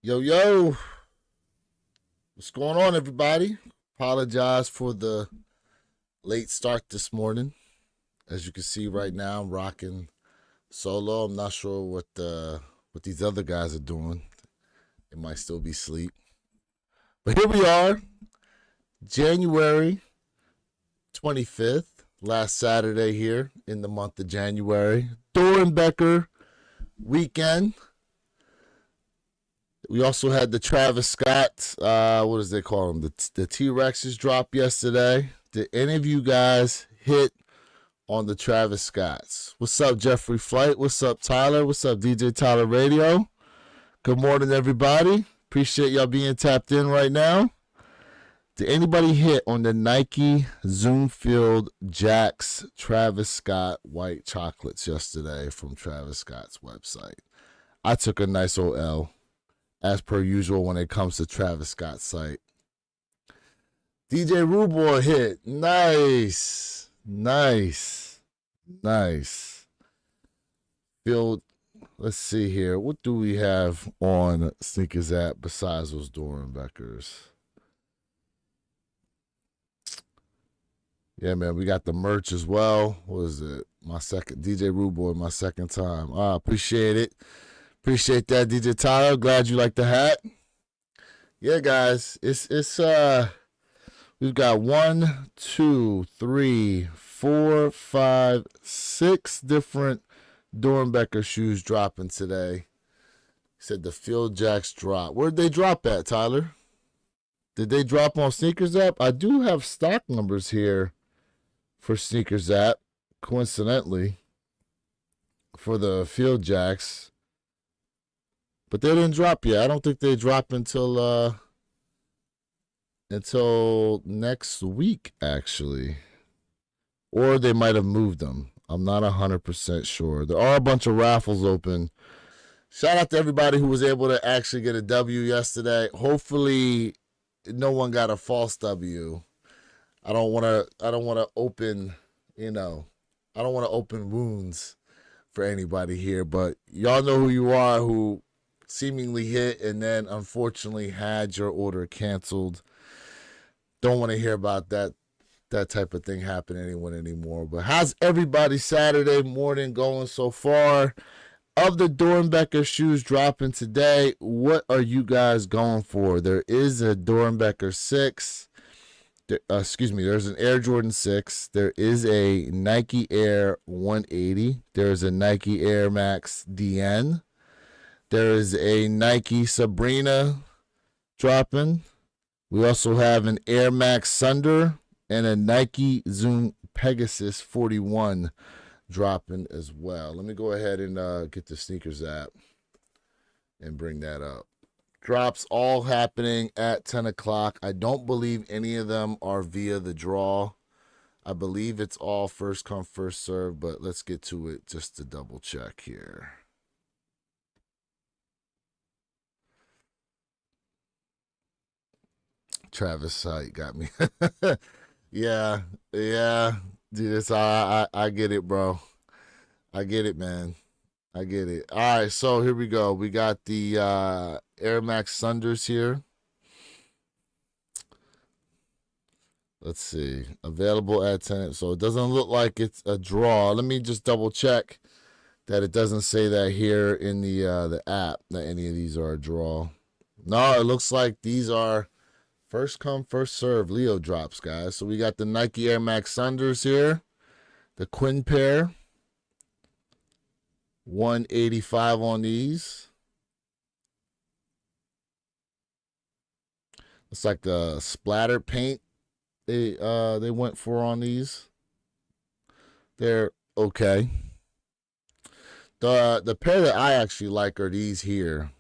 Yo, yo, what's going on, everybody? Apologize for the late start this morning. As you can see right now, I'm rocking solo. I'm not sure what these other guys are doing. They might still be asleep. But here we are, January 25th, last Saturday here in the month of January. Dorenbecher weekend. We also had the Travis Scott, what does they call them? The T-Rexes drop yesterday. Did any of you guys hit on the Travis Scotts? What's up, Jeffrey Flight? What's up, Tyler? What's up, DJ Tyler Radio? Good morning, everybody. Appreciate y'all being tapped in right now. Did anybody hit on the Nike Zoomfield Jacks Travis Scott white chocolates yesterday from Travis Scott's website? I took a nice old L, as per usual when it comes to Travis Scott's site. DJ Ruboy hit. Nice. Field, let's see here. What do we have on Sneakers app besides those Dorenbechers? Yeah, man, we got the merch as well. What is it? My second, DJ Ruboy, my second time. Appreciate it. Appreciate that, DJ Tyler. Glad you like the hat. Yeah, guys, it's we've got 1, 2, 3, 4, 5, 6 different Dorenbecher shoes dropping today. He said the Field Jacks drop. Where'd they drop at, Tyler? Did they drop on Sneakers app? I do have stock numbers here for Sneakers app, coincidentally, for the Field Jacks. But they didn't drop yet. I don't think they drop until next week, actually. Or they might have moved them. I'm not 100% sure. There are a bunch of raffles open. Shout out to everybody who was able to actually get a W yesterday. Hopefully no one got a false W. I don't want to open, I don't want to open wounds for anybody here, but y'all know who you are who seemingly hit and then unfortunately had your order canceled. Don't want to hear about that type of thing happen to anyone anymore. But how's everybody Saturday morning going so far? Of the Dorenbecher shoes dropping today, what are you guys going for? There is a Dorenbecher 6. There's an Air Jordan 6. There is a Nike Air 180. There's a Nike Air Max DN. There is a Nike Sabrina dropping. We also have an Air Max Sunder and a Nike Zoom Pegasus 41 dropping as well. Let me go ahead and get the Sneakers app and bring that up. Drops all happening at 10 o'clock. I don't believe any of them are via the draw. I believe it's all first come, first serve, but let's get to it just to double check here. Travis site got me. yeah, dude. I get it, bro. I get it, man. I get it. All right, so here we go. We got the Air Max Sunders here. Let's see. Available at 10. So it doesn't look like it's a draw. Let me just double check that it doesn't say that here in the app that any of these are a draw. No, it looks like these are first come, first serve Leo drops, guys. So we got the Nike Air Max Sunders here. The Quinn pair. 185 on these. It's like the splatter paint they went for on these. They're okay. The pair that I actually like are these here.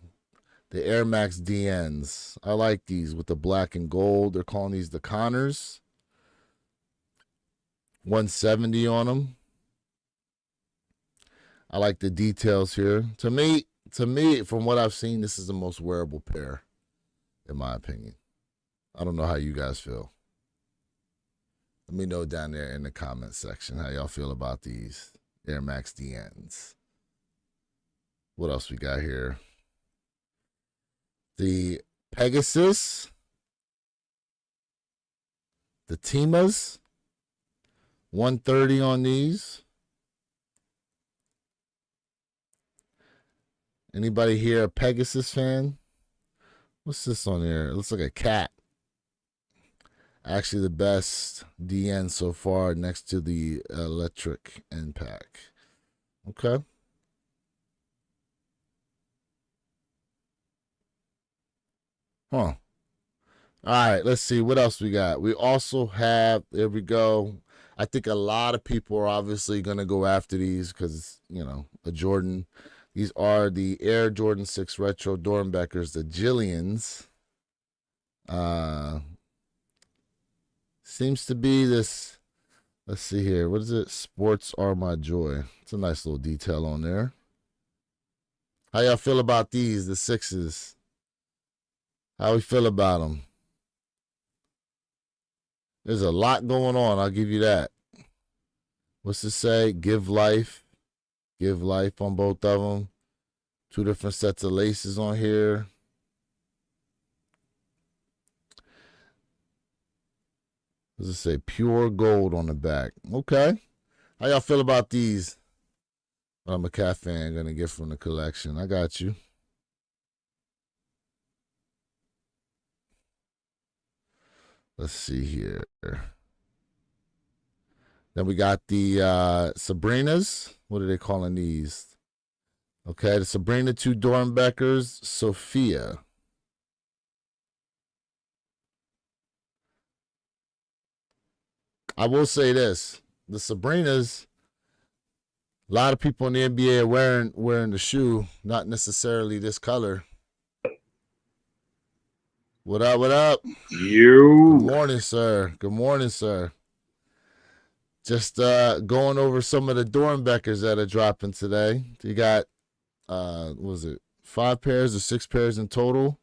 The Air Max DNs. I like these with the black and gold. They're calling these the Connors. 170 on them. I like the details here. To me, from what I've seen, this is the most wearable pair, in my opinion. I don't know how you guys feel. Let me know down there in the comment section how y'all feel about these Air Max DNs. What else we got here? The Pegasus, the Timas, 130 on these. Anybody here a Pegasus fan? What's this on here? It looks like a cat. Actually, the best DN so far next to the electric end pack. Okay. Huh. All right, let's see what else we got. We also have, there we go. I think a lot of people are obviously going to go after these because, a Jordan. These are the Air Jordan 6 Retro Dorenbechers, the Jillians. Seems to be this, let's see here. What is it? Sports are my joy. It's a nice little detail on there. How y'all feel about these, the 6s? How we feel about them? There's a lot going on, I'll give you that. What's it say? Give life. Give life on both of them. 2 different sets of laces on here. What does it say? Pure gold on the back. Okay. How y'all feel about these? I'm a cat fan. Gonna get from the collection. I got you. Let's see here. Then we got the Sabrinas. What are they calling these? Okay, the Sabrina 2 Dorenbechers, Sophia. I will say this. The Sabrinas, a lot of people in the NBA are wearing the shoe, not necessarily this color. What up, what up? You. Good morning, sir. Good morning, sir. Just going over some of the Dorenbechers that are dropping today. You got, what was it, 5 pairs or 6 pairs in total.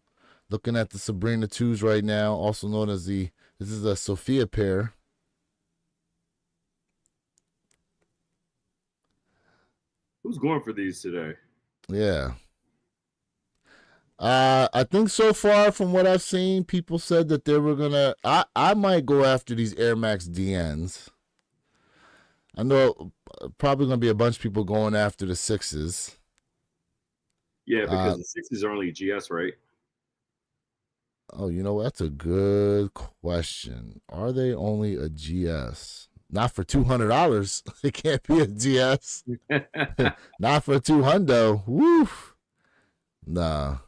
Looking at the Sabrina 2s right now, also known as this is a Sophia pair. Who's going for these today? Yeah. I think so far from what I've seen, people said that they were gonna. I might go after these Air Max DNs. I know probably gonna be a bunch of people going after the 6s. Yeah, because the 6s are only GS, right? Oh, that's a good question. Are they only a GS? Not for $200. It can't be a GS. Not for $200. Woof. Nah.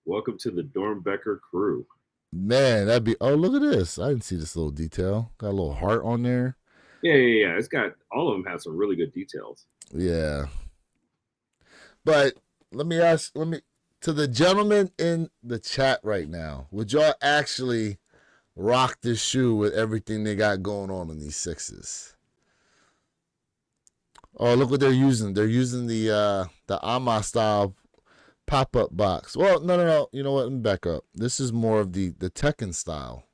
Welcome to the Dorenbecher crew. Man, that'd be. Oh, look at this. I didn't see this little detail. Got a little heart on there. Yeah. It's got, all of them have some really good details. Yeah. But let me to the gentleman in the chat right now, would y'all actually rock this shoe with everything they got going on in these 6s? Oh, look what they're using. They're using the Ama style pop-up box. Well, no. You know what? Let me back up. This is more of the Tekken style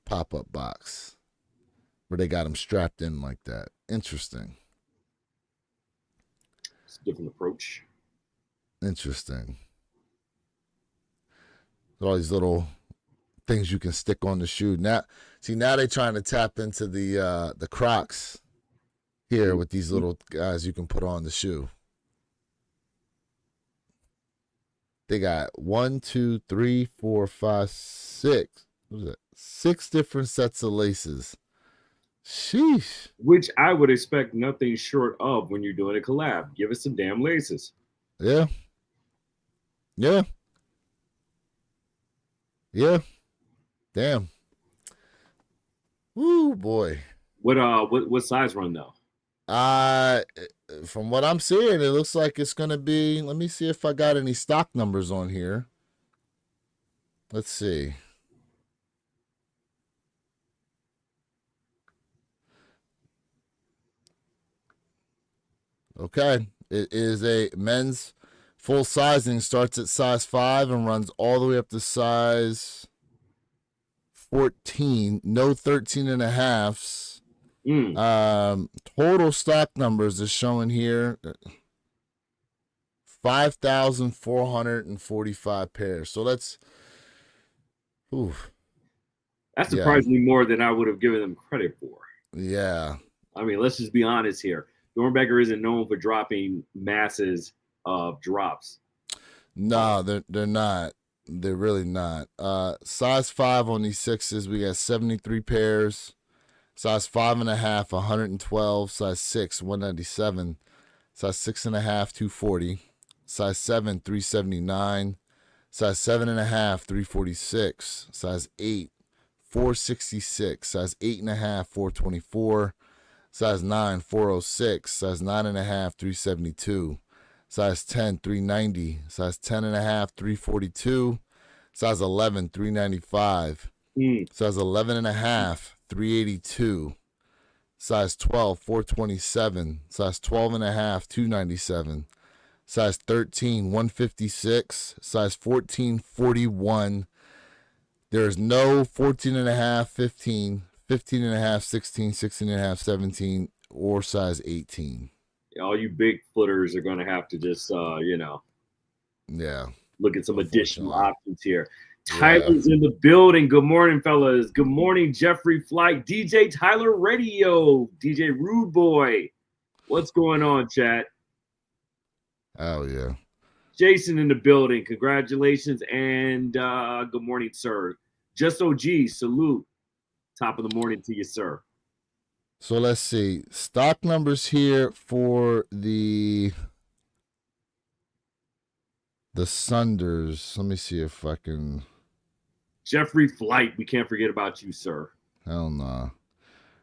pop-up box where they got them strapped in like that. Interesting. It's a different approach. Interesting. All these little things you can stick on the shoe. Now they're trying to tap into the Crocs here with these little guys you can put on the shoe. They got 1, 2, 3, 4, 5, 6. What is that? 6 different sets of laces. Sheesh. Which I would expect nothing short of when you're doing a collab. Give us some damn laces. Yeah. Damn. Woo, boy. What size run though? From what I'm seeing, it looks like it's gonna be. Let me see if I got any stock numbers on here. Let's see. Okay, it is a men's full sizing. Starts at size 5 and runs all the way up to size 14. No 13 and a halves. Total stock numbers is showing here 5,445 pairs. So that's, oof, That's yeah, surprisingly more than I would have given them credit for. yeah. I mean, let's just be honest here. Dorenbecher isn't known for dropping masses of drops. No, they're not. They're really not. Size 5 on these sixes, we got 73 pairs. Size 5.5, 112. Size 6, 197. Size 6.5, 240. Size 7, 379. Size 7.5, 346. Size 8, 466. Size 8.5, 424. Size 9, 406. Size 9.5, 372. Size 10, 390. Size 10.5, 342. Size 11, 395. Size 11.5, 382. Size 12, 427. Size 12.5, 297. Size 13, 156. Size 14, 41. There's no 14.5, 15, 15.5, 16, 16.5, 17, or size 18. All you big footers are going to have to just, Yeah. look at some additional options here. Yeah. Tyler's in the building. Good morning, fellas. Good morning, Jeffrey Flight, DJ Tyler Radio, DJ Rude Boy. What's going on, chat? Oh, yeah. Jason in the building. Congratulations and good morning, sir. Just OG, salute. Top of the morning to you, sir. So let's see. Stock numbers here for the Sunders. Let me see if I can. Jeffrey Flight, we can't forget about you, sir. Hell no.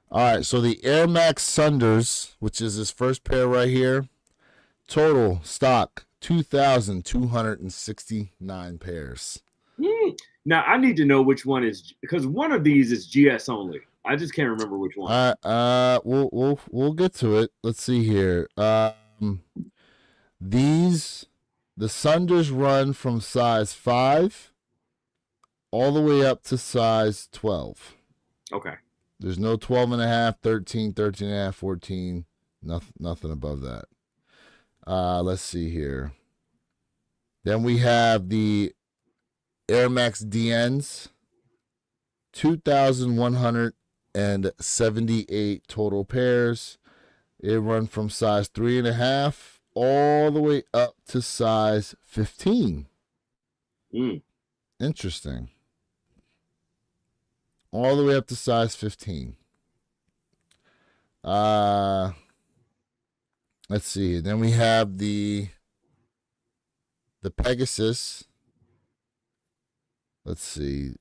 All right, so the Air Max Sunders, which is this first pair right here, total stock 2,269 pairs. Now I need to know which one is, because one of these is GS only. I just can't remember which one. We'll get to it. Let's see here. The Sunders run from size 5 all the way up to size 12. Okay. There's no 12.5, 13, 13.5, 14. Nothing above that. Let's see here. Then we have the Air Max DNs. 2,178 total pairs. They run from size 3.5 all the way up to size 15. Interesting. All the way up to size 15. Let's see. Then we have the Pegasus. Let's see.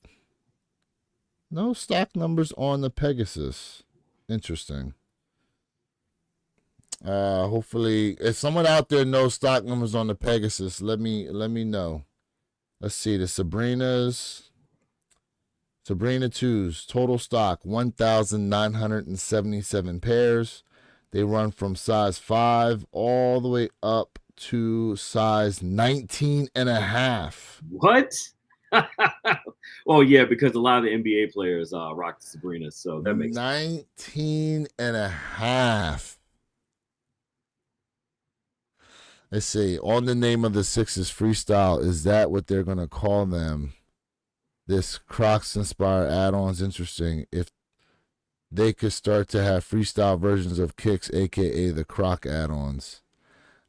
No stock numbers on the Pegasus. Interesting. Hopefully, if someone out there knows stock numbers on the Pegasus, let me know. Let's see. The Sabrina 2s, total stock 1,977 pairs. They run from size 5 all the way up to size 19.5. What? Oh, yeah, because a lot of the NBA players rock the Sabrina, so that makes 19.5. Let's see. On the name of the Sixes freestyle, is that what they're going to call them? This Crocs-inspired add-ons. Interesting. If they could start to have freestyle versions of kicks, aka the Croc add-ons.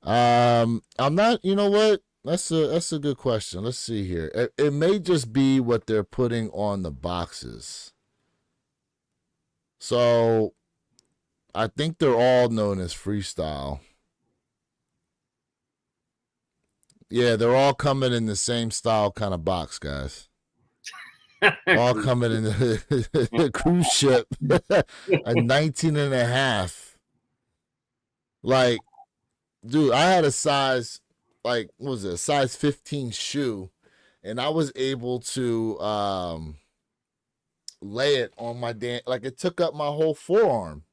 I'm not. You know what? That's a good question. Let's see here. It may just be what they're putting on the boxes. So I think they're all known as freestyle. Yeah, they're all coming in the same style kind of box, guys. All coming in the cruise ship. A 19.5. Like, dude, I had a size, like, what was it, a size 15 shoe, and I was able to lay it on my like, it took up my whole forearm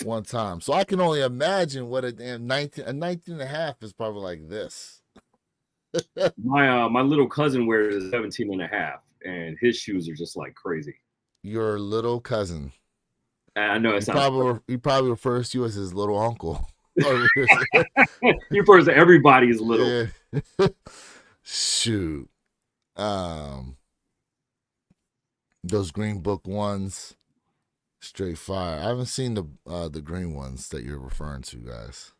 one time. So I can only imagine what a damn 19.5 is probably like this. My little cousin wears a 17.5, and his shoes are just like crazy. Your little cousin. I know it sounds. He probably refers to you as his little uncle. Oh, You first, everybody is little. yeah. Shoot. Those Green Book ones, straight fire. I haven't seen the green ones that you're referring to, guys.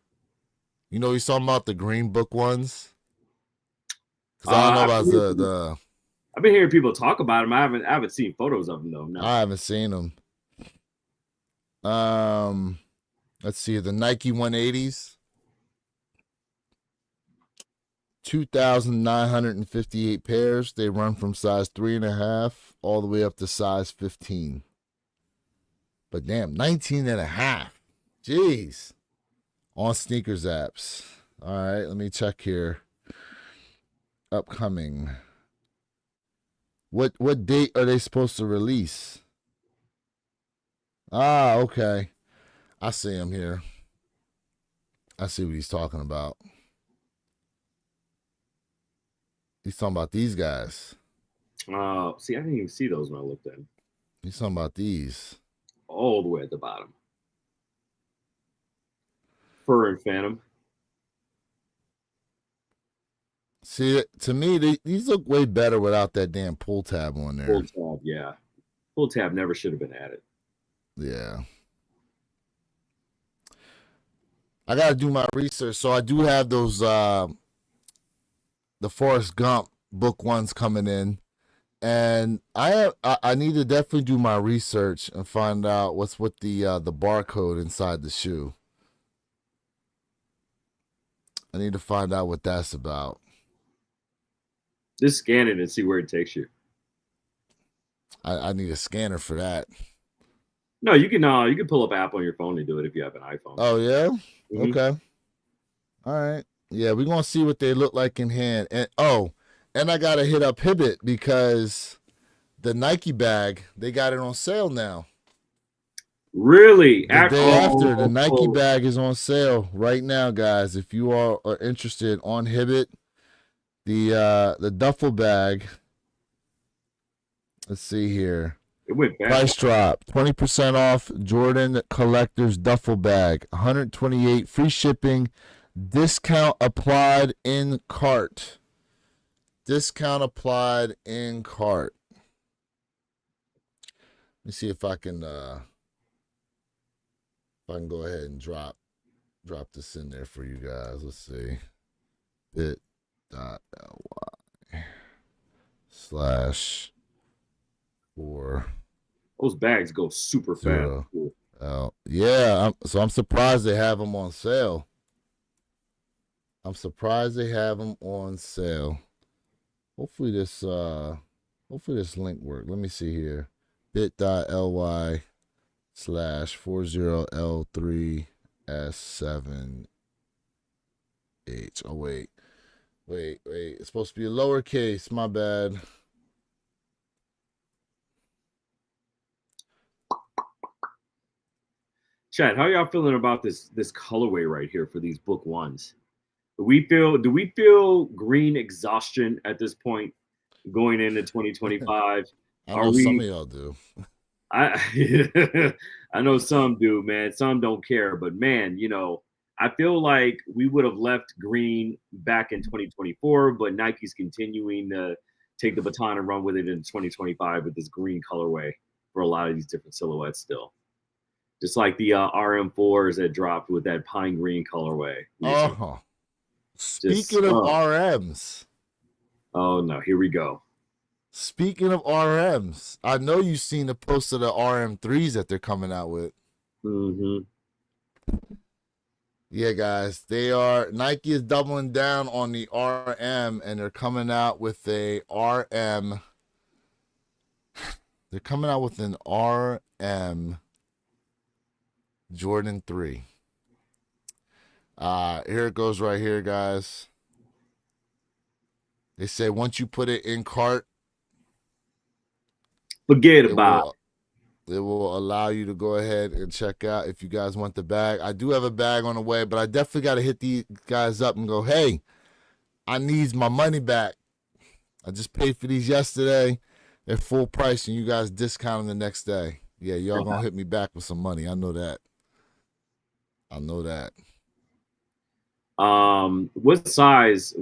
You know, he's talking about the Green Book ones. Because I don't know about the. I've been hearing people talk about them. I haven't seen photos of them though. No. I haven't seen them. Let's see the Nike 180s. 2,958 pairs. They run from size 3.5 all the way up to size 15. But damn, 19.5. Jeez. On sneakers apps. All right, let me check here. Upcoming. What date are they supposed to release? Ah, okay. I see him here. I see what he's talking about. He's talking about these guys. See, I didn't even see those when I looked at them. He's talking about these. All the way at the bottom. Fur and Phantom. See, to me, these look way better without that damn pull tab on there. Pull tab, yeah. Pull tab never should have been added. Yeah. I got to do my research. So I do have those, the Forrest Gump book ones coming in. And I need to definitely do my research and find out what's with the barcode inside the shoe. I need to find out what that's about. Just scan it and see where it takes you. I need a scanner for that. No, you can pull up app on your phone and do it if you have an iPhone. Oh yeah? Mm-hmm. Okay. All right. Yeah, we're gonna see what they look like in hand. And I gotta hit up Hibbett because the Nike bag, they got it on sale now. Really? The day after, the Nike bag is on sale right now, guys. If you are interested on Hibbett, the duffel bag. Let's see here. It went back. Price drop, 20% off Jordan Collector's duffel bag, $128, free shipping, discount applied in cart. Discount applied in cart. Let me see if I can go ahead and drop this in there for you guys. Let's see. bit.ly/4. Those bags go super fast. Yeah, I'm surprised they have them on sale. Hopefully this link works. Let me see here. bit.ly/40L3S7H. Oh wait. It's supposed to be a lowercase. My bad. Chad, how y'all feeling about this colorway right here for these book ones? Do we feel green exhaustion at this point going into 2025? I know some of y'all do. I know some do, man. Some don't care, but man, I feel like we would have left green back in 2024, but Nike's continuing to take the baton and run with it in 2025 with this green colorway for a lot of these different silhouettes still. Just like the RM4s that dropped with that pine green colorway. Oh, speaking of RMs. Oh, no, here we go. Speaking of RMs, I know you've seen the post of the RM3s that they're coming out with. Mm-hmm. Yeah, guys, Nike is doubling down on the RM, and they're coming out with a RM. They're coming out with an RM Jordan 3. Here it goes right here, guys. They say once you put it in cart, forget about it. It will allow you to go ahead and check out if you guys want the bag. I do have a bag on the way, but I definitely got to hit these guys up and go, hey, I need my money back. I just paid for these yesterday. They're full price, and you guys discount them the next day. Yeah, y'all going to hit me back with some money. I know that. What size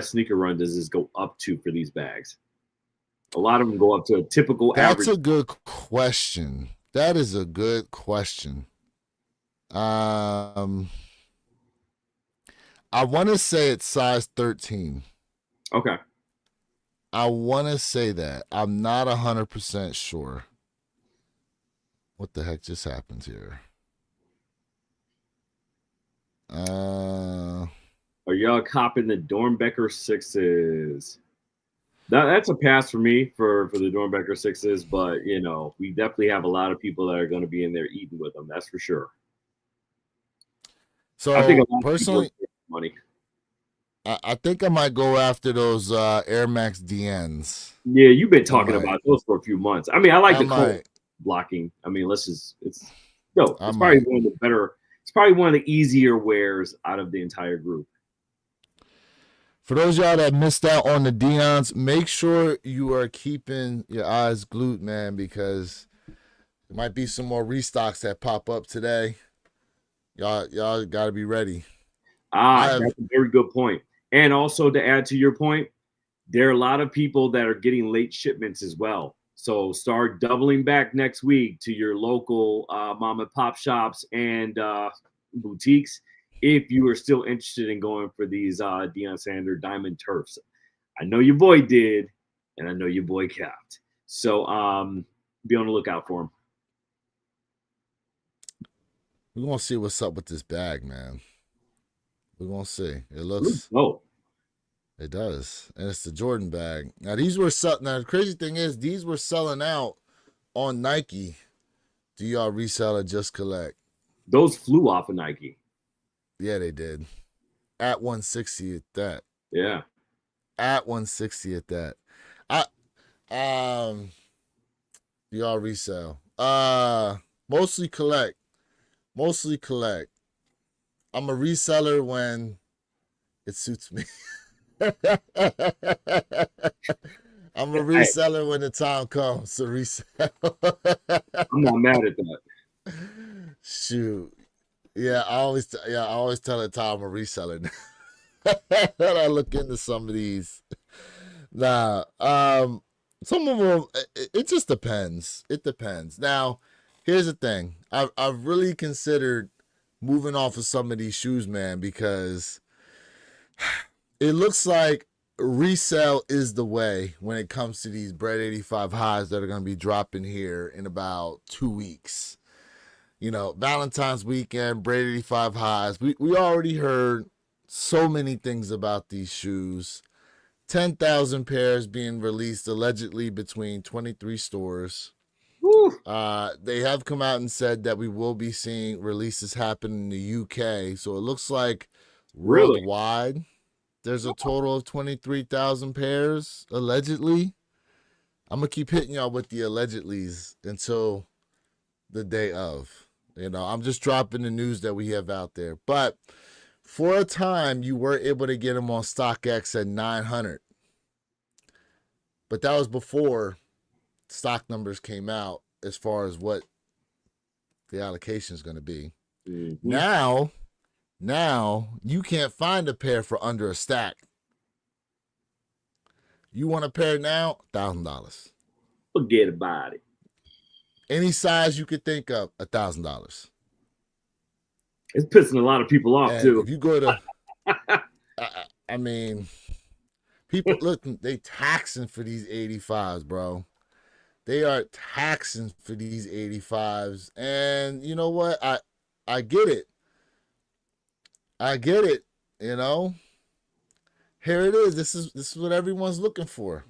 sneaker run does this go up to for these bags? A lot of them go up to a typical That's average. a good question. That is a good question. Um, I want to say it's size 13. Okay. I want to say that. I'm not 100% sure. What the heck just happened here? Are y'all copping the Dorenbecher sixes? That's a pass for me for the Dorenbecher sixes, but you know, we definitely have a lot of people that are going to be in there eating with them. That's for sure. I think So a lot of people are personally, taking money. I think I might go after those Air Max DNs. Yeah, you've been I talking might. about those for a few months. I mean, I like I the chrome might. blocking. I mean, it's dope. I It's probably might. one of the better. It's probably one of the easier wears out of the entire group. For those y'all that missed out on the Dion's, make sure you are keeping your eyes glued, man, because there might be some more restocks that pop up today. Y'all got to be ready. I Ah, have. that's a very good point. And also to add to your point, there are a lot of people that are getting late shipments as well. So start doubling back next week to your local mom and pop shops and boutiques if you are still interested in going for these Deion Sanders Diamond Turfs. I know your boy did, and I know your boy capped. So be on the lookout for them. We're gonna see what's up with this bag, man. We're gonna see. It looks. Oh, It does, and it's the Jordan bag. Now these were selling. Now the crazy thing is, these were selling out on Nike. Do y'all resell or just collect? those flew off of Nike. Yeah, they did. At 160 at that. Yeah. At 160 at that. I do y'all resell? Mostly collect. Mostly collect. I'm a reseller when it suits me. I'm a Hey, reseller when the time comes to resell. I'm not mad at that. Shoot. Yeah, I always tell the time I'm a reseller. Then I look into some of these. Nah, some of them. It just depends. It depends. Now, here's the thing. I've really considered moving off of some of these shoes, man, because it looks like resale is the way when it comes to these Bread 85 highs that are going to be dropping here in about 2 weeks. You know, Valentine's weekend, Bread 85 highs. We already heard so many things about these shoes. 10,000 pairs being released allegedly between 23 stores. Woo, They have come out and said that we will be seeing releases happen in the UK. So it looks like really? worldwide, there's a total of 23,000 pairs allegedly. I'm gonna keep hitting y'all with the allegedlys until the day of. You know, I'm just dropping the news that we have out there. But for a time, you were able to get them on StockX at 900. But that was before stock numbers came out as far as what the allocation is going to be. Mm-hmm. Now you can't find a pair for under a stack. You want a pair now? $1,000. Forget about it. Any size you could think of, $1,000. It's pissing a lot of people off And too. if you go to, I mean, people look, they taxing for these 85s, bro. They are taxing for these 85s. And you know what? I get it. I get it. You know? Here it is. This is what everyone's looking for.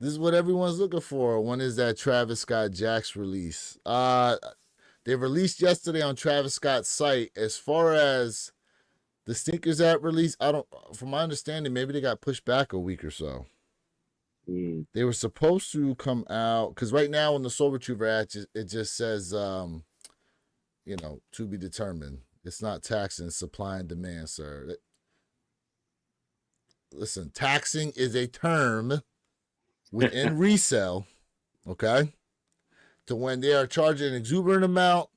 This is what everyone's looking for. When is that Travis Scott Jax release? They released yesterday on Travis Scott's site. As far as the sneakers that released, I don't from my understanding, maybe they got pushed back a week or so. Mm. They were supposed to come out because right now on the Soul Retriever app, it just says to be determined. It's not taxing supply and demand, sir. Listen, taxing is a term within resale, okay? To when they are charging an exuberant amount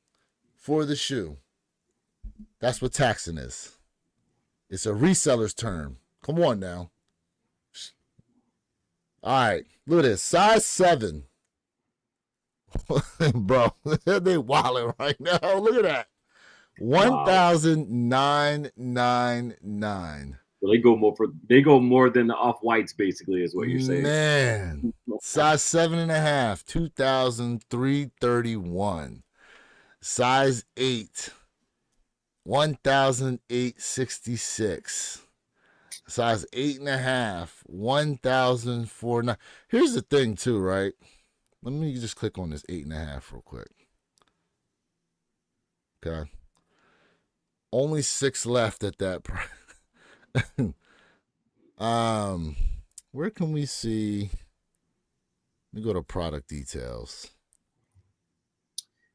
for the shoe. That's what taxing is. It's a reseller's term. Come on now. All right, look at this. Size 7. Bro, they wilding right now. Look at that. Wow. 1,999. So they go more than the off whites, basically, is what you're saying. Man. Size 7.5, 2,331. Size 8, 1,866. Size 8.5, 1,049. Here's the thing, too, right? Let me just click on this 8.5 real quick. Okay. Only 6 left at that price. Where can we see? Let me go to product details.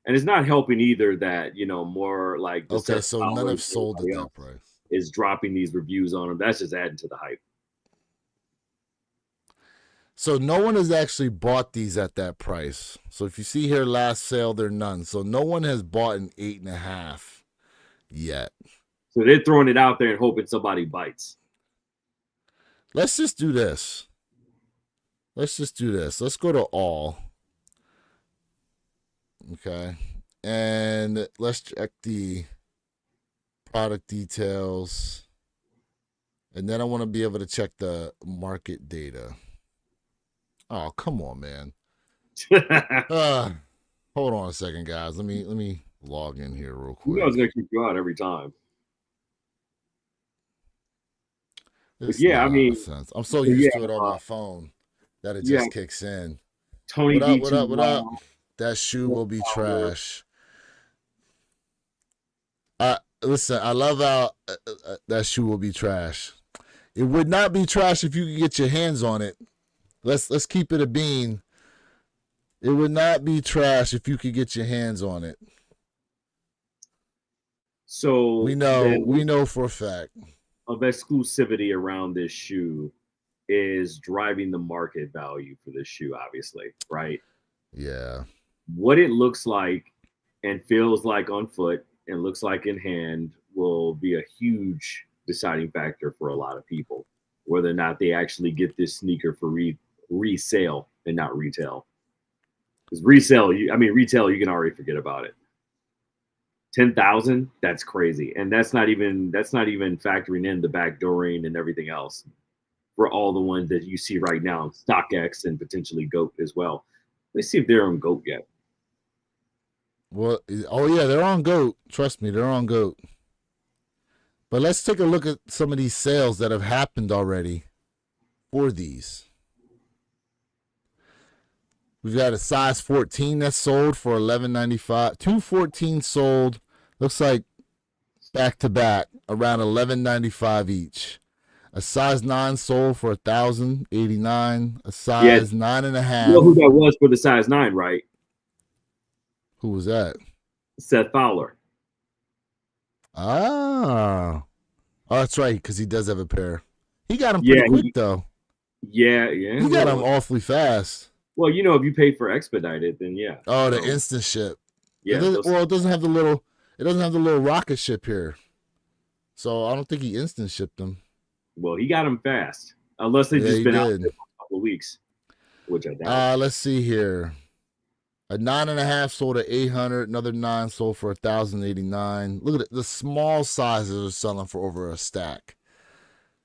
And it's not helping either that, more like Okay, so none have sold at that price. Is dropping these reviews on them. That's just adding to the hype. So no one has actually bought these at that price. So if you see here last sale, there are none. So no one has bought an 8.5 yet. So they're throwing it out there and hoping somebody bites. Let's just do this. Let's go to all. Okay. And let's check the product details. And then I want to be able to check the market data. Oh, come on, man. Hold on a second, guys. Let me log in here real quick. You know it's gonna keep you out every time. Yeah, I mean, sense. I'm so used to it on my phone that it just kicks in. Tony, what up? That shoe will be trash. Listen, I love how that shoe will be trash. It would not be trash if you could get your hands on it. Let's keep it a bean. It would not be trash if you could get your hands on it. So we know for a fact of exclusivity around this shoe is driving the market value for this shoe, obviously, right? Yeah. What it looks like and feels like on foot and looks like in hand will be a huge deciding factor for a lot of people, whether or not they actually get this sneaker for resale and not retail. Because retail, you can already forget about it. 10,000, that's crazy, and that's not even factoring in the backdooring and everything else for all the ones that you see right now, StockX and potentially GOAT as well. Let's see if they're on GOAT yet. Well, oh yeah, they're on GOAT. Trust me, they're on GOAT. But let's take a look at some of these sales that have happened already for these. We've got a size 14 that's sold for $11.95. 214 sold. Looks like back to back around $11.95 each. A size 9 sold for $1,089. A size 9.5. You know who that was for the size 9, right? Who was that? Seth Fowler. Oh, that's right, because he does have a pair. He got him pretty quick, though. Yeah. He got him awfully fast. Well, if you pay for expedited, then yeah. Oh, the instant ship. Yeah. It doesn't have the little rocket ship here, so I don't think he instant shipped them. Well, he got them fast, unless they just been out there for a couple of weeks, which I doubt. Let's see here. A 9.5 sold at $800. Another 9 sold for $1,089. Look at it. The small sizes are selling for over a stack.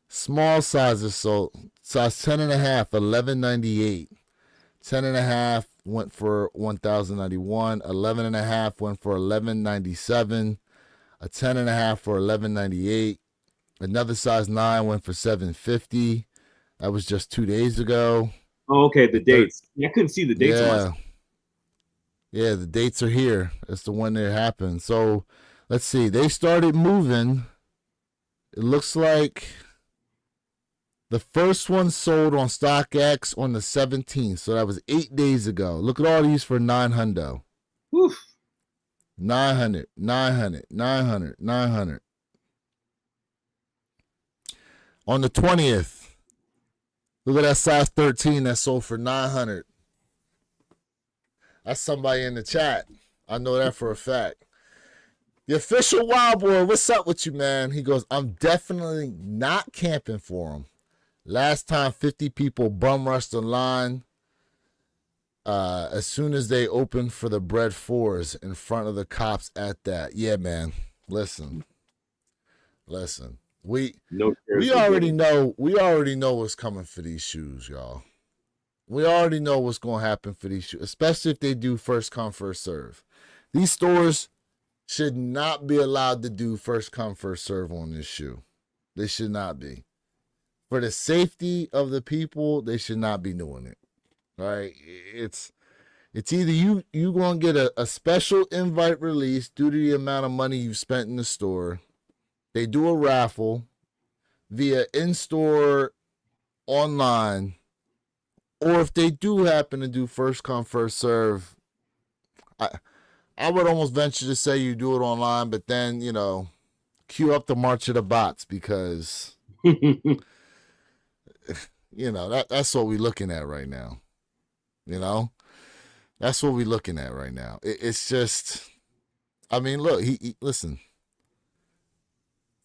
Small sizes sold. Size 10.5, $1,198. 10.5 went for $1,091. 11.5 went for $1,197. A 10.5 for $1,198. Another size 9 went for $750. That was just 2 days ago. Oh, okay. The dates. I couldn't see the dates. Yeah, the dates are here. That's the one that happened. So let's see. They started moving. It looks like the first one sold on StockX on the 17th. So that was 8 days ago. Look at all these for $900. Oof. 900, 900, 900, 900. On the 20th, look at that size 13 that sold for $900. That's somebody in the chat. I know that for a fact. The official Wild Boy, what's up with you, man? He goes, I'm definitely not camping for him. Last time 50 people bum rushed the line as soon as they opened for the bread fours in front of the cops at that. Yeah, man. Listen. We already know what's coming for these shoes, y'all. We already know what's going to happen for these shoes, especially if they do first come, first serve. These stores should not be allowed to do first come, first serve on this shoe. They should not be. For the safety of the people, they should not be doing it. Right? It's either you going to get a special invite release due to the amount of money you've spent in the store. They do a raffle via in-store, online, or if they do happen to do first come, first serve, I would almost venture to say you do it online, but then, queue up the March of the Bots because, that's what we're looking at right now. That's what we're looking at right now. It's just, I mean, look, listen.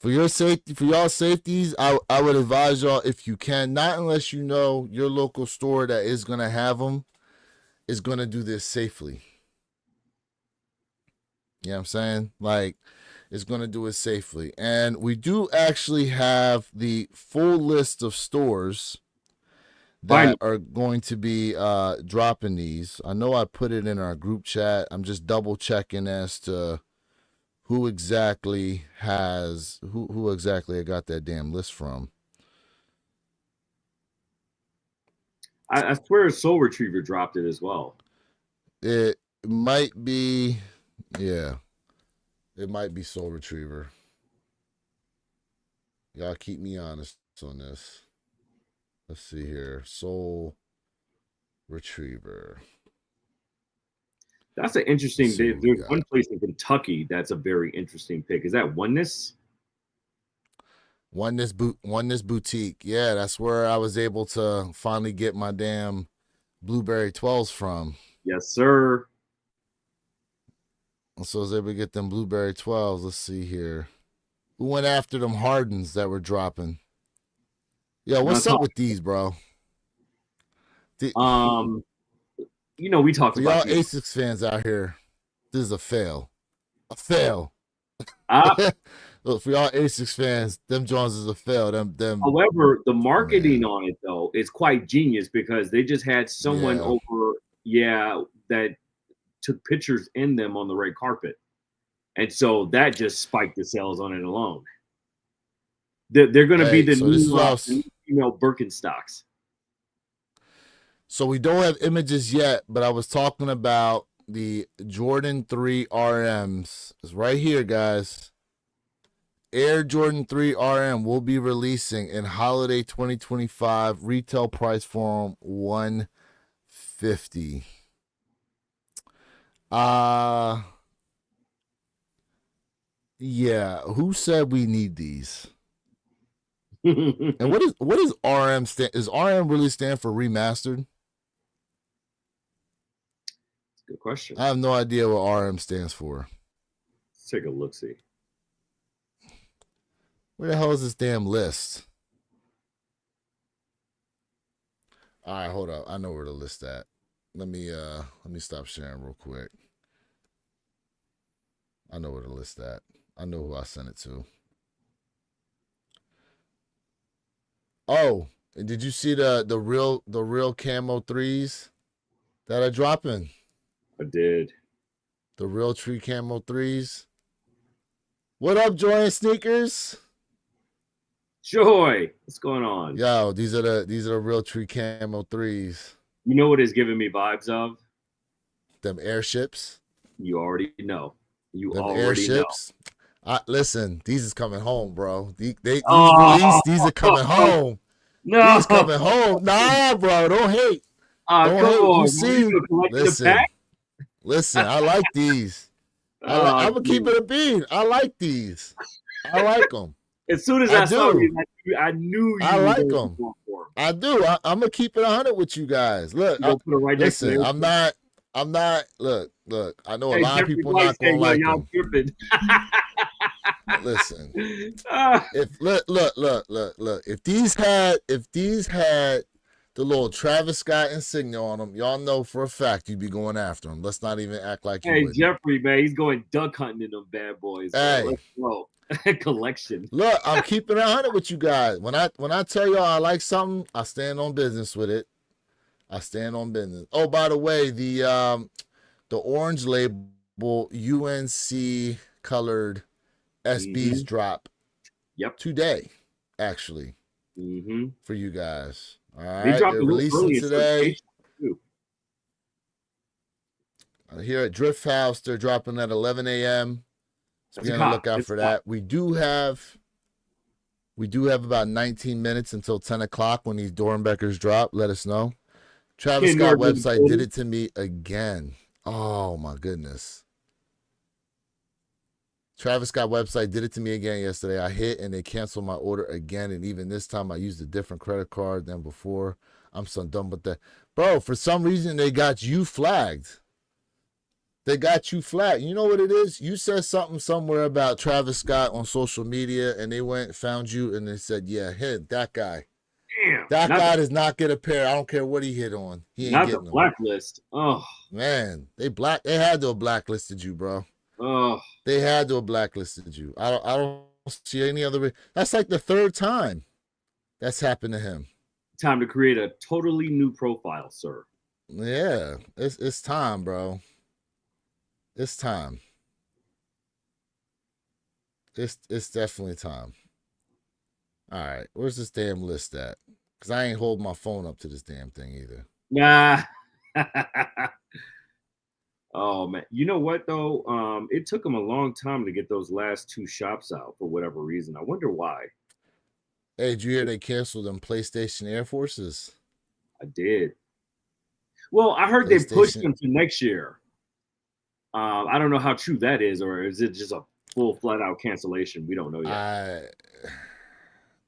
For your safety, for y'all safeties, I would advise y'all, if you can, not unless you know your local store that is going to have them is going to do this safely. You know what I'm saying? Like, it's going to do it safely. And we do actually have the full list of stores that are going to be dropping these. I know I put it in our group chat. I'm just double checking as to who exactly I got that damn list from. I swear Soul Retriever dropped it as well. It might be, yeah. It might be Soul Retriever. Y'all keep me honest on this. Let's see here. Soul Retriever. That's an interesting. There's one place in Kentucky that's a very interesting pick. Is that Oneness? Oneness Boutique. Yeah, that's where I was able to finally get my damn Blueberry 12s from. Yes, sir. So I was able to get them Blueberry 12s. Let's see here. Who went after them Hardens that were dropping? Yo, what's up with these, bro? We talked for about y'all Asics fans out here. This is a fail. Look, for y'all Asics fans, them Jones is a fail. Them. However, the marketing on it though is quite genius because they just had someone over, that took pictures in them on the red carpet, and so that just spiked the sales on it alone. They're going to be the new female Birkenstocks. So we don't have images yet, but I was talking about the Jordan 3 RMs. It's right here, guys. Air Jordan 3 RM will be releasing in holiday 2025. Retail price for them $150. Yeah. Who said we need these? And what is RM stand? Is RM really stand for remastered? Good question. I have no idea what RM stands for. Let's take a look. See. Where the hell is this damn list? All right, hold up. I know where to list at. Let me stop sharing real quick. I know where to list that. I know who I sent it to. Oh, and did you see the real camo 3s that are dropping? I did. The real tree camo 3s. What up, Joy and Sneakers? Joy, what's going on? Yo, these are the real tree camo 3s. You know what is giving me vibes of? Them airships. You already know. Them airships. Listen, these is coming home, bro. These are coming home. No, these coming home. Nah, bro, don't hate. Don't hate. On. You see? Listen. I like these. I'm gonna keep it a bean. I like these. I like them. As soon as I saw you, I knew you. I like them. I do. I'm gonna keep it 100 with you guys. Look, listen. I'm I'm not. Look. I know a Hey, lot of Jeffrey people White not said, gonna yo, like y'all them. tripping. Listen, Ah, if look. If these had the little Travis Scott insignia on them, y'all know for a fact you'd be going after them. Let's not even act like you hey, wouldn't. Jeffrey, man, he's going duck hunting in them bad boys, man. Hey, Let's go. Collection. look, I'm keeping it 100 with you guys. When I tell y'all I like something, I stand on business with it. I stand on business. Oh, by the way, the orange label UNC colored SBs Mm-hmm. drop Yep. today, actually, Mm-hmm. for you guys. All They right, dropped they're a little releasing early in certain today. stations, too. Here at Drift House, they're dropping at 11 a.m. So That's be a on the cop. lookout It's for a cop. that. We do have about 19 minutes until 10 o'clock when these Dorenbechers drop. Let us know. Travis Ken Scott Norton in the website did building. it to me again. Oh my goodness. Travis Scott website did it to me again yesterday. I hit and they canceled my order again. And even this time I used a different credit card than before. I'm so done with that. Bro, for some reason they got you flagged. They got you flagged. You know what it is? You said something somewhere about Travis Scott on social media and they went, found you, and they said, yeah, hit that guy. Damn. That guy does not get a pair. I don't care what he hit on. He ain't Not the getting them. blacklist. Oh, Man, they had to have blacklisted you, bro. oh. They had to have blacklisted you. I don't see any other. That's like the third time that's happened to him. Time to create a totally new profile, sir. Yeah, it's time, bro. It's time. It's definitely time. All right, where's this damn list at? Because I ain't holding my phone up to this damn thing either. Nah. Oh man, you know what though? It took them a long time to get those last two shops out for whatever reason. I wonder why. Hey, did you hear they canceled them PlayStation Air Forces? I did. Well, I heard they pushed PlayStation. them to next year. I don't know how true that is, or is it just a full flat out cancellation? We don't know yet.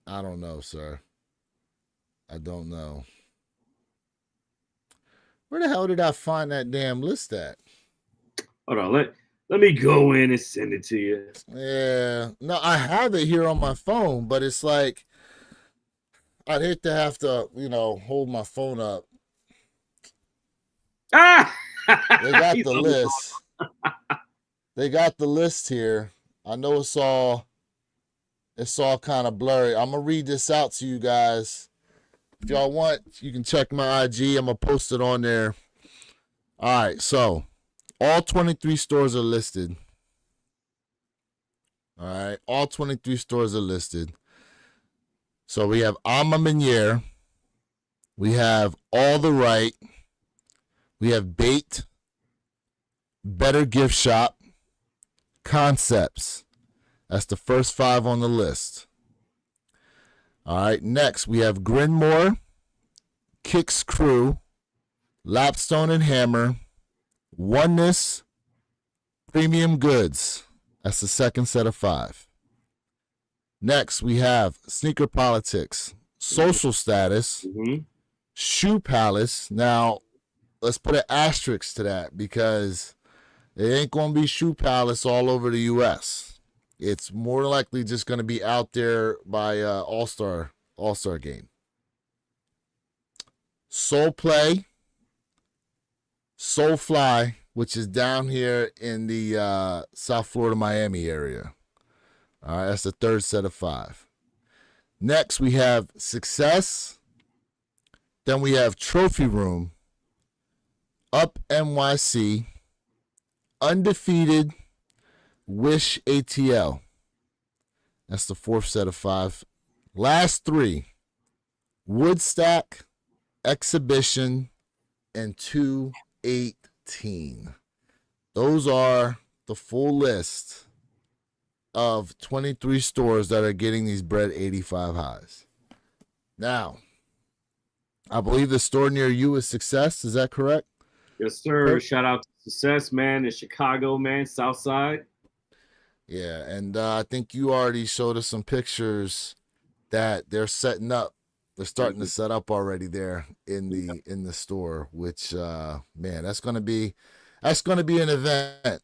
I don't know, sir. I don't know. Where the hell did I find that damn list at? Hold on, let me go in and send it to you. Yeah, no, I have it here on my phone, but it's like I'd hate to have to, hold my phone up. Ah! They got the list. They got the list here. I know it's all kind of blurry. I'm gonna read this out to you guys. If y'all want, you can check my IG. I'm gonna post it on there. All right, so all 23 stores are listed. All right, all 23 stores are listed. So we have Alma Meniere. We have All the Right. We have Bait, Better Gift Shop, Concepts. That's the first 5 on the list. All right, next we have Grinmore, Kicks Crew, Lapstone and Hammer, Oneness, Premium Goods. That's the second set of 5. Next we have Sneaker Politics, Social Status, Shoe Palace. Now, let's put an asterisk to that because it ain't going to be Shoe Palace all over the U.S. It's more likely just going to be out there by All-Star game. Soul Play, Soul Fly, which is down here in the South Florida, Miami area. All right, that's the third set of 5. Next, we have Success. Then we have Trophy Room, Up NYC, Undefeated, Wish ATL. That's the fourth set of 5. Last 3, Woodstack, Exhibition, and 218. Those are the full list of 23 stores that are getting these Bread 85 highs. Now, I believe the store near you is Success. Is that correct? Yes, sir. Shout out to Success, man, in Chicago, man, South Side. Yeah, and I think you already showed us some pictures that they're setting up they're starting to set up already there in the store, which man, that's gonna be an event.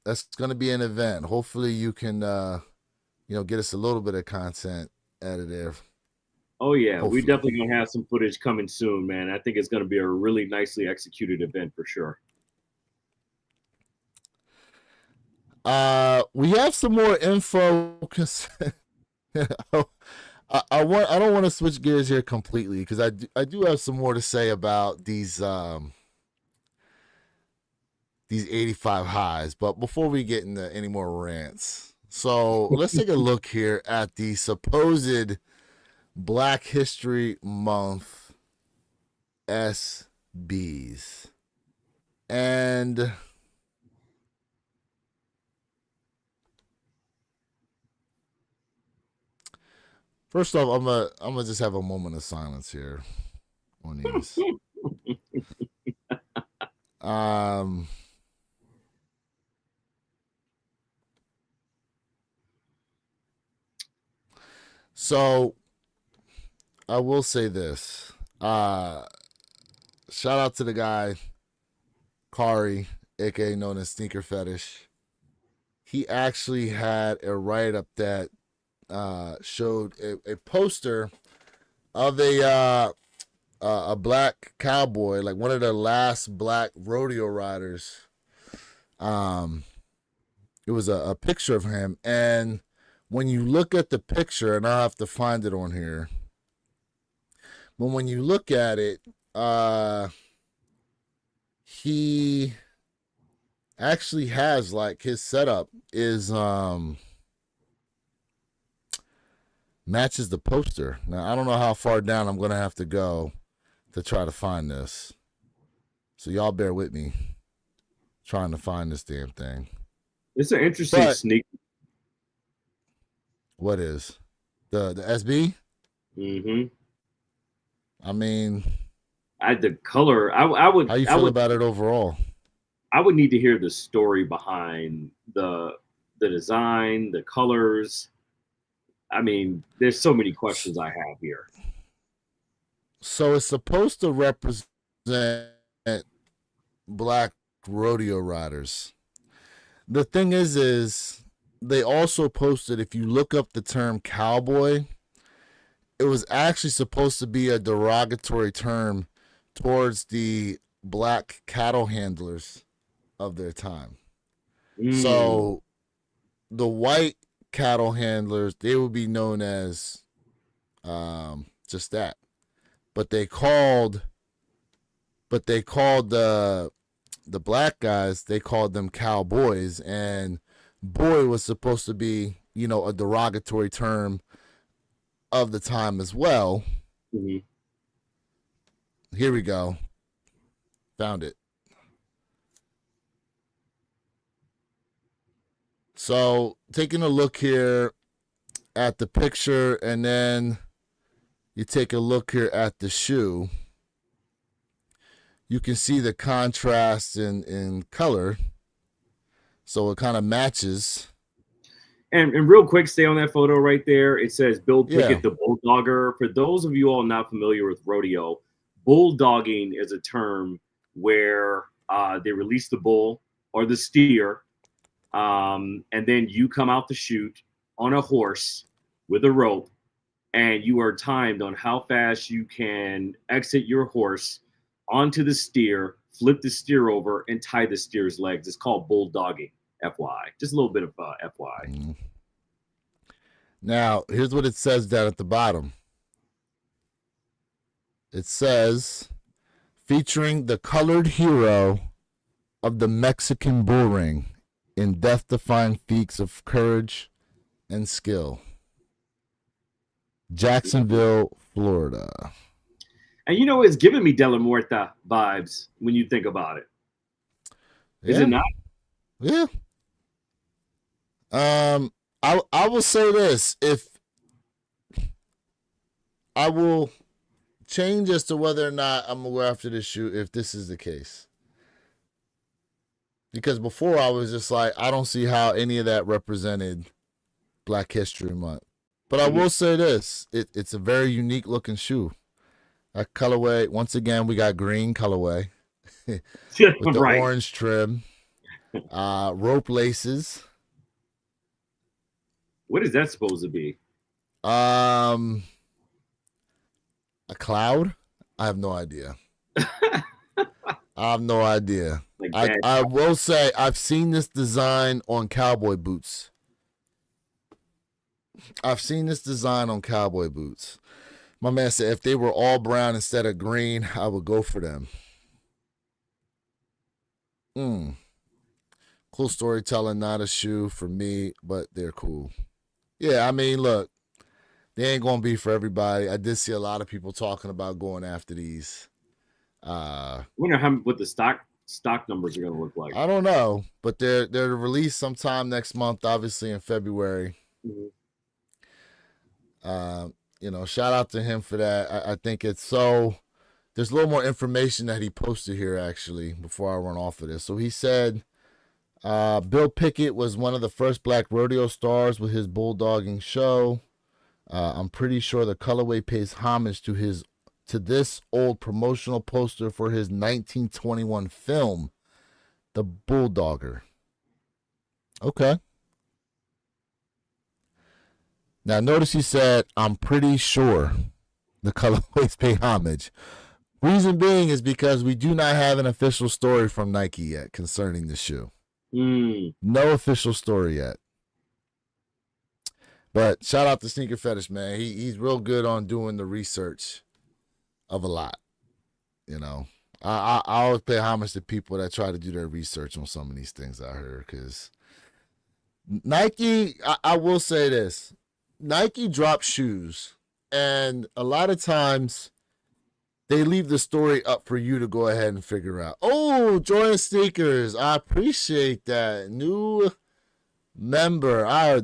That's gonna be an event. Hopefully you can get us a little bit of content out of there. Oh yeah, we Hopefully. definitely gonna have some footage coming soon, man. I think it's gonna be a really nicely executed event for sure. We have some more info. I don't want to switch gears here completely because I do have some more to say about these 85 highs. But before we get into any more rants, so let's take a look here at the supposed Black History Month SBs. And first off, I'm gonna just have a moment of silence here on these. Um so I will say this. Shout out to the guy, Kari, aka known as Sneaker Fetish. He actually had a write up that showed a poster of a black cowboy, like one of the last black rodeo riders. It was a picture of him, and when you look at the picture, and I'll have to find it on here, but when you look at it, he actually has, like, his setup is matches the poster. Now I don't know how far down I'm gonna have to go to try to find this, so y'all bear with me trying to find this damn thing. It's an interesting But sneak. what is the SB? Mm-hmm. I mean, The color. I would. how you I feel would. about it overall? I would need to hear the story behind the design, the colors. I mean, there's so many questions I have here. So it's supposed to represent black rodeo riders. The thing is they also posted, if you look up the term cowboy, it was actually supposed to be a derogatory term towards the black cattle handlers of their time. Mm. So the white cattle handlers, they would be known as just that. But they called the black guys, they called them cowboys, and boy was supposed to be, a derogatory term of the time as well. Mm-hmm. Here we go. Found it. So, taking a look here at the picture, and then you take a look here at the shoe, you can see the contrast in color. So it kind of matches. And real quick, stay on that photo right there. It says Bill Yeah. Pickett, the Bulldogger. For those of you all not familiar with rodeo, bulldogging is a term where they release the bull or the steer, and then you come out the chute on a horse with a rope, and you are timed on how fast you can exit your horse onto the steer, flip the steer over, and tie the steer's legs. It's called bulldogging. FY. Just a little bit of FY. Mm. Now, here's what it says down at the bottom. It says, featuring the colored hero of the Mexican bull ring in death-defying feats of courage and skill. Jacksonville, Florida. And it's giving me De La Muerta vibes when you think about it. Is it not? Yeah. I will say this: if I will change as to whether or not I'm gonna go after this shoe, if this is the case, because before I was just like, I don't see how any of that represented Black History Month, But I will say this: it's a very unique looking shoe. That colorway, once again, we got green colorway with the Right. orange trim, rope laces. What is that supposed to be? A cloud? I have no idea. I have no idea. Like I will say I've seen this design on cowboy boots. I've seen this design on cowboy boots. My man said if they were all brown instead of green, I would go for them. Cool storytelling, not a shoe for me, but they're cool. Yeah, I mean, look, they ain't gonna be for everybody. I did see a lot of people talking about going after these. I wonder what the stock numbers are going to look like. I don't know, but they're released sometime next month, obviously in February. You know, shout out to him for that. I think it's so. There's a little more information that he posted here actually before I run off of this. So he said, Bill Pickett was one of the first black rodeo stars with his bulldogging show. I'm pretty sure the colorway pays homage to this old promotional poster for his 1921 film, The Bulldogger. Okay. Now notice he said, I'm pretty sure the colorways pay homage. Reason being is because we do not have an official story from Nike yet concerning the shoe. No official story yet. But shout out to Sneaker Fetish, man. He's real good on doing the research of a lot. You know, I always pay homage to people that try to do their research on some of these things out here. Because Nike, I will say this. Nike drops shoes. And a lot of times they leave the story up for you to go ahead and figure out. Oh, Jordan Sneakers. I appreciate that. New member. I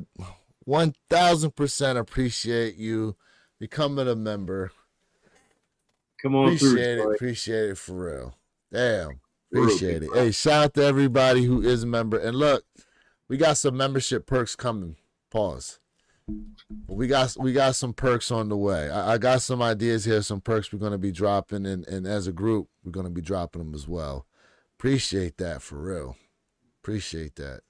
1000% appreciate you becoming a member. Come on, appreciate it for real. Damn, appreciate it. Hey, shout out to everybody who is a member. And look, we got some membership perks coming. Pause. But we got some perks on the way. I got some ideas here, some perks we're gonna be dropping, and as a group, we're gonna be dropping them as well. Appreciate that for real. Appreciate that.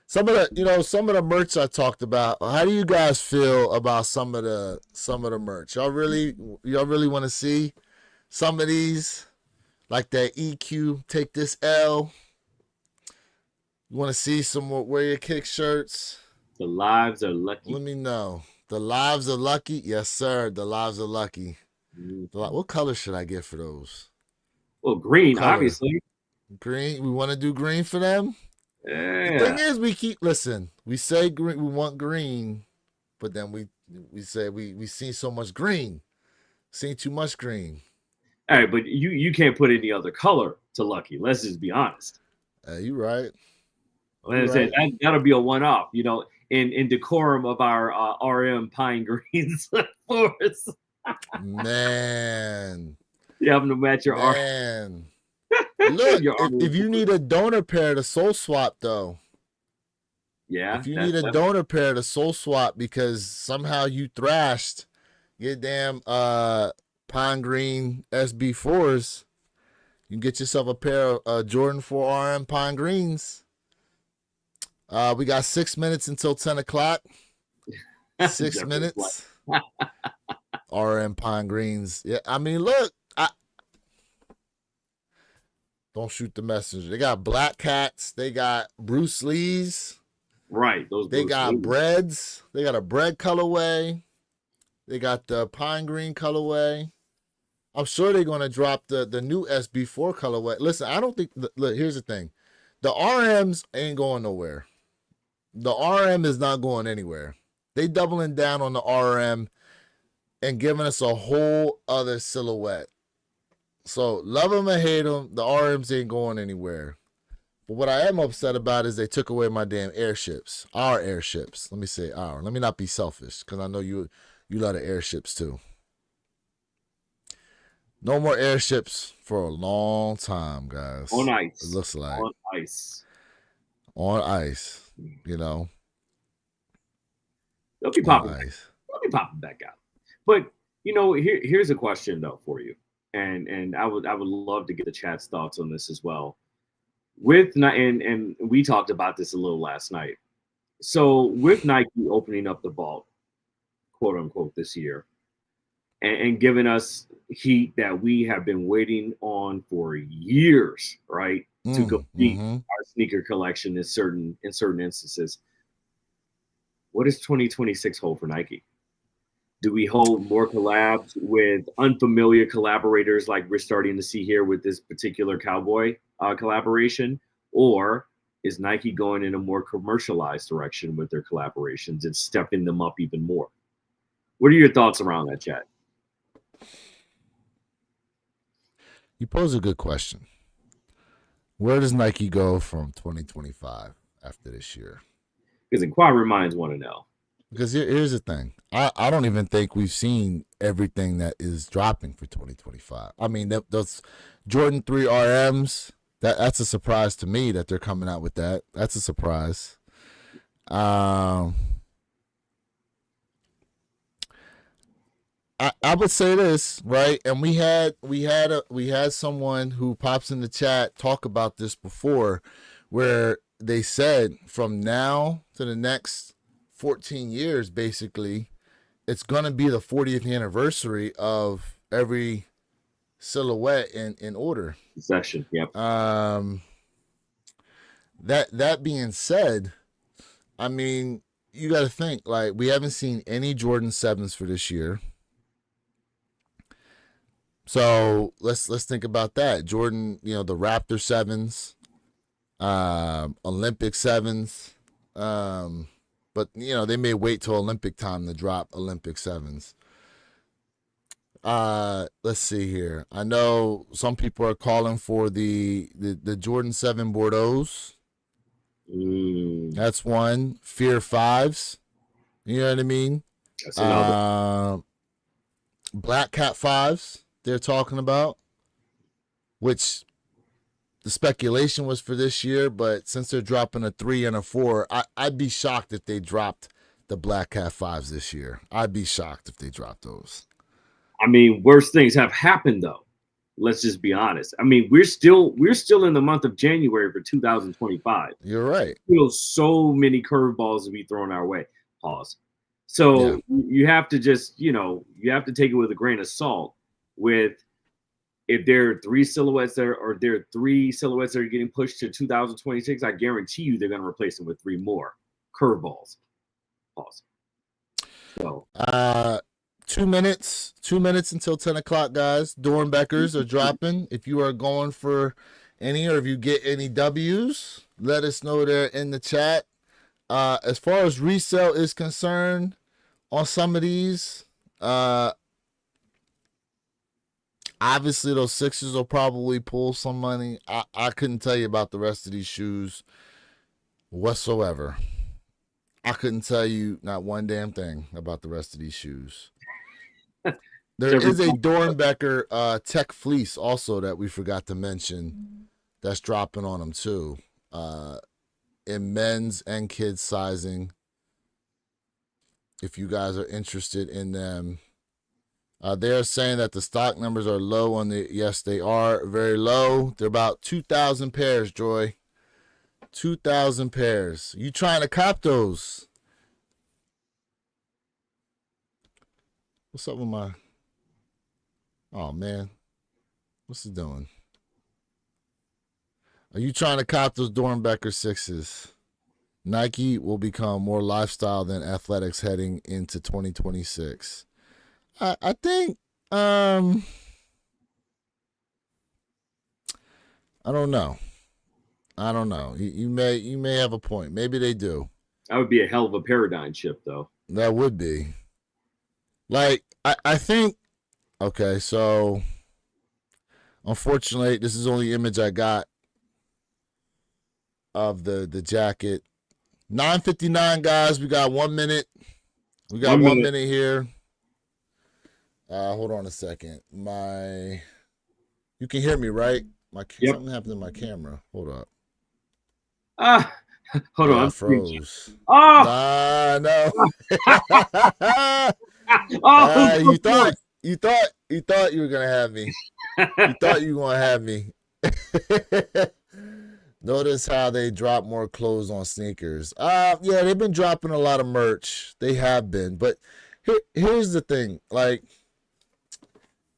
Some of the merch I talked about. How do you guys feel about some of the merch? Y'all really want to see some of these, like that EQ Take This L? You want to see some more Wear Your Kick shirts? The lives are lucky. Let me know. The lives are lucky. Yes, sir. The lives are lucky. What color should I get for those? Well, green, obviously. Green. We want to do green for them. Yeah. The thing is, we say green, we want green, but then we say we see so much green, seen too much green. All right, but you can't put any other color to Lucky. Let's just be honest. You right. That'll be a one-off, you know, in decorum of our RM Pine Greens floors. Man. You have to match your RM. Look, if you need a donor pair to soul swap, though. Yeah. If you need a donor pair to soul swap because somehow you thrashed your damn Pine Green SB4s, you can get yourself a pair of Jordan 4 RM Pine Greens. We got 6 minutes until 10 o'clock. 6 minutes. RM Pine Greens. Yeah, I mean, look. Don't shoot the messenger. They got Black Cats. They got Bruce Lee's. Right. They got breads. They got a bread colorway. They got the pine green colorway. I'm sure they're going to drop the new SB4 colorway. Listen, I don't think... Look, here's the thing. The RMs ain't going nowhere. The RM is not going anywhere. They doubling down on the RM and giving us a whole other silhouette. So, love them or hate them, the RMs ain't going anywhere. But what I am upset about is they took away my damn airships. Our airships. Let me say our. Let me not be selfish, because I know you love the airships too. No more airships for a long time, guys. On ice. It looks like. On ice. On ice, you know. They'll be popping. Nice. They'll be popping back out. But here's a question though for you, and I would love to get the chat's thoughts on this as well. And we talked about this a little last night. So with Nike opening up the vault, quote unquote, this year, and giving us heat that we have been waiting on for years, right? To complete our sneaker collection in certain instances. What does 2026 hold for Nike? Do we hold more collabs with unfamiliar collaborators like we're starting to see here with this particular cowboy collaboration? Or is Nike going in a more commercialized direction with their collaborations and stepping them up even more? What are your thoughts around that, chat? You pose a good question. Where does Nike go from 2025 after this year? Because inquiring minds want to know. Because here's the thing. I don't even think we've seen everything that is dropping for 2025. I mean, those Jordan 3 RMs, that's a surprise to me that they're coming out with that. That's a surprise. I would say this, right? And we had someone who pops in the chat talk about this before, where they said from now to the next 14 years, basically, it's going to be the 40th anniversary of every silhouette in order. Session, yep. That being said, I mean, you got to think, like, we haven't seen any Jordan 7s for this year. So let's think about that. Jordan, the Raptor 7s, Olympic 7s, but they may wait till Olympic time to drop Olympic 7s. Let's see here. I know some people are calling for the Jordan 7 Bordeaux's. That's one. Fear 5s. You know what I mean? That's another. Black Cat 5s they're talking about, which the speculation was for this year, but since they're dropping a 3 and a 4, I'd be shocked if they dropped the Black Cat 5s this year. I'd be shocked if they dropped those. I mean, worse things have happened though. Let's just be honest. I mean, we're still in the month of January for 2025. You're right. Still so many curveballs to be thrown our way. Pause. So you have to just, you have to take it with a grain of salt. With if there are three silhouettes that are getting pushed to 2026, I guarantee you they're going to replace them with 3 more curveballs. Pause. So 2 minutes until 10 o'clock, guys. Dorenbechers are dropping. If you are going for any, or if you get any W's, let us know there in the chat. As far as resale is concerned on some of these, obviously those 6s will probably pull some money. I couldn't tell you about the rest of these shoes whatsoever. I couldn't tell you not one damn thing about the rest of these shoes. There is a Dorenbecher Tech Fleece also that we forgot to mention that's dropping on them too, in men's and kids sizing. If you guys are interested in them, they're saying that the stock numbers are low on the. Yes, they are very low. They're about 2,000 pairs, Joy. 2,000 pairs. You trying to cop those? What's up with my? Oh man, what's it doing? Are you trying to cop those Dorenbecher 6s? Nike will become more lifestyle than athletics heading into 2026. I think I don't know. You may have a point. Maybe they do. That would be a hell of a paradigm shift, though. That would be. Like I think. Okay, so unfortunately, this is the only image I got of the jacket. 9:59, guys. We got 1 minute. We got 1 minute here. Hold on a second. You can hear me, right? Something happened to my camera. Hold up. Hold Yeah, on. I froze. Oh, Nah, no. oh, You thought you were gonna have me. You thought you were gonna have me. Notice how they drop more clothes on sneakers. Yeah, they've been dropping a lot of merch. They have been, but here's the thing. Like,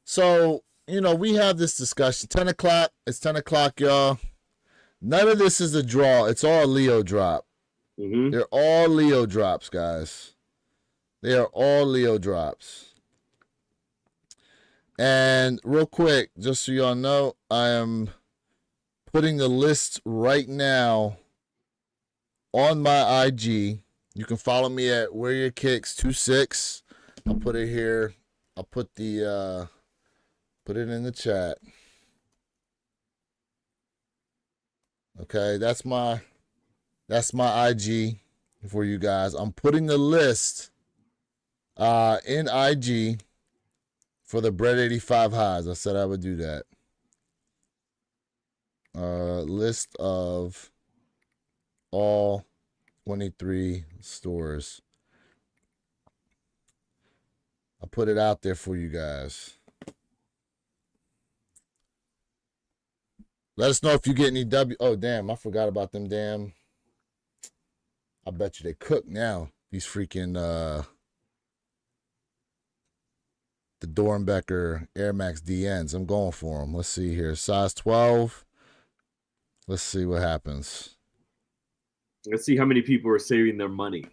so we have this discussion. 10 o'clock. It's 10 o'clock, y'all. None of this is a draw. It's all Leo drop. Mm-hmm. They're all Leo drops, guys. They are all Leo drops. And real quick, just so y'all know, I am putting the list right now on my IG. You can follow me at Wear Your Kicks 26. I'll put it here. I'll put the put it in the chat. Okay, that's my IG for you guys. I'm putting the list in IG for the Bread 85 highs. I said I would do that. List of all 23 stores. I'll put it out there for you guys. Let us know if you get any W. Oh, damn. I forgot about them damn. I bet you they cook now. These freaking, the Dorenbecher Air Max DNs. I'm going for them. Let's see here. Size 12. Let's see what happens. Let's see how many people are saving their money.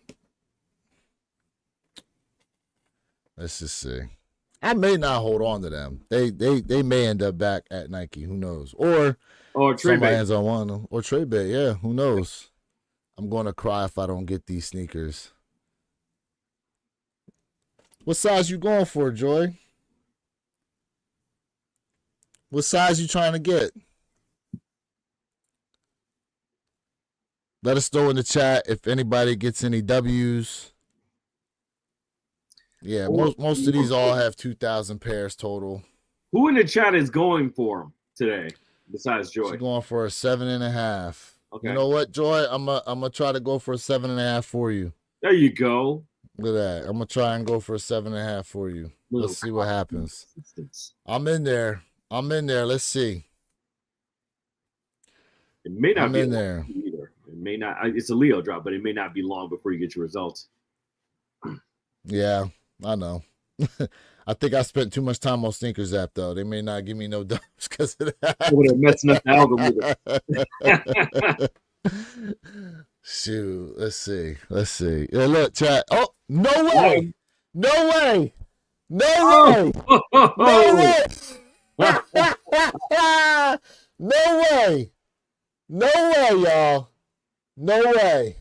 Let's just see. I may not hold on to them. They may end up back at Nike. Who knows? Or somebody ends on one of them. Or trade bait. Yeah, who knows? I'm going to cry if I don't get these sneakers. What size you going for, Joy? What size you trying to get? Let us know in the chat if anybody gets any W's. Yeah, most of these all have 2,000 pairs total. Who in the chat is going for them today besides Joy? She's going for a 7.5. Okay. You know what, Joy? I'm gonna try to go for a 7.5 for you. There you go. Look at that. I'm gonna try and go for a 7.5 for you. Let's see what happens. I'm in there. Let's see. It may not I'm be in there. either. It may not. It's a Leo drop, but it may not be long before you get your results. Yeah, I know. I think I spent too much time on Sneakers app though. They may not give me no dubs because of that. They're messing up the algorithm. Shoot, let's see. Yeah, look, chat. Oh, no way! No way! No way! No way! No way! No way, y'all! No way!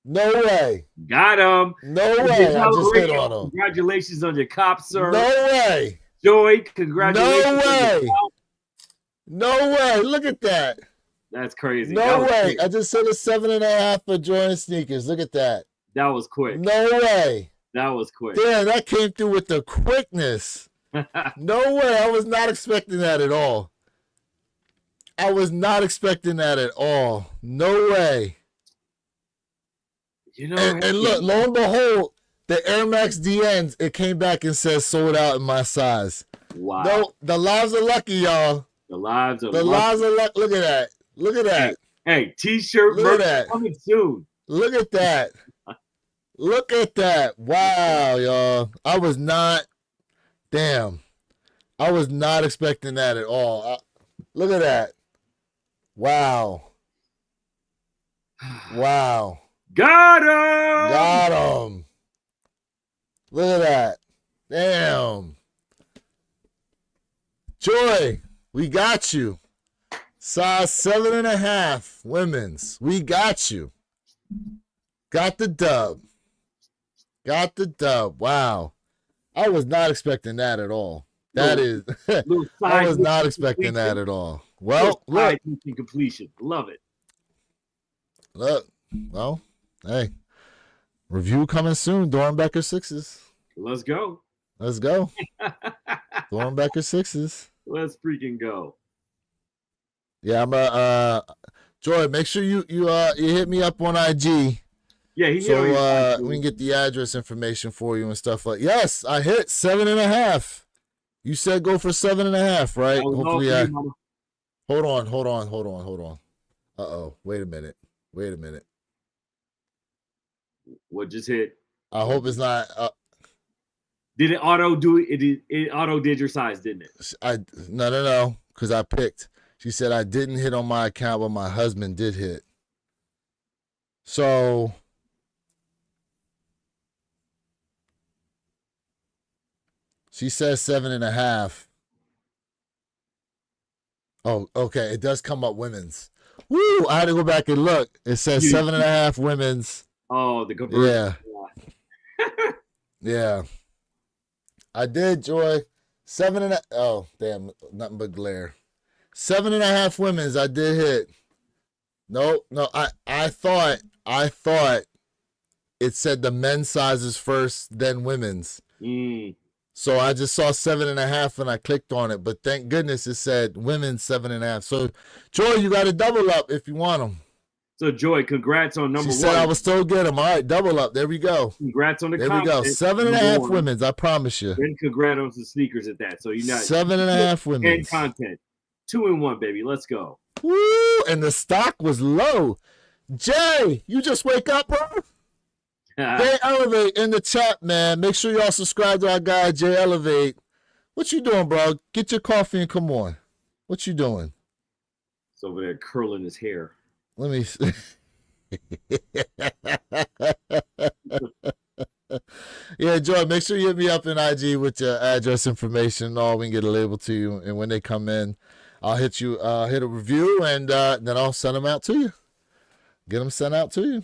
No way! Got him! No way! I just hit on him. Congratulations on your cop, sir. No way! Joy, congratulations. No way! No way! Look at that! That's crazy. No way! Quick. I just said a 7.5 for Jordan sneakers. Look at that. That was quick. No way! That was quick. Damn, that came through with the quickness. No way! I was not expecting that at all. I was not expecting that at all. No way. You know, and look, lo and behold, the Air Max DNs, it came back and says sold out in my size. Wow. No, the lives are lucky, y'all. The lives are lucky. Look at that. Look at that. Hey, t-shirt merch coming soon. Look at that. Look at that. Wow, y'all. I was not expecting that at all. Look at that. Wow. Wow. Got him! Got him. Look at that. Damn. Joy, we got you. Size 7.5, women's. We got you. Got the dub. Got the dub. Wow. I was not expecting that at all. I was not expecting that at all. Well, look. Completion. Love it. Look. Well, hey. Review coming soon. Dorenbecher 6s. Let's go. Let's go. Dorenbecher 6s. Let's freaking go. Yeah, Joy, make sure you hit me up on IG. Yeah, he hit So on your we can get the address information for you and stuff like. Yes, I hit 7.5. You said go for 7.5, right? That was all Hopefully, for you, mama. hold on. Wait a minute. What just hit? I hope it's not. Did it auto do it? It auto did your size, didn't it? No, because I picked. She said I didn't hit on my account, but my husband did hit. So she says 7.5. Oh, okay. It does come up women's. Woo! I had to go back and look. It says 7.5 women's. Oh, the conversion. Yeah. I did, Joy. 7.5. Oh, damn. Nothing but glare. 7.5 women's. I did hit. No. I thought it said the men's sizes first, then women's. So I just saw 7.5 and I clicked on it. But thank goodness it said women's 7.5. So, Joy, you got to double up if you want them. So, Joy, congrats on number one. She said I will still get them. All right, double up. There we go. Congrats on the There we go. 7.5 women's, I promise you. Then congrats on the sneakers at that. So, you know, 7.5 women's. And content. 2-in-1, baby. Let's go. Woo! And the stock was low. Jay, you just wake up, bro? Jay Elevate in the chat, man. Make sure y'all subscribe to our guy, Jay Elevate. What you doing, bro? Get your coffee and come on. What you doing? He's over there curling his hair. Let me see. Yeah, Joy, make sure you hit me up in IG with your address information and all. We can get a label to you. And when they come in, I'll hit you, hit a review, and then I'll send them out to you. Get them sent out to you.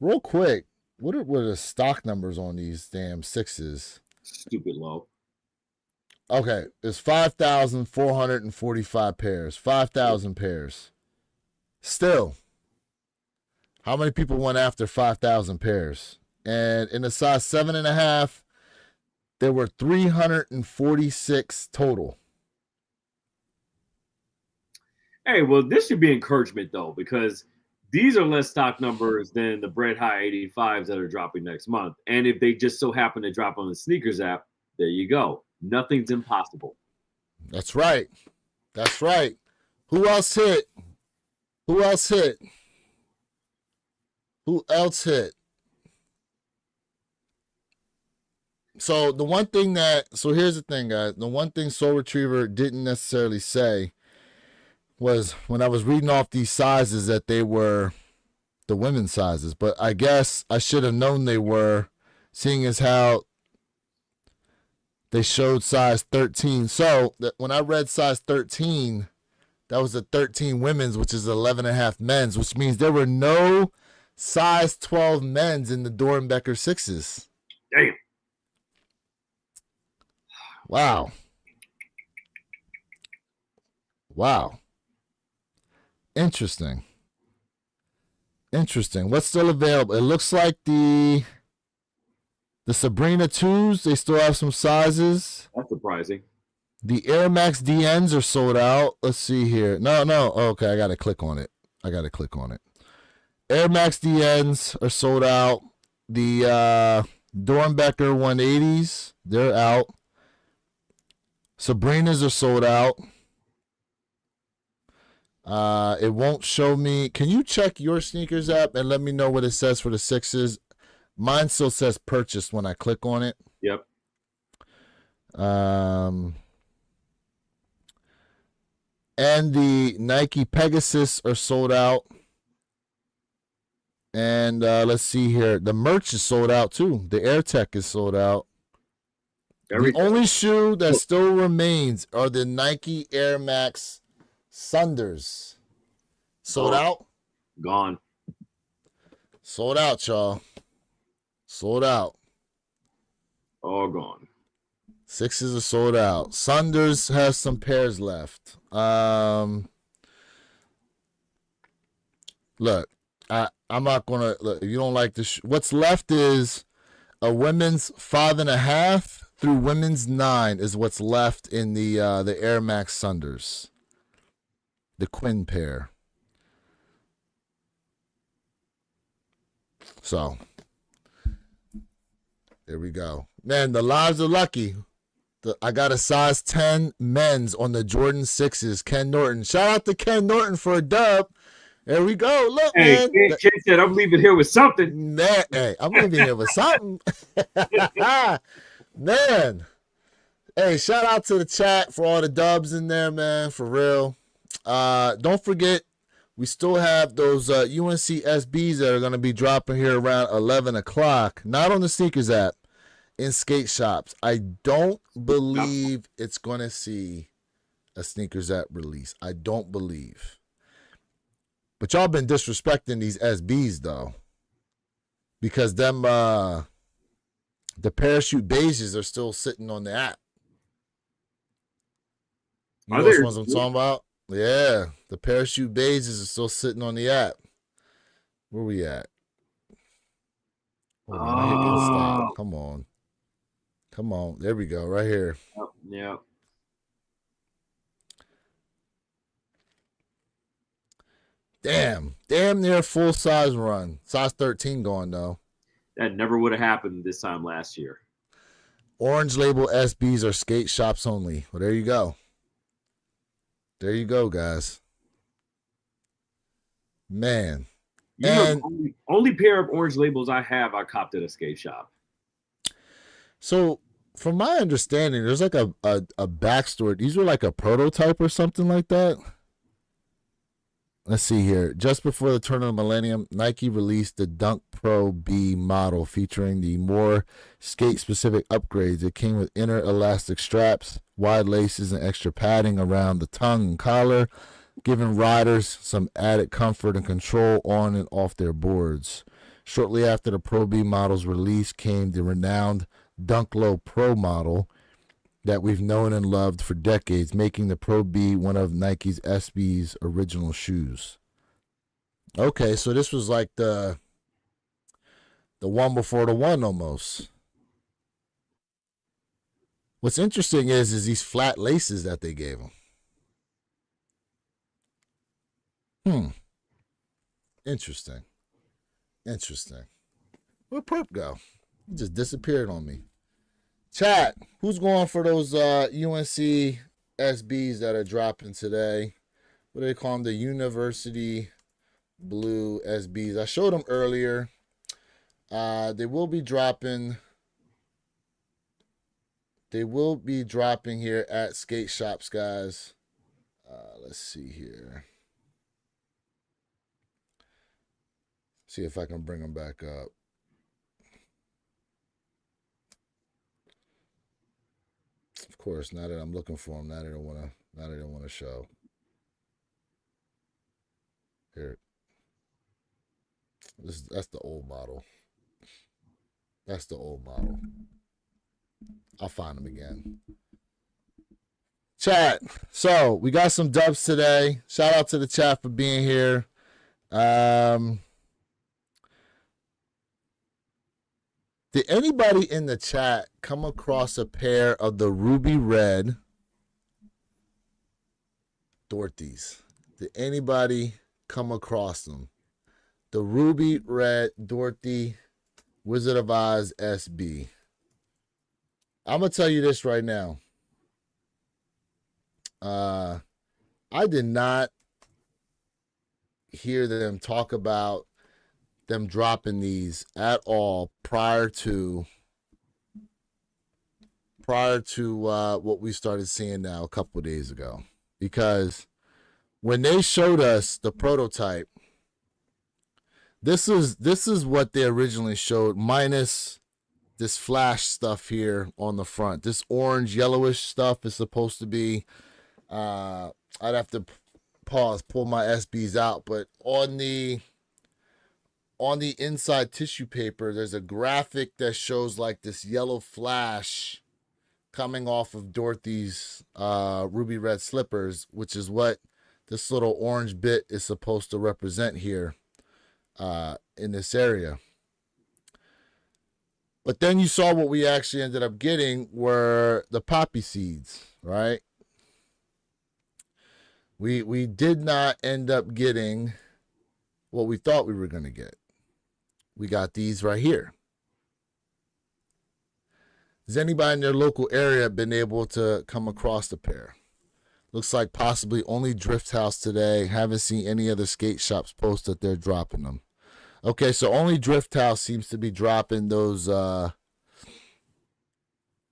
Real quick, what are the stock numbers on these damn sixes? Stupid low. Okay, it's 5,445 pairs. 5,000 pairs. Still, how many people went after 5,000 pairs? And in the size 7.5, there were 346 total. Hey, well, this should be encouragement, though, because these are less stock numbers than the Bread High 85s that are dropping next month. And if they just so happen to drop on the sneakers app, there you go. Nothing's impossible. That's right. That's right. Who else hit? Who else hit? Who else hit? So the one thing so here's the thing, guys. The one thing Soul Retriever didn't necessarily say was when I was reading off these sizes that they were the women's sizes. But I guess I should have known they were, seeing as how they showed size 13. So when I read size 13, that was a 13 women's, which is 11.5 men's, which means there were no size 12 men's in the Dorenbecher sixes. Damn. Wow. Interesting. What's still available? It looks like the Sabrina 2s, they still have some sizes. That's surprising. The Air Max DNs are sold out. Let's see here. No. Okay, I got to click on it. Air Max DNs are sold out. The Dorenbecher 180s, they're out. Sabrinas are sold out. It won't show me. Can you check your sneakers app and let me know what it says for the sixes? Mine still says purchased when I click on it. Yep. And the Nike Pegasus are sold out. And let's see here. The merch is sold out too. The AirTech is sold out. The only shoe that still remains are the Nike Air Max Sunders. Sold out? Gone. Sold out, y'all. Sold out. All gone. Sixes are sold out. Sunders has some pairs left. Look, I'm not gonna look. If you don't like this, what's left is a women's 5.5 through women's 9 is what's left in the Air Max Sunders. the Quinn pair. So there we go. Man, the lives are lucky. I got a size 10 men's on the Jordan 6s. Ken Norton. Shout out to Ken Norton for a dub. There we go. Look, Hey, man. Kid said, I'm leaving here with something. Man, hey, I'm leaving here with something. Man. Hey, shout out to the chat for all the dubs in there, man. For real. Don't forget, we still have those UNC SBs that are going to be dropping here around 11 o'clock. Not on the Sneakers app, in skate shops. I don't believe it's going to see a Sneakers app release. I don't believe. But y'all been disrespecting these SBs, though. Because them, the parachute beiges are still sitting on the app. You know which ones I'm talking about? Yeah, the parachute beiges are still sitting on the app. Where we at? Hold on, I hit stop. Come on. Come on. There we go, right here. Yeah. Damn near full size run. Size 13 going, though. That never would have happened this time last year. Orange label SBs are skate shops only. Well, there you go. There you go, guys. Man. You know, the only pair of orange labels I have, I copped at a skate shop. So, from my understanding, there's like a backstory. These were like a prototype or something like that. Let's see here. Just before the turn of the millennium, Nike released the Dunk Pro B model featuring the more skate-specific upgrades. It came with inner elastic straps, wide laces, and extra padding around the tongue and collar, giving riders some added comfort and control on and off their boards. Shortly after the Pro B model's release came the renowned Dunk Low Pro model that we've known and loved for decades, making the Pro B one of Nike's SB's original shoes. Okay, so this was like the one before the one almost. What's interesting is these flat laces that they gave him. Interesting. Where'd Perp go? He just disappeared on me. Chat, who's going for those UNC SBs that are dropping today? What do they call them? The University Blue SBs. I showed them earlier. They will be dropping. They will be dropping here at skate shops, guys. Let's see here. See if I can bring them back up. Of course, now that I'm looking for them, now they don't want to show. Here. That's the old model. I'll find them again. Chat. So we got some dubs today. Shout out to the chat for being here. Did anybody in the chat come across a pair of the ruby red Dorothy's? Did anybody come across them? The ruby red Dorothy Wizard of Oz SB. I'm going to tell you this right now. I did not hear them talk about them dropping these at all prior to what we started seeing now a couple of days ago, because when they showed us the prototype, this is what they originally showed, minus this flash stuff here on the front. This orange yellowish stuff is supposed to be I'd have to pull my SBs out, but on the inside tissue paper, there's a graphic that shows like this yellow flash coming off of Dorothy's ruby red slippers, which is what this little orange bit is supposed to represent here in this area. But then you saw what we actually ended up getting were the poppy seeds, right? We did not end up getting what we thought we were going to get. We got these right here. Has anybody in their local area been able to come across the pair? Looks like possibly only Drift House today. Haven't seen any other skate shops post that they're dropping them. Okay, so only Drift House seems to be dropping those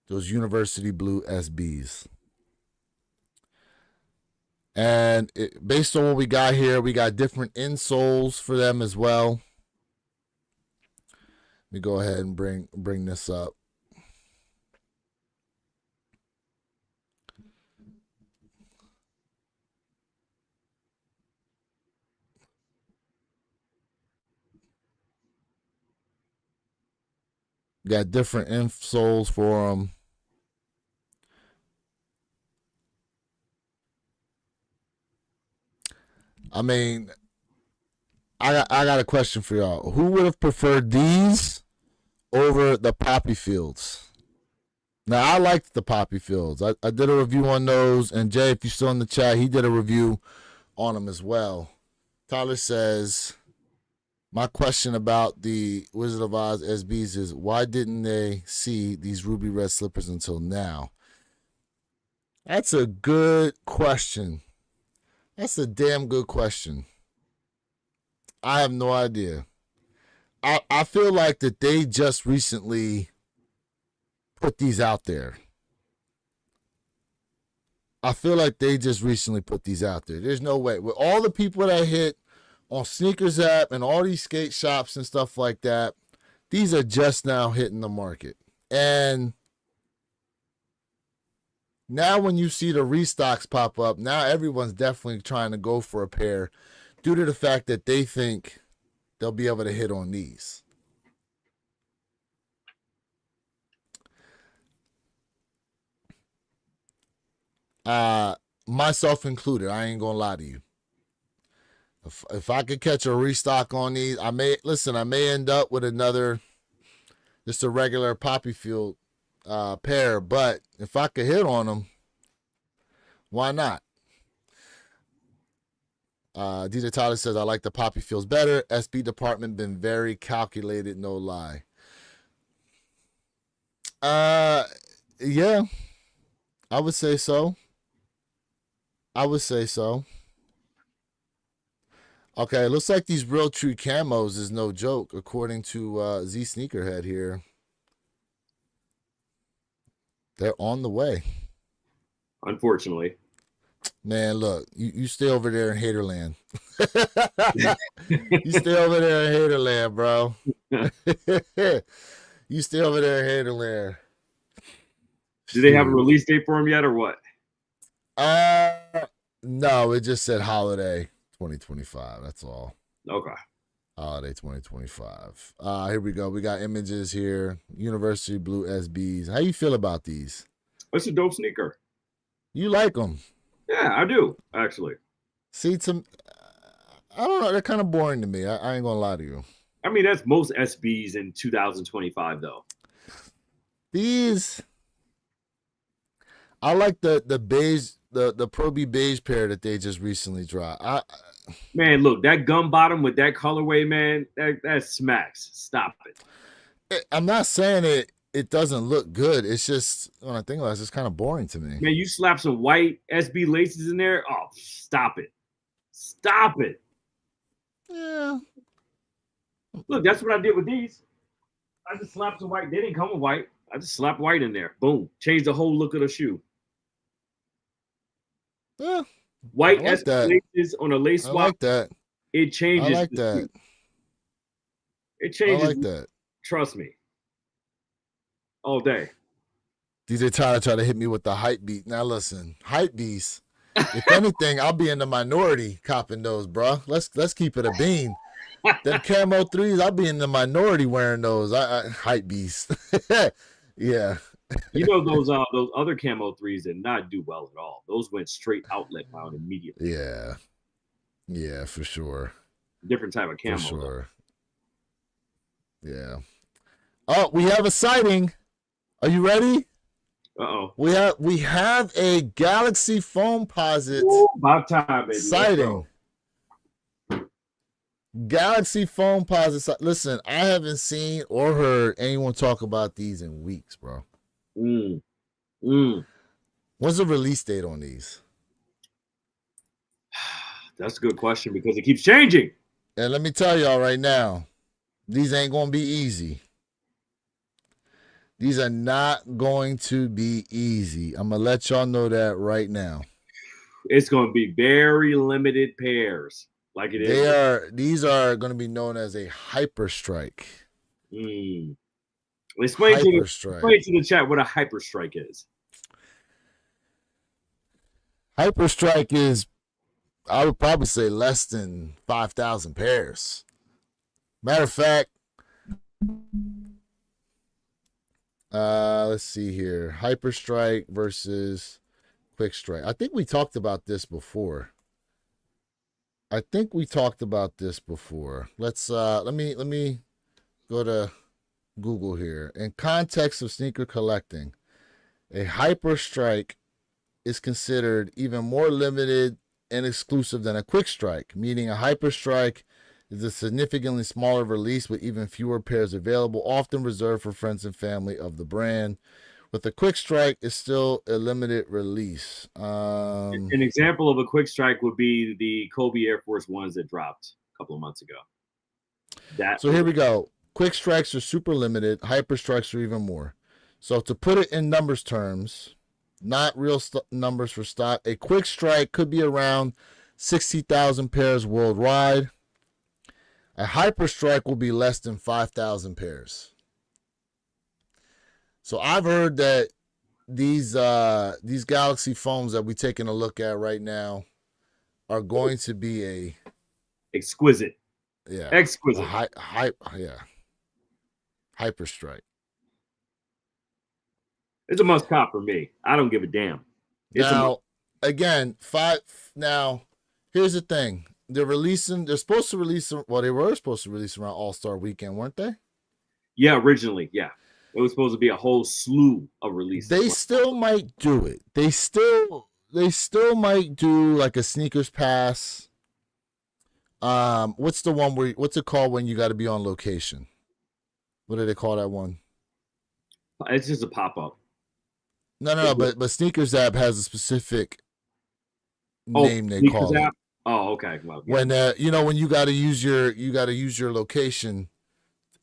University Blue SBs. And based on what we got here, we got different insoles for them as well. Let me go ahead and bring this up. Got different insoles for them. I mean, I got a question for y'all. Who would have preferred these over the Poppy Fields? Now, I liked the Poppy Fields. I did a review on those, and Jay, if you're still in the chat, he did a review on them as well. Tyler says, my question about the Wizard of Oz SBs is, why didn't they see these ruby red slippers until now? That's a good question. That's a damn good question. I have no idea. I feel like that they just recently put these out there. I feel like they just recently put these out there. There's no way. With all the people that hit on Sneakers app and all these skate shops and stuff like that, these are just now hitting the market. And now when you see the restocks pop up, now everyone's definitely trying to go for a pair due to the fact that they think they'll be able to hit on these. Myself included, I ain't gonna lie to you. If I could catch a restock on these, I may end up with another, just a regular Poppy Field pair, but if I could hit on them, why not? DJ Tyler says, I like the Poppy Fields better. SB department been very calculated, no lie. Yeah, I would say so. Okay, looks like these Real True camos is no joke, according to Z Sneakerhead here. They're on the way. Unfortunately. Man, look, you stay over there in Haterland. You stay over there in Haterland, bro. You stay over there in Haterland. Do they have a release date for them yet or what? No, it just said holiday 2025. That's all. Okay. Holiday 2025. Here we go. We got images here. University Blue SBs. How you feel about these? It's a dope sneaker. You like them? Yeah, I do, actually. See, I don't know. They're kind of boring to me. I ain't going to lie to you. I mean, that's most SBs in 2025, though. These, I like the beige, the Pro B beige pair that they just recently dropped. Man, look, that gum bottom with that colorway, man, that smacks. Stop it. I'm not saying it doesn't look good. It's just, when I think about it, it's just kind of boring to me. Man, you slap some white SB laces in there. Oh, stop it. Stop it. Yeah. Look, that's what I did with these. I just slapped some white. They didn't come with white. I just slapped white in there. Boom. Changed the whole look of the shoe. Yeah. White like SB laces on a lace swap. I like that. It changes. I like that. It changes. I like that. Trust me. All day. DJ Tyler tried to hit me with the hype beat. Now listen, hype beats. If anything, I'll be in the minority copping those, bro. Let's keep it a bean. Them camo threes, I'll be in the minority wearing those. I hype beast. Yeah. You know those other camo threes did not do well at all. Those went straight outlet bound immediately. Yeah. Yeah, for sure. Different type of camo. For sure. Though. Yeah. Oh, we have a sighting. Are you ready? Uh-oh. We have a Galaxy Foamposite Ooh, about time, baby. Let's sighting. go. Galaxy Foamposite. Listen, I haven't seen or heard anyone talk about these in weeks, bro. Mm. Mm. When's the release date on these? That's a good question because it keeps changing. And let me tell y'all right now, these ain't going to be easy. These are not going to be easy. I'm going to let y'all know that right now. It's going to be very limited pairs, like it is. These are going to be known as a hyper strike. Mm. Explain to the chat what a hyper strike is. Hyper strike is, I would probably say, less than 5,000 pairs. Matter of fact, let's see here. Hyper strike versus quick strike. I think we talked about this before. Let's let me go to Google here. In context of sneaker collecting, a hyper strike is considered even more limited and exclusive than a quick strike, meaning a hyper strike is a significantly smaller release with even fewer pairs available, often reserved for friends and family of the brand. With a quick strike, it's still a limited release. An example of a quick strike would be the Kobe Air Force Ones that dropped a couple of months ago. So here we go. Quick strikes are super limited. Hyper strikes are even more. So to put it in numbers terms, not real numbers for stock, a quick strike could be around 60,000 pairs worldwide. A hyper strike will be less than 5,000 pairs. So I've heard that these Galaxy phones that we're taking a look at right now are going to be a exquisite. Yeah. Exquisite. Hyper strike. It's a must cop for me. I don't give a damn. Now, again, here's the thing. They're supposed to release, well, they were supposed to release around All-Star Weekend, weren't they? Yeah, originally, yeah. It was supposed to be a whole slew of releases. They still might do it. They still might do like a sneakers pass. What's it called when you got to be on location? What do they call that one? It's just a pop-up. No, but Sneakers app has a specific name they call it. Oh, okay. Well, yeah. When when you got to use your location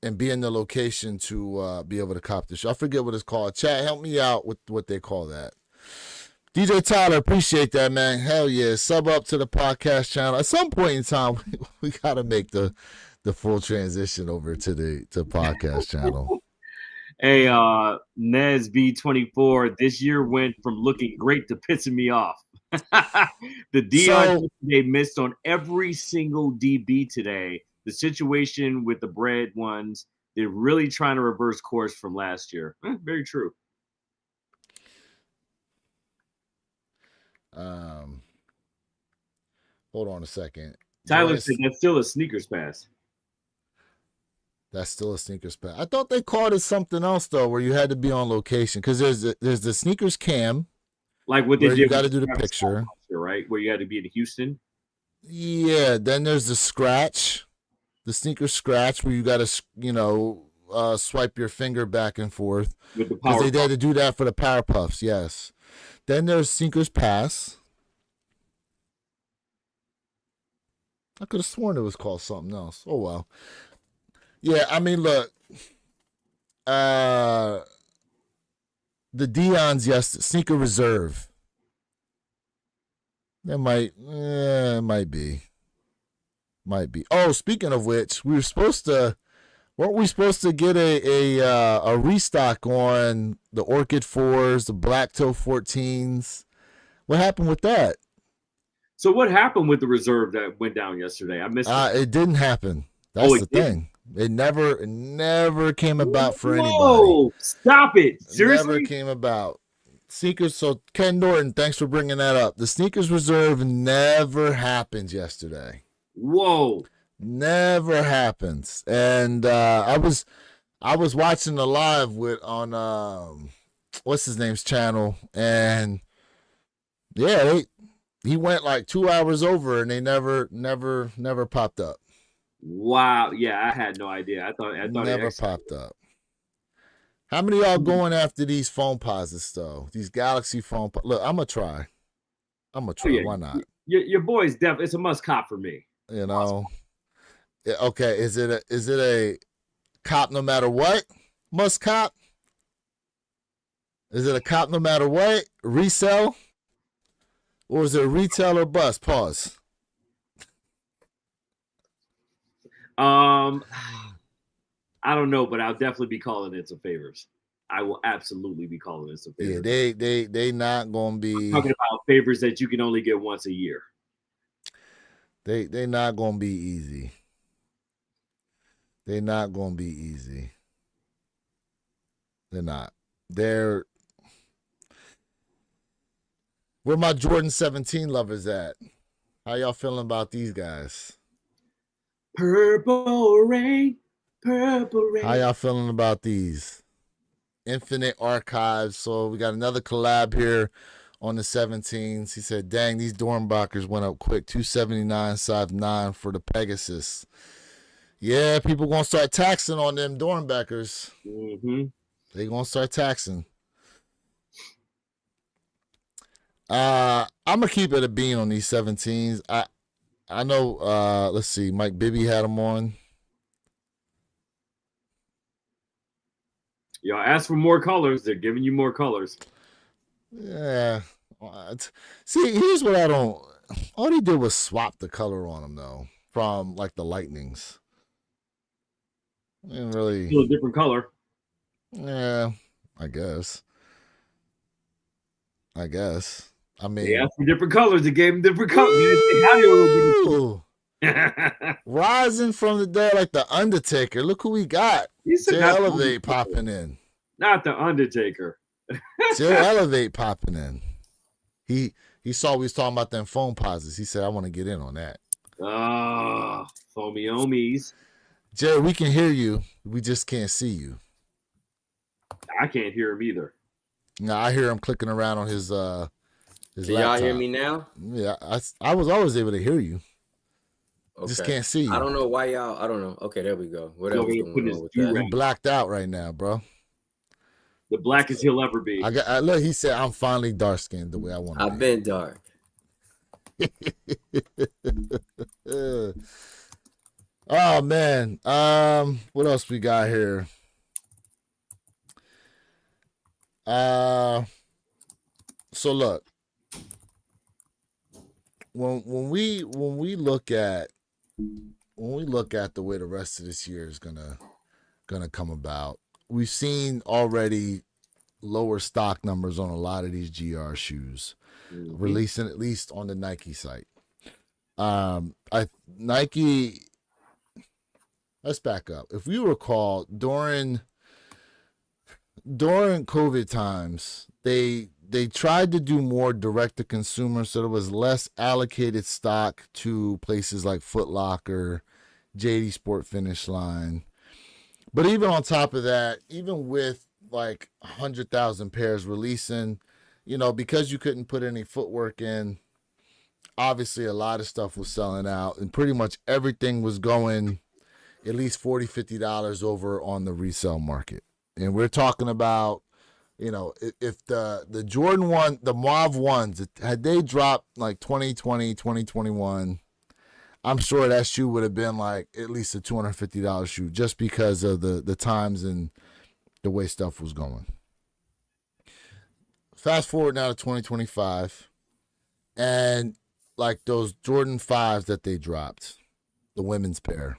and be in the location to be able to cop the show. I forget what it's called. Chat, help me out with what they call that. DJ Tyler, appreciate that, man. Hell yeah. Sub up to the podcast channel. At some point in time, we got to make the full transition over to the podcast channel. Hey, Nez B24, this year went from looking great to pissing me off. The Dion they missed on every single DB today. The situation with the bread ones, they're really trying to reverse course from last year. Very true. Hold on a second. Tyler said that's still a sneakers pass. That's still a sneakers pass. I thought they called it something else though, where you had to be on location because there's the sneakers cam, like what they did. You got to do the picture, right? Where you had to be in Houston. Yeah. Then there's the scratch, the sneaker scratch, where you got to swipe your finger back and forth because they had to do that for the Power Puffs. Yes. Then there's sneakers pass. I could have sworn it was called something else. Oh well. Yeah, I mean, look, the Dion's sneaker reserve. That might be. Oh, speaking of which, weren't we supposed to get a restock on the Orchid 4s, the Black Toe 14s? What happened with that? So what happened with the reserve that went down yesterday? I missed it. It didn't happen. That's the thing. It never came about for anybody. Oh, stop it. Seriously? It never came about. Sneakers, so Ken Norton, thanks for bringing that up. The sneakers reserve never happened yesterday. Whoa. Never happens. And I was watching the live what's his name's channel, and yeah, he went like 2 hours over, and they never popped up. Wow. Yeah, I had no idea. I thought it Never actually. popped up. How many of y'all going after these phone posits though? These Galaxy phone. Look, I'm gonna try. Oh yeah, Why not? your boy's definitely. It's a must cop for me. You know. Yeah, okay. Is it a cop no matter what? Must cop? Is it a cop no matter what? Resell? Or is it a retail or bust? Pause. Um, I don't know, but I'll definitely be calling in some favors. I will absolutely be calling in some Yeah, favors. they not gonna be Talking about favors that you can only get once a year. they not gonna be easy. They not gonna be easy. They're not. They're where my Jordan 17 lovers at? How y'all feeling about these guys? Purple rain, purple How rain. y'all feeling about these? Infinite Archives. So we got another collab here on the 17s. He said, dang, these Dorenbechers went up quick. 279 size 9 for the Pegasus. Yeah, people gonna start taxing on them Dorenbechers. Mm-hmm. They gonna start taxing. I'm gonna keep it a bean on these 17s. I know let's see, Mike Bibby had them on. Y'all ask for more colors. They're giving you more colors. Yeah. See, here's what I don't. All they did was swap the color on them though, from like the Lightnings. Didn't really. Still a different color. Yeah, I guess. I guess. I They mean, asked for different colors. They gave them different colors. They didn't say how they were woo! going Rising from the dead like the Undertaker. Look who we got. He said Jay not the Elevate Undertaker. popping in. Not the Undertaker. Jay Elevate popping in. He saw we was talking about them phone pauses. He said, I want to get in on that. Ah, foamy omies. Jay, we can hear you. We just can't see you. I can't hear him either. Now I hear him clicking around on his Can laptop. y'all hear me now? Yeah, I was always able to hear you. Okay. Just can't see you. I don't know why y'all. I don't know. Okay, there we go. Whatever's going on with You that. blacked out right now, bro. The blackest he'll ever be. Look, he said I'm finally dark skinned the way I want to I've been dark. Oh man. What else we got here? So look. When we look at the way the rest of this year is gonna come about, we've seen already lower stock numbers on a lot of these GR shoes, releasing at least on the Nike site. Nike. Let's back up. If you recall, during COVID times, they tried to do more direct to consumer, so there was less allocated stock to places like Foot Locker, JD Sport Finish Line. But even on top of that, even with like 100,000 pairs releasing, because you couldn't put any footwork in, obviously a lot of stuff was selling out, and pretty much everything was going at least $40, $50 over on the resale market. And we're talking about, if the Jordan 1, the Mauve 1s, had they dropped like 2020, 2021, I'm sure that shoe would have been like at least a $250 shoe, just because of the times and the way stuff was going. Fast forward now to 2025, and like those Jordan 5s that they dropped, the women's pair,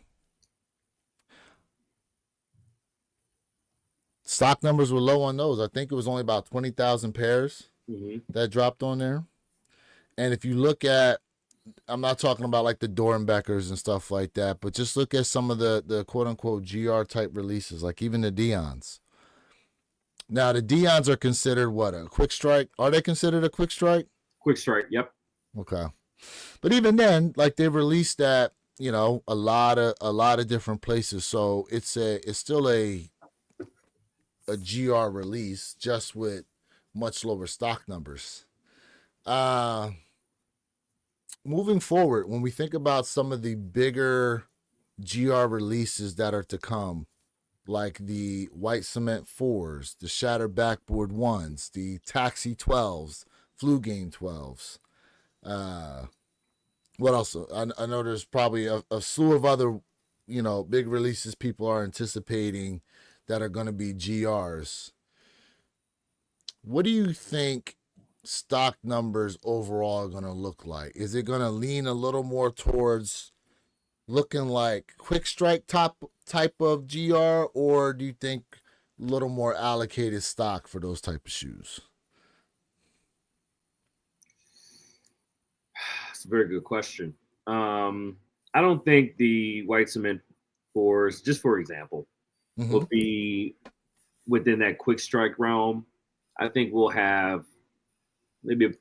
stock numbers were low on those. I think it was only about 20,000 pairs that dropped on there. And if you look at, I'm not talking about like the Dorenbechers and stuff like that, but just look at some of the quote unquote GR type releases, like even the Deons. Now the Deons are considered what, a quick strike? Are they considered a quick strike? Quick strike, yep. Okay. But even then, like they've released that, a lot of different places. So it's still a GR release, just with much lower stock numbers. Moving forward, when we think about some of the bigger GR releases that are to come, like the White Cement 4s, the Shattered Backboard 1s, the Taxi 12s, Flu Game 12s. What else? I know there's probably a slew of other, big releases people are anticipating that are going to be GRs. What do you think stock numbers overall are going to look like? Is it going to lean a little more towards looking like quick strike type of GR, or do you think a little more allocated stock for those type of shoes? That's a very good question. I don't think the White Cement 4s, just for example, will be within that quick strike realm. I think we'll have maybe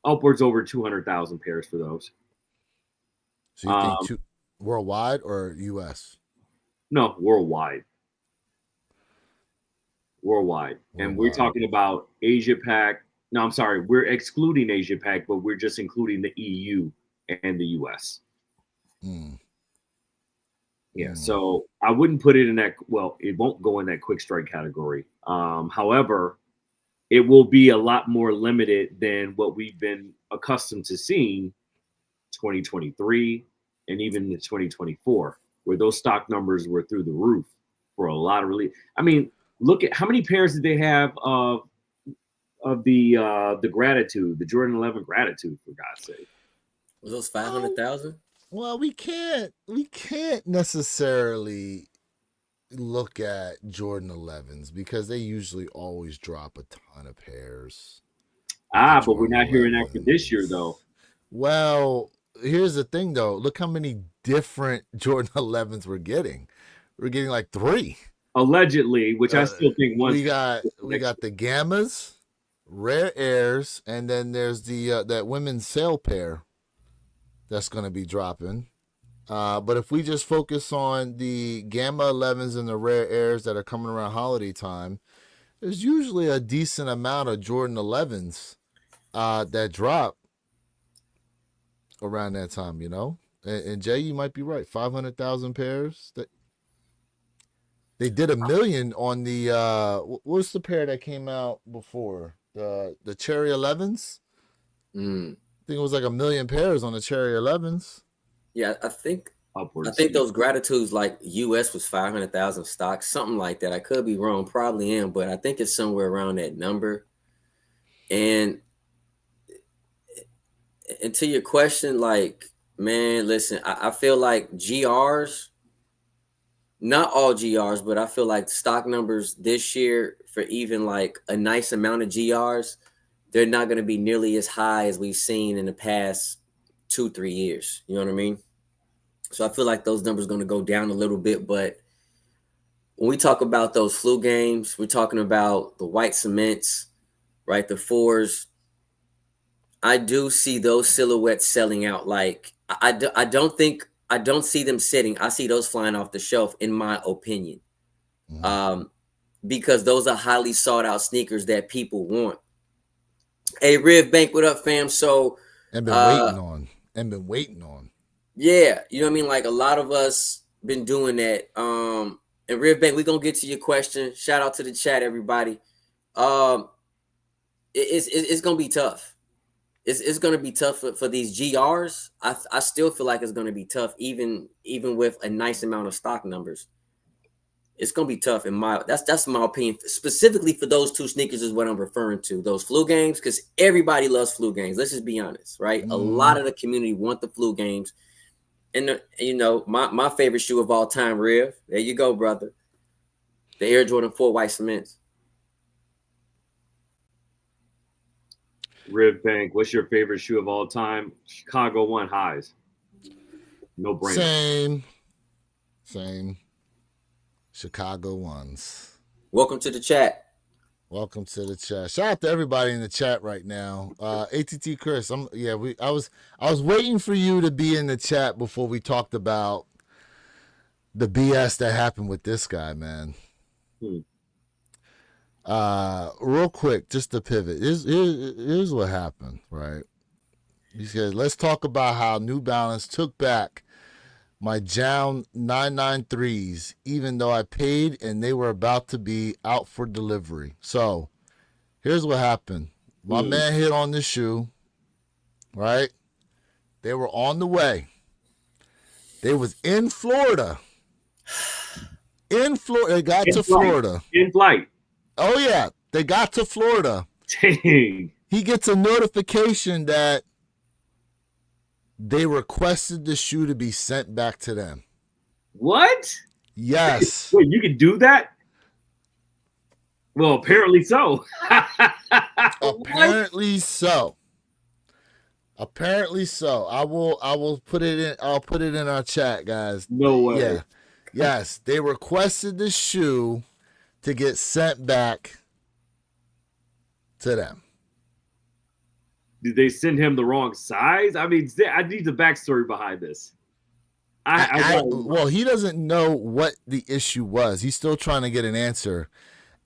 upwards over 200,000 pairs for those. So you think worldwide or U.S.? No, worldwide. And we're talking about Asia Pac. No, I'm sorry. We're excluding Asia Pac, but we're just including the EU and the US. Yeah, so I wouldn't put it in that. Well, it won't go in that quick strike category. However, it will be a lot more limited than what we've been accustomed to seeing 2023 and even the 2024, where those stock numbers were through the roof for a lot of release. I mean, look at how many pairs did they have of the Gratitude, the Jordan 11 Gratitude, for God's sake. Was those 500,000? Well, we can't necessarily look at Jordan 11s because they usually always drop a ton of pairs. But we're not hearing that for this year, though. Well, here's the thing, though. Look how many different Jordan 11s we're getting. We're getting like 3. Allegedly, which I still think one. We got the Gammas, Rare Airs, and then there's the that women's sale pair that's going to be dropping. But if we just focus on the Gamma 11s and the Rare Airs that are coming around holiday time, there's usually a decent amount of Jordan 11s that drop around that time, And Jay, you might be right. 500,000 pairs. They did 1 million on the what's the pair that came out before the Cherry 11s? I think it was like 1 million pairs on the Cherry 11s. Yeah, I think those Gratitudes, like US was 500,000 stocks, something like that. I could be wrong, probably am, but I think it's somewhere around that number. And to your question, like, man, listen, I feel like GRs, not all GRs, but I feel like stock numbers this year for even like a nice amount of GRs, they're not going to be nearly as high as we've seen in the past 2-3 years. You know what I mean? So I feel like those numbers are going to go down a little bit. But when we talk about those flu games, we're talking about the White Cements, right? The 4s. I do see those silhouettes selling out. Like I don't see them sitting. I see those flying off the shelf, in my opinion, because those are highly sought out sneakers that people want. Hey, Riv Bank, what up, fam? So and been waiting on. Yeah, you know what I mean? Like a lot of us been doing that. And Riv Bank, we're gonna get to your question. Shout out to the chat, everybody. It's gonna be tough. It's going to be tough for these GRs. I still feel like it's going to be tough, even with a nice amount of stock numbers. It's going to be tough that's my opinion. Specifically for those 2 sneakers is what I'm referring to. Those flu games, because everybody loves flu games. Let's just be honest, right? A lot of the community want the flu games. And my favorite shoe of all time, Riv. There you go, brother. The Air Jordan 4 White Cements. Riv Bank, what's your favorite shoe of all time? Chicago 1 highs. No brainer. Same. Chicago 1s. Welcome to the chat. Shout out to everybody in the chat right now. ATT Chris, I was waiting for you to be in the chat before we talked about the BS that happened with this guy, man. Real quick, just to pivot. Here's what happened, right? He says, let's talk about how New Balance took back my Jown 993s, even though I paid and they were about to be out for delivery. So here's what happened. My man hit on the shoe, right? They were on the way. They was in Florida. They got to Florida. In flight. Oh, yeah. They got to Florida. Dang. He gets a notification that they requested the shoe to be sent back to them. What? Yes. Wait, you can do that? Well, apparently so. Apparently so. Apparently so. I will put it in. I'll put it in our chat, guys. No way. Yeah. Yes, they requested the shoe to get sent back to them. Did they send him the wrong size? I mean, I need the backstory behind this. Well, he doesn't know what the issue was. He's still trying to get an answer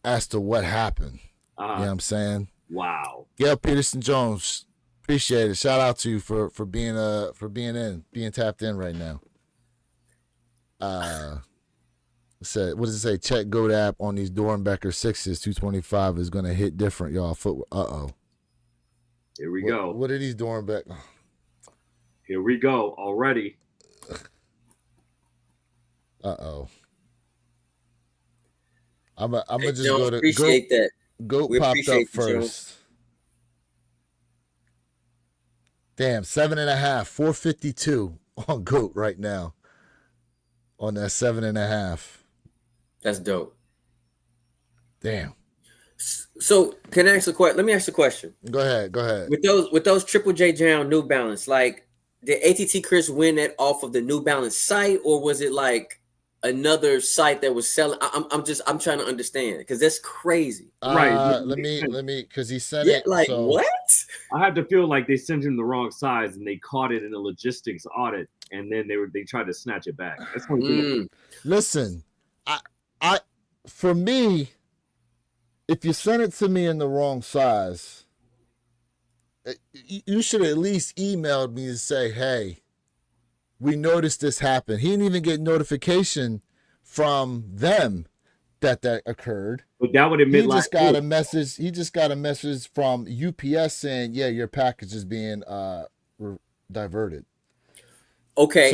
as to what happened. You know what I'm saying? Wow. Gail Peterson Jones, appreciate it. Shout out to you for being tapped in right now. What does it say? Check Goat app on these Dorenbecher 6s. 225 is gonna hit different, y'all. Here we go. What are these Dorenbecher? Here we go already. I'm gonna just go to appreciate that. Goat We popped up appreciate you, first. Damn, 7.5, 452 on Goat right now. On that 7.5. That's dope. Damn. So can I ask a question? Let me ask a question. Go ahead. With those Triple J Jown New Balance, like did ATT Chris win it off of the New Balance site, or was it like another site that was selling? I'm trying to understand because that's crazy. Right. Let me because he said Yeah, it. like so, what? I have to feel like they sent him the wrong size and they caught it in a logistics audit, and then they tried to snatch it back. That's what Listen, I for me, if you send it to me in the wrong size, you should at least emailed me to say, hey, we noticed this happen. He didn't even get notification from them that occurred. But that would admit He just got a message. He just got a message from UPS saying, yeah, your package is being diverted. Okay.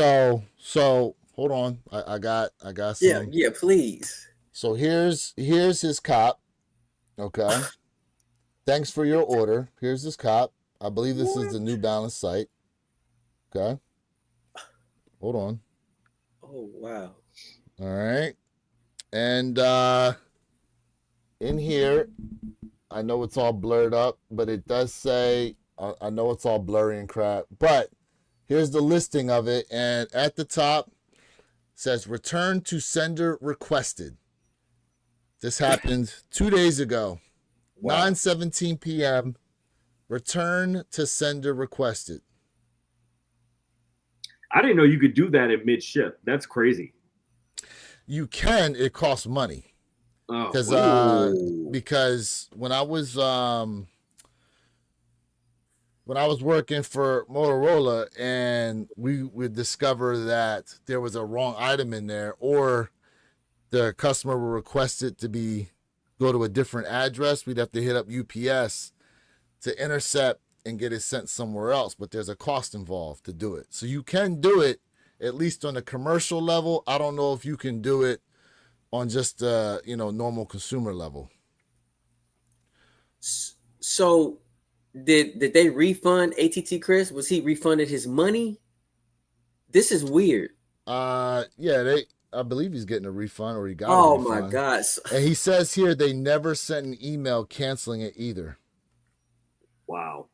So hold on. I got some. Yeah, please. So here's his cop. Okay. Thanks for your order. Here's his cop. I believe this is the New Balance site. Okay. Hold on. Oh wow. All right. And in here, I know it's all blurred up, but it does say, I know it's all blurry and crap, but here's the listing of it. And at the top says return to sender requested. This happened 2 days ago, wow. 9:17 p.m. Return to sender requested. I didn't know you could do that in mid-ship. That's crazy. You can. It costs money. Because when I was working for Motorola and we would discover that there was a wrong item in there, or the customer would request it to go to a different address, we'd have to hit up UPS to intercept and get it sent somewhere else. But there's a cost involved to do it. So you can do it at least on a commercial level. I don't know if you can do it on just normal consumer level. So did they refund ATT Chris? Was he refunded his money? This is weird. Yeah, I believe he's getting a refund, or he got a refund. Oh my God. And he says here they never sent an email canceling it either. Wow.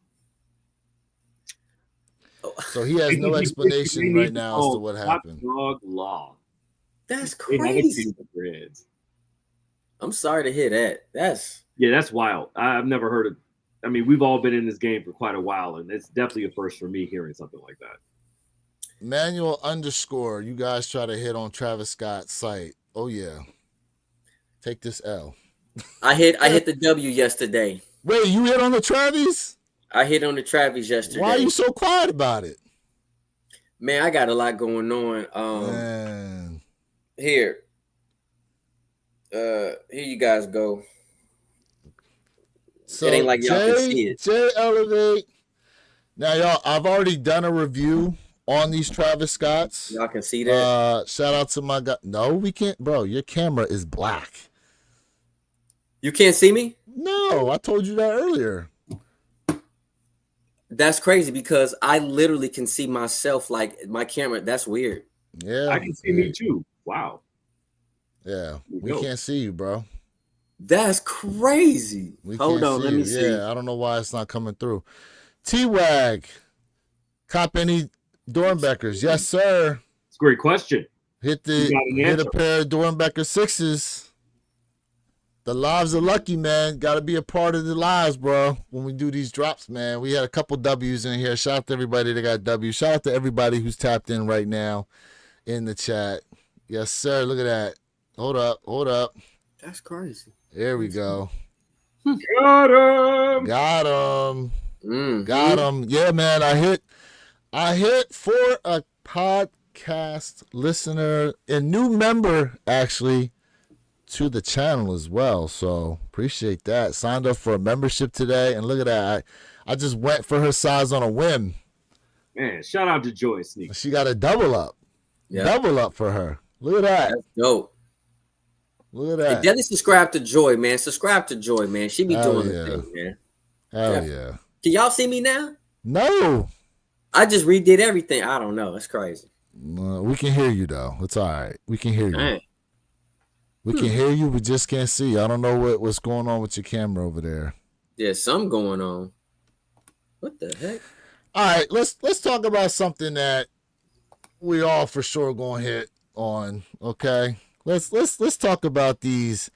So he has no explanation right now as to what happened. Dog law. That's crazy. I'm sorry to hear that. That's wild. I've never heard of. I mean, we've all been in this game for quite a while, and it's definitely a first for me hearing something like that. Manual _ you guys try to hit on Travis Scott's site. Oh yeah. Take this L. I hit the W yesterday. Wait, you hit on the Travis? I hit on the Travis Why are yesterday. you so quiet about it? Man, I got a lot going on. Man. Here. Here you guys go. So It ain't like y'all can see it. Jay Elevate. Now, y'all, I've already done a review on these Travis Scotts. Y'all can see that. Shout out to my guy. No, we can't, bro. Your camera is black. You can't see me? No, I told you that earlier. That's crazy because I literally can see myself like my camera. That's weird. Yeah. I can see me too. Wow. Yeah. We can't see you, bro. That's crazy. Hold on, let me see. Yeah, I don't know why it's not coming through. T-Wag. Cop any Dorenbechers? Yes, sir. It's a great question. Hit a pair of Dorenbecher 6s. The lives are lucky, man. Got to be a part of the lives, bro. When we do these drops, man. We had a couple W's in here. Shout out to everybody that got W's. Shout out to everybody who's tapped in right now in the chat. Yes, sir. Look at that. Hold up. That's crazy. There we go. Got him. Mm-hmm. Got him. Yeah, man. I hit for a podcast listener, a new member, actually, to the channel as well. So appreciate that. Signed up for a membership today, and look at that. I just went for her size on a whim. Man, shout out to Joy Sneak. She got a double up. Yeah. Double up for her. Look at that. That's dope. Look at that. Hey, definitely subscribe to Joy, man. Subscribe to Joy, man. She be doing the thing, man. Hell yeah. Can y'all see me now? No. I just redid everything. I don't know. It's crazy. We can hear you, though. It's all right. We can hear you. Dang. We can hear you. We just can't see. I don't know what's going on with your camera over there. There's something going on. What the heck? All right, let's talk about something that we all for sure gonna hit on. Okay, let's talk about these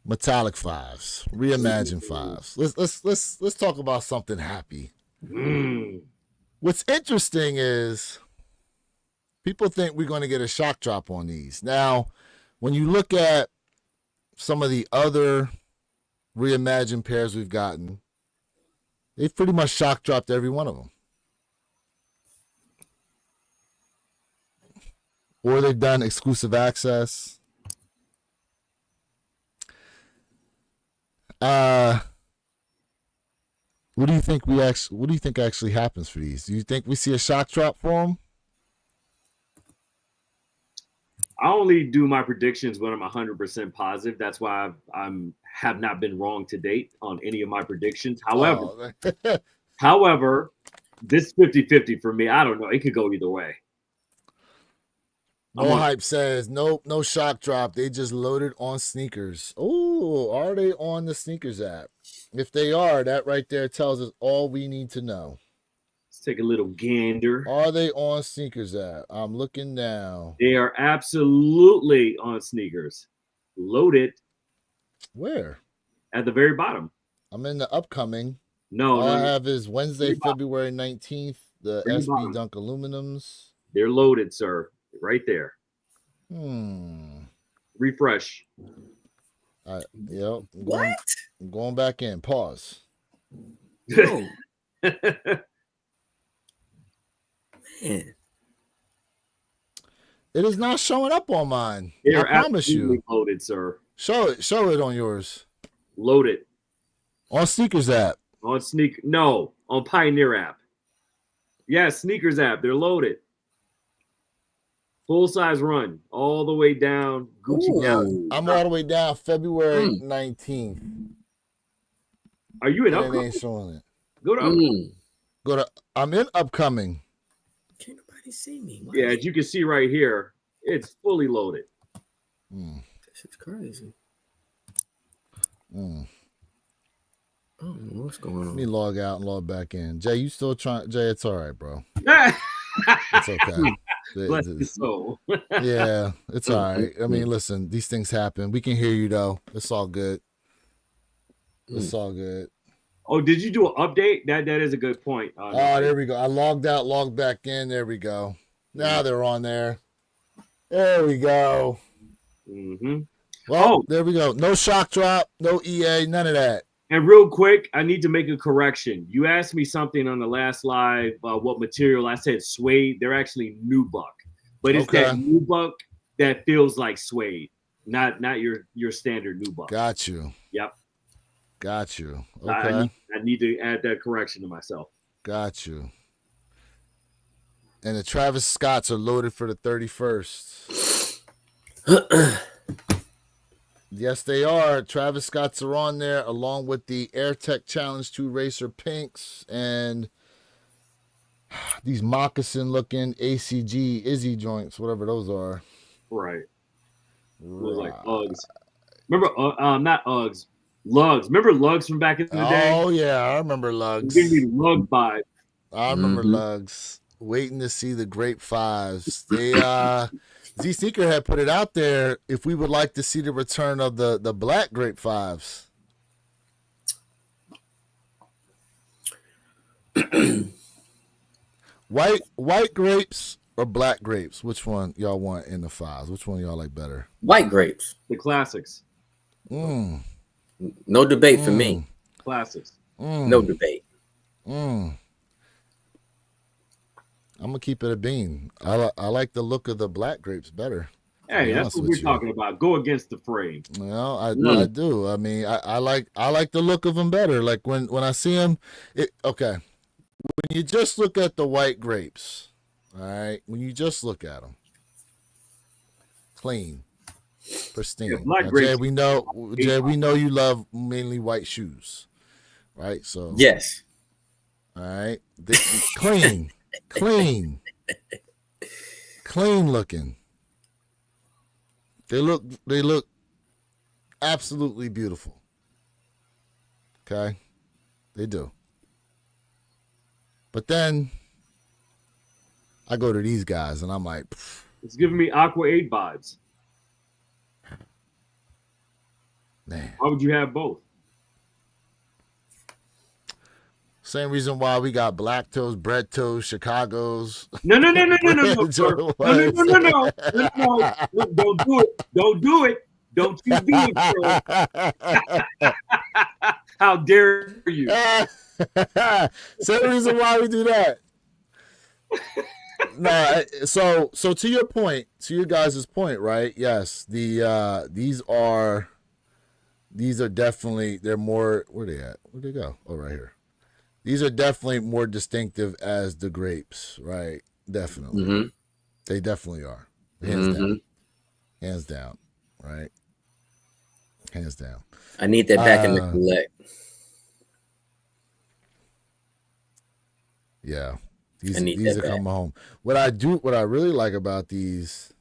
metallic fives, reimagined fives. Let's talk about something happy. What's interesting is people think we're going to get a shock drop on these. Now, when you look at some of the other reimagined pairs we've gotten, they've pretty much shock dropped every one of them. Or they've done exclusive access. What do you think actually happens for these? Do you think we see a shock drop for them? I only do my predictions when I'm 100% positive. That's why I'm have not been wrong to date on any of my predictions. However, this 50-50 for me. I don't know. It could go either way. No Hype says, nope, no shock drop. They just loaded on sneakers. Oh, are they on the sneakers app? If they are, that right there tells us all we need to know. Let's take a little gander. Are they on sneakers app? I'm looking now. They are absolutely on sneakers. Loaded. Where? At the very bottom. I'm in the upcoming. No, all I have is Wednesday, February 19th, the SB bottom. Dunk Aluminums. They're loaded, sir. Right there. Refresh. Yep. What? I'm going back in. Pause. No. Man. It is not showing up on mine. They're I promise you. Loaded, sir. Show it on yours. Loaded. On Sneakers app. No, on Pioneer app. Yeah, Sneakers app. They're loaded. Full size run all the way down. Gucci down. I'm all the way down February 19th. Are you in upcoming? upcoming? It ain't showing it. Go to. I'm in upcoming. Can't nobody see me. Yeah, as you can see right here, it's fully loaded. This is crazy. I don't know what's going on. Let me log out and log back in. Jay, you still trying? Jay, it's all right, bro. It's okay. Bless your soul. Yeah, it's all right. I mean, listen, these things happen. We can hear you though. It's all good. It's all good. Oh, did you do an update? That is a good point. Oh, there we go. I logged out, logged back in. There we go. Now they're on there. There we go. Well, there we go. No shock drop, no EA, none of that. And real quick, I need to make a correction. You asked me something on the last live, what material. I said suede. They're actually nubuck, but it's that nubuck that feels like suede, not your standard nubuck. Got you. Yep. Got you. Okay. I need to add that correction to myself. Got you. And the Travis Scotts are loaded for the 31st. Yes, they are. Travis Scotts are on there along with the AirTech Challenge 2 Racer Pinks and these moccasin looking ACG Izzy joints, whatever those are. Right. Those like Uggs. Remember, not Uggs, Lugs. Remember Lugs from back in the day? Oh, yeah, I remember Lugs. Give me Lug vibe. I remember Lugs. Waiting to see the Grape Fives. They Z Sneaker had put it out there if we would like to see the return of the black Grape Fives. white grapes or black grapes? Which one y'all want in the fives? Which one y'all like better? White grapes. The classics. No debate for me. Classics. No debate. I'm gonna keep it a bean. I like the look of the black grapes better. Hey, that's what we're talking about. Go against the frame. Well, I do. I mean, I like the look of them better. Like when I see them, okay. When you just look at the white grapes, all right. When you just look at them, clean, pristine. Yeah, black now, grapes. Jay, we know you love mainly white shoes, right? So yes. All right. Clean. Clean looking. They look absolutely beautiful. Okay? They do. But then I go to these guys and I'm like, it's giving me Aqua 8 vibes. Man. Why would you have both? Same reason why we got black toes, bread toes, Chicago's. No. Don't do it. Don't do it. Don't you do it, bro. How dare you? Same reason why we do that. No, so to your point, to your guys' point, right? Yes, these are definitely, they're more, where they at? Where'd they go? Oh, right here. These are definitely more distinctive as the grapes, right? Definitely. They definitely are. Hands down. Hands down, right? Hands down. I need that back in the collect. Yeah. These are coming home. What I really like about these,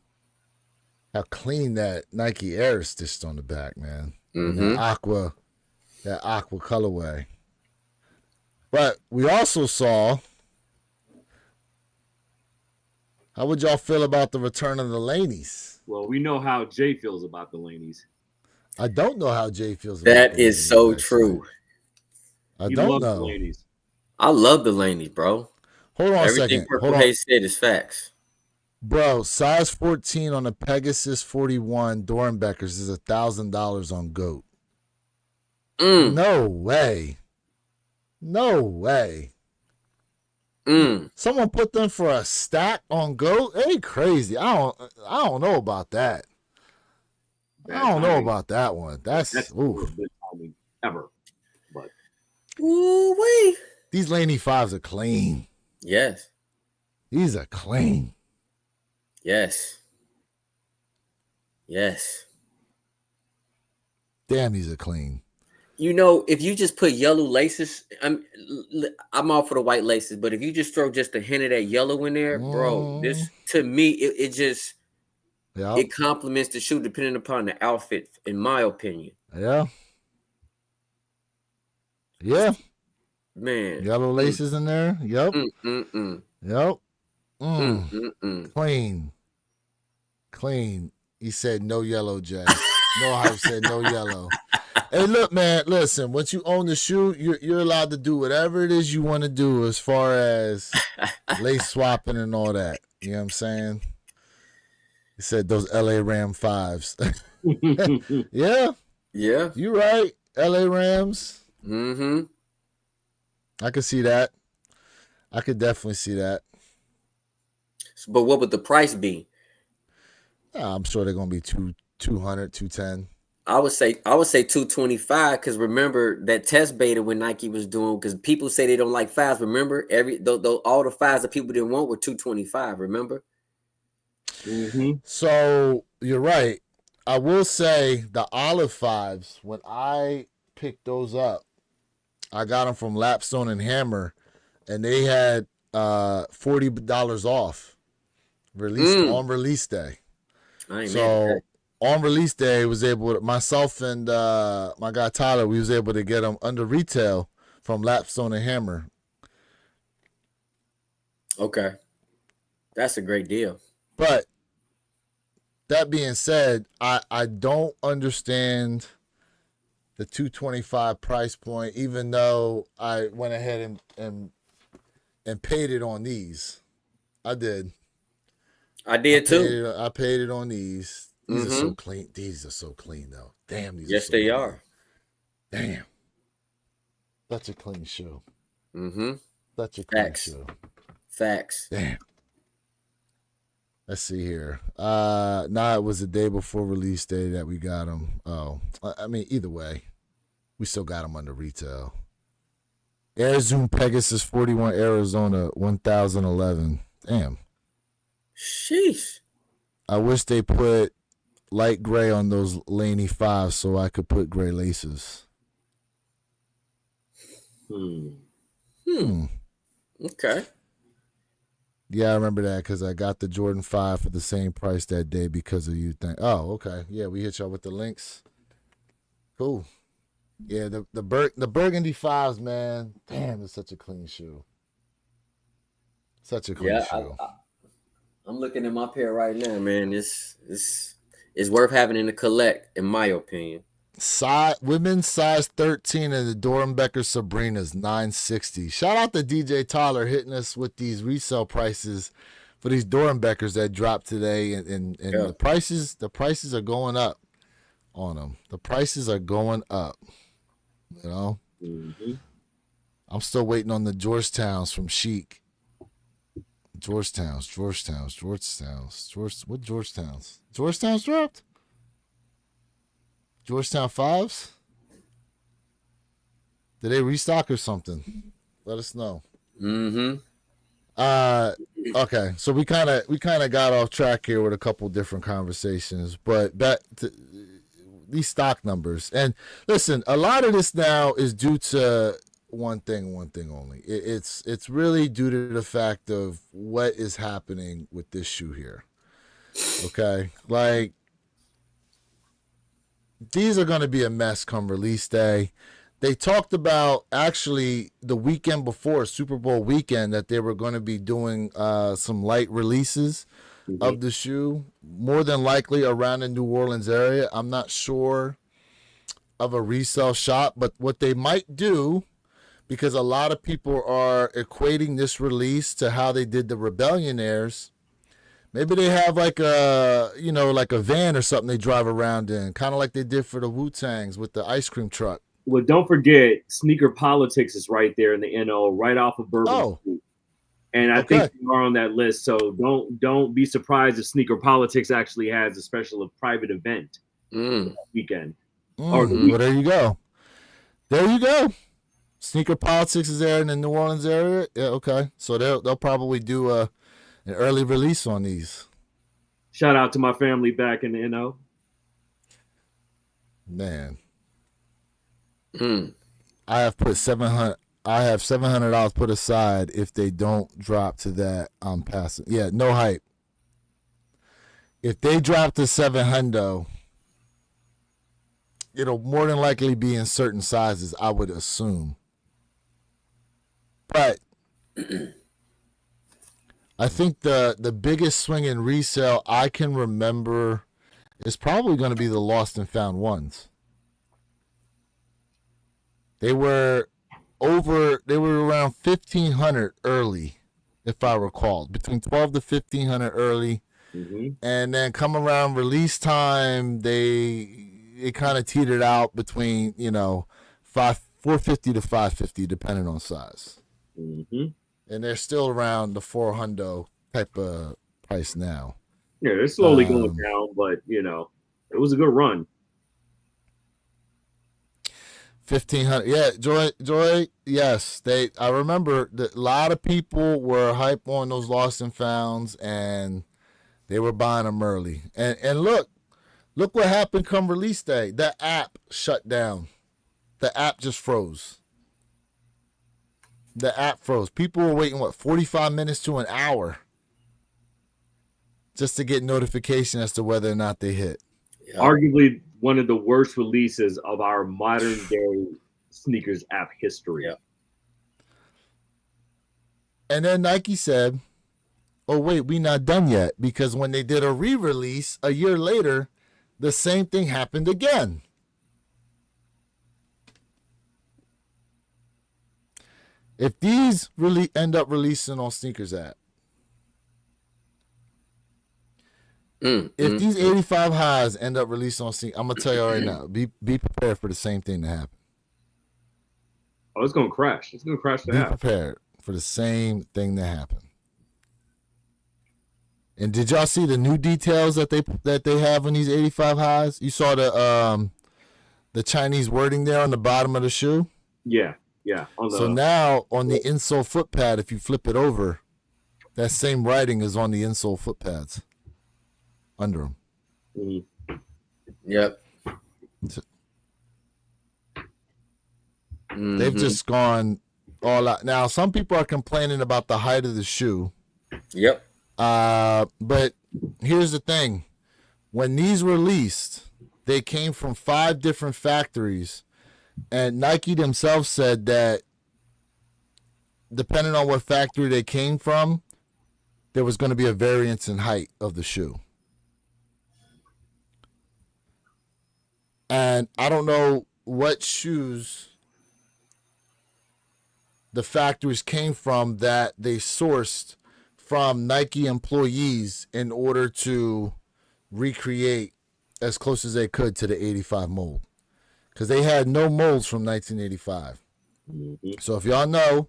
how clean that Nike Air is stitched on the back, man. That aqua colorway. But we also saw, how would y'all feel about the return of the Laneys? Well, we know how Jay feels about the Laneys. I don't know how Jay feels about that. That is so true. I don't know. The Laneys. I love the Laneys, bro. Hold on a second. Everything Purple Haze said is facts. Bro, size 14 on the Pegasus 41 Dorenbechers is $1,000 on GOAT. No way. No way. Someone put them for a stack on GOAT? They crazy. I don't know about that. I don't know about that one. That's oof. Good timing ever. But ooh-wee. These Laney 5s are clean. Yes. These are clean. Yes. Yes. Damn, these are clean. You know, if you just put yellow laces, I'm all for the white laces, but if you just throw just a hint of that yellow in there, bro, this to me it just it complements the shoe depending upon the outfit, in my opinion. Yeah. Yeah. Man. Yellow laces in there. Yep. Yep. Clean. Clean. He said no yellow, Jay. No hype said no yellow. Hey, look, man, listen, once you own the shoe, you're allowed to do whatever it is you want to do as far as lace swapping and all that. You know what I'm saying? He said those LA Ram 5s. Yeah, Yeah. you're right. LA Rams. Mm-hmm. I could see that. I could definitely see that. But what would the price be? I'm sure they're gonna be 200, 210. I would say 225 because remember that test beta when Nike was doing because people say they don't like fives. Remember all the fives that people didn't want were 225. Remember? Mm-hmm. So you're right. I will say the olive 5s, when I picked those up, I got them from Lapstone and Hammer, and they had $40 off on release day. I ain't mad at So that. on release day, was able to, myself and my guy Tyler, we was able to get them under retail from Lapstone and Hammer. Okay, that's a great deal. But that being said, I don't understand the 225 price point, even though I went ahead and paid it on these. I did. I did too. I paid it on these. These are so Mm-hmm. clean. These are so clean though. Damn, these are Yes, so they clean. are. Damn. Such a clean shoe. Mm-hmm. Such a clean Facts. shoe. Facts. Damn. Let's see here. Nah, it was the day before release day that we got them. Oh, I mean, either way, we still got them under retail. Air Zoom Pegasus 41 Arizona 1011. Damn. Sheesh. I wish they put light gray on those Laney 5s so I could put gray laces. Okay. Yeah, I remember that because I got the Jordan 5 for the same price that day because of you. Oh, okay. Yeah, we hit y'all with the links. Cool. Yeah, the Burgundy 5s, man. Damn, it's such a clean shoe. Such a clean shoe. I'm looking at my pair right now, man. It's worth having in the collect, in my opinion. Women's size 13 and the Dorenbecher Sabrina's $960. Shout out to DJ Tyler hitting us with these resale prices for these Dorenbechers that dropped today, and yeah. the prices are going up on them. The prices are going up. You know, I'm still waiting on the Georgetowns from Chic. Georgetowns. What Georgetowns? Georgetowns dropped? Georgetown 5s? Did they restock or something? Let us know. Okay, so we kind of got off track here with a couple different conversations, but these stock numbers, and listen, a lot of this now is due to one thing only. It's really due to the fact of what is happening with this shoe here. Okay, like, these are going to be a mess come release day. They talked about actually the weekend before Super Bowl weekend that they were going to be doing some light releases of the shoe, more than likely around the New Orleans area. I'm not sure of a resale shop, but what they might do, because a lot of people are equating this release to how they did the Rebellionaires, maybe they have like a van or something they drive around in, kind of like they did for the Wu-Tangs with the ice cream truck. Well, don't forget, Sneaker Politics is right there in the NO, right off of Bourbon Street. And I think you are on that list, so don't be surprised if Sneaker Politics actually has a special private event weekend. Well, there you go. There you go. Sneaker Politics is there in the New Orleans area. Yeah, okay. So they'll probably do an early release on these. Shout out to my family back in the NO. Man. I have put $700. I have $700 put aside. If they don't drop to that, I'm passing. Yeah, no hype. If they drop to $700, it'll more than likely be in certain sizes, I would assume. But I think the biggest swing in resale I can remember is probably going to be the Lost and Found ones. They were around 1,500 early, if I recall, between 12 to 1,500 early. Mm-hmm. And then come around release time, it kind of teetered out between 450 to 550 depending on size. Mm-hmm. And they're still around the 400 type of price now. Yeah, they're slowly going down, but it was a good run. 1,500. Yeah, Joy. Yes, I remember that a lot of people were hype on those lost and founds, and they were buying them early. And look what happened come release day. The app shut down. The app just froze. The app froze. People were waiting 45 minutes to an hour just to get notification as to whether or not they hit. Yep. Arguably one of the worst releases of our modern day sneakers app history. Yep. And then Nike said, oh, wait, we not done yet. Because when they did a re-release a year later, the same thing happened again. If these really end up releasing on Sneakers app, if these 85 highs end up releasing on Sneakers, I'm going to tell you right now, be prepared for the same thing to happen. Oh, it's going to crash. It's going to crash the Be app. prepared for the same thing to happen. And did y'all see the new details that they have on these 85 highs? You saw the Chinese wording there on the bottom of the shoe? Yeah. So now on the insole foot pad, if you flip it over, that same writing is on the insole foot pads under them. Mm-hmm. Yep. They've just gone all out. Now, some people are complaining about the height of the shoe. Yep. But here's the thing. When these released, they came from 5 different factories. And Nike themselves said that depending on what factory they came from, there was going to be a variance in height of the shoe. And I don't know what shoes the factories came from that they sourced from Nike employees in order to recreate as close as they could to the 85 mold. Because they had no molds from 1985. Mm-hmm. So if y'all know,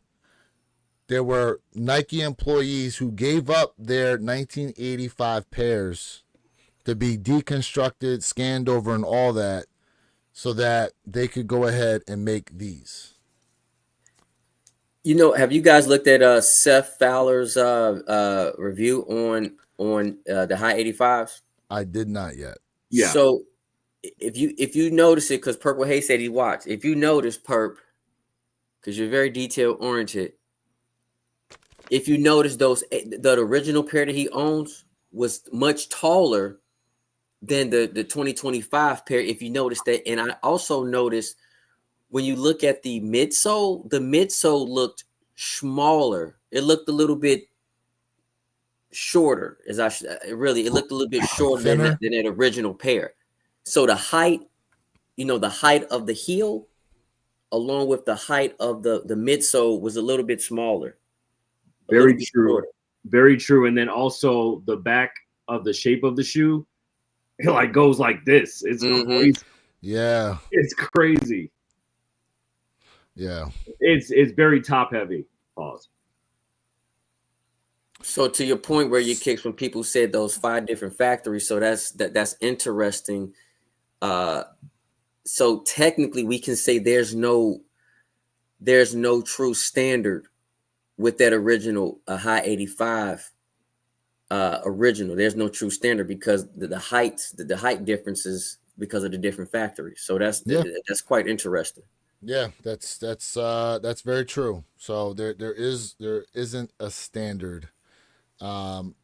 there were Nike employees who gave up their 1985 pairs to be deconstructed, scanned over, and all that, so that they could go ahead and make these. Have you guys looked at Seth Fowler's review on the high 85s? I did not yet. Yeah. So if you notice it, because Purple Hay said he watched. If you notice, Perp, because you're very detail oriented, if you notice the original pair that he owns was much taller than the 2025 pair. If you notice that, and I also noticed when you look at the midsole looked smaller. It looked a little bit shorter. It looked a little bit shorter than that original pair. So the height, the height of the heel, along with the height of the midsole, was a little bit smaller. Very true. Shorter. Very true. And then also the back of the shape of the shoe, it goes like this. It's crazy. Yeah. It's crazy. Yeah. It's very top heavy. Pause. So to your point where you kicked when people said those 5 different factories, so that's interesting. So technically we can say there's no true standard with that original high 85 original. There's no true standard because the height differences because of the different factories. So that's quite interesting. Yeah, that's very true. So there isn't a standard.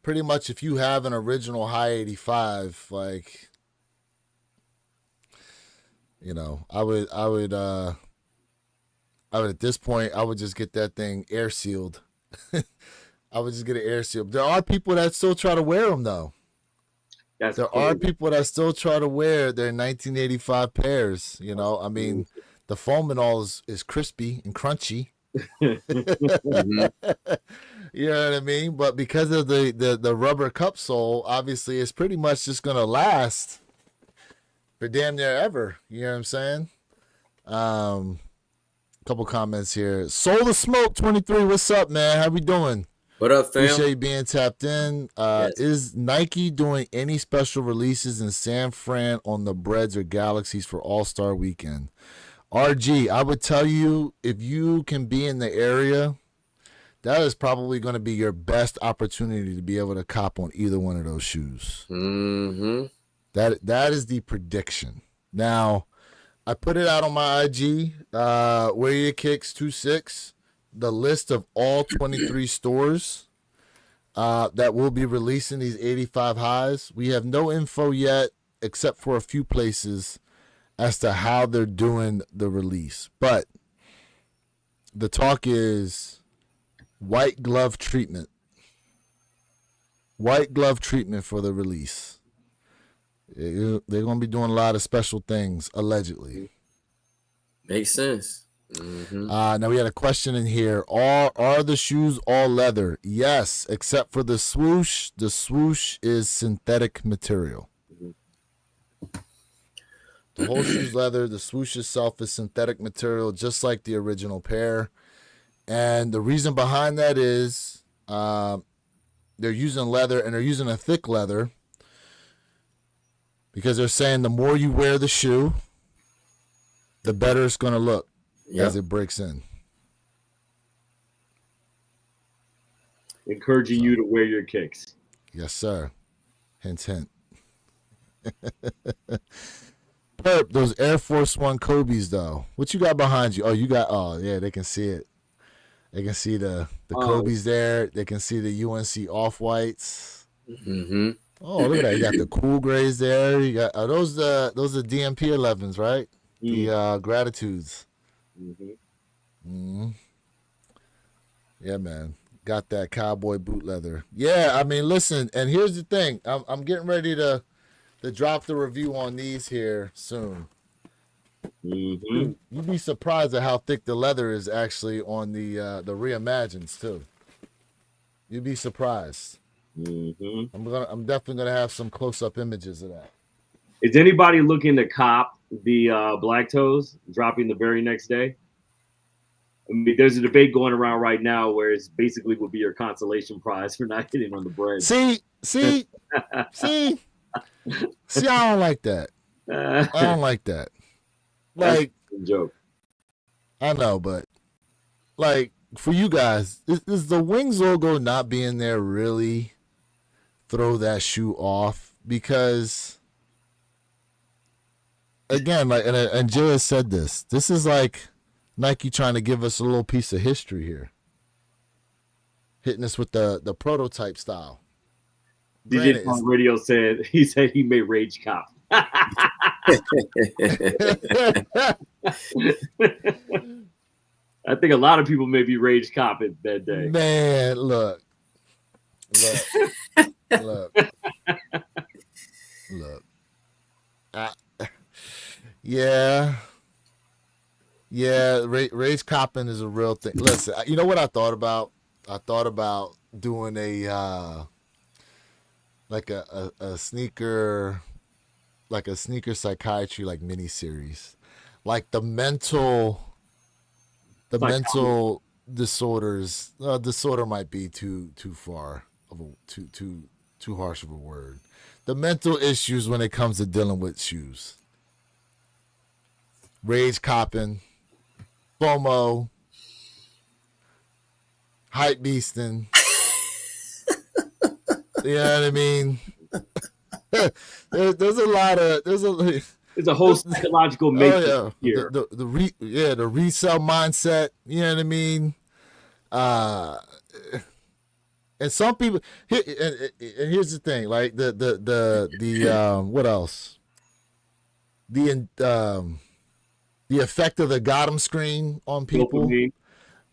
Pretty much if you have an original high 85, I would at this point I would just get that thing air sealed. I would just get it air sealed. There are people that still try to wear them though. There are people that still try to wear their 1985 pairs. I mean, the foam and all is crispy and crunchy. You know what I mean? But because of the rubber cup sole, obviously it's pretty much just gonna last for damn near ever. You know what I'm saying? Couple comments here. Soul the Smoke 23. What's up, man? How we doing? What up, fam? Appreciate you being tapped in. Yes. Is Nike doing any special releases in San Fran on the Breads or Galaxies for All-Star Weekend? RG, I would tell you, if you can be in the area, that is probably going to be your best opportunity to be able to cop on either one of those shoes. Mm-hmm. That is the prediction. Now, I put it out on my IG, Wear Your Kicks 26, the list of all 23 stores that will be releasing these 85 highs. We have no info yet, except for a few places, as to how they're doing the release. But the talk is white glove treatment. White glove treatment for the release. They're going to be doing a lot of special things, allegedly. Makes sense. Mm-hmm. Now we had a question in here. Are the shoes all leather? Yes, except for the swoosh. The swoosh is synthetic material. The whole shoe's leather. The swoosh itself is synthetic material, just like the original pair. And the reason behind that is they're using leather, and they're using a thick leather because they're saying the more you wear the shoe, the better it's going to look as it breaks in. Encouraging you to wear your kicks. Yes, sir. Hint, hint. Perp, those Air Force One Kobe's, though. What you got behind you? Oh, yeah, they can see it. They can see the Kobe's there. They can see the UNC Off-Whites. Mm-hmm. Oh, look at that. You got the cool grays there. You got those are DMP 11s, right? The Gratitudes. Mm-hmm. Mm-hmm. Yeah, man. Got that cowboy boot leather. Yeah, I mean, listen, and here's the thing. I'm getting ready to drop the review on these here soon. Mm-hmm. You'd be surprised at how thick the leather is actually on the Reimagines too. You'd be surprised. Mm-hmm. I'm definitely gonna have some close-up images of that. Is anybody looking to cop the Black Toes dropping the very next day? I mean, there's a debate going around right now where it's basically would be your consolation prize for not hitting on the bread. See, I don't like that. I don't like that. Like, joke. I know, but like for you guys, is the Wings logo not being there really throw that shoe off? Because again, like, and Jay has said this is like Nike trying to give us a little piece of history here, hitting us with the prototype style. DJ on radio said he may rage cop. I think a lot of people may be rage copping that day. Man, look. Yeah, rage copping is a real thing. Listen, you know what I thought about? I thought about doing a like a sneaker, like a sneaker psychiatry like mini series, like the mental disorders. Disorder might be too far of a too harsh of a word. The mental issues when it comes to dealing with shoes. Rage copping, FOMO, hype beasting. You know what I mean? There's a whole psychological matrix here. The resell mindset. You know what I mean? And some people and here's the thing, like the what else? The effect of the Gotham screen on people. Dopamine.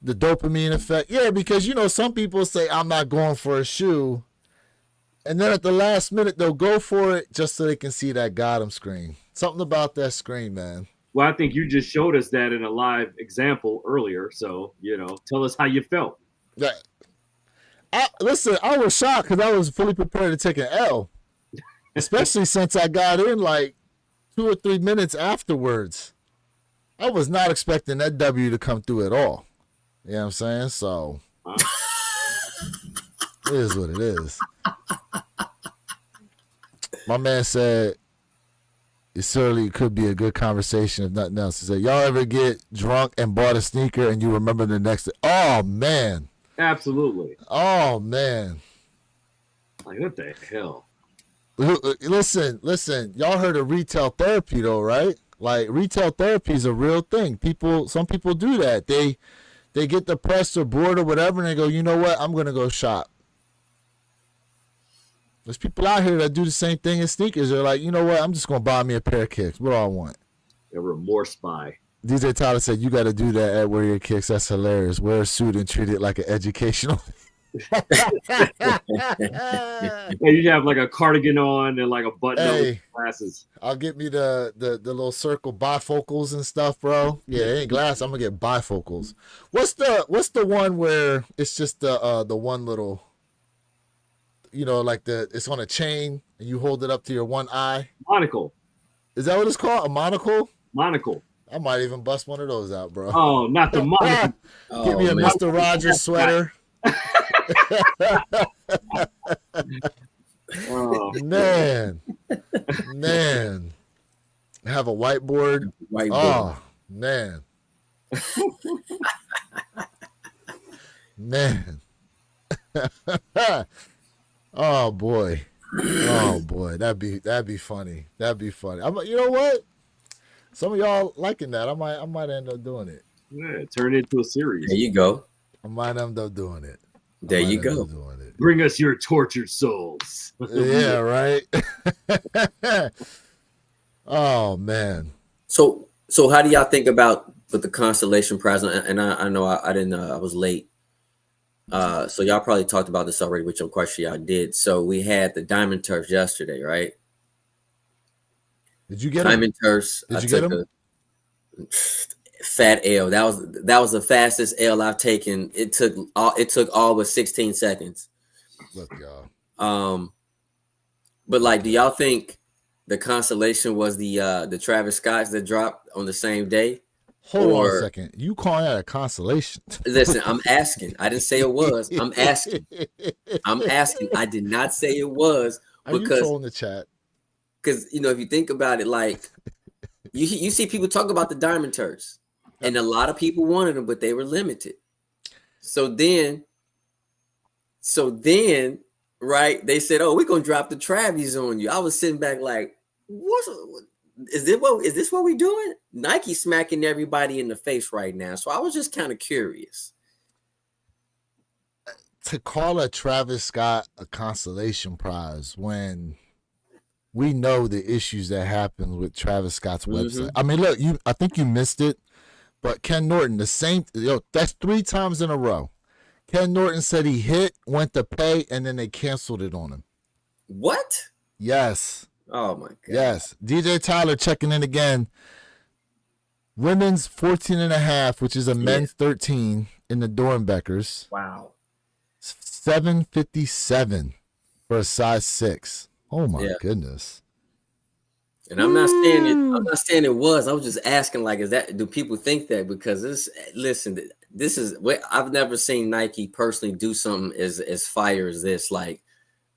The dopamine effect. Yeah, because some people say I'm not going for a shoe. And then at the last minute, they'll go for it just so they can see that Gotham screen. Something about that screen, man. Well, I think you just showed us that in a live example earlier. So, tell us how you felt. Yeah. Listen, I was shocked because I was fully prepared to take an L, especially since I got in like 2 or 3 minutes afterwards. I was not expecting that W to come through at all. You know what I'm saying? So it is what it is. My man said it certainly could be a good conversation if nothing else. He said, y'all ever get drunk and bought a sneaker and you remember the next day? Oh, man. Absolutely. Oh, man. Like, what the hell? Listen. Y'all heard of retail therapy, though, right? Like, retail therapy is a real thing. Some people do that. They get depressed or bored or whatever, and they go, you know what? I'm going to go shop. There's people out here that do the same thing in sneakers. They're like, you know what? I'm just going to buy me a pair of kicks. What do I want? A remorse spy. DJ Tyler said, you got to do that at Wear Your Kicks. That's hilarious. Wear a suit and treat it like an educational. You have like a cardigan on and like a button up with glasses. I'll get me the little circle bifocals and stuff, bro. Yeah, it ain't glass. I'm gonna get bifocals. What's the one where it's just the one little, you know, like it's on a chain and you hold it up to your one eye? Monocle. Is that what it's called? A monocle? Monocle. I might even bust one of those out, bro. Oh, not the monocle. Give me a Mr. Rogers sweater. Oh, man. Have a whiteboard. Oh, man. Man. Oh boy. That'd be funny. You know what? Some of y'all liking that. I might end up doing it. Yeah, turn it into a series. There you go. I might end up doing it. There you go. Bring us your tortured souls. Yeah, right. Oh man. So how do y'all think about with the constellation prize? And I know I didn't. I was late. So y'all probably talked about this already, which I'm quite sure y'all did. So we had the Diamond Turfs yesterday, right? Did you get Diamond Turfs? Did you get them? Fat L. That was the fastest L I've taken. It took all but 16 seconds. Look, y'all. But like, do y'all think the constellation was the Travis Scotts that dropped on the same day? Hold on a second. You calling that a constellation? Listen, I'm asking. I didn't say it was. I'm asking. I did not say it was. Are you trolling the chat? Because if you think about it, like you see people talk about the Diamond Turfs, and a lot of people wanted them, but they were limited. So then, right? They said, "Oh, we're gonna drop the Travis on you." I was sitting back like, "What is this? What we doing?" Nike smacking everybody in the face right now. So I was just kind of curious. To call a Travis Scott a consolation prize when we know the issues that happened with Travis Scott's website. I mean, look, I think you missed it, but Ken Norton, that's 3 times in a row. Ken Norton said he went to pay, and then they canceled it on him. What? Yes. Oh my God. Yes. DJ Tyler checking in again. Women's 14.5, which is a men's 13 in the Dorenbechers. Wow. $757 for a size 6. Oh my goodness. And I'm not saying it was. I was just asking, like, do people think that? Because this is what I've never seen Nike personally do something as fire as this. Like,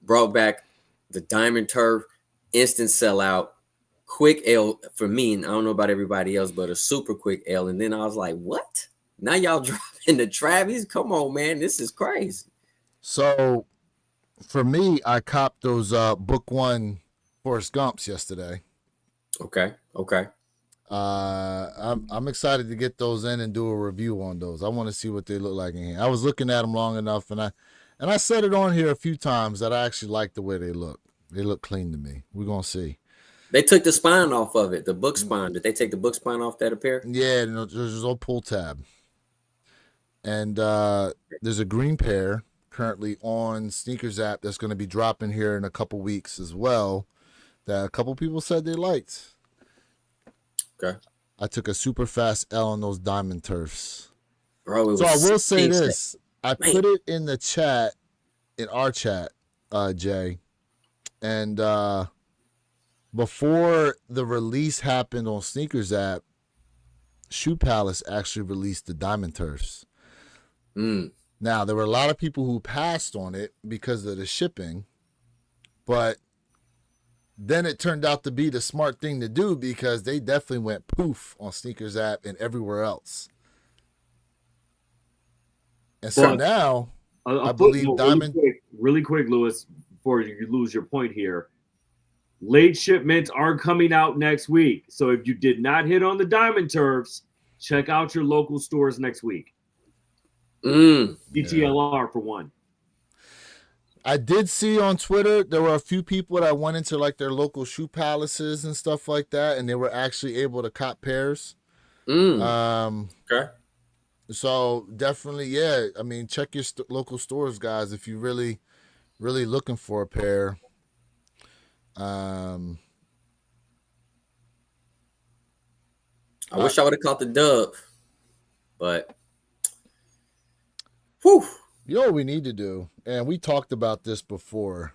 brought back the Diamond Turf, instant sellout, quick L for me. And I don't know about everybody else, but a super quick L. And then I was like, what? Now y'all dropping the Travis? Come on, man. This is crazy. So for me, I copped those Book One Forrest Gumps yesterday. Okay. I'm excited to get those in and do a review on those. I want to see what they look like in here. I was looking at them long enough, and I said it on here a few times that I actually like the way they look. They look clean to me. We're gonna see. They took the spine off of it, the book spine. Did they take the book spine off that pair? Yeah, there's no pull tab. And there's a green pair currently on Sneakers app that's going to be dropping here in a couple weeks as well, that a couple people said they liked. Okay. I took a super fast L on those Diamond Turfs. Bro, so I will say this. I put it in the chat in our chat, Jay, and before the release happened on Sneakers app, Shoe Palace actually released the Diamond Turfs. Now, there were a lot of people who passed on it because of the shipping, but then it turned out to be the smart thing to do because they definitely went poof on Sneakers app and everywhere else. And so now, I believe Diamond. Really quick, Lewis, before you lose your point here. Late shipments are coming out next week. So if you did not hit on the Diamond Turfs, check out your local stores next week. DTLR for one. I did see on Twitter there were a few people that went into like their local shoe palaces and stuff like that, and they were actually able to cop pairs. Okay. So definitely, yeah. I mean, check your local stores, guys, if you're really, really looking for a pair. I wish I would have caught the dub, but whew. You know what we need to do, and we talked about this before.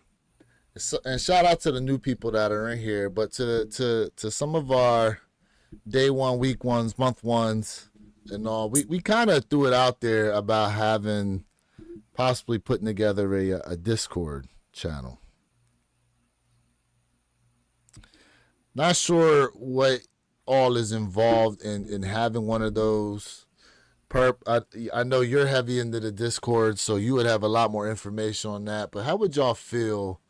And shout out to the new people that are in here, but to some of our day one, week ones, month ones, and all, we kind of threw it out there about having possibly putting together a Discord channel. Not sure what all is involved in having one of those. I know you're heavy into the Discord, so you would have a lot more information on that. But how would y'all feel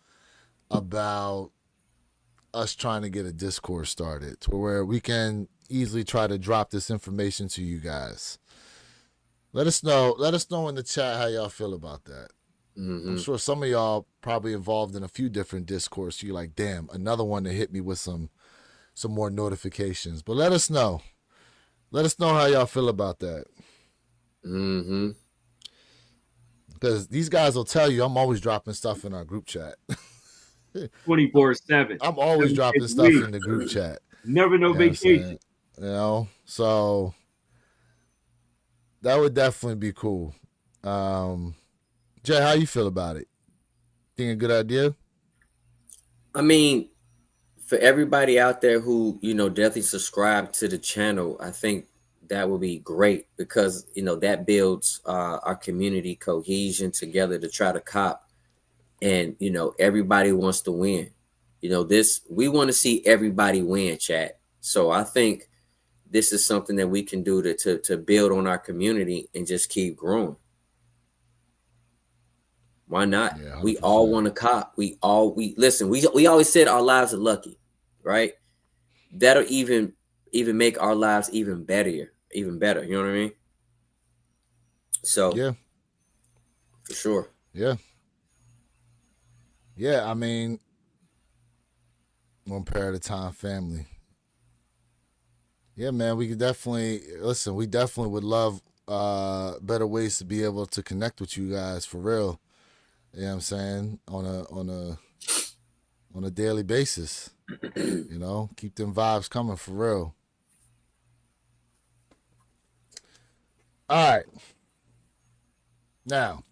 about us trying to get a Discord started to where we can easily try to drop this information to you guys? Let us know. Let us know in the chat how y'all feel about that. I'm sure some of y'all probably involved in a few different Discords. So you're like, damn, another one to hit me with some more notifications. But let us know. Let us know how y'all feel about that. Because these guys will tell you I'm always dropping stuff in our group chat. 24/7. I'm always dropping stuff in the group chat. Never no vacation. You know, so that would definitely be cool. Jay, how you feel about it? Think a good idea? I mean, for everybody out there who, definitely subscribe to the channel, I think that would be great because, that builds our community cohesion together to try to cop. And, everybody wants to win. We want to see everybody win, chat. So I think this is something that we can do to build on our community and just keep growing. Why not? Yeah, we all want to cop. We listen. We always said our lives are lucky, right? That'll even make our lives even better. You know what I mean? So yeah, for sure. Yeah. I mean, one pair at a time, family. Yeah, man, we could definitely listen. We definitely would love better ways to be able to connect with you guys for real. You know what I'm saying? On a daily basis. Keep them vibes coming for real. All right. Now,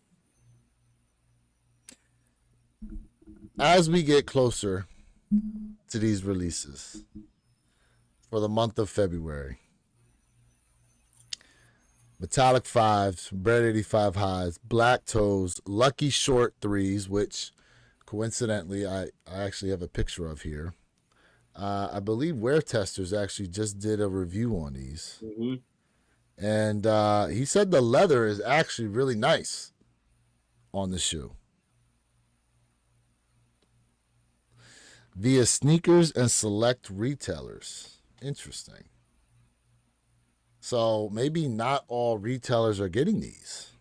as we get closer to these releases for the month of February, Metallic 5s, Bread 85 highs, Black Toes, Lucky Short 3s, which coincidentally I actually have a picture of here. I believe Wear Testers actually just did a review on these. And he said the leather is actually really nice on the shoe. Via sneakers and select retailers. Interesting. So maybe not all retailers are getting these.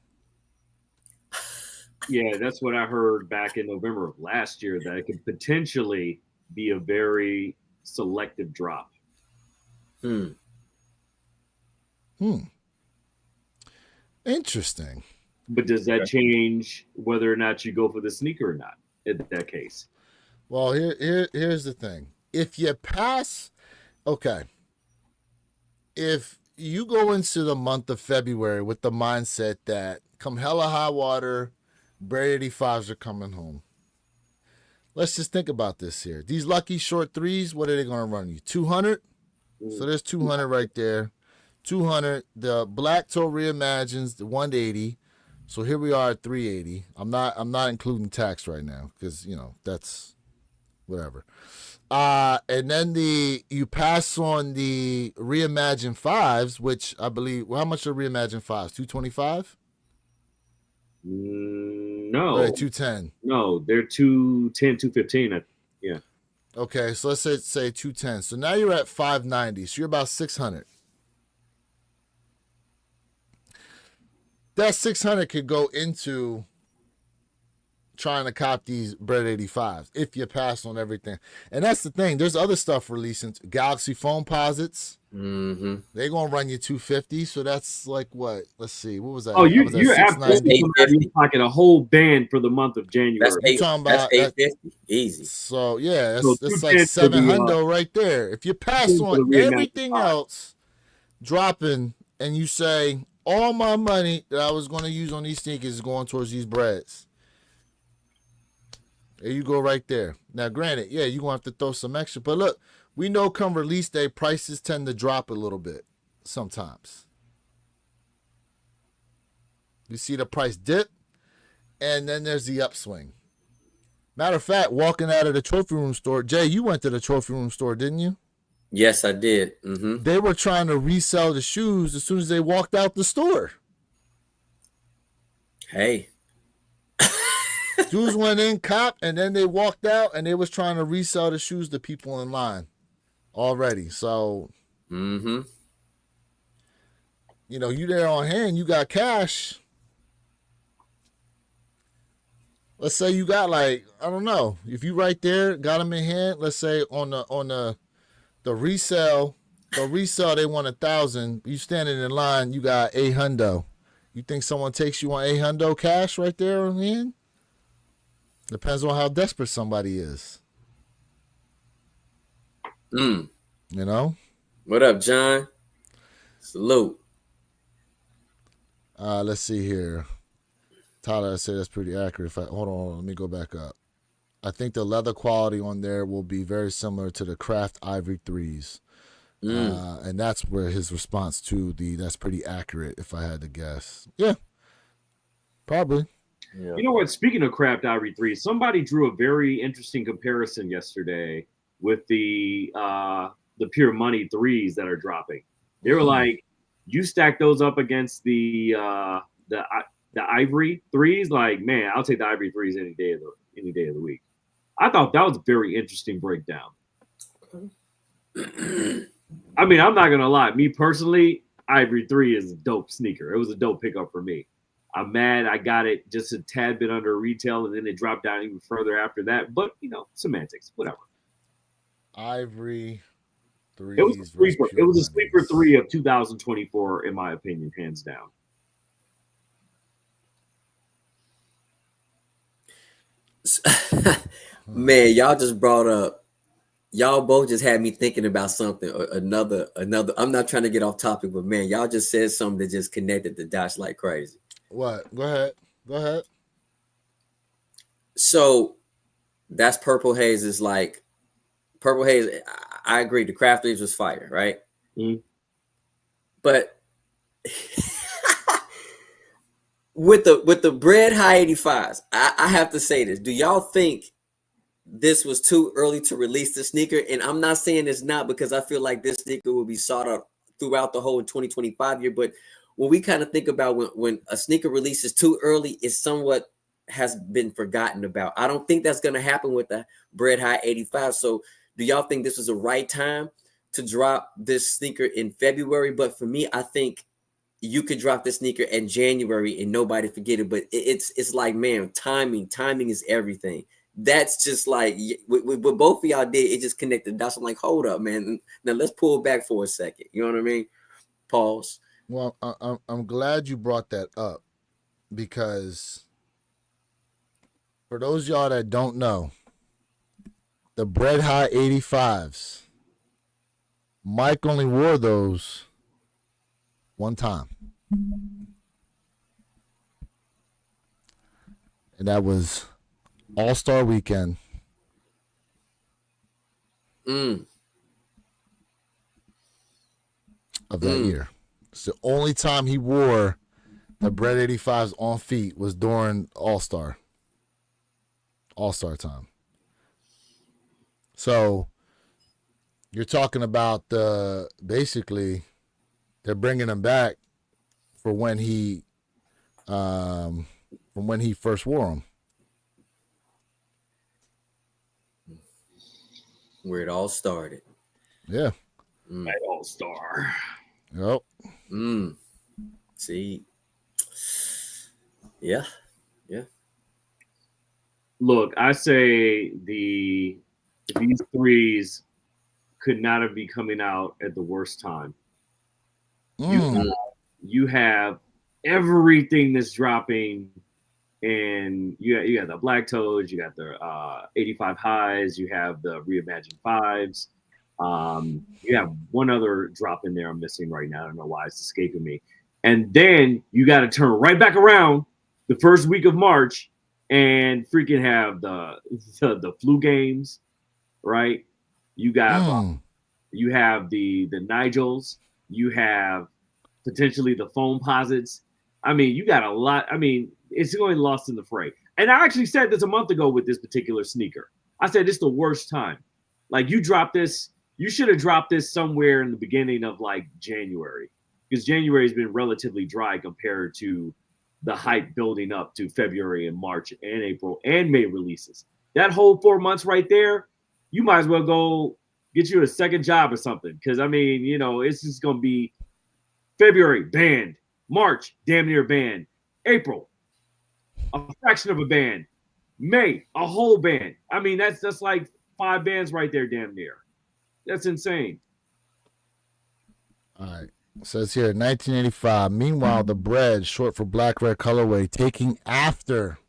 Yeah, that's what I heard back in November of last year, that it could potentially be a very selective drop. Interesting. But does that change whether or not you go for the sneaker or not in that case? Well, here's the thing. If you pass, okay. If you go into the month of February with the mindset that come hella high water, Bread 85s are coming home. Let's just think about this here. These lucky short threes, what are they going to run you? 200? So there's 200 right there. 200. The Black Toe Reimagines, the 180. So here we are at 380. I'm not including tax right now because, that's whatever. And then you pass on the Reimagine 5s, which I believe, how much are Reimagine 5s? 225? No. Right, 210. No, they're 210, 215. Yeah. Okay, so let's say 210. So now you're at 590. So you're about 600. That 600 could go into trying to cop these Bread 85s if you pass on everything. And that's the thing. There's other stuff releasing. Galaxy Phone Posits. Mm-hmm. They're going to run you 250. So that's like what? Let's see. What was that? Oh, you're $690. absolutely pocket a whole band for the month of January. That's talking about 850. Easy. So yeah, So that's like 700 right there. If you pass on everything else dropping and you say all my money that I was going to use on these sneakers is going towards these breads. There you go right there. Now, granted, yeah, you're going to have to throw some extra. But look, we know come release day, prices tend to drop a little bit sometimes. You see the price dip, and then there's the upswing. Matter of fact, walking out of the trophy room store, Jay, you went to the trophy room store, didn't you? Yes, I did. Mm-hmm. They were trying to resell the shoes as soon as they walked out the store. Hey. Dudes went in, cop, and then they walked out, and they was trying to resell the shoes to people in line already. So, mm-hmm. You there on hand, you got cash. Let's say you got I don't know, if you right there got them in hand. Let's say on the resale, they want 1,000. You standing in line, you got 800. You think someone takes you on 800 cash right there on hand? Depends on how desperate somebody is. What up, John? Salute. Let's see here. Tyler, I say that's pretty accurate. Hold on, let me go back up. I think the leather quality on there will be very similar to the Craft Ivory 3s. And that's where his response to that's pretty accurate, if I had to guess. Yeah, probably. Yeah. You know what? Speaking of Craft Ivory 3, somebody drew a very interesting comparison yesterday with the Pure Money 3s that are dropping. They were like, you stack those up against the Ivory 3s, like, man, I'll take the Ivory 3s any day of the week. I thought that was a very interesting breakdown. I mean, I'm not gonna lie. Me personally, Ivory 3 is a dope sneaker. It was a dope pickup for me. I'm mad I got it just a tad bit under retail, and then it dropped down even further after that. But semantics, whatever. Ivory 3. It was a sleeper. It was a sleeper 3 of 2024, in my opinion, hands down. Man, y'all just brought up. Y'all both just had me thinking about something. Another. I'm not trying to get off topic, but man, y'all just said something that just connected the dots like crazy. What? Go ahead. So that's Purple Haze is like Purple Haze. I agree. The Craft Leaves was fire, right? Mm-hmm. But with the Bread High 85s, I have to say this. Do y'all think this was too early to release the sneaker? And I'm not saying it's not, because I feel like this sneaker will be sought out throughout the whole 2025 year. But when we kind of think about when a sneaker releases too early, it somewhat has been forgotten about. I don't think that's going to happen with the Bread High 85. So do y'all think this was the right time to drop this sneaker in February? But for me, I think you could drop this sneaker in January and nobody forget it. But it's like, man, timing is everything. That's just like what both of y'all did. It just connected. That's I'm like, hold up, man. Now let's pull back for a second. You know what I mean? Pause. Well, I'm glad you brought that up, because for those y'all that don't know, the Bread High 85s, Mike only wore those one time. and that was All-Star Weekend. Of that year. It's the only time he wore the Bread 85s on feet was during All-Star time. So you're talking about basically they're bringing him back for when he from when he first wore them. Where it all started. Yeah. At All-Star. Yep. See. Yeah. Look, I say these threes could not have been coming out at the worst time. You have everything that's dropping, and you got the Black Toes, you got the 85 highs, you have the reimagined fives. You have one other drop in there I'm missing right now. I don't know why it's escaping me. And then you got to turn right back around the first week of March and freaking have the flu games, right? You got you have the Nigels, you have potentially the foam posits. I mean, you got a lot. I mean, it's going lost in the fray. And I actually said this a month ago with this particular sneaker. I said it's the worst time. Like, you dropped this, you should have dropped this somewhere in the beginning of like January, because January has been relatively dry compared to the hype building up to February and March and April and May releases. That whole 4 months right there, you might as well go get you a second job or something. Because, I mean, you know, it's just going to be February, banned. March, damn near banned. April, a fraction of a band. May, a whole band. I mean, that's like 5 bands right there, damn near. That's insane. All right. Says here, 1985. Meanwhile, the Bread, short for Black Red Colorway, taking after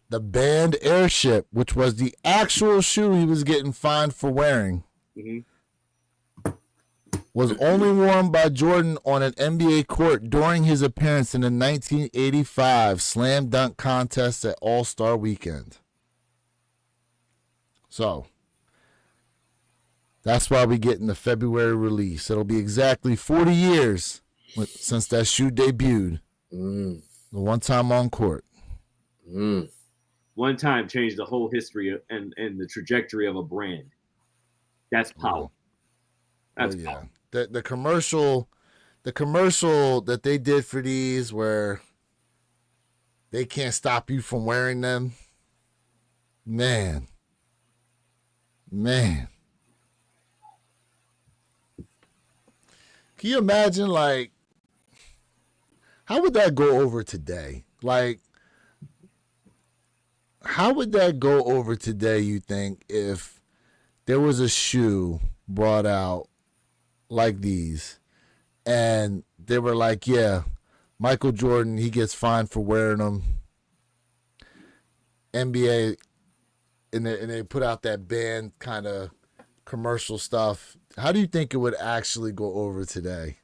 the banned Airship, which was the actual shoe he was getting fined for wearing, was only worn by Jordan on an NBA court during his appearance in the 1985 Slam Dunk Contest at All-Star Weekend. So that's why we get in the February release. It'll be exactly 40 years since that shoe debuted. The one time on court. One time changed the whole history and the trajectory of a brand. That's power. That's power. The commercial that they did for these where they can't stop you from wearing them. Man. Can you imagine, like, how would that go over today? Like, how would that go over today, you think, if there was a shoe brought out like these and they were like, yeah, Michael Jordan, he gets fined for wearing them. NBA, and they put out that band kind of commercial stuff. How do you think it would actually go over today,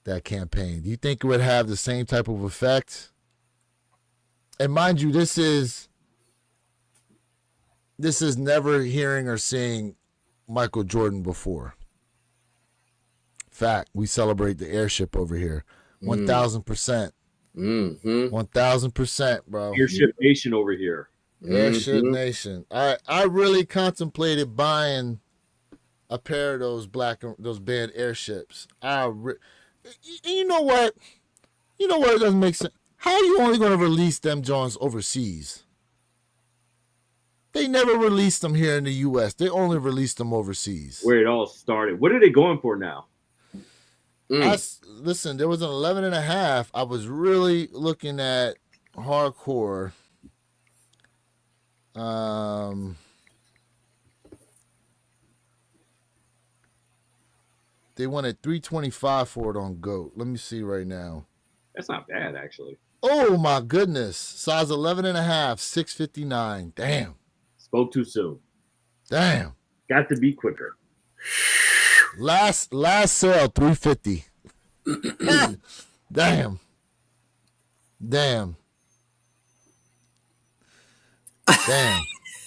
that campaign? Do you think it would have the same type of effect? And mind you, this is never hearing or seeing Michael Jordan before. Fact, we celebrate the Airship over here. 1,000%. 1,000%, bro. Airship Nation over here. Airship Nation. I really contemplated buying a pair of those band Airships. You know what? You know what? It doesn't make sense. How are you only going to release them Johns overseas? They never released them here in the U.S. They only released them overseas. Where it all started. What are they going for now? Listen, there was an 11.5. I was really looking at hardcore. They wanted $325 for it on GOAT. Let me see right now. That's not bad, actually. Oh my goodness. Size 11.5, $659. Damn. Spoke too soon. Damn. Got to be quicker. Last sale, $350. Damn. Damn.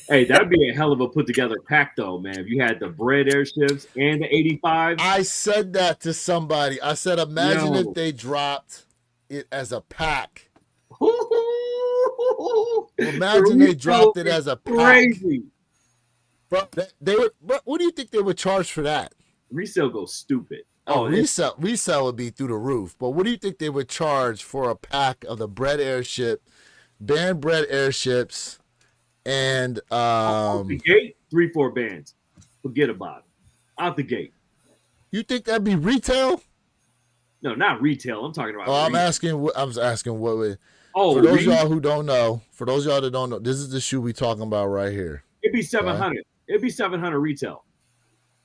Hey, that'd be a hell of a put together pack, though, man. If you had the bread airships and the 85. I said that to somebody. I said, imagine if they dropped it as a pack. Imagine they dropped it as a pack. Crazy. Bro, what do you think they would charge for that? Resale goes stupid. Oh, resale would be through the roof. But what do you think they would charge for a pack of the bread airship, band bread airships, and out the gate, 3-4 bands. Forget about it. Out the gate. You think that'd be retail? No, not retail. I'm talking about. Oh, I'm asking what would. Oh, for those of y'all who don't know, this is the shoe we talking about right here. It'd be 700. Okay? It'd be 700 retail.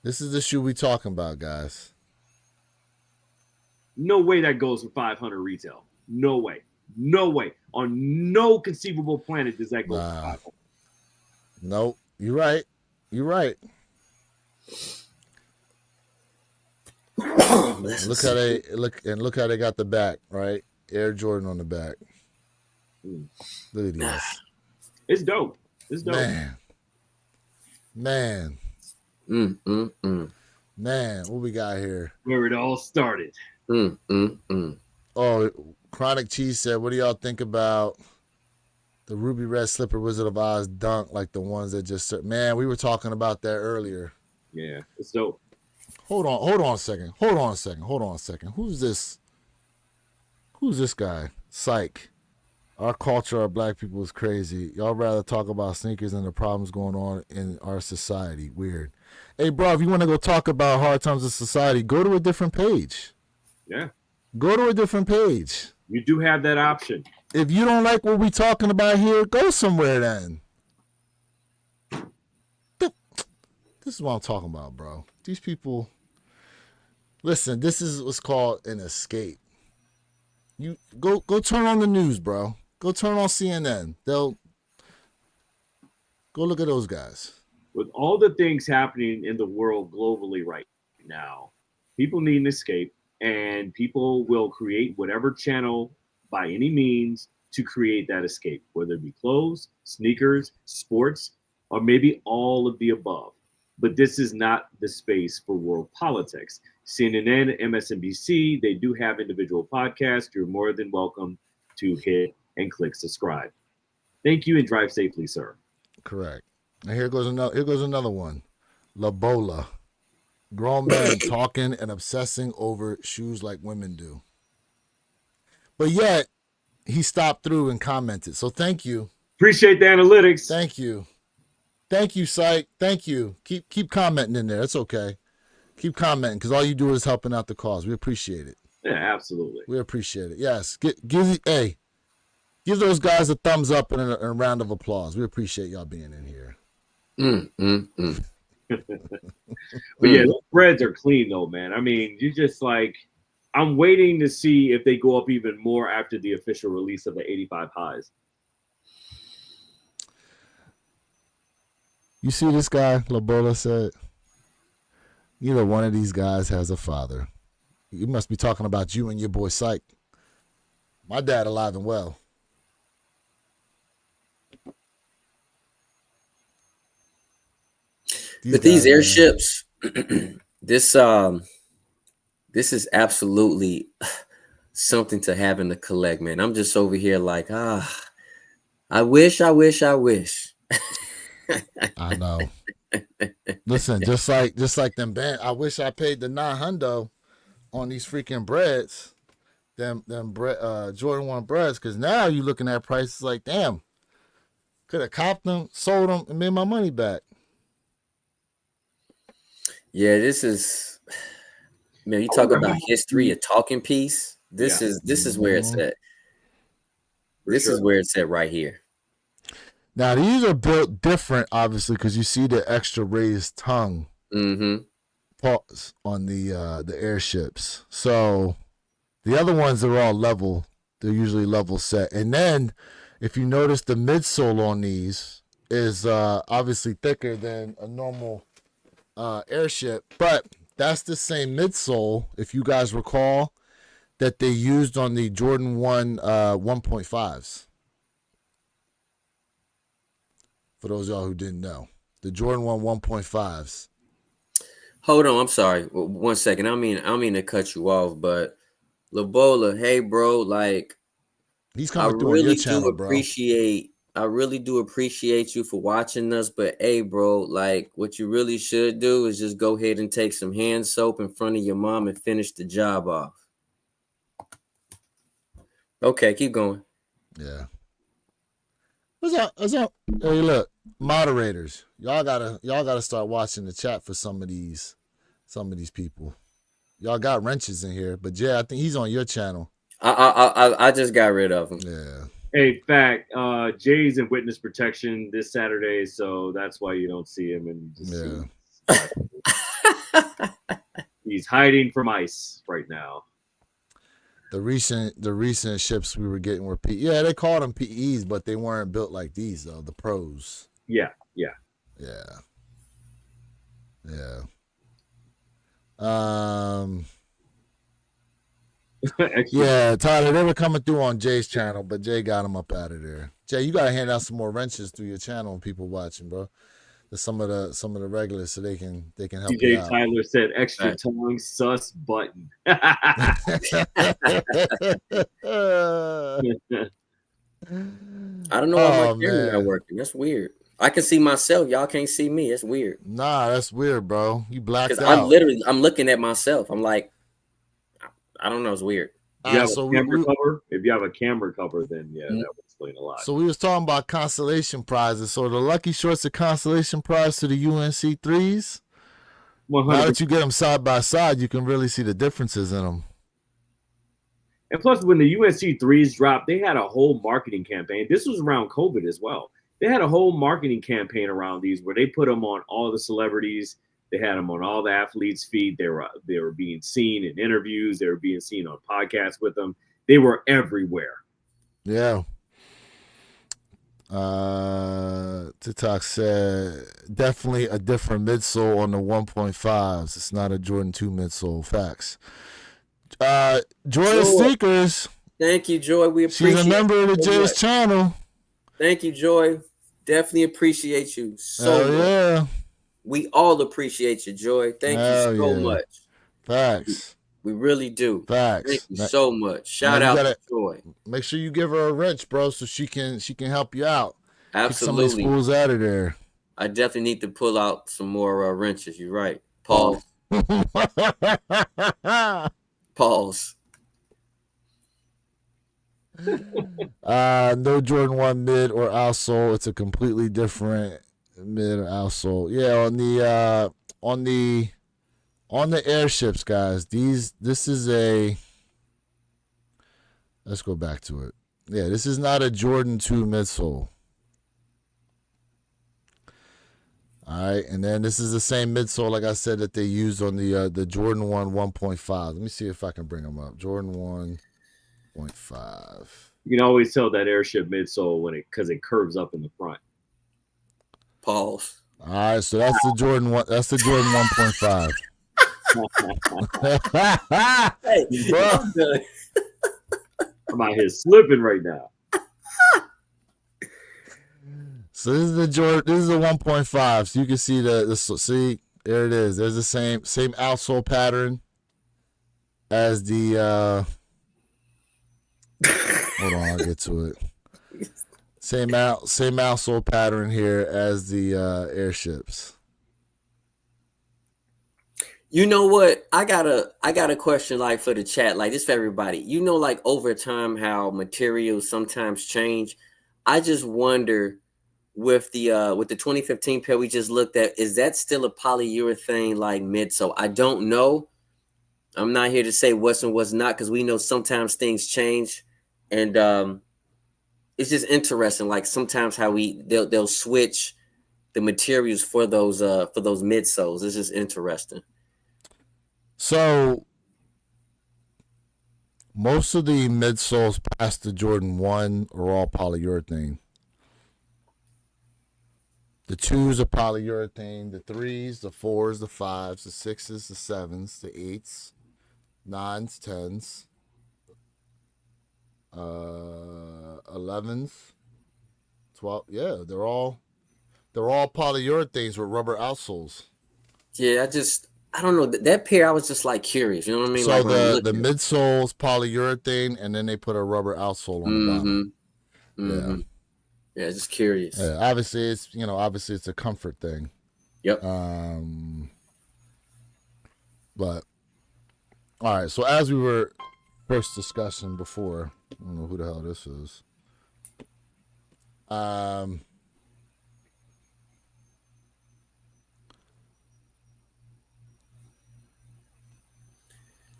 This is the shoe we talking about, guys. No way that goes for 500 retail. No way. No way. On no conceivable planet does that go for 500. Nope. You're right. You're right. Look how they got the back, right? Air Jordan on the back. Look at this. It's dope. It's dope. Man. Man, what we got here? Where it all started. Oh, Chronic Cheese said, what do y'all think about the Ruby Red Slipper Wizard of Oz dunk like the ones that just... Man, we were talking about that earlier. Yeah, it's dope. Hold on a second. Who's this guy? Psych. Our culture, our black people is crazy. Y'all rather talk about sneakers and the problems going on in our society. Weird. Hey, bro, if you want to go talk about hard times in society, go to a different page. Yeah. Go to a different page. You do have that option. If you don't like what we talking about here, go somewhere then. This is what I'm talking about, bro. These people... Listen, this is what's called an escape. You go turn on the news, bro. Go turn on CNN. They'll go look at those guys. With all the things happening in the world globally right now, people need an escape, and people will create whatever channel by any means to create that escape, whether it be clothes, sneakers, sports, or maybe all of the above. But this is not the space for world politics. CNN, MSNBC, they do have individual podcasts. You're more than welcome to hit and click subscribe. Thank you and drive safely, sir. Correct. And here goes another one. La Bola. Grown man talking and obsessing over shoes like women do. But yet, he stopped through and commented. So thank you. Appreciate the analytics. Thank you. Thank you, Psych. Thank you. Keep commenting in there. It's okay. Keep commenting because all you do is helping out the cause. We appreciate it. Yeah, absolutely. We appreciate it. Yes. Give those guys a thumbs up and a round of applause. We appreciate y'all being in here. But yeah, those breads are clean though, man. I mean, you just like, I'm waiting to see if they go up even more after the official release of the 85 highs. You see this guy, Labola said, either one of these guys has a father. You must be talking about you and your boy Psych. My dad alive and well. But these airships, this is absolutely something to have in the collect, man. I'm just over here like, I wish. I know. Listen, just like them band. I wish I paid the $900 on these freaking breads, them Jordan 1 breads, because now you're looking at prices like, damn, could have copped them, sold them, and made my money back. Yeah, this is, man. You talk about history, a talking piece. This is where it's at. This is where it's at right here. Now these are built different, obviously, because you see the extra raised tongue parts on the airships. So the other ones are all level. They're usually level set. And then if you notice, the midsole on these is obviously thicker than a normal airship, but that's the same midsole, if you guys recall, that they used on the Jordan 1 1.5s. For those of y'all who didn't know, the Jordan 1 1.5s. Hold on, I'm sorry. 1 second. I don't mean to cut you off, but Labola, hey bro, like He's coming through on your channel, bro. I really do appreciate you for watching us, but hey bro, like what you really should do is just go ahead and take some hand soap in front of your mom and finish the job off. Okay, keep going. Yeah. What's up? Hey, look, moderators, y'all gotta start watching the chat for some of these people. Y'all got wrenches in here, but Jay, I think he's on your channel. I just got rid of him. Yeah. Hey, fact, Jay's in witness protection this Saturday, so that's why you don't see him. And he's hiding from ICE right now. The recent ships we were getting were they called them PEs, but they weren't built like these though. The pros. Yeah. Yeah, Tyler, they were coming through on Jay's channel, but Jay got them up out of there. Jay, you gotta hand out some more wrenches through your channel and people watching, bro. To some of the regulars so they can help DJ you out. Tyler said extra tongue sus button. I don't know why my camera not working. That's weird. I can see myself. Y'all can't see me. It's weird. Nah, that's weird, bro. You blacked out. I'm looking at myself. I'm like, I don't know. It's weird. If you have a camera cover, then that would explain a lot. So we was talking about consolation prizes. So the Lucky Shorts are consolation prize to the UNC threes. 100%. Now that you get them side by side, you can really see the differences in them. And plus, when the UNC threes dropped, they had a whole marketing campaign. This was around COVID as well. They had a whole marketing campaign around these where they put them on all the celebrities. They had them on all the athletes' feed. They were being seen in interviews. They were being seen on podcasts with them. They were everywhere. Yeah. TikTok said definitely a different midsole on the 1.5s. It's not a Jordan 2 midsole. Facts. Joy Sneakers. Thank you, Joy. We appreciate She's a member of the Jay's channel. Thank you, Joy. Definitely appreciate you so much. Yeah. We all appreciate you, Joy. Thank you so much. Facts. We really do. Facts. Thank you so much. Shout out to Joy. Make sure you give her a wrench, bro, so she can help you out. Absolutely. Get some of these fools out of there. I definitely need to pull out some more wrenches. You're right. Pause. Pause. No Jordan 1 mid or outsole. It's a completely different mid or outsole. Yeah, on the airships, guys. This is a. Let's go back to it. Yeah, this is not a Jordan 2 midsole. All right, and then this is the same midsole, like I said, that they used on the Jordan 1 1.5. Let me see if I can bring them up. Jordan 1.5. You can always tell that airship midsole because it curves up in the front. Pause. All right, so that's the Jordan 1. That's the Jordan 1.5. Hey, bro. I'm out here slipping right now. So this is the Jordan. This is the 1.5. So you can see see there it is. There's the same outsole pattern as the. Hold on, I'll get to it. Same outsole pattern here as the airships. You know what? I got a question like for the chat, like this for everybody. You know, like over time how materials sometimes change. I just wonder with the 2015 pair we just looked at, is that still a polyurethane like midsole? I don't know. I'm not here to say what's and what's not because we know sometimes things change, and it's just interesting. Like sometimes how they'll switch the materials for those midsoles. It's just interesting. So most of the midsoles past the Jordan 1 are all polyurethane. The 2s are polyurethane, the 3s, the 4s, the 5s, the 6s, the 7s, the 8s, 9s, 10s, 11s, 12. Yeah, they're all They're all polyurethanes with rubber outsoles. Yeah, I don't know that pair. I was just like curious. You know what I mean? So like the midsole's polyurethane, and then they put a rubber outsole on the bottom. Mm-hmm. Yeah, just curious. Yeah, obviously it's a comfort thing. Yep. But all right. So as we were first discussing before, I don't know who the hell this is.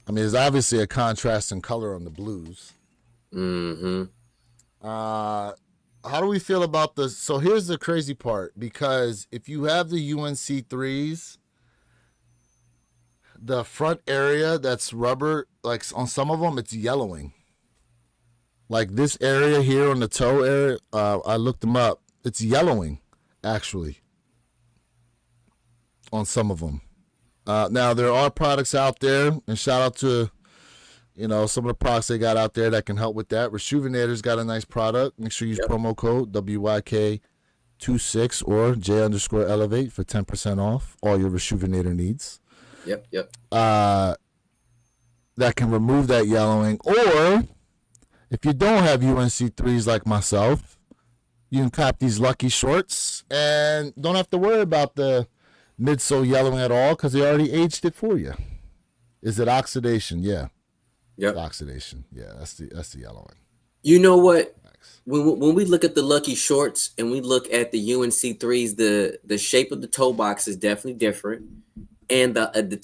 I mean, there's obviously a contrasting color on the blues. Mm-hmm. How do we feel about the? So here's the crazy part, because if you have the UNC 3s, the front area that's rubber, like on some of them, it's yellowing. Like this area here on the toe area, I looked them up. It's yellowing, actually, on some of them. Now there are products out there, and shout out to, some of the products they got out there that can help with that. Rejuvenator's got a nice product. Make sure you use promo code WYK26 or J_Elevate for 10% off all your Rejuvenator needs. Yep. That can remove that yellowing. Or if you don't have UNC3s like myself, you can cop these Lucky shorts and don't have to worry about the midsole yellowing at all, because they already aged it for you. Is it oxidation? Yeah. Yep. It's oxidation. Yeah, that's the yellowing. You know what? When we look at the Lucky shorts and we look at the UNC3s, the shape of the toe box is definitely different, and the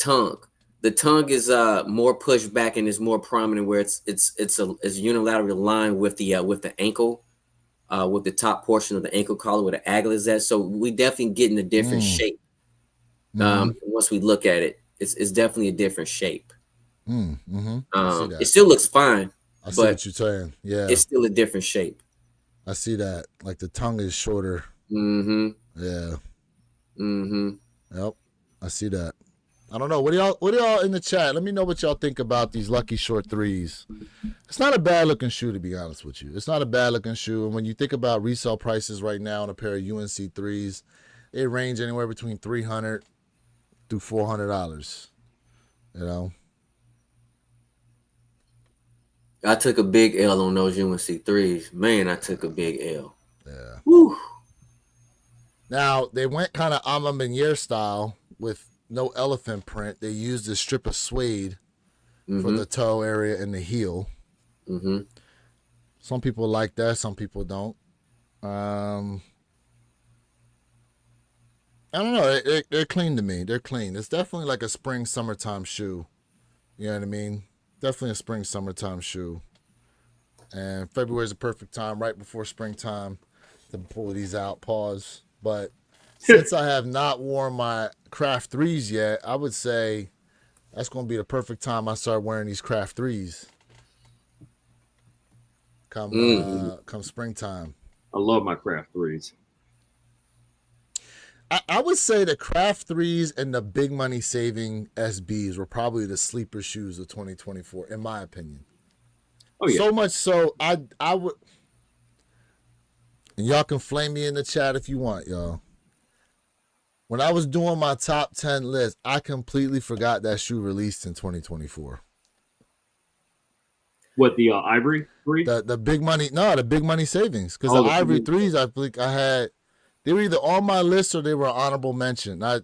tongue is more pushed back and is more prominent, where it's unilaterally aligned with the ankle, with the top portion of the ankle collar where the aglet is at. So we definitely getting a different shape. Once we look at it, it's definitely a different shape. It still looks fine. I see what you're saying. Yeah, it's still a different shape. I see that. Like the tongue is shorter. Yeah. Yep. I see that. I don't know. What do y'all in the chat? Let me know what y'all think about these Lucky Short 3s. It's not a bad looking shoe, to be honest with you. It's not a bad looking shoe. And when you think about resale prices right now on a pair of UNC 3s, they range anywhere between $300 to $400. I took a big L on those UNC 3s. Man, I took a big L. Yeah. Whew. Now, they went kind of Ama Meniere style with no elephant print. They used a strip of suede for the toe area and the heel. Some people like that. Some people don't. I don't know. They're clean to me. They're clean. It's definitely like a spring, summertime shoe. You know what I mean? Definitely a spring, summertime shoe. And February is a perfect time, right before springtime, to pull these out. Pause. But since I have not worn my Craft 3s yet, I would say that's going to be the perfect time I start wearing these Craft 3s. Come springtime. I love my Craft 3s. I would say the Craft 3s and the big money saving SBs were probably the sleeper shoes of 2024, in my opinion. Oh yeah. So much so I would, and y'all can flame me in the chat if you want, y'all. When I was doing my top 10 list, I completely forgot that shoe released in 2024. What, the Ivory 3? The big money, no, the big money savings. Because the Ivory 3s, I think I had, they were either on my list or they were honorable mention. I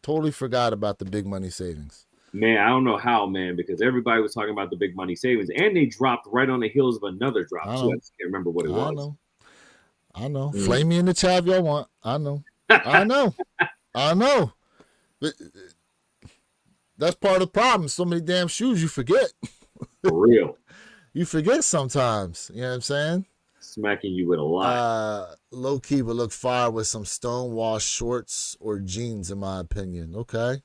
totally forgot about the big money savings. Man, I don't know how, man, because everybody was talking about the big money savings, and they dropped right on the heels of another drop. So I just can't remember what it was. I know. Flame me in the chat if y'all want. I know. I know. But that's part of the problem. So many damn shoes you forget. For real. You forget sometimes. You know what I'm saying? Smacking you with a lot. Low key would look fire with some Stonewall shorts or jeans, in my opinion. Okay.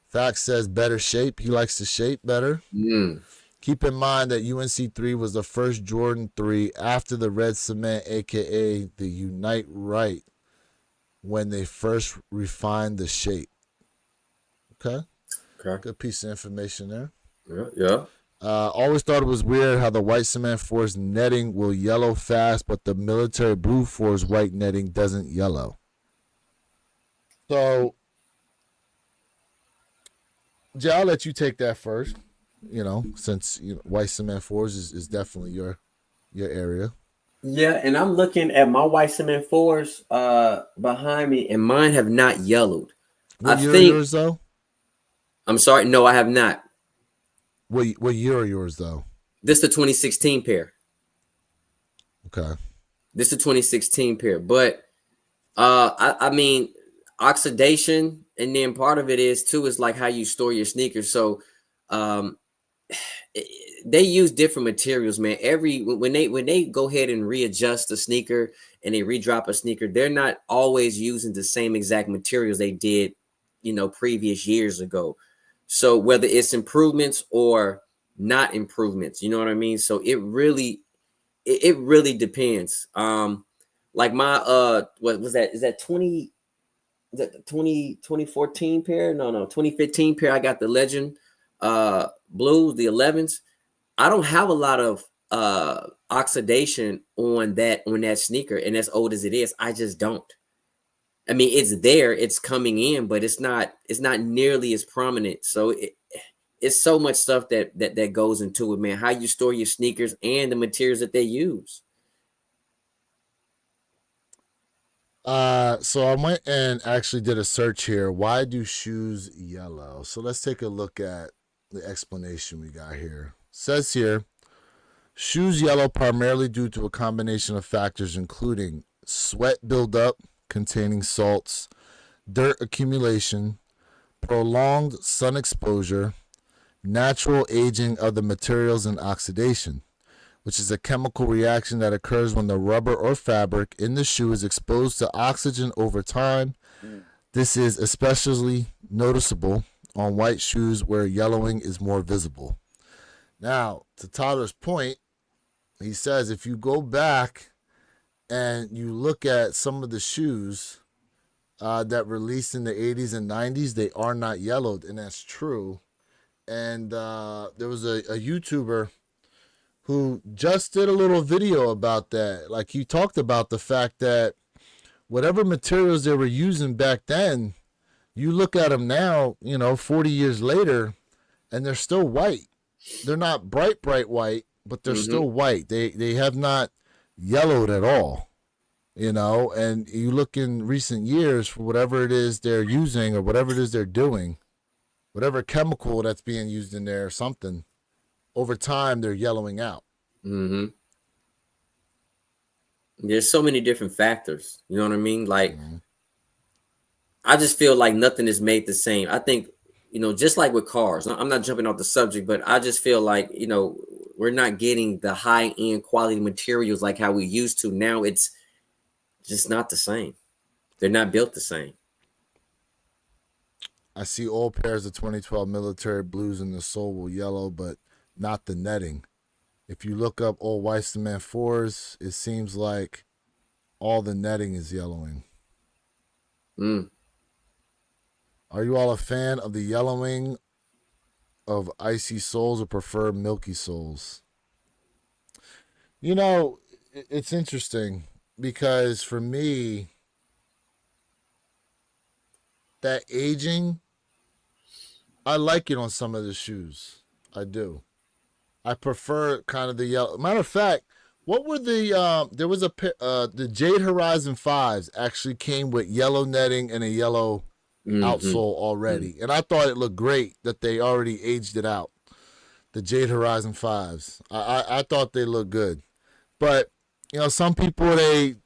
Fact says better shape. He likes the shape better. Keep in mind that UNC3 was the first Jordan 3 after the red cement, aka the Unite Right, when they first refined the shape. Okay. Good piece of information there. Yeah. Always thought it was weird how the white cement force netting will yellow fast, but the military blue force white netting doesn't yellow. So, Jay, I'll let you take that first. You know, since white cement fours is definitely your area. Yeah, and I'm looking at my white cement fours behind me, and mine have not yellowed. I What year are think yours though? I'm sorry, no, I have not. What year are yours though? This is the 2016 pair. Okay. This is the 2016 pair. But I mean oxidation, and then part of it is too is like how you store your sneakers. So um they use different materials, man. When they go ahead and readjust the sneaker and they redrop a sneaker, they're not always using the same exact materials they did, previous years ago. So whether it's improvements or not improvements, you know what I mean? So it really depends. Like my what was that? Is that 2014 pair? No, 2015 pair. I got the Legend blues, the 11s. I don't have a lot of oxidation on that sneaker, and as old as it is, I just don't. I mean, it's there, it's coming in, but it's not nearly as prominent. So it's so much stuff that goes into it, man. How you store your sneakers and the materials that they use. So I went and actually did a search here. Why do shoes yellow? So let's take a look at the explanation we got here. It says here, shoes yellow primarily due to a combination of factors including sweat buildup containing salts, dirt accumulation, prolonged sun exposure, natural aging of the materials, and oxidation, which is a chemical reaction that occurs when the rubber or fabric in the shoe is exposed to oxygen over time. This is especially noticeable on white shoes where yellowing is more visible. Now, to Tyler's point, he says if you go back and you look at some of the shoes that released in the 80s and 90s, they are not yellowed, and that's true. And there was a YouTuber who just did a little video about that. Like, he talked about the fact that whatever materials they were using back then, you look at them now, 40 years later, and they're still white. They're not bright white, but they're still white. They have not yellowed at all, and you look in recent years for whatever it is they're using or whatever it is they're doing, whatever chemical that's being used in there or something, over time they're yellowing out. Mm-hmm. There's so many different factors. You know what I mean? Like, I just feel like nothing is made the same. I think, just like with cars, I'm not jumping off the subject, but I just feel like, we're not getting the high end quality materials like how we used to. Now it's just not the same. They're not built the same. I see all pairs of 2012 military blues in the sole will yellow, but not the netting. If you look up old white cement fours, it seems like all the netting is yellowing. Are you all a fan of the yellowing of icy soles or prefer milky soles? It's interesting because for me, that aging, I like it on some of the shoes. I do. I prefer kind of the yellow. Matter of fact, what were there was the Jade Horizon 5s actually came with yellow netting and a yellow outsole already. And I thought it looked great that they already aged it out. The Jade Horizon 5s. I thought they looked good. But, some people, they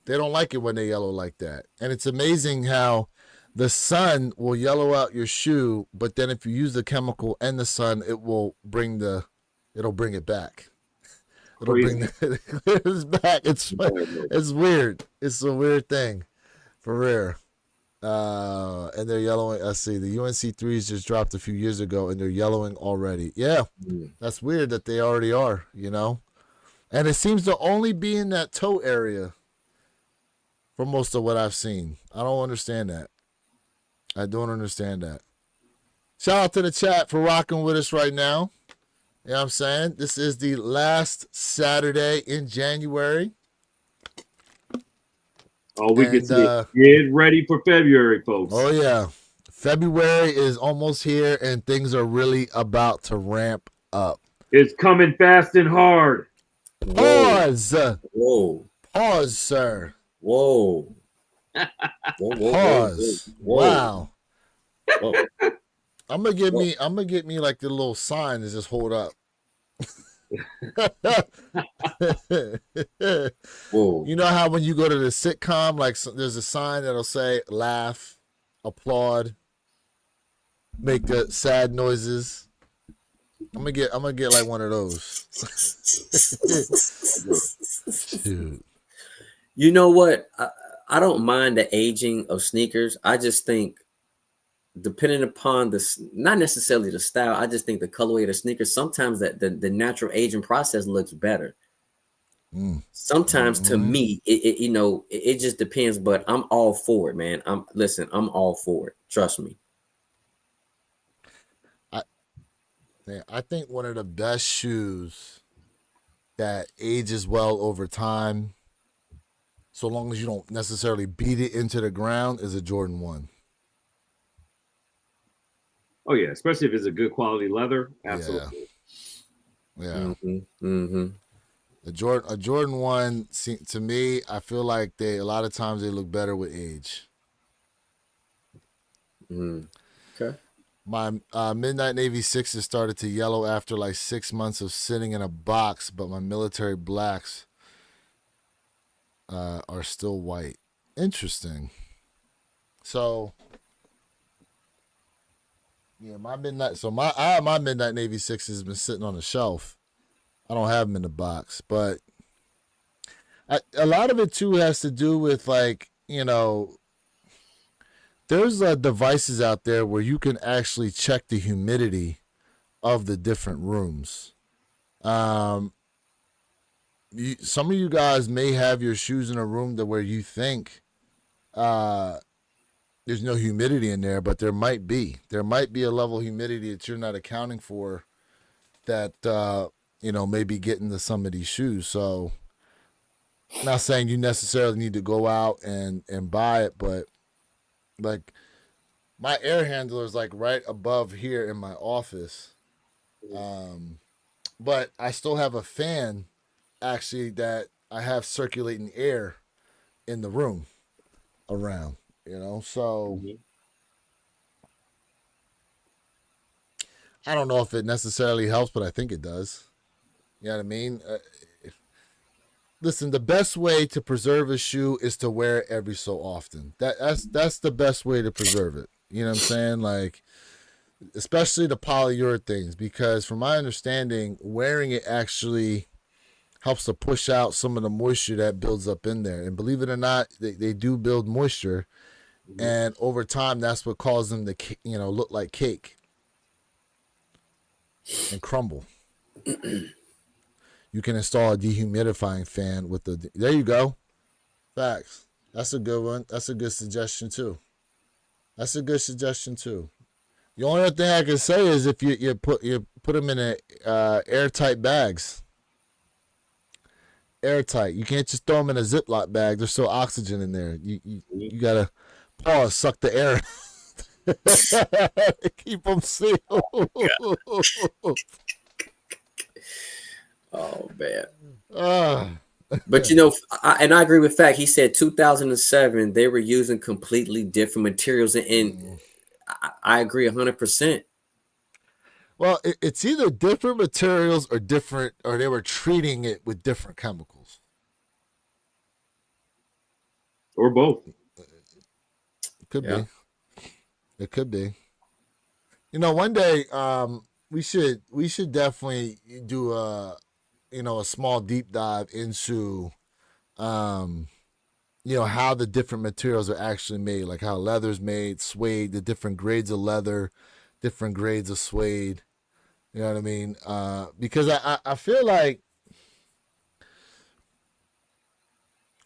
don't like it when they yellow like that. And it's amazing how the sun will yellow out your shoe, but then if you use the chemical and the sun, it'll bring it back. It'll bring it back. It's weird. It's a weird thing, for real. And they're yellowing. I see the UNC 3s just dropped a few years ago, and they're yellowing already. Yeah, that's weird that they already are. And it seems to only be in that toe area for most of what I've seen. I don't understand that. I don't understand that. Shout out to the chat for rocking with us right now. You know what I'm saying? This is the last Saturday in January. Oh, we can And see it. Get ready for February, folks. oh yeah, February is almost here, and things are really about to ramp up. It's coming fast and hard. Whoa, Pause. whoa, Pause, sir. whoa, whoa, whoa, whoa, Pause. whoa, Wow. whoa, I'm gonna get me like the little sign to just hold up. whoa. You know how when you go to the sitcom, like there's a sign that'll say laugh, applaud, make the sad noises. I'm gonna get like one of those. Dude. You know what? I don't mind the aging of sneakers. I just think, depending upon not necessarily the style, I just think the colorway of the sneakers, sometimes that the natural aging process looks better. Sometimes to me, it just depends, but I'm all for it, man. I'm all for it. Trust me. I think one of the best shoes that ages well over time, so long as you don't necessarily beat it into the ground, is a Jordan 1. Oh yeah, especially if it's a good quality leather. Absolutely. Yeah. Mm-hmm. A Jordan 1, to me, I feel like a lot of times they look better with age. Okay. My Midnight Navy 6s started to yellow after like 6 months of sitting in a box, but my military blacks are still white. Interesting. So, yeah, my Midnight Navy 6s has been sitting on the shelf. I don't have them in the box, but a lot of it too has to do with, like, there's devices out there where you can actually check the humidity of the different rooms. Some of you guys may have your shoes in a room where you think there's no humidity in there, but there might be. There might be a level of humidity that you're not accounting for that may be getting to some of these shoes. So, I'm not saying you necessarily need to go out and buy it, but like my air handler is like right above here in my office. But I still have a fan actually that I have circulating air in the room around, so I don't know if it necessarily helps, but I think it does. You know what I mean? Listen, the best way to preserve a shoe is to wear it every so often. That's the best way to preserve it. You know what I'm saying? Like, especially the polyurethanes, because from my understanding, wearing it actually helps to push out some of the moisture that builds up in there. And believe it or not, they do build moisture. And over time, that's what causes them to, look like cake and crumble. You can install a dehumidifying fan with the. There you go. Facts. That's a good one. That's a good suggestion too. The only other thing I can say is if you put them in airtight bags. Airtight. You can't just throw them in a Ziploc bag. There's still oxygen in there. You gotta pause, suck the air, keep them sealed. Oh man. But I agree with Fact. He said 2007 they were using completely different materials, and I agree 100%. Well, it's either different materials or they were treating it with different chemicals, or both. It could be. It could be. One day we should definitely do a small deep dive into how the different materials are actually made, like how leather's made, suede, the different grades of leather, different grades of suede. You know what I mean? Because I feel like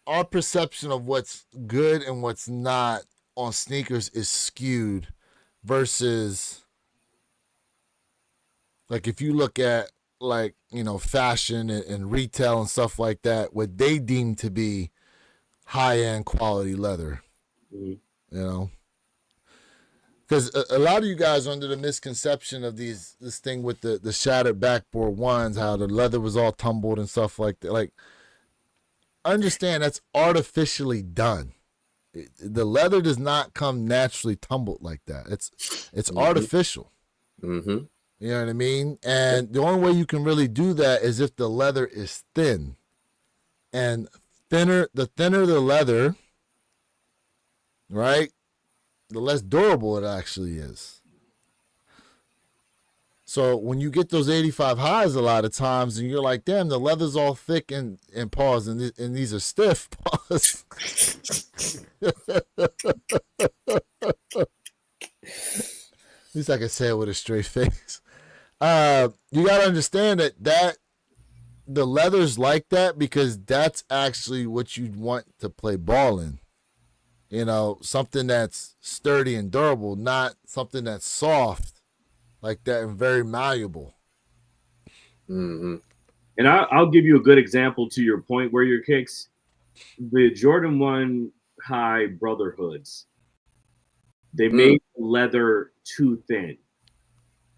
our perception of what's good and what's not on sneakers is skewed versus, like, if you look at, like, fashion and retail and stuff like that, what they deem to be high-end quality leather. Mhm. You know, because a lot of you guys are under the misconception of this thing with the shattered backboard ones, how the leather was all tumbled and stuff like that. Like, understand that's artificially done. The leather does not come naturally tumbled like that. It's artificial. Mm-hmm. You know what I mean? And the only way you can really do that is if the leather is thin. And the thinner the leather, right, the less durable it actually is. So when you get those 85 highs a lot of times and you're like, damn, the leather's all thick and pause and these are stiff, pause. At least I can say it with a straight face. You got to understand that the leather's like that because that's actually what you want to play ball in. You know, something that's sturdy and durable, not something that's soft like that and very malleable. Mm-hmm. And I'll give you a good example to your point where your kicks. The Jordan 1 High Brotherhoods, they made leather too thin.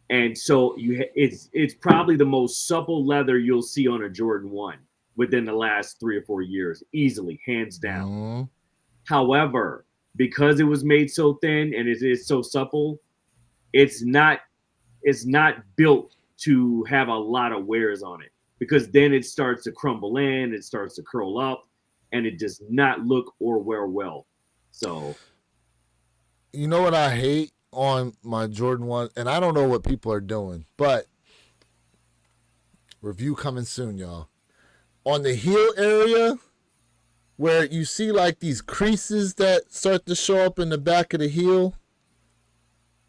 And so it's probably the most supple leather you'll see on a Jordan 1 within the last 3 or 4 years, easily, hands down. Mm-hmm. However, because it was made so thin and it is so supple, it's not built to have a lot of wears on it, because then it starts to crumble in, it starts to curl up, and it does not look or wear well. So, you know what I hate on my Jordan 1, and I don't know what people are doing, but review coming soon, y'all. On the heel area, where you see like these creases that start to show up in the back of the heel,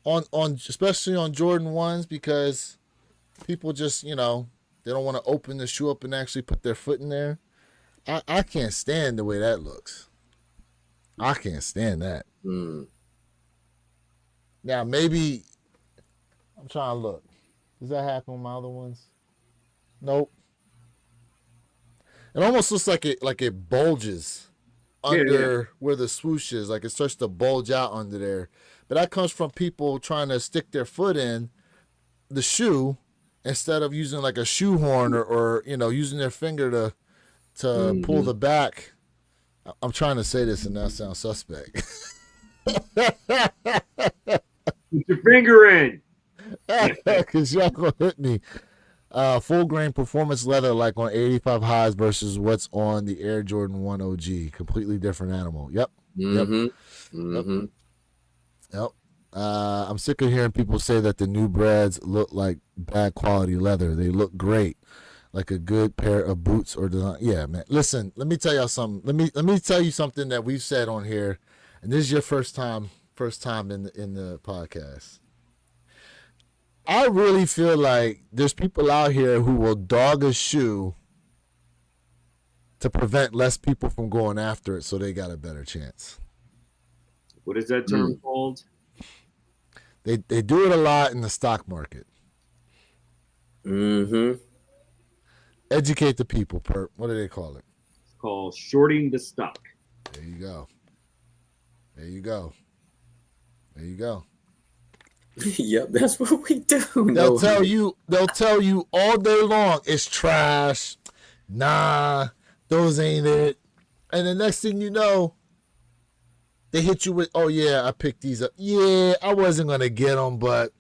on especially on Jordan 1s, because people just, you know, they don't want to open the shoe up and actually put their foot in there. I can't stand the way that looks. I can't stand that. Mm. Now, maybe, I'm trying to look. Does that happen with my other ones? Nope. It almost looks like it bulges under where the swoosh is. Like it starts to bulge out under there. But that comes from people trying to stick their foot in the shoe instead of using like a shoehorn or you know, using their finger to pull the back. I'm trying to say this and that sounds suspect. put your finger in. Because y'all gonna hit me. Full grain performance leather like on 85 highs versus what's on the Air Jordan 1 OG. Completely different animal. Yep. Yep. I'm sick of hearing people say that the new breads look like bad quality leather. They look great, like a good pair of boots or design. Yeah, man. Listen, let me tell y'all something. Let me tell you something that we've said on here, and this is your first time in the podcast. I really feel like there's people out here who will dog a shoe to prevent less people from going after it, so they got a better chance. What is that term called? They do it a lot in the stock market. Mm-hmm. Educate the people, Perp. What do they call it? It's called shorting the stock. There you go. There you go. There you go. Yep, that's what we do. They'll tell you all day long it's trash. Nah, those ain't it. And the next thing you know, they hit you with, oh yeah, I picked these up. Yeah, I wasn't gonna get them, but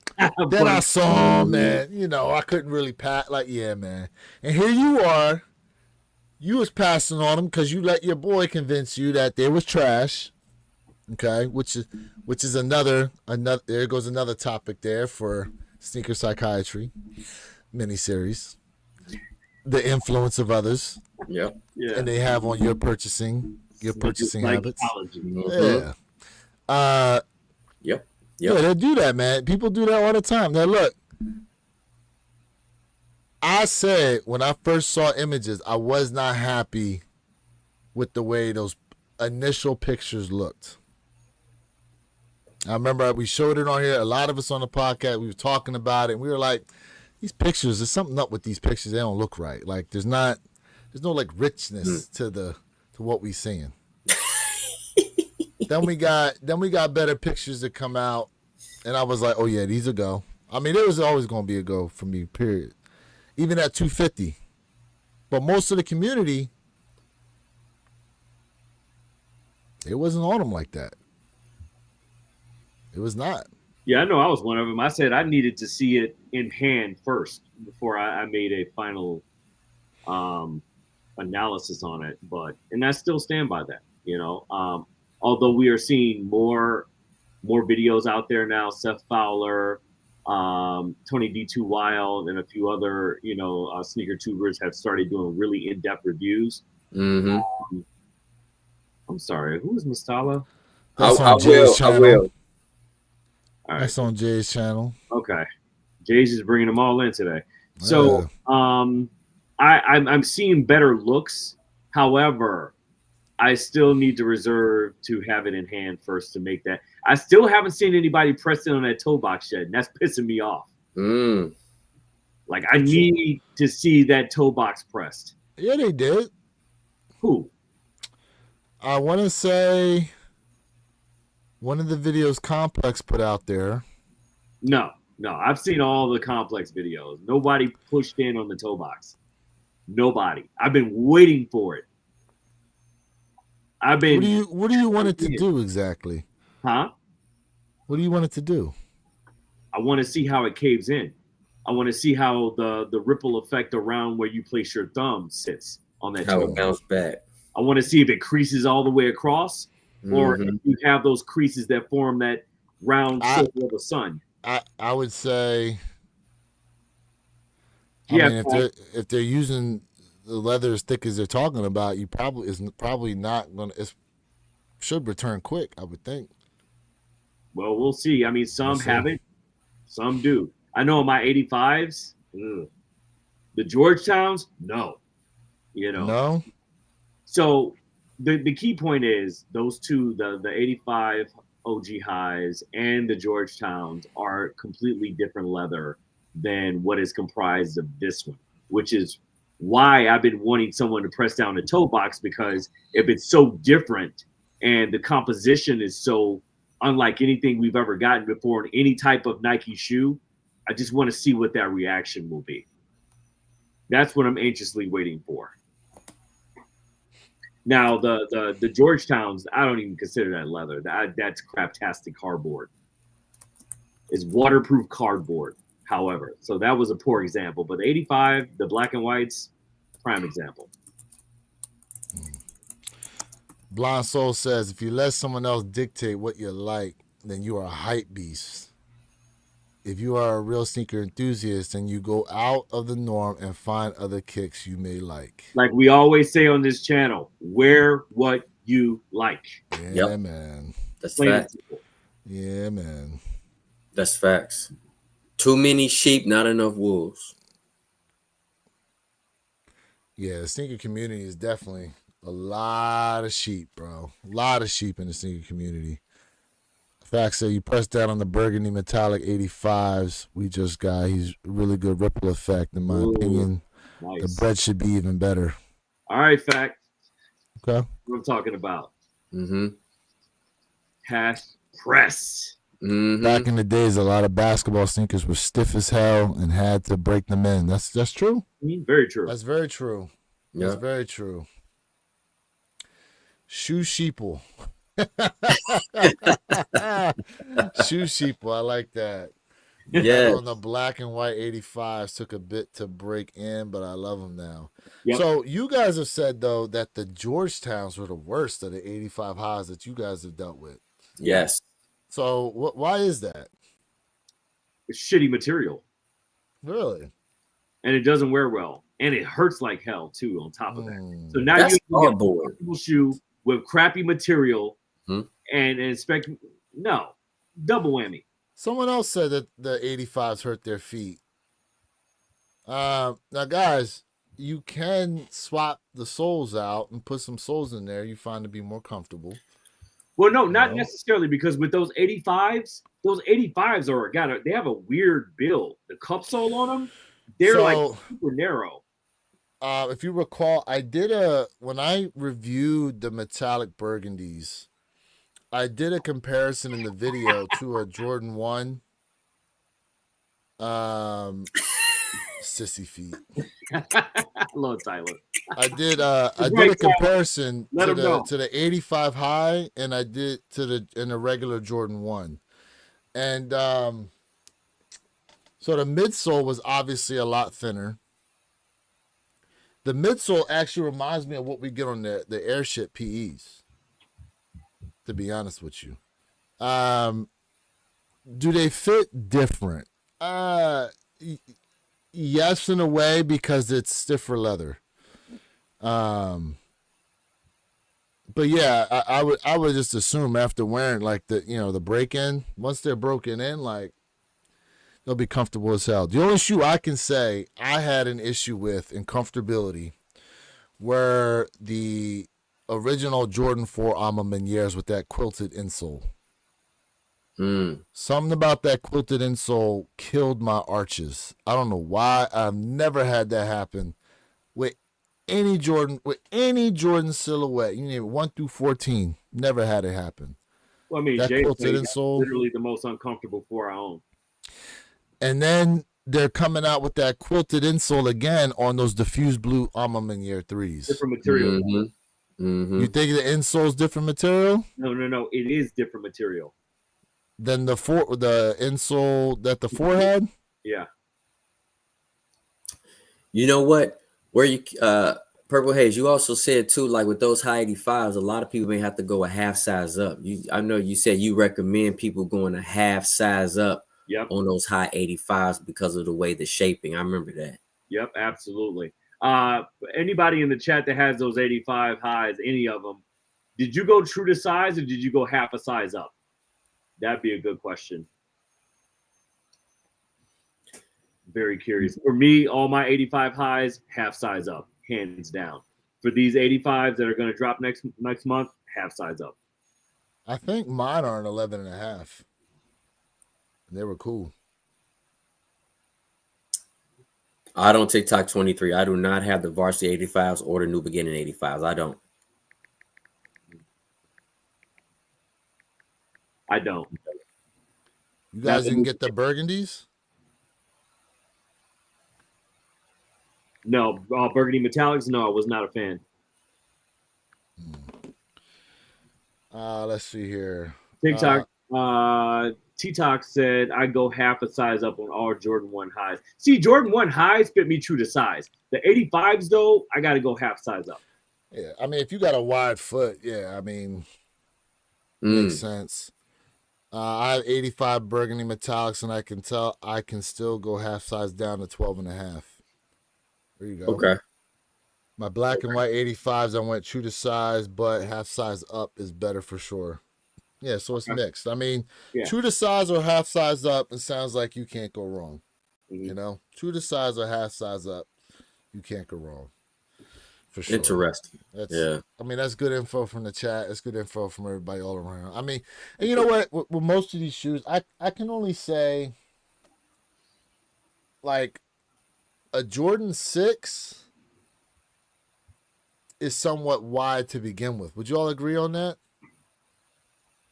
then I saw them, and you know I couldn't really pass. Like, yeah, man. And here you are, you was passing on them because you let your boy convince you that they was trash. Okay, which is another there goes another topic there for Sneaker Psychiatry miniseries. The influence of others. Yep. Yeah. And they have on your purchasing habits. Mm-hmm. Yeah. Yep. Yeah, they do that, man. People do that all the time. Now look, I said when I first saw images, I was not happy with the way those initial pictures looked. I remember we showed it on here. A lot of us on the podcast, we were talking about it. And we were like, these pictures, there's something up with these pictures. They don't look right. Like there's no like richness to what we seeing. Then we got better pictures that come out, and I was like, oh yeah, these a go. I mean, it was always gonna be a go for me. Period. Even at 250, but most of the community, it wasn't on them like that. It was not. Yeah, I know. I was one of them. I said I needed to see it in hand first before I made a final analysis on it. And I still stand by that. Although we are seeing more videos out there now, Seth Fowler, Tony D2 Wild, and a few other sneaker tubers have started doing really in-depth reviews. Mm-hmm. I'm sorry, who is Mustala? That's on Jay's channel. I will. All right. That's on Jay's channel. Okay. Jay's just bringing them all in today. So I'm seeing better looks. However, I still need to reserve to have it in hand first to make that. I still haven't seen anybody press it on that toe box yet, and that's pissing me off. Like, I need to see that toe box pressed. Yeah, they did. Who? I want to say one of the videos Complex put out there. No. I've seen all the Complex videos. Nobody pushed in on the toe box. Nobody. I've been waiting for it. What do you want it to do exactly? Huh? What do you want it to do? I want to see how it caves in. I want to see how the ripple effect around where you place your thumb sits on that. How it bounced back. I want to see if it creases all the way across, or if you have those creases that form that round circle of the sun. I would say, Yeah, I mean, if they're using the leather as thick as they're talking about, probably not gonna. It should return quick, I would think. Well, we'll see. I mean, some have it, some do. I know in my 85s, the Georgetowns, no. No. So the key point is those two, the 85 OG highs and the Georgetowns, are completely different leather than what is comprised of this one, which is why I've been wanting someone to press down the toe box, because if it's so different and the composition is so unlike anything we've ever gotten before in any type of Nike shoe, I just want to see what that reaction will be. That's what I'm anxiously waiting for. Now, the Georgetowns, I don't even consider that leather. That's craptastic cardboard. It's waterproof cardboard, however. So that was a poor example. But the 85, the black and whites, prime example. Blind Soul says, if you let someone else dictate what you like, then you are a hype beast. If you are a real sneaker enthusiast, then you go out of the norm and find other kicks you may like. Like we always say on this channel, wear what you like. Yeah, man. That's facts. Yeah, man. That's facts. Too many sheep, not enough wolves. Yeah, the sneaker community is definitely a lot of sheep, bro. A lot of sheep in the sneaker community. Facts say you press down on the burgundy metallic 85s we just got. He's really good ripple effect, in my opinion. Nice. The bread should be even better. All right, fact. Okay. What I'm talking about. Half press. Back in the days, a lot of basketball sneakers were stiff as hell and had to break them in. That's true. Very true. That's very true. That's very true. Shoe sheeple. Shoe sheeple. I like that. Yeah. On the black and white 85s took a bit to break in, but I love them now. Yep. So you guys have said, though, that the Georgetowns were the worst of the 85 highs that you guys have dealt with. Yes. So why is that? It's shitty material. Really? And it doesn't wear well. And it hurts like hell, too, on top of that. So now That's you get a cardboard shoe with crappy material and expect double whammy. Someone else said that the 85s hurt their feet. Now, guys, you can swap the soles out and put some soles in there you find to be more comfortable. Well, no, not necessarily, because with those 85s they have a weird build. The cup sole on them, they're like super narrow. If you recall, when I reviewed the metallic burgundies, I did a comparison in the video to a Jordan 1. Sissy feet. Hello, Tyler. I did Right, a Tyler. comparison Let to him know. the 85 high, and I did to the regular Jordan 1. And so the midsole was obviously a lot thinner. The midsole actually reminds me of what we get on the airship PEs, to be honest with you. Do they fit different? Yes, in a way, because it's stiffer leather. But yeah, I would just assume after wearing like the break in, once they're broken in, like they'll be comfortable as hell. The only shoe I can say I had an issue with in comfortability were the original Jordan 4 Alma Meniers with that quilted insole. Something about that quilted insole killed my arches. I don't know why. I've never had that happen with any Jordan silhouette. You name it, 1 through 14. Never had it happen. Well, I mean, that Jay quilted insole, literally the most uncomfortable for our own. And then they're coming out with that quilted insole again on those diffuse blue Alma Menier 3s. Different material. You think the insole's different material? No. It is different material than the insole that the 4 had? Yeah. You know what? Where you Purple Haze, you also said too, like with those high 85s, a lot of people may have to go a half size up. I know you said you recommend people going a half size up on those high 85s because of the way the shaping. I remember that. Yep, absolutely. Anybody in the chat that has those 85 highs, any of them, did you go true to size or did you go half a size up? That'd be a good question. Very curious. For me, all my 85 highs, half size up, hands down. For these 85s that are going to drop next month, half size up. I think mine are an 11 and a half. They were cool. I don't TikTok 23. I do not have the varsity 85s or the new beginning 85s. I don't. You guys didn't get the burgundies? No, burgundy metallics. No, I was not a fan. Let's see here. TikTok. T-Talk said I go half a size up on all Jordan 1 highs. See, Jordan 1 highs fit me true to size. The 85s though, I got to go half size up. Yeah, I mean, if you got a wide foot, yeah, I mean, makes sense. I have 85 burgundy metallics, and I can tell I can still go half size down to 12 and a half. There you go. Okay. My black and white 85s, I went true to size, but half size up is better for sure. Yeah, so it's mixed. I mean, true to size or half size up, it sounds like you can't go wrong. You know, true to size or half size up, you can't go wrong. For sure. Interesting. I mean, that's good info from the chat. It's good info from everybody all around. I mean, and you know what? With most of these shoes, I can only say, like, a Jordan 6 is somewhat wide to begin with. Would you all agree on that?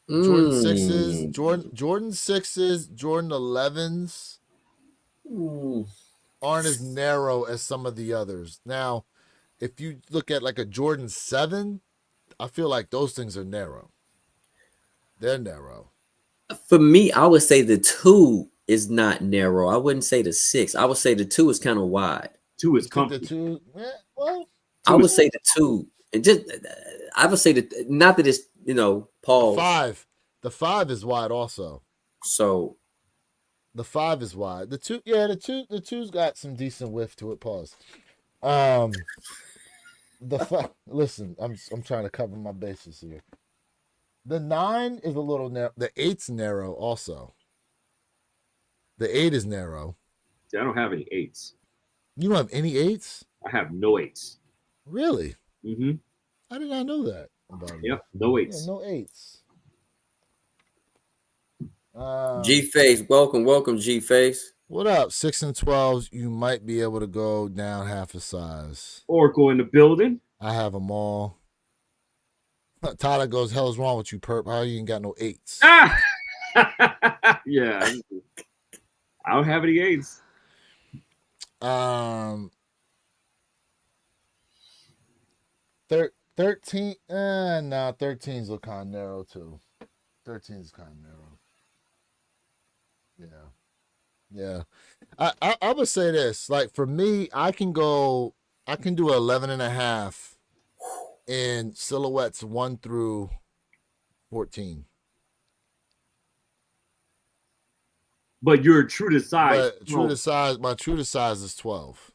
Jordan 6s, Jordan 6s, Jordan 11s aren't as narrow as some of the others. Now, if you look at like a Jordan 7, I feel like those things are narrow. They're narrow. For me, I would say the 2 is not narrow. I wouldn't say the 6. I would say the 2 is kind of wide. 2 is comfy. The 2, well, I would say the 2. And just I would say that, not that it's, pause. The 5 is wide also. So the 5 is wide. The 2, the 2's got some decent width to it. Pause. Listen, I'm trying to cover my bases here. The 9 is a little narrow. The 8's narrow also. The 8 is narrow. See, I don't have any 8s. You don't have any 8s? I have no 8s. Really? Mm-hmm. I did not know that about you. Yep, no 8s. Yeah, no 8s. G-Face, welcome, G-Face. What up? 6 and 12s, you might be able to go down half a size. Oracle in the building. I have them all. Tyler goes, hell's wrong with you, perp? How you ain't got no 8s? Ah! Yeah. I don't have any 8s. 13. Nah, 13s look kind of narrow too. 13s kind of narrow. Yeah. I would say this. Like for me, I can do 11.5 in silhouettes 1 through 14. But you're true to size. But true to size, my true to size is 12.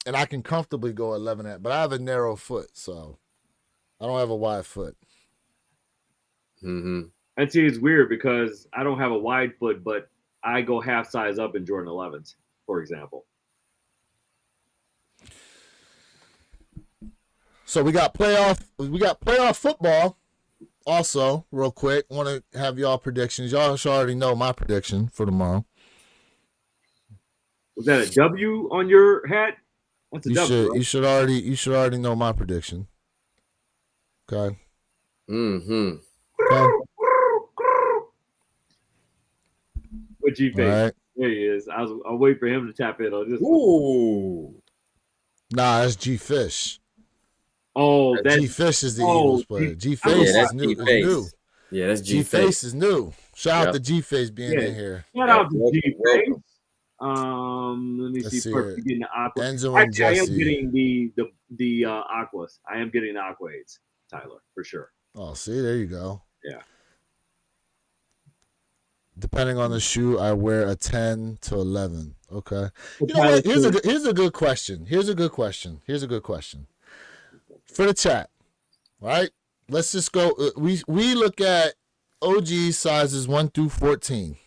And I can comfortably go 11 at, but I have a narrow foot, so I don't have a wide foot. Mm-hmm. And see, it's weird because I don't have a wide foot, but I go half size up in Jordan 11s, for example. So we got playoff football. Also, real quick, want to have y'all predictions. Y'all should already know my prediction for tomorrow. Was that a W on your hat? That's a W. Right? You should already know my prediction. Okay. Mm-hmm. Okay. With G face. Right. There he is. I'll wait for him to tap in on this. Ooh. Nah, that's G Fish. Oh, that's G Fish is the Eagles player. G Face is new. Yeah, that's G Face is new. Shout out to G Face being in here. Shout out to G Face. Let me see. First, getting the aqua. Enzo and Jesse. I am getting the aquas. I am getting the aqua 8s, Tyler, for sure. Oh, see, there you go. Yeah. Depending on the shoe, I wear a 10 to 11. Okay. You know what? Here's a good question. Here's a good question for the chat. Right? Let's just go. We look at OG sizes 1 through 14.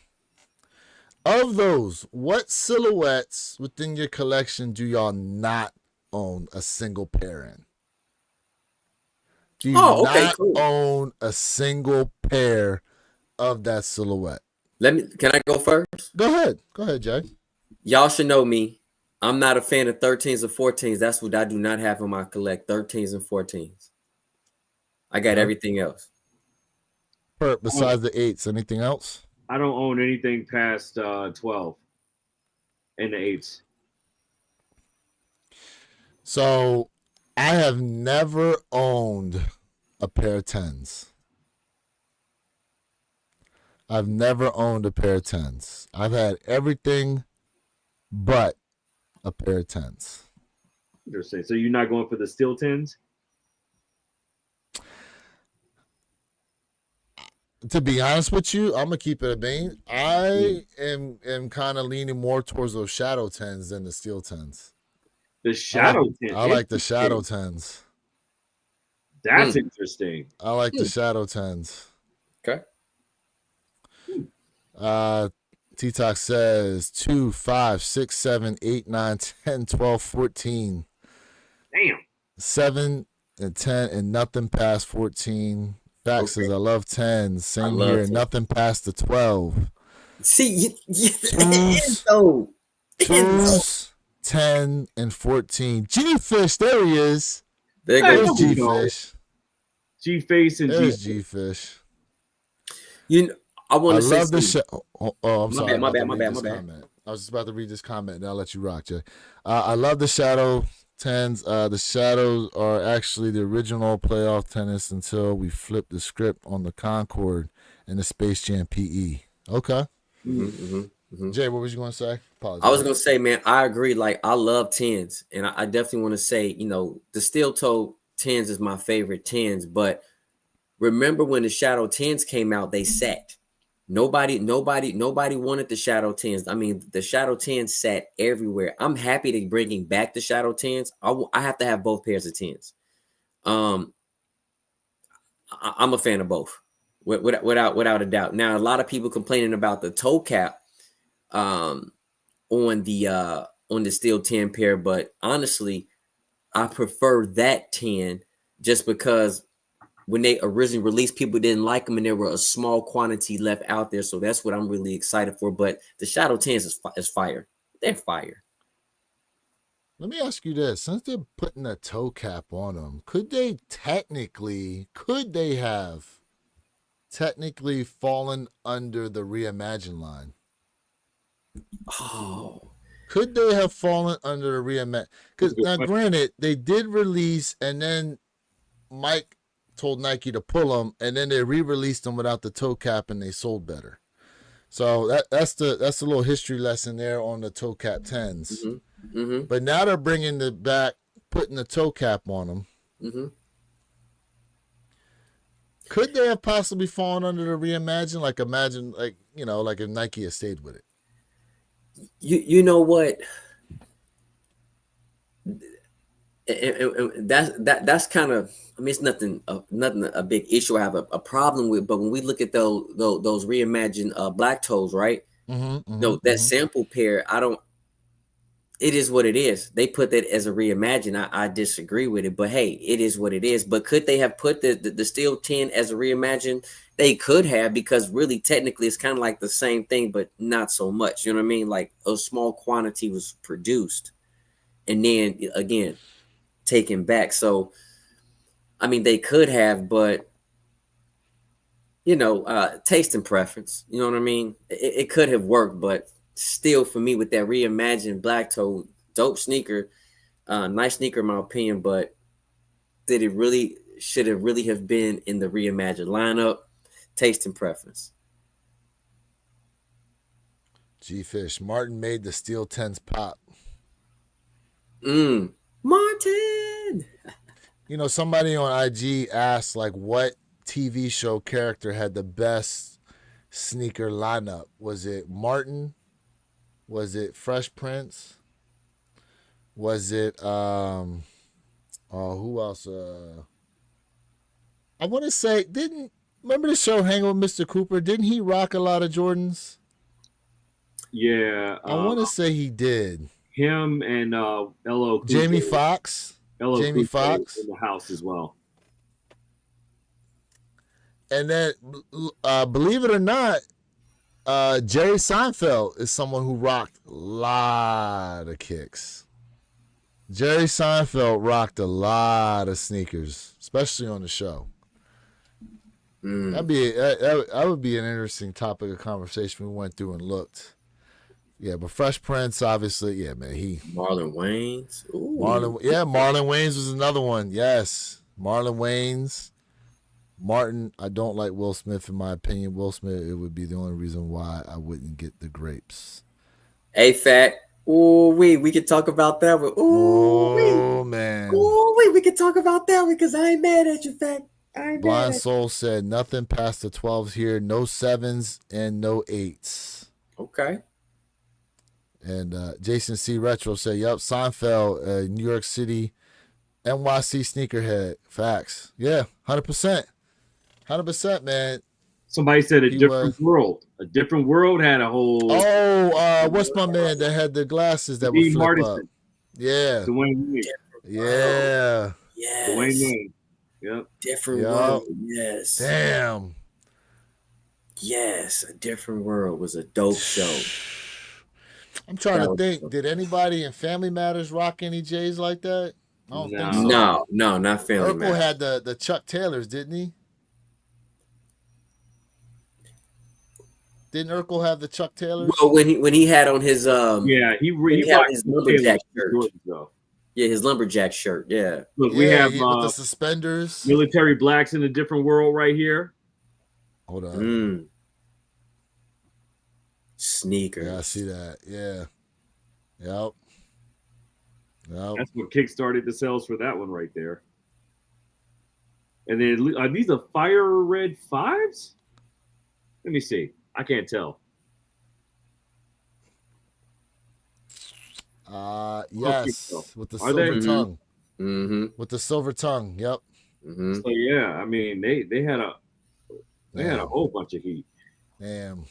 Of those, what silhouettes within your collection do y'all not own a single pair in? Do you not own a single pair of that silhouette? Can I go first? Go ahead, Jay. Y'all should know me. I'm not a fan of 13s and 14s. That's what I do not have in my collect. 13s and 14s. I got everything else. Besides the 8s, anything else? I don't own anything past 12 and the 8s. So I have never owned a pair of 10s. I've never owned a pair of 10s. I've had everything but a pair of 10s. Interesting. So you're not going for the steel 10s? To be honest with you, I'm gonna keep it a bean. I am kind of leaning more towards those shadow 10s than the steel 10s. The shadow 10s. I like the shadow 10s. That's interesting. I like the shadow 10s. Okay. T-Talk says 2, 5, 6, 7, 8, 9, 10, 12, 14. Damn. 7 and 10 and nothing past 14. Fact says I love 10s. Same here. 10. Nothing past the 12. See, twos, 10 and 14. G-Fish, there he is. There goes goes G-Fish. G-Face and There's G-Fish. I want to say love the I'm sorry. My bad. I was just about to read this comment, and I'll let you rock, Jay. I love the shadow 10s. The shadows are actually the original playoff tennis until we flipped the script on the Concorde and the Space Jam PE. Okay. Jay, what was you going to say? Apologize. I was going to say, man, I agree. Like, I love 10s, and I definitely want to say, the steel-toe 10s is my favorite 10s, but remember when the shadow 10s came out, they sat. Nobody wanted the shadow 10s. I mean, the shadow 10s sat everywhere. I'm happy to bringing back the shadow 10s. I have to have both pairs of 10s. I'm a fan of both, without a doubt. Now, a lot of people complaining about the toe cap on the steel 10 pair, but honestly, I prefer that 10 just because when they originally released, people didn't like them, and there were a small quantity left out there. So that's what I'm really excited for. But the Shadow 10s is fire. They're fire. Let me ask you this: since they're putting a toe cap on them, could they have technically fallen under the Reimagine line? Oh, Could they have fallen under the Reimagine? Because now, granted, they did release, and then Mike told Nike to pull them, and then they re-released them without the toe cap, and they sold better. So that's the little history lesson there on the toe cap 10s. mm-hmm. Mm-hmm. But now they're bringing it back, putting the toe cap on them. Mm-hmm. Could they have possibly fallen under the Reimagine? Like imagine, like if Nike had stayed with it. You know what? That's kind of, I mean, it's nothing a big issue I have a problem with. But when we look at those reimagined black toes, right? That sample pair, it is what it is. They put that as a reimagine. I disagree with it, but hey, it is what it is. But could they have put the Steel 10 as a reimagine? They could have, because really technically it's kind of like the same thing, but not so much. You know what I mean? Like a small quantity was produced and then again taken back. So I mean, they could have, but taste and preference. You know what I mean? It could have worked, but still, for me, with that reimagined black toe, dope sneaker, nice sneaker in my opinion, but did it really should have really have been in the reimagined lineup? Taste and preference. G-Fish Martin made the Steel 10s pop. Martin. Somebody on IG asked like what TV show character had the best sneaker lineup. Was it Martin? Was it Fresh Prince? Was it who else? I want to say, remember the show Hanging with Mr. Cooper? Didn't he rock a lot of Jordans? Yeah. I want to say he did. Him and LO Jamie Foxx. Jamie Foxx in the house as well. And then, believe it or not, Jerry Seinfeld is someone who rocked a lot of kicks. Jerry Seinfeld rocked a lot of sneakers, especially on the show. That would be an interesting topic of conversation. We went through and looked. Yeah, but Fresh Prince, obviously, yeah, man. Marlon Wayans. Ooh. Marlon Wayans was another one. Yes, Marlon Wayans. Martin, I don't like Will Smith, in my opinion. Will Smith, it would be the only reason why I wouldn't get the grapes. A-Fat. Ooh, we could talk about that one. Ooh, man. Ooh, we could talk about that one, because I ain't mad at you, Fat. Blind Soul said nothing past the 12s here. No 7s and no 8s. Okay. And Jason C. Retro said, yep, Seinfeld, New York City, NYC sneakerhead. Facts. Yeah, 100%. 100%, man. Somebody said a different world. A different world had a whole. What's my man that had the glasses that would flip up? Yeah. Dwayne Wayne. Yeah. Yes. Dwayne Wayne. Yep. Different world. Yes. Damn. Yes, A Different World was a dope show. I'm trying to think. Did anybody in Family Matters rock any J's like that? I don't think so. No, not Family Matters. Urkel had the Chuck Taylors, didn't he? Didn't Urkel have the Chuck Taylors? Well, when he had on his he had his lumberjack shirt. Yeah, his lumberjack shirt. Yeah. Look, we have with the suspenders. Military Blacks in a Different World right here. Hold on. Sneakers. Yeah, I see that. Yeah. Yep. That's what kickstarted the sales for that one right there. And then are these the fire red 5s? Let me see. I can't tell. Yes, with the silver tongue. Mm-hmm. With the silver tongue. Yep. Mm-hmm. So yeah, I mean they had a whole bunch of heat. Damn.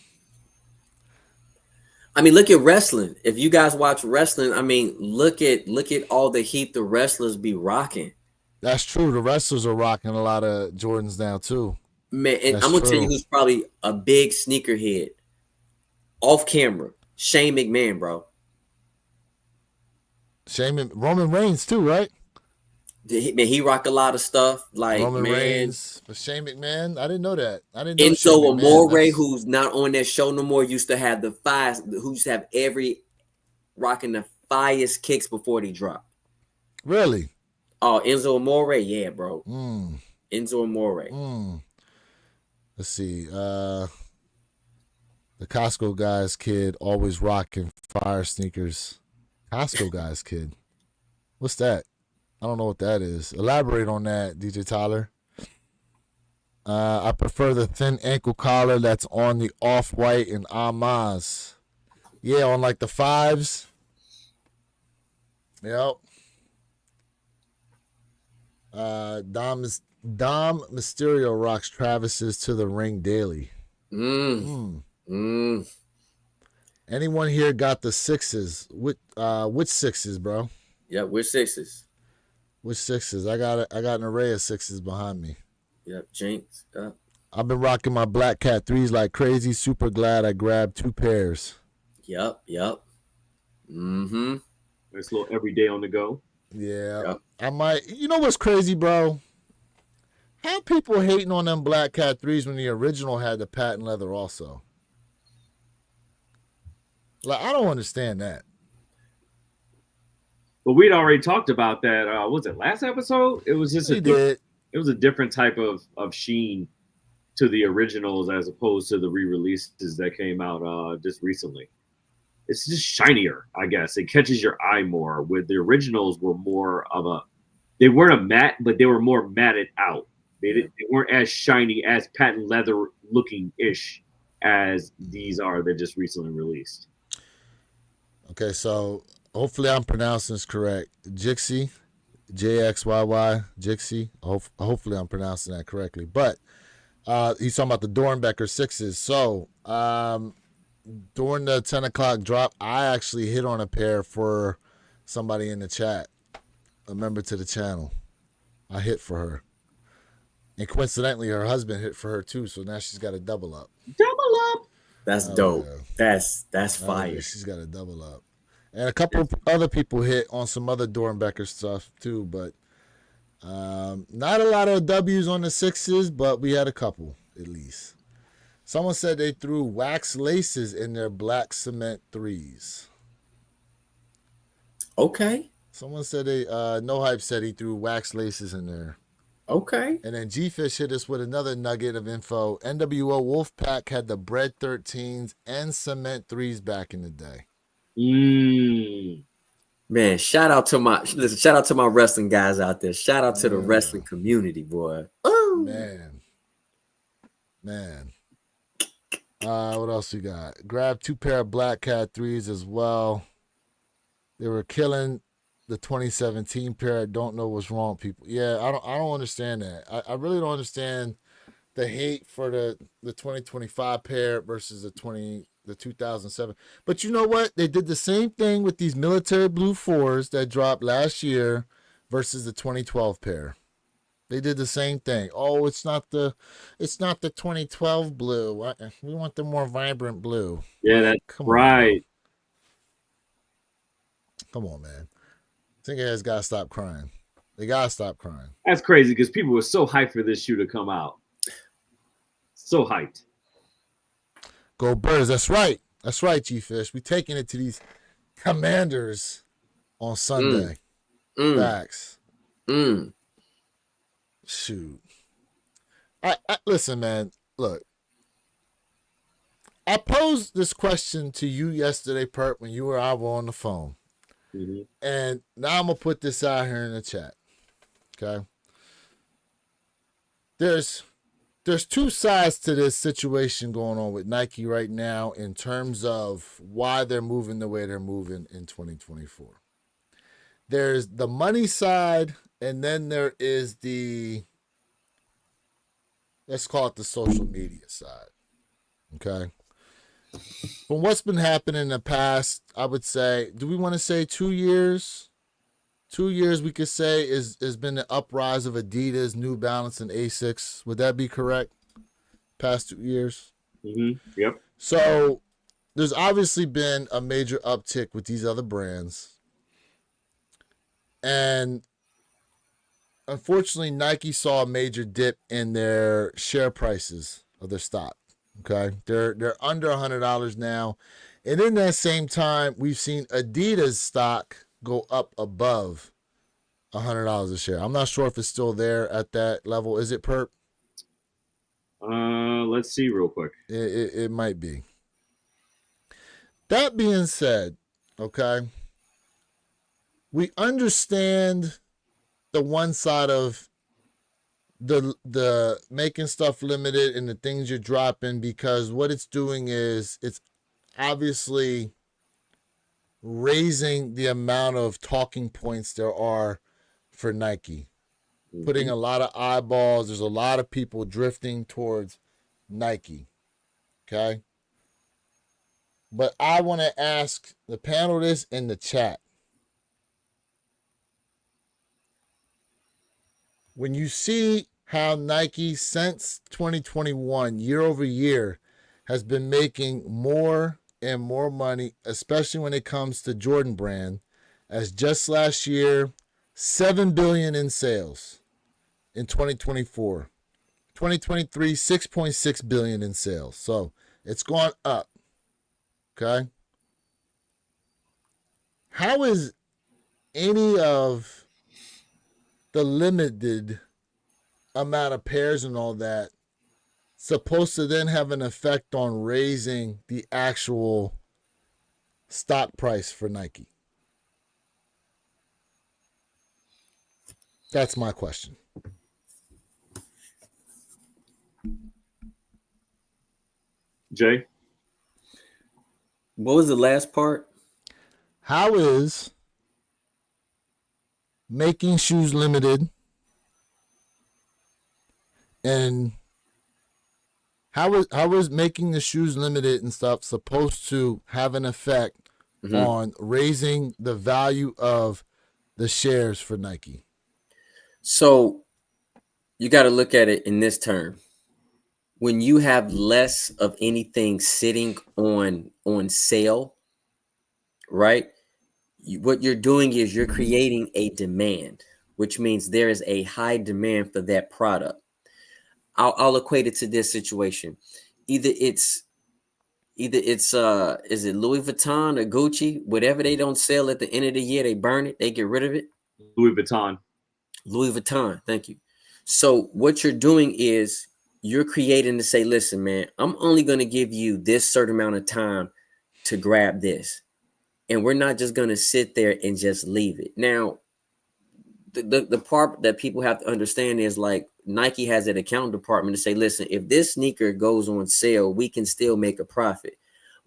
I mean, look at wrestling. If you guys watch wrestling, I mean, look at all the heat the wrestlers be rocking. That's true. The wrestlers are rocking a lot of Jordans now too. Man, and I'm gonna tell you who's probably a big sneakerhead off camera. Shane McMahon, bro. Roman Reigns too, right? Man, he rock a lot of stuff. Like, Roman man, Reigns, but Shane McMahon. I didn't know that. I didn't know Shane Enzo McMahon. Amore, who's not on that show no more, used to have the fires. Who used to have every rocking the fireest kicks before they drop. Really? Oh, Enzo Amore, yeah, bro. Mm. Enzo Amore. Let's see. The Costco guy's kid always rocking fire sneakers. Costco guy's kid. What's that? I don't know what that is. Elaborate on that, DJ Tyler. I prefer the thin ankle collar that's on the off-white and Amaz. Yeah, on like the fives. Yep. Dom Mysterio rocks Travis's to the ring daily. Anyone here got the sixes? Which sixes, bro? Yep, we're sixes. Which sixes? I got an array of sixes behind me. Yep, Jinx. Yep. I've been rocking my Black Cat 3s like crazy. Super glad I grabbed 2 pairs. Yep. Mm-hmm. Nice little every day on the go. Yeah. Yep. I might. You know what's crazy, bro? How people hating on them Black Cat 3s when the original had the patent leather also? Like, I don't understand that. But we'd already talked about that. Was it last episode? It was just it was a different type of sheen to the originals as opposed to the re-releases that came out just recently. It's just shinier, I guess. It catches your eye more. With the originals were more of they weren't a matte, but they were more matted out. They weren't as shiny, as patent leather looking ish as these are that just recently released. Okay, so hopefully I'm pronouncing this correct. Jixie, JXYY, Jixie. Hopefully I'm pronouncing that correctly. But he's talking about the Dorenbecher 6s. So during the 10 o'clock drop, I actually hit on a pair for somebody in the chat, a member to the channel. I hit for her. And coincidentally, her husband hit for her too, so now she's got a double up. Double up! That's dope. Yeah. That's fire. Yeah, she's got a double up. And a couple other people hit on some other Dorenbecher stuff too, but not a lot of W's on the 6s, but we had a couple at least. Someone said they threw wax laces in their black cement 3s. Okay. Someone said No Hype said he threw wax laces in there. Okay. And then G-Fish hit us with another nugget of info. NWO Wolfpack had the Bread 13s and Cement 3s back in the day. Man, shout out to my wrestling guys out there. Shout out to the wrestling community, boy. Ooh. Man. What else we got? Grab 2 pair of Black Cat 3s as well. They were killing the 2017 pair. I don't know what's wrong, people. Yeah, I don't understand that. I really don't understand the hate for the 2025 pair versus the 2007. But you know what? They did the same thing with these military blue 4s that dropped last year versus the 2012 pair. They did the same thing. Oh, it's not the 2012 blue. We want the more vibrant blue. Yeah, that's right. Come on, man. Tinkerheads gotta stop crying. They gotta stop crying. That's crazy because people were so hyped for this shoe to come out. So hyped. Go Birds. That's right. That's right, G-Fish. We taking it to these Commanders on Sunday. Facts. Shoot. I listen, man. Look. I posed this question to you yesterday, Perp, when you were on the phone. Mm-hmm. And now I'm going to put this out here in the chat. Okay? There's 2 sides to this situation going on with Nike right now in terms of why they're moving the way they're moving in 2024. There's the money side, and then there is let's call it the social media side. Okay? From what's been happening in the past, I would say, do we want to say 2 years? 2 years we could say has been the uprise of Adidas, New Balance, and Asics. Would that be correct? Past 2 years? Mm-hmm. Yep. So there's obviously been a major uptick with these other brands. And unfortunately, Nike saw a major dip in their share prices of their stock. Okay, they're under $100 now, and in that same time, we've seen Adidas stock go up above $100 a share. I'm not sure if it's still there at that level. Is it, Perp? Let's see real quick. It might be. That being said, okay, we understand the one side of the making stuff limited and the things you're dropping, because what it's doing is it's obviously raising the amount of talking points there are for Nike, putting a lot of eyeballs. There's a lot of people drifting towards Nike. Okay. But I want to ask the panel this in the chat. When you see how Nike since 2021, year over year, has been making more and more money, especially when it comes to Jordan Brand, as just last year, $7 billion in sales in 2024. 2023, $6.6 billion in sales. So it's gone up. Okay. How is any of the limited amount of pairs and all that supposed to then have an effect on raising the actual stock price for Nike? That's my question. Jay? What was the last part? How is making shoes limited and how is making the shoes limited and stuff supposed to have an effect on raising the value of the shares for Nike? So you got to look at it in this term. When you have less of anything sitting on sale, right? What you're doing is you're creating a demand, which means there is a high demand for that product. I'll equate it to this situation. Either it's is it Louis Vuitton or Gucci, whatever they don't sell at the end of the year, they burn it, they get rid of it. Louis Vuitton. Louis Vuitton, thank you. So what you're doing is you're creating to say, listen, man, I'm only going to give you this certain amount of time to grab this. And we're not just going to sit there and just leave it. Now, the part that people have to understand is like Nike has an account department to say, listen, if this sneaker goes on sale, we can still make a profit.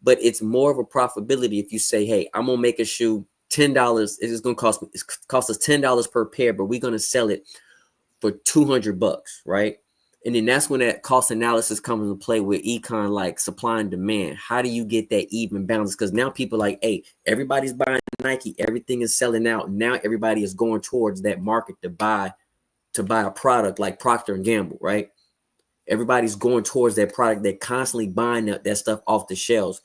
But it's more of a profitability if you say, hey, I'm going to make a shoe $10. It's going to cost us $10 per pair, but we're going to sell it for $200, right? And then that's when that cost analysis comes into play with econ, like supply and demand. How do you get that even balance? Because now people are like, hey, everybody's buying Nike, everything is selling out. Now everybody is going towards that market to buy a product like Procter and Gamble, right? Everybody's going towards that product. They're constantly buying that stuff off the shelves.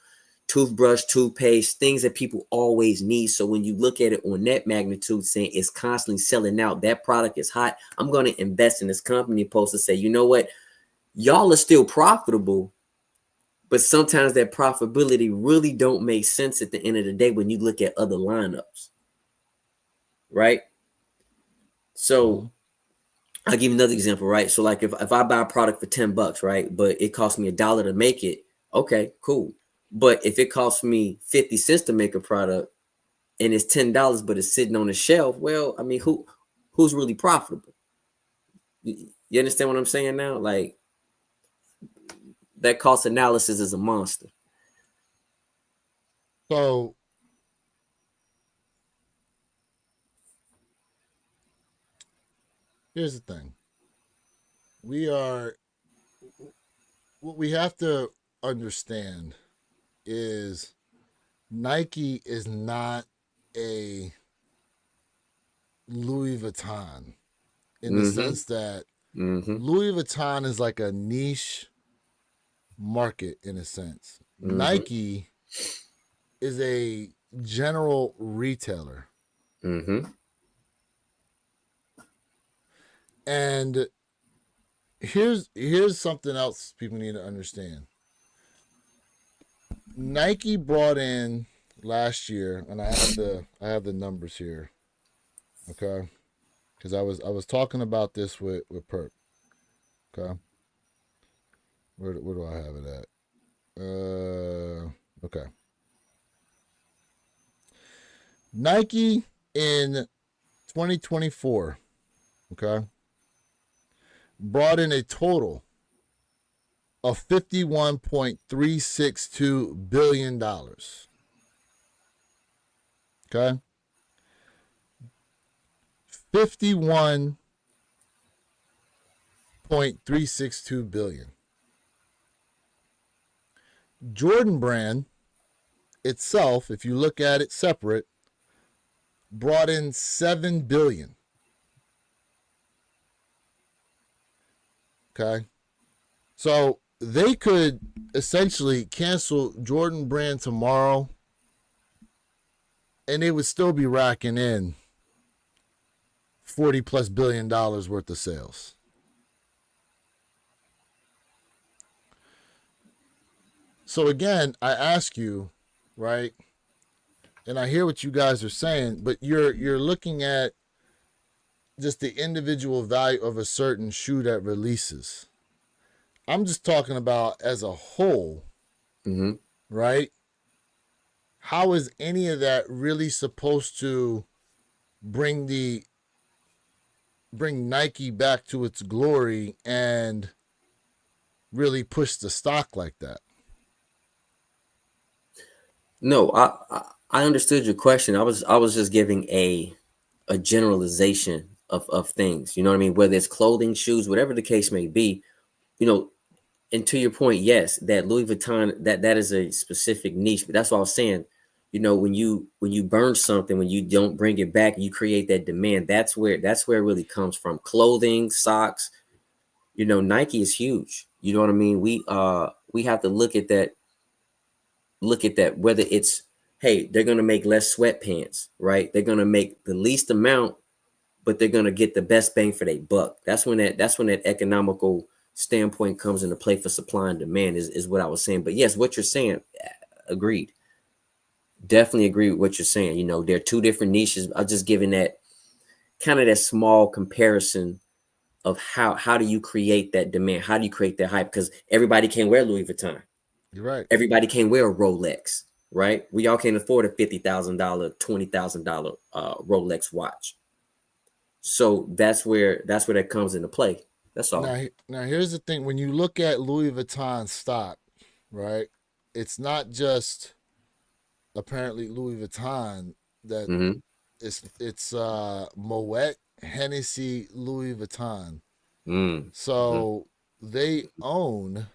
Toothbrush, toothpaste, things that people always need. So when you look at it on that magnitude, saying it's constantly selling out, that product is hot, I'm going to invest in this company. Opposed to say, you know what, y'all are still profitable, but sometimes that profitability really don't make sense at the end of the day when you look at other lineups, right? So I'll give you another example, right? So like if I buy a product for $10, right, but it costs me $1 to make it, okay, cool. But if it costs me 50 cents to make a product and it's $10, but it's sitting on the shelf, well, I mean, who's really profitable? You understand what I'm saying now? Like that cost analysis is a monster. So here's the thing. What we have to understand is Nike is not a Louis Vuitton in the sense that Louis Vuitton is like a niche market in a sense. Nike is a general retailer. And here's something else people need to understand. Nike brought in last year, and I have the numbers here, okay? Because I was talking about this with Perp, okay? Where do I have it at? Okay. Nike in 2024, okay, brought in a total of $51.362 billion. Okay? $51.362 billion. Jordan Brand itself, if you look at it separate, brought in $7 billion. Okay? So they could essentially cancel Jordan Brand tomorrow and they would still be racking in $40+ billion worth of sales. So again, I ask you, right? And I hear what you guys are saying, but you're looking at just the individual value of a certain shoe that releases. I'm just talking about as a whole, right? How is any of that really supposed to bring Nike back to its glory and really push the stock like that? No, I understood your question. I was just giving a generalization of things. You know what I mean? Whether it's clothing, shoes, whatever the case may be, you know, and to your point, yes, that Louis Vuitton, that is a specific niche. But that's what I was saying. You know, when you burn something, when you don't bring it back, you create that demand. That's where it really comes from. Clothing, socks. You know, Nike is huge. You know what I mean? We have to look at that. Look at that. Whether it's, hey, they're gonna make less sweatpants, right? They're gonna make the least amount, but they're gonna get the best bang for their buck. That's when that economical standpoint comes into play for supply and demand is what I was saying. But yes, what you're saying, agreed. Definitely agree with what you're saying. You know, there are two different niches. I'm just giving that kind of that small comparison of how do you create that demand? How do you create that hype? Because everybody can't wear Louis Vuitton. You're right. Everybody can't wear a Rolex, right? We all can't afford a $50,000, $20,000 Rolex watch. So that's where that comes into play. That's all. Now here's the thing: when you look at Louis Vuitton stock, right? It's not just apparently Louis Vuitton that it's Moet, Hennessy, Louis Vuitton. So they own.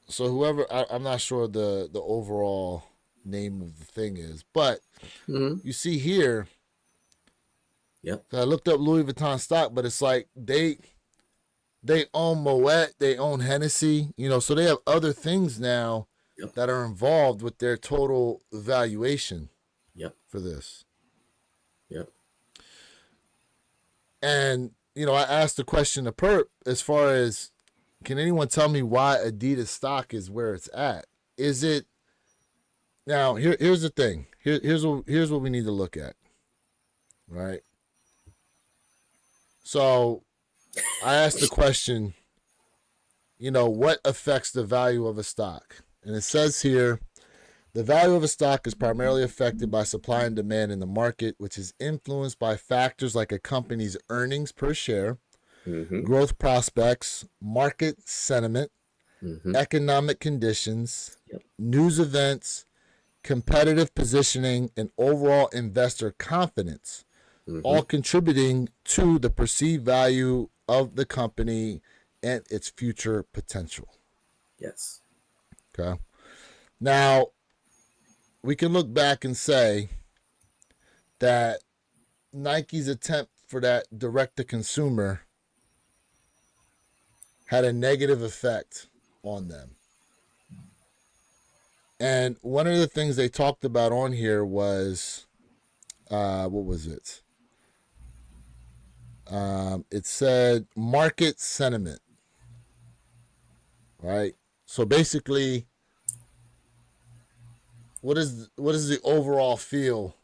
So whoever, I'm not sure the overall name of the thing is, but you see here. Yep. I looked up Louis Vuitton stock, but it's like they own Moet, they own Hennessy, you know, so they have other things now that are involved with their total valuation for this. Yep. And, you know, I asked the question to Perp as far as, can anyone tell me why Adidas stock is where it's at? Is it, now here's the thing. Here's what we need to look at, right? So I asked the question, you know, what affects the value of a stock? And it says here, the value of a stock is primarily affected by supply and demand in the market, which is influenced by factors like a company's earnings per share, growth prospects, market sentiment, economic conditions, news events, competitive positioning, and overall investor confidence, all contributing to the perceived value of the company and its future potential. Yes. Okay. Now, we can look back and say that Nike's attempt for that direct-to-consumer had a negative effect on them. And one of the things they talked about on here was, what was it? It said market sentiment, right? So basically, what is the overall feel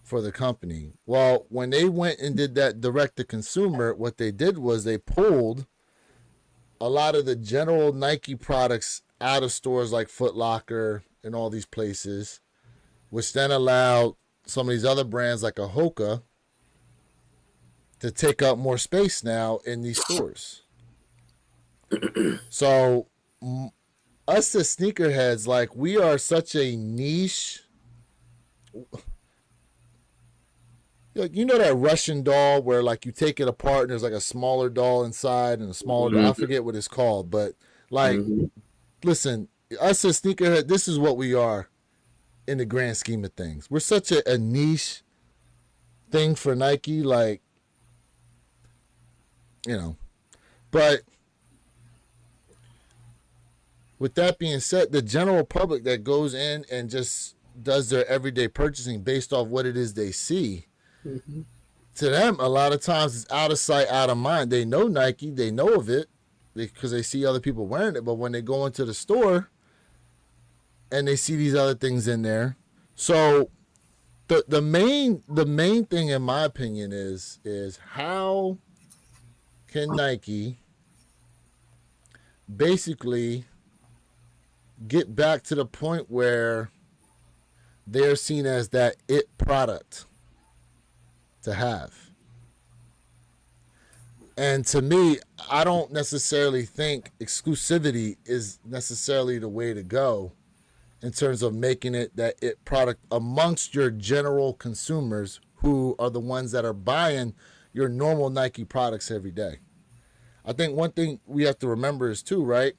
for the company? Well, when they went and did that direct to consumer, what they did was they pulled a lot of the general Nike products out of stores like Foot Locker and all these places, which then allowed some of these other brands like a Hoka to take up more space now in these stores. So us as sneakerheads, like, we are such a niche. Like, you know that Russian doll where, like, you take it apart and there's like a smaller doll inside and a smaller doll. I forget what it's called, but like, listen, us as sneakerhead, this is what we are in the grand scheme of things. We're such a niche thing for Nike, like, you know. But with that being said, the general public that goes in and just does their everyday purchasing based off what it is they see, to them, a lot of times it's out of sight, out of mind. They know Nike, they know of it because they see other people wearing it, but when they go into the store and they see these other things in there, so the main thing, in my opinion, is how can Nike basically get back to the point where they're seen as that it product to have. And to me, I don't necessarily think exclusivity is necessarily the way to go in terms of making it that it product amongst your general consumers who are the ones that are buying your normal Nike products every day. I think one thing we have to remember is too, right?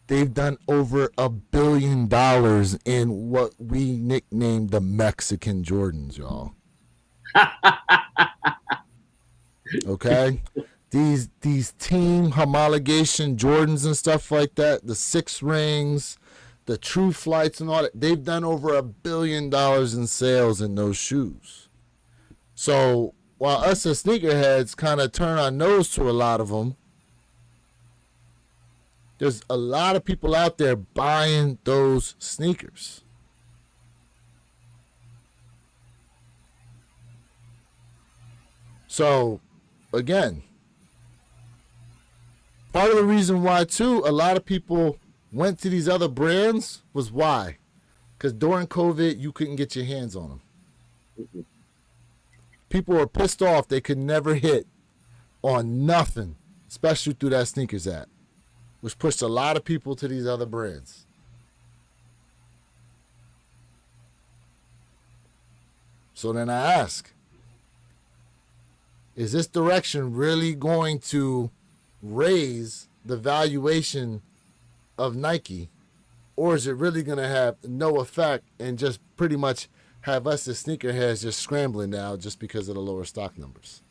They've done over $1 billion in what we nicknamed the Mexican Jordans, y'all. Okay? These team homologation Jordans and stuff like that, the 6 rings, the True Flights and all that, they've done over $1 billion in sales in those shoes. So while us as sneakerheads kind of turn our nose to a lot of them, there's a lot of people out there buying those sneakers. So, again, part of the reason why, too, a lot of people went to these other brands was why? Because during COVID, you couldn't get your hands on them. People were pissed off they could never hit on nothing, especially through that sneakers app, which pushed a lot of people to these other brands. So then I ask, is this direction really going to raise the valuation of Nike, or is it really going to have no effect and just pretty much have us as sneakerheads just scrambling now just because of the lower stock numbers?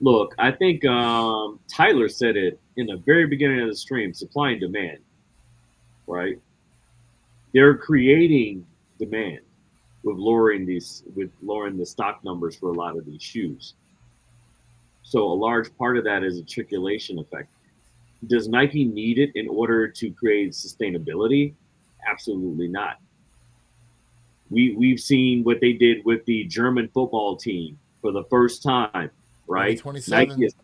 Look, I think Tyler said it in the very beginning of the stream, supply and demand, right? They're creating demand with lowering the stock numbers for a lot of these shoes. So a large part of that is a circulation effect. Does Nike need it in order to create sustainability? Absolutely not. We've seen what they did with the German football team for the first time, right? Nike's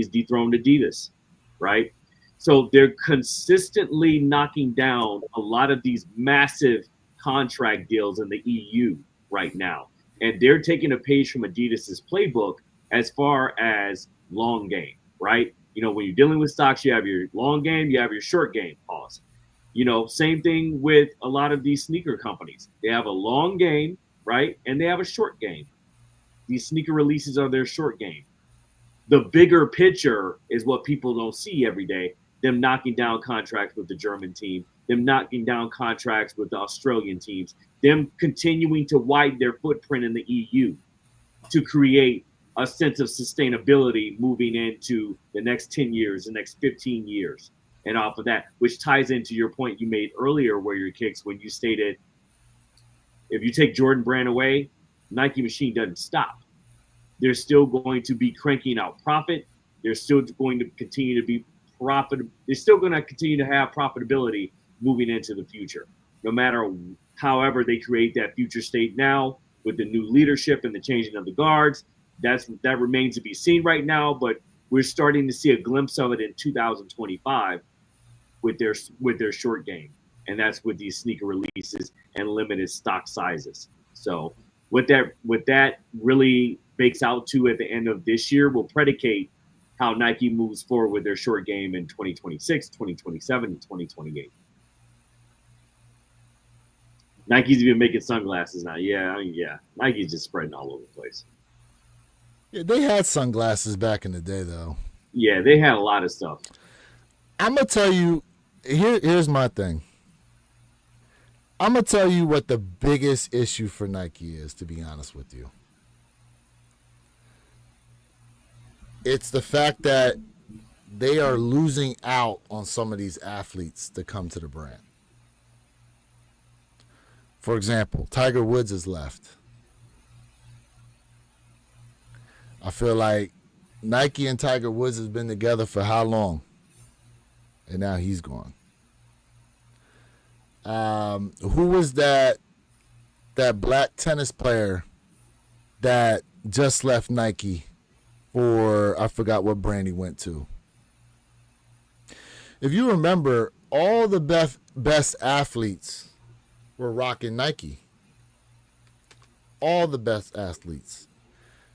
dethroned Adidas, right? So they're consistently knocking down a lot of these massive contract deals in the EU right now. And they're taking a page from Adidas's playbook as far as long game, right? You know, when you're dealing with stocks, you have your long game, you have your short game, pause. You know, same thing with a lot of these sneaker companies. They have a long game, right? And they have a short game. These sneaker releases are their short game. The bigger picture is what people don't see every day. Them knocking down contracts with the German team, them knocking down contracts with the Australian teams, them continuing to widen their footprint in the EU to create a sense of sustainability moving into the next 10 years, the next 15 years. And off of that, which ties into your point you made earlier, where your kicks, when you stated, if you take Jordan Brand away, Nike machine doesn't stop. They're still going to be cranking out profit. They're still going to continue to be profitable. They're still going to continue to have profitability moving into the future, no matter however they create that future state now with the new leadership and the changing of the guards. That remains to be seen right now, but we're starting to see a glimpse of it in 2025 with their short game, and that's with these sneaker releases and limited stock sizes. So what that really bakes out to at the end of this year will predicate how Nike moves forward with their short game in 2026, 2027, and 2028. Nike's even making sunglasses now. Yeah, Nike's just spreading all over the place. Yeah, they had sunglasses back in the day, though. Yeah, they had a lot of stuff. I'm gonna tell you. Here's my thing. I'm gonna tell you what the biggest issue for Nike is. To be honest with you, it's the fact that they are losing out on some of these athletes to come to the brand. For example, Tiger Woods has left. I feel like Nike and Tiger Woods has been together for how long? And now he's gone. Who was that black tennis player that just left Nike for, I forgot what brand he went to. If you remember, all the best athletes were rocking Nike. All the best athletes.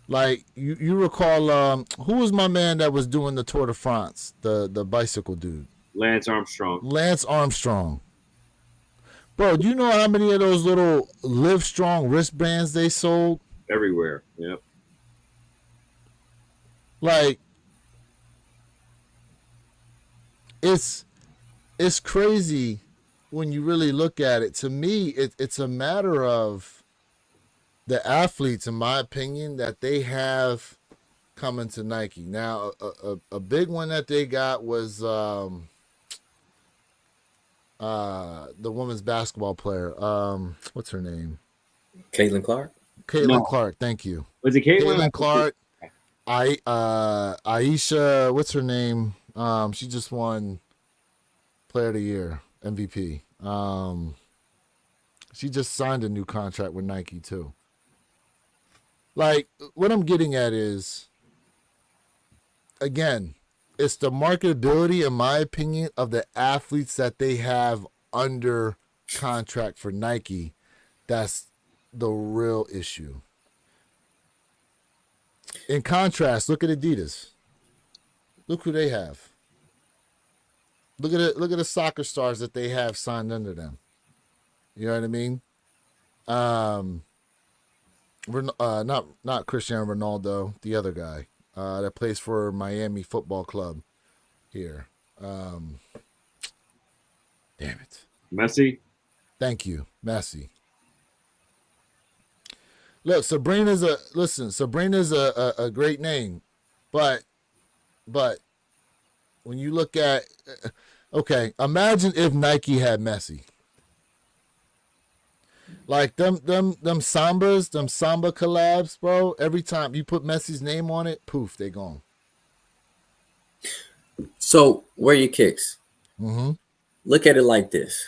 Like, you recall, who was my man that was doing the Tour de France, the bicycle dude? Lance Armstrong. Lance Armstrong. Bro, do you know how many of those little Live Strong wristbands they sold? Everywhere, yep. Like, it's crazy when you really look at it. To me, it's a matter of the athletes, in my opinion, that they have coming to Nike. Now, a big one that they got was the women's basketball player. What's her name? Caitlin Clark. Caitlin Clark. Thank you. Was it Caitlin? Caitlin Clark. Aisha. What's her name? She just won Player of the Year, MVP. She just signed a new contract with Nike too. Like, what I'm getting at is, again, it's the marketability, in my opinion, of the athletes that they have under contract for Nike. That's the real issue. In contrast, look at Adidas. Look who they have. Look at it. Look at the soccer stars that they have signed under them. You know what I mean? Not Cristiano Ronaldo, the other guy that plays for Miami Football Club here. Damn it. Messi. Thank you, Messi. Look, Sabrina's a great name, but when you look at, okay, imagine if Nike had Messi. Like them Samba collabs, bro. Every time you put Messi's name on it, poof, they gone. So where are your kicks? Mm-hmm. Look at it like this.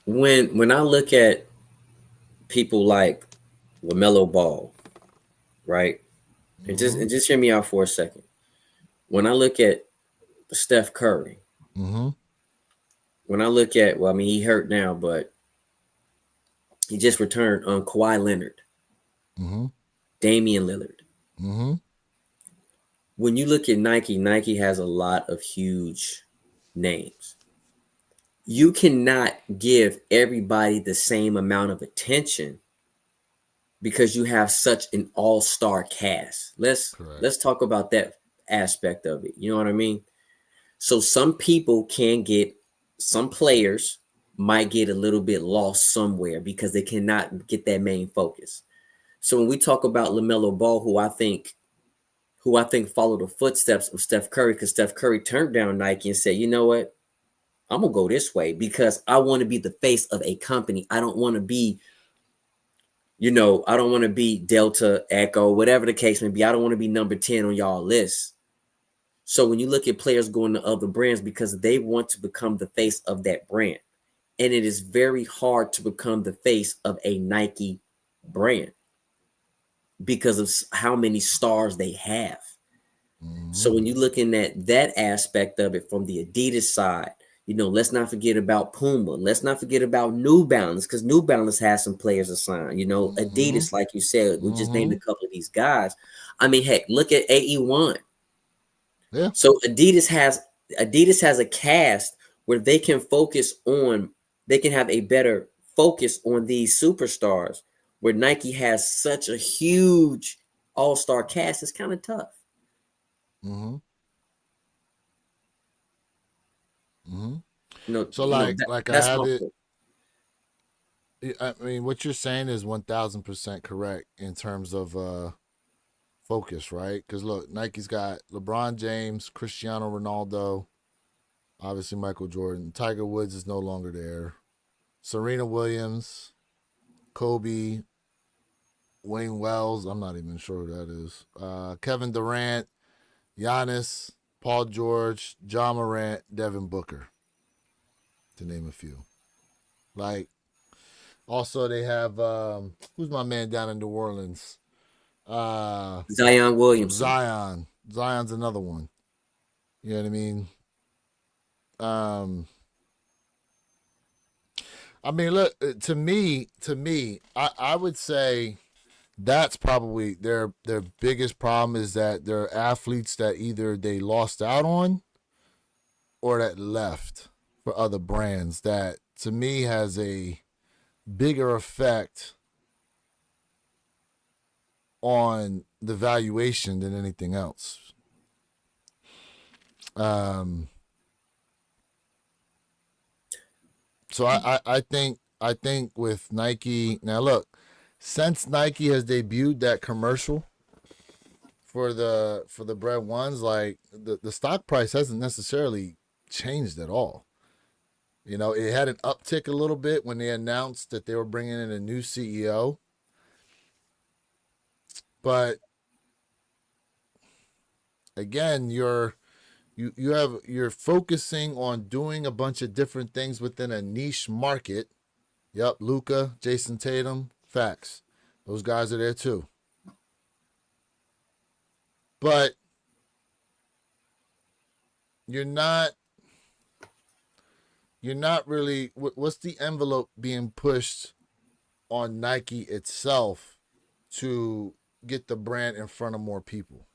When I look at people like LaMelo Ball, right? Mm-hmm. And just hear me out for a second. When I look at Steph Curry, mm-hmm. When I look at, well, I mean, he hurt now, but he just returned on Kawhi Leonard, mm-hmm. Damian Lillard. Mm-hmm. When you look at Nike has a lot of huge names. You cannot give everybody the same amount of attention because you have such an all-star cast. Let's talk about that aspect of it. You know what I mean? So some players might get a little bit lost somewhere because they cannot get that main focus. So when we talk about LaMelo Ball, who I think followed the footsteps of Steph Curry, because Steph Curry turned down Nike and said, you know what? I'm gonna go this way because I want to be the face of a company. I don't want to be, I don't want to be Delta, Echo, whatever the case may be. I don't want to be number 10 on y'all list. So when you look at players going to other brands because they want to become the face of that brand, and it is very hard to become the face of a Nike brand because of how many stars they have. So when you're looking at that aspect of it from the Adidas side, let's not forget about Puma. Let's not forget about New Balance because New Balance has some players assigned. Adidas, like you said, we just named a couple of these guys. I mean, heck, look at AE1. Yeah. So Adidas has a cast where they can have a better focus on these superstars. Where Nike has such a huge all-star cast, it's kind of tough. So like I have it. Point. I mean, what you're saying is 1,000% correct in terms of focus, right? Because look, Nike's got LeBron James, Cristiano Ronaldo, obviously Michael Jordan. Tiger Woods is no longer there. Serena Williams, Kobe, Wayne Wells. I'm not even sure who that is. Kevin Durant, Giannis, Paul George, John Morant, Devin Booker, to name a few. Like, also they have who's my man down in New Orleans? Zion Williamson. Zion's another one. You know what I mean? I mean, look, to me, I would say that's probably their biggest problem is that they're athletes that either they lost out on or that left for other brands that to me has a bigger effect on the valuation than anything else. So I think with Nike now, look, since Nike has debuted that commercial for the Bread Ones, like the stock price hasn't necessarily changed at all. It had an uptick a little bit when they announced that they were bringing in a new CEO. But again, you're focusing on doing a bunch of different things within a niche market. Yep, Luka, Jason Tatum, facts. Those guys are there too. But you're not really, what's the envelope being pushed on Nike itself to get the brand in front of more people?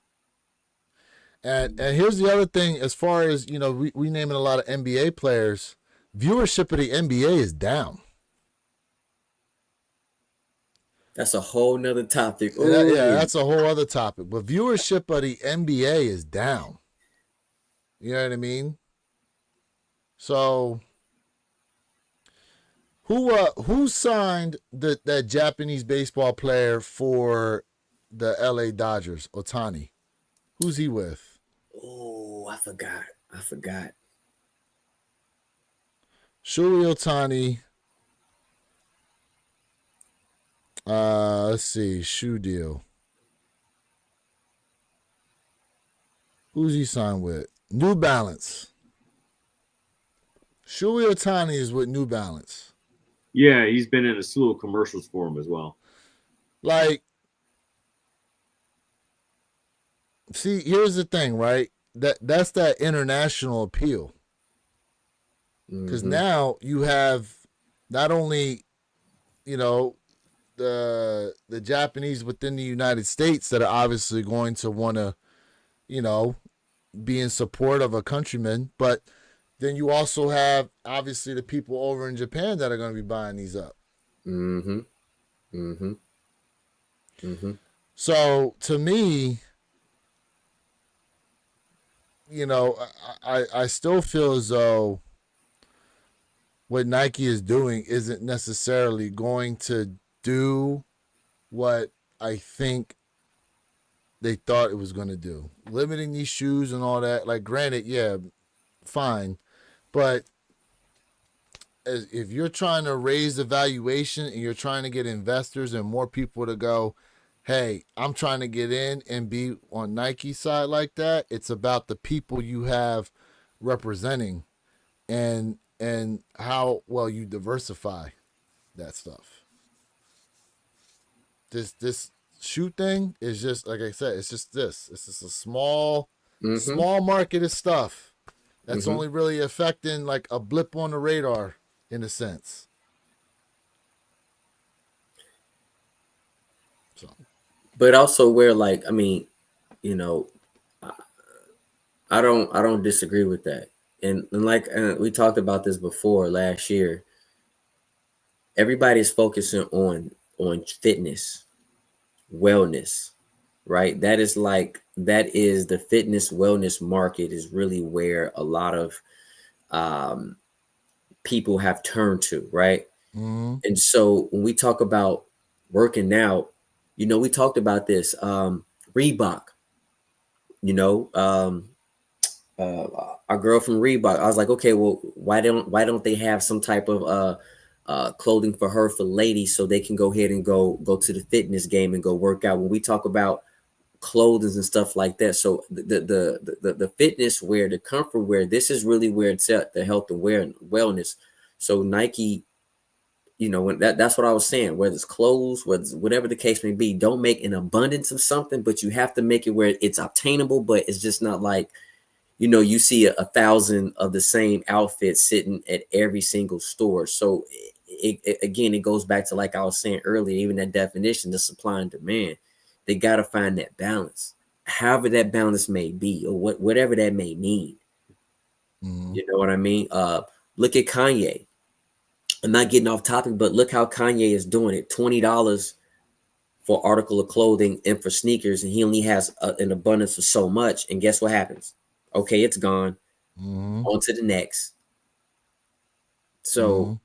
And here's the other thing, as far as, we naming a lot of NBA players, viewership of the NBA is down. That's a whole nother topic. Yeah, that's a whole other topic. But viewership of the NBA is down. You know what I mean? So who signed that Japanese baseball player for the LA Dodgers, Otani? Who's he with? Oh, I forgot. Shohei Otani. Let's see, shoe deal. Who's he signed with? New Balance. Shohei Otani is with New Balance. Yeah, he's been in a slew of commercials for him as well. Like, see, here's the thing, right? That's that international appeal. Because now you have not only, the Japanese within the United States that are obviously going to want to, be in support of a countryman, but then you also have obviously the people over in Japan that are going to be buying these up. So to me, I still feel as though what Nike is doing isn't necessarily going to do what I think they thought it was going to do. Limiting these shoes and all that, like, granted, yeah, fine, but if you're trying to raise the valuation and you're trying to get investors and more people to go, hey, I'm trying to get in and be on Nike side like that, it's about the people you have representing and how well you diversify that stuff. This shoe thing is just like I said, it's just this. It's just a small market of stuff that's only really affecting like a blip on the radar in a sense. So, But also where like, I mean, you know, I don't disagree with that. And like we talked about this before last year, everybody's focusing on fitness, wellness, right? That is the fitness wellness market is really where a lot of people have turned to, right? And so when we talk about working out, you know, we talked about this Reebok, you know, our girl from Reebok. I was like, okay, well, why don't they have some type of clothing for her for ladies so they can go ahead and go to the fitness game and go work out? When we talk about clothing and stuff like that, so the fitness wear, the comfort wear, this is really where it's at, the health and wellness. So Nike, you know, when that's what I was saying, whether it's clothes, whatever the case may be, don't make an abundance of something, but you have to make it where it's obtainable, but it's just not like, you know, you see 1,000 of the same outfit sitting at every single store. So again, it goes back to, like I was saying earlier, even that definition, the supply and demand. They got to find that balance, however that balance may be, or whatever that may mean. You know what I mean? Look at Kanye. I'm not getting off topic, but look how Kanye is doing it. $20 for article of clothing and for sneakers, and he only has an abundance of so much. And guess what happens? Okay, it's gone. On to the next. So,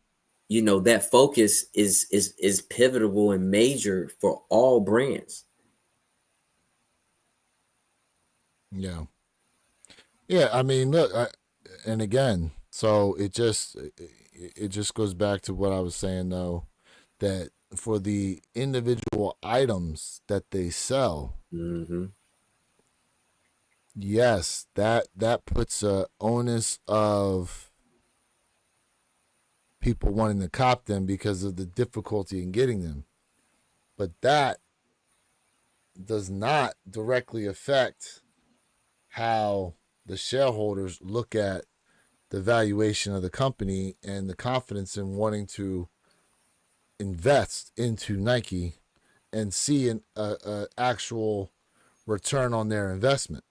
you know, that focus is pivotal and major for all brands. Yeah. I mean, look, and again, so it just goes back to what I was saying though, that for the individual items that they sell, yes, that puts a onus of people wanting to cop them because of the difficulty in getting them. But that does not directly affect how the shareholders look at the valuation of the company and the confidence in wanting to invest into Nike and see an actual return on their investment.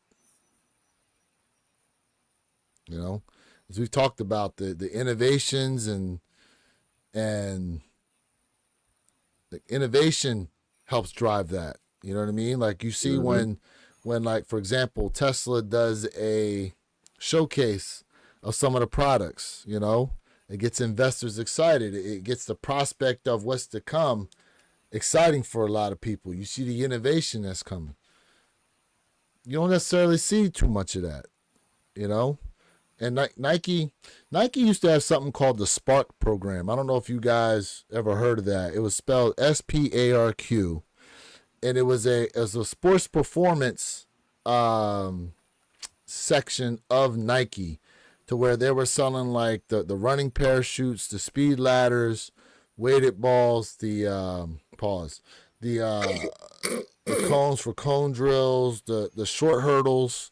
You know, as we've talked about the innovations and the innovation helps drive that. You know what I mean? Like you see when like, for example, Tesla does a showcase of some of the products, you know, it gets investors excited. It gets the prospect of what's to come exciting for a lot of people. You see the innovation that's coming. You don't necessarily see too much of that, you know? And Nike used to have something called the Spark program. I don't know if you guys ever heard of that. It was spelled SPARQ. And it was a sports performance section of Nike, to where they were selling like the running parachutes, the speed ladders, weighted balls, the cones for cone drills, the short hurdles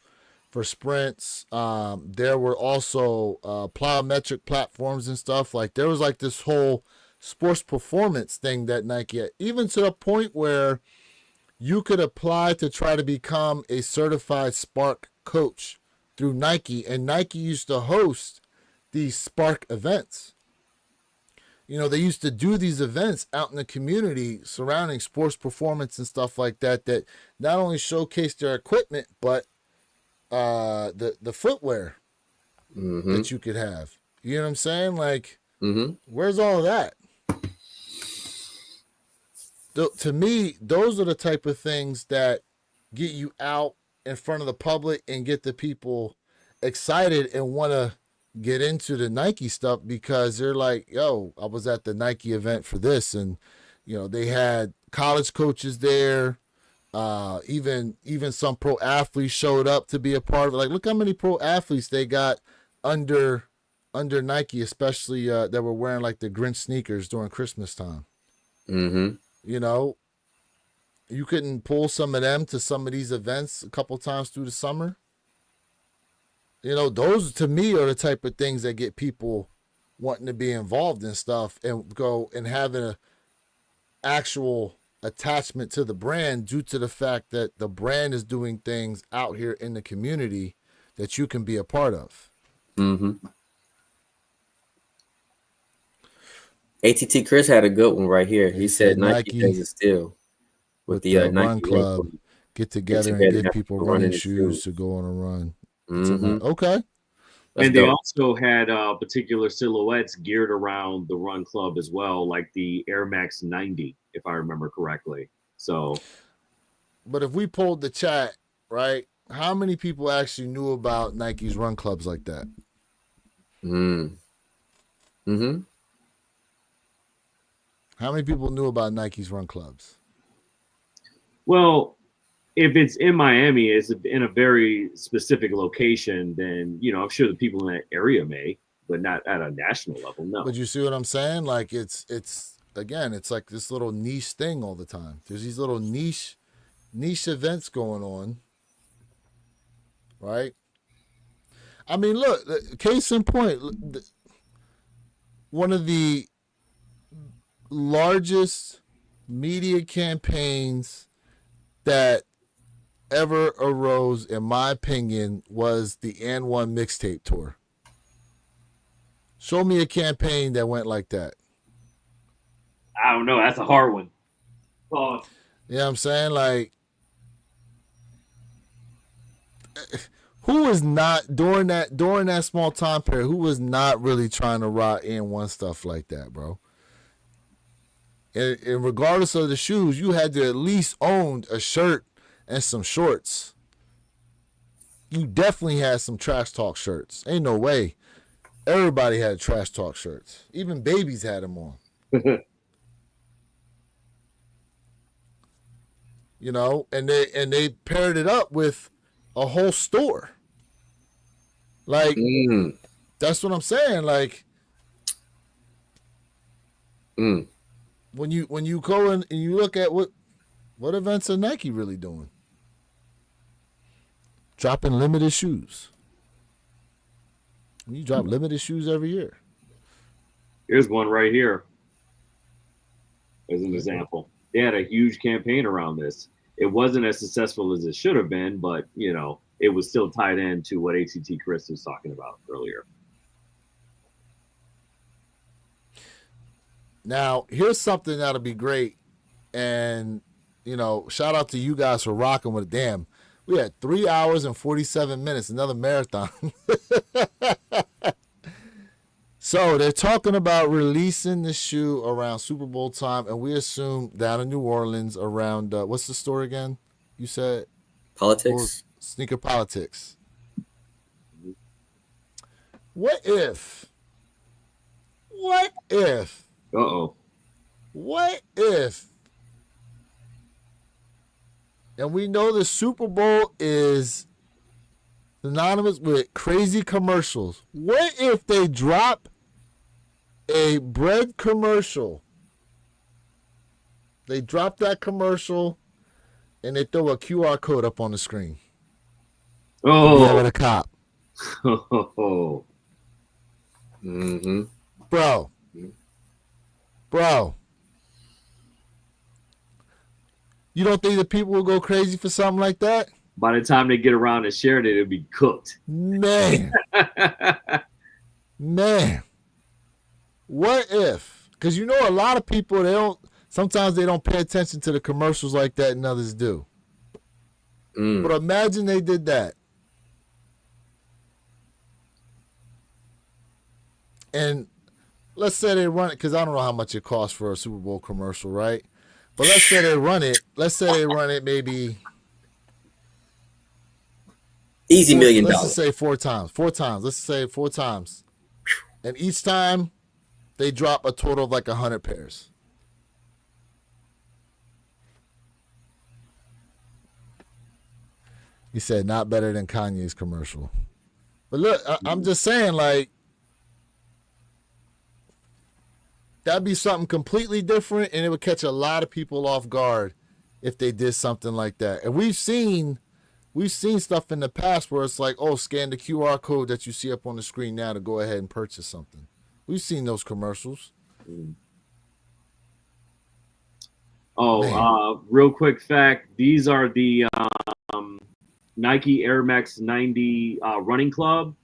for sprints. There were also plyometric platforms and stuff. Like there was like this whole sports performance thing that Nike had, even to the point where you could apply to try to become a certified Spark coach through Nike, and Nike used to host these Spark events. You know, they used to do these events out in the community surrounding sports performance and stuff like that, that not only showcased their equipment, but the footwear that you could have. You know what I'm saying? Like, where's all of that? To me, those are the type of things that get you out in front of the public and get the people excited and want to get into the Nike stuff because they're like, yo, I was at the Nike event for this, and they had college coaches there. Even some pro athletes showed up to be a part of it. Like, look how many pro athletes they got under Nike, especially that were wearing like the Grinch sneakers during Christmas time. Mm-hmm. You couldn't pull some of them to some of these events a couple times through the summer. Those to me are the type of things that get people wanting to be involved in stuff and go and having an actual attachment to the brand due to the fact that the brand is doing things out here in the community that you can be a part of. Mm-hmm. ATT Chris had a good one right here. He said Nike pays a steal with the Run Nike Club. Get together and give people running shoes to go on a run. Mm-hmm. Okay. That's and they dope. Also had particular silhouettes geared around the Run Club as well, like the Air Max 90, if I remember correctly. So, but if we pulled the chat, right, how many people actually knew about Nike's Run Clubs like that? Mm-hmm. How many people knew about Nike's Run Clubs? Well, if it's in Miami, it's in a very specific location, then, I'm sure the people in that area may, but not at a national level, no. But you see what I'm saying? Like, it's like this little niche thing all the time. There's these little niche events going on, right? I mean, look, case in point, one of the largest media campaigns that ever arose, in my opinion, was the N1 mixtape tour. Show me a campaign that went like that. I don't know. That's a hard one. Oh. You know what I'm saying? Like, who was not during that small time period? Who was not really trying to rock N1 stuff like that, bro? And regardless of the shoes, you had to at least own a shirt and some shorts. You definitely had some trash talk shirts. Ain't no way. Everybody had trash talk shirts. Even babies had them on. And they paired it up with a whole store. Like, that's what I'm saying. Like, when you go in and you look at what events are Nike really doing? Dropping limited shoes. You drop limited shoes every year. Here's one right here as an example. They had a huge campaign around this. It wasn't as successful as it should have been, but, it was still tied into what ATT Chris was talking about earlier. Now, here's something that'll be great. And, shout out to you guys for rocking with it. Damn, we had 3 hours and 47 minutes, another marathon. So they're talking about releasing the shoe around Super Bowl time, and we assume down in New Orleans around, what's the store again? You said? Politics. Sneaker Politics. What if? Uh-oh. What if? And we know the Super Bowl is synonymous with crazy commercials. What if they drop a bread commercial? They drop that commercial and they throw a QR code up on the screen. Oh. Yeah, with a cop. Oh. Mm-hmm. Bro. You don't think that people will go crazy for something like that? By the time they get around and share it, it'll be cooked. Man. What if? Because a lot of people, sometimes they don't pay attention to the commercials like that and others do. But imagine they did that. And let's say they run it, because I don't know how much it costs for a Super Bowl commercial, right? But let's say they run it. Let's say they run it maybe Easy $1 million. Let's just say 4 times. 4 times. Let's say 4 times. And each time they drop a total of like 100 pairs. He said not better than Kanye's commercial. But look, I'm just saying, like, that'd be something completely different, and it would catch a lot of people off guard if they did something like that. And we've seen stuff in the past where it's like, oh, scan the QR code that you see up on the screen now to go ahead and purchase something. We've seen those commercials. Oh, real quick fact: these are the Nike Air Max 90 Running Club.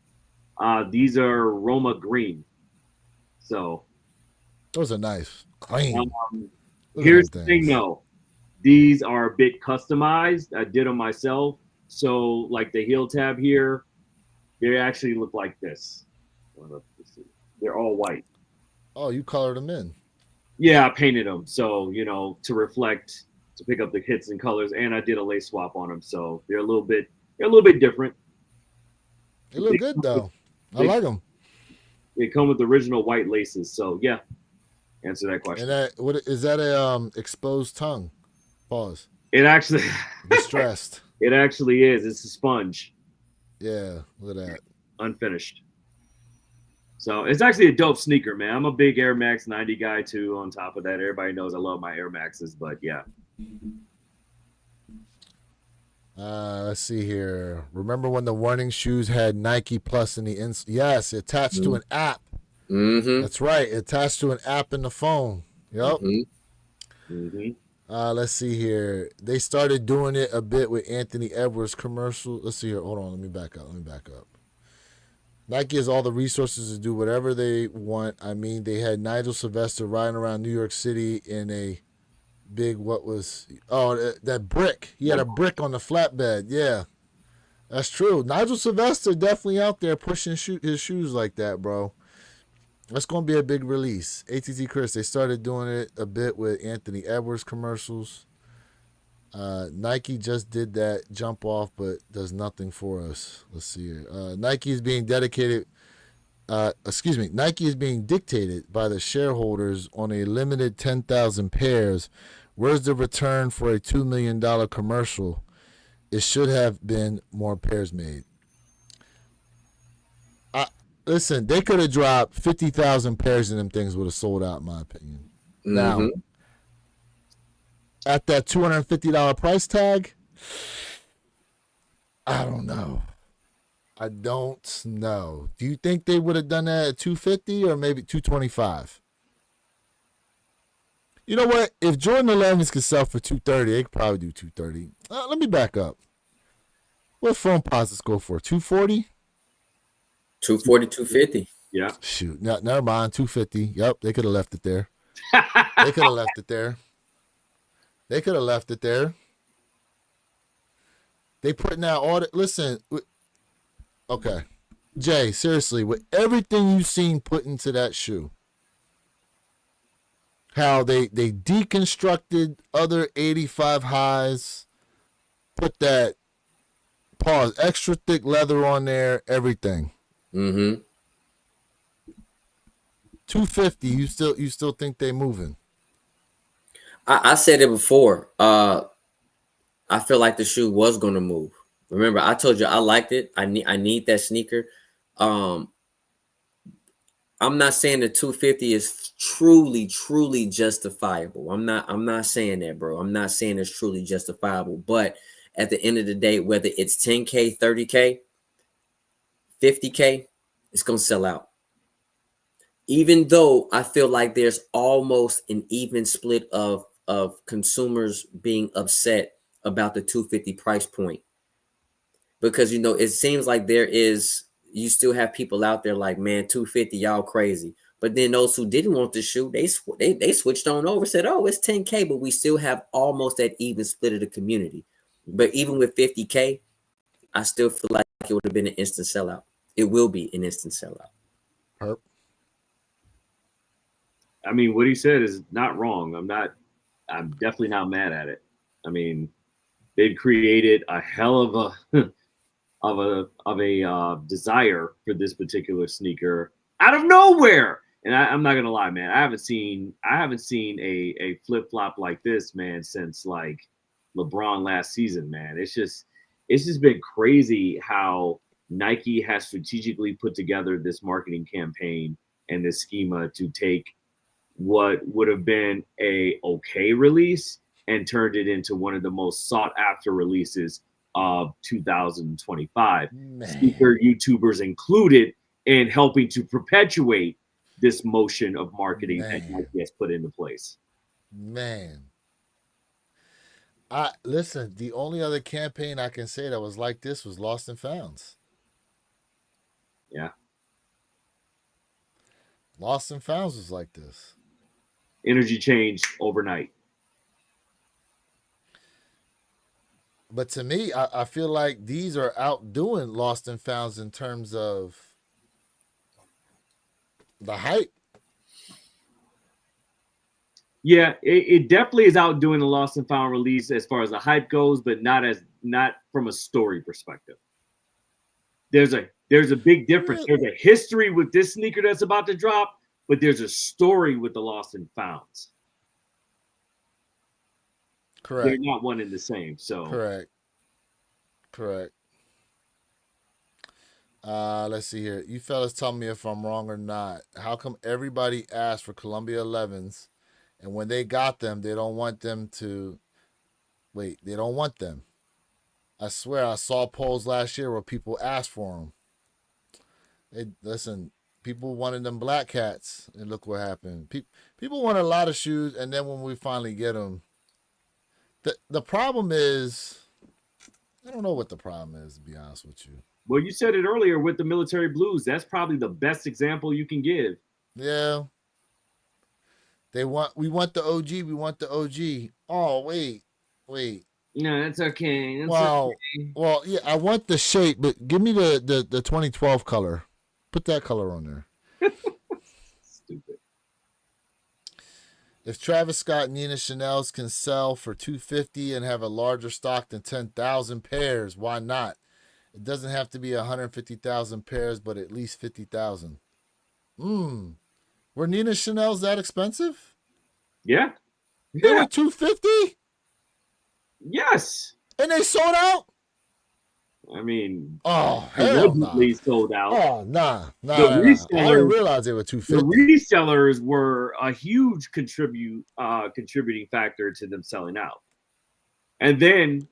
These are Roma green. So those are nice, clean. Here's the thing, though. These are a bit customized. I did them myself. So, like the heel tab here, they actually look like this. They're all white. Oh, you colored them in? Yeah, I painted them. So, to reflect, to pick up the hits and colors, and I did a lace swap on them. So they're a little bit different. They look good though. I like them. They come with original white laces. So yeah, answer that question. And what is that? A exposed tongue? Pause. It actually distressed. It actually is. It's a sponge. Yeah, look at that. Unfinished. So it's actually a dope sneaker, man. I'm a big Air Max 90 guy too. On top of that, everybody knows I love my Air Maxes, but yeah. Let's see here. Remember when the running shoes had Nike Plus in the Yes, attached to an app. Mm-hmm. That's right, attached to an app in the phone. Yep. Let's see here. They started doing it a bit with Anthony Edwards commercial. Let's see here. Hold on. Let me back up. Nike has all the resources to do whatever they want. I mean, they had Nigel Sylvester riding around New York City in a big, that brick. He had a brick on the flatbed. Yeah, that's true. Nigel Sylvester definitely out there pushing his shoes like that, bro. That's going to be a big release. ATT Chris, they started doing it a bit with Anthony Edwards commercials. Nike just did that jump off, but does nothing for us. Let's see here. Nike is being dictated by the shareholders on a limited 10,000 pairs. Where's the return for a $2 million commercial? It should have been more pairs made. Listen, they could have dropped 50,000 pairs and them things would have sold out, in my opinion. Mm-hmm. Now, at that $250 price tag, I don't know. Do you think they would have done that at $250 or maybe $225? You know what? If Jordan 11s could sell for $230, they could probably do $230. Let me back up. What phone posits go for? $240? $240, $250. Yeah. Shoot. No, never mind. $250. Yep. They could have left it there. They could have left it there. They putting out all the. Listen. Okay. Jay, seriously, with everything you've seen put into that shoe, how they deconstructed other 85 highs, put that extra thick leather on there, everything. Mm-hmm. $250. You still think they moving? I said it before. I feel like the shoe was going to move. Remember, I told you I liked it. I need that sneaker. I'm not saying the 250 is truly justifiable. I'm not saying that, bro. I'm not saying it's truly justifiable. But at the end of the day, whether it's 10K, 30K, 50K, it's going to sell out. Even though I feel like there's almost an even split of consumers being upset about the 250 price point. Because, it seems like you still have people out there like, man, 250, y'all crazy. But then those who didn't want the shoe, they switched on over, said, oh, it's 10K, but we still have almost that even split of the community. But even with 50K, I still feel like it would have been an instant sellout. It will be an instant sellout. Herp. I mean, what he said is not wrong. I'm definitely not mad at it. I mean, they've created a hell of a desire for this particular sneaker out of nowhere. And I'm not gonna lie, man. I haven't seen a flip flop like this, man, since like LeBron last season, man. It's just been crazy how Nike has strategically put together this marketing campaign and this schema to take what would have been a okay release and turned it into one of the most sought after releases of 2025. Sneaker YouTubers included in helping to perpetuate this motion of marketing that Nike has put into place. Man. Listen, the only other campaign I can say that was like this was Lost and Founds. Yeah. Lost and Founds was like this. Energy changed overnight. But to me, I feel like these are outdoing Lost and Founds in terms of the hype. Yeah, it definitely is outdoing the Lost and Found release as far as the hype goes, but not from a story perspective. There's a big difference. There's a history with this sneaker that's about to drop, but there's a story with the Lost and Founds. Correct. They're not one and the same. So correct. Let's see here. You fellas tell me if I'm wrong or not. How come everybody asked for Columbia 11s, and when they got them, they don't want them to wait? They don't want them. I swear, I saw polls last year where people asked for them. Listen, people wanted them black cats, and look what happened. People want a lot of shoes, and then when we finally get them, the problem is, I don't know what the problem is, to be honest with you. Well, you said it earlier with the military blues. That's probably the best example you can give. Yeah. We want the OG. We want the OG. Oh, wait. No, that's okay. Well, yeah, I want the shape, but give me the 2012 color. Put that color on there. Stupid. If Travis Scott and Nina Chanel's can sell for $250 and have a larger stock than 10,000 pairs, why not? It doesn't have to be 150,000 pairs, but at least 50,000. Were Nina Chanel's that expensive? Yeah. They were $250? Yes. And they sold out? I mean, hell nah. Sold out. Oh, nah. The I didn't realize they were $250. The resellers were a huge contributing factor to them selling out. And then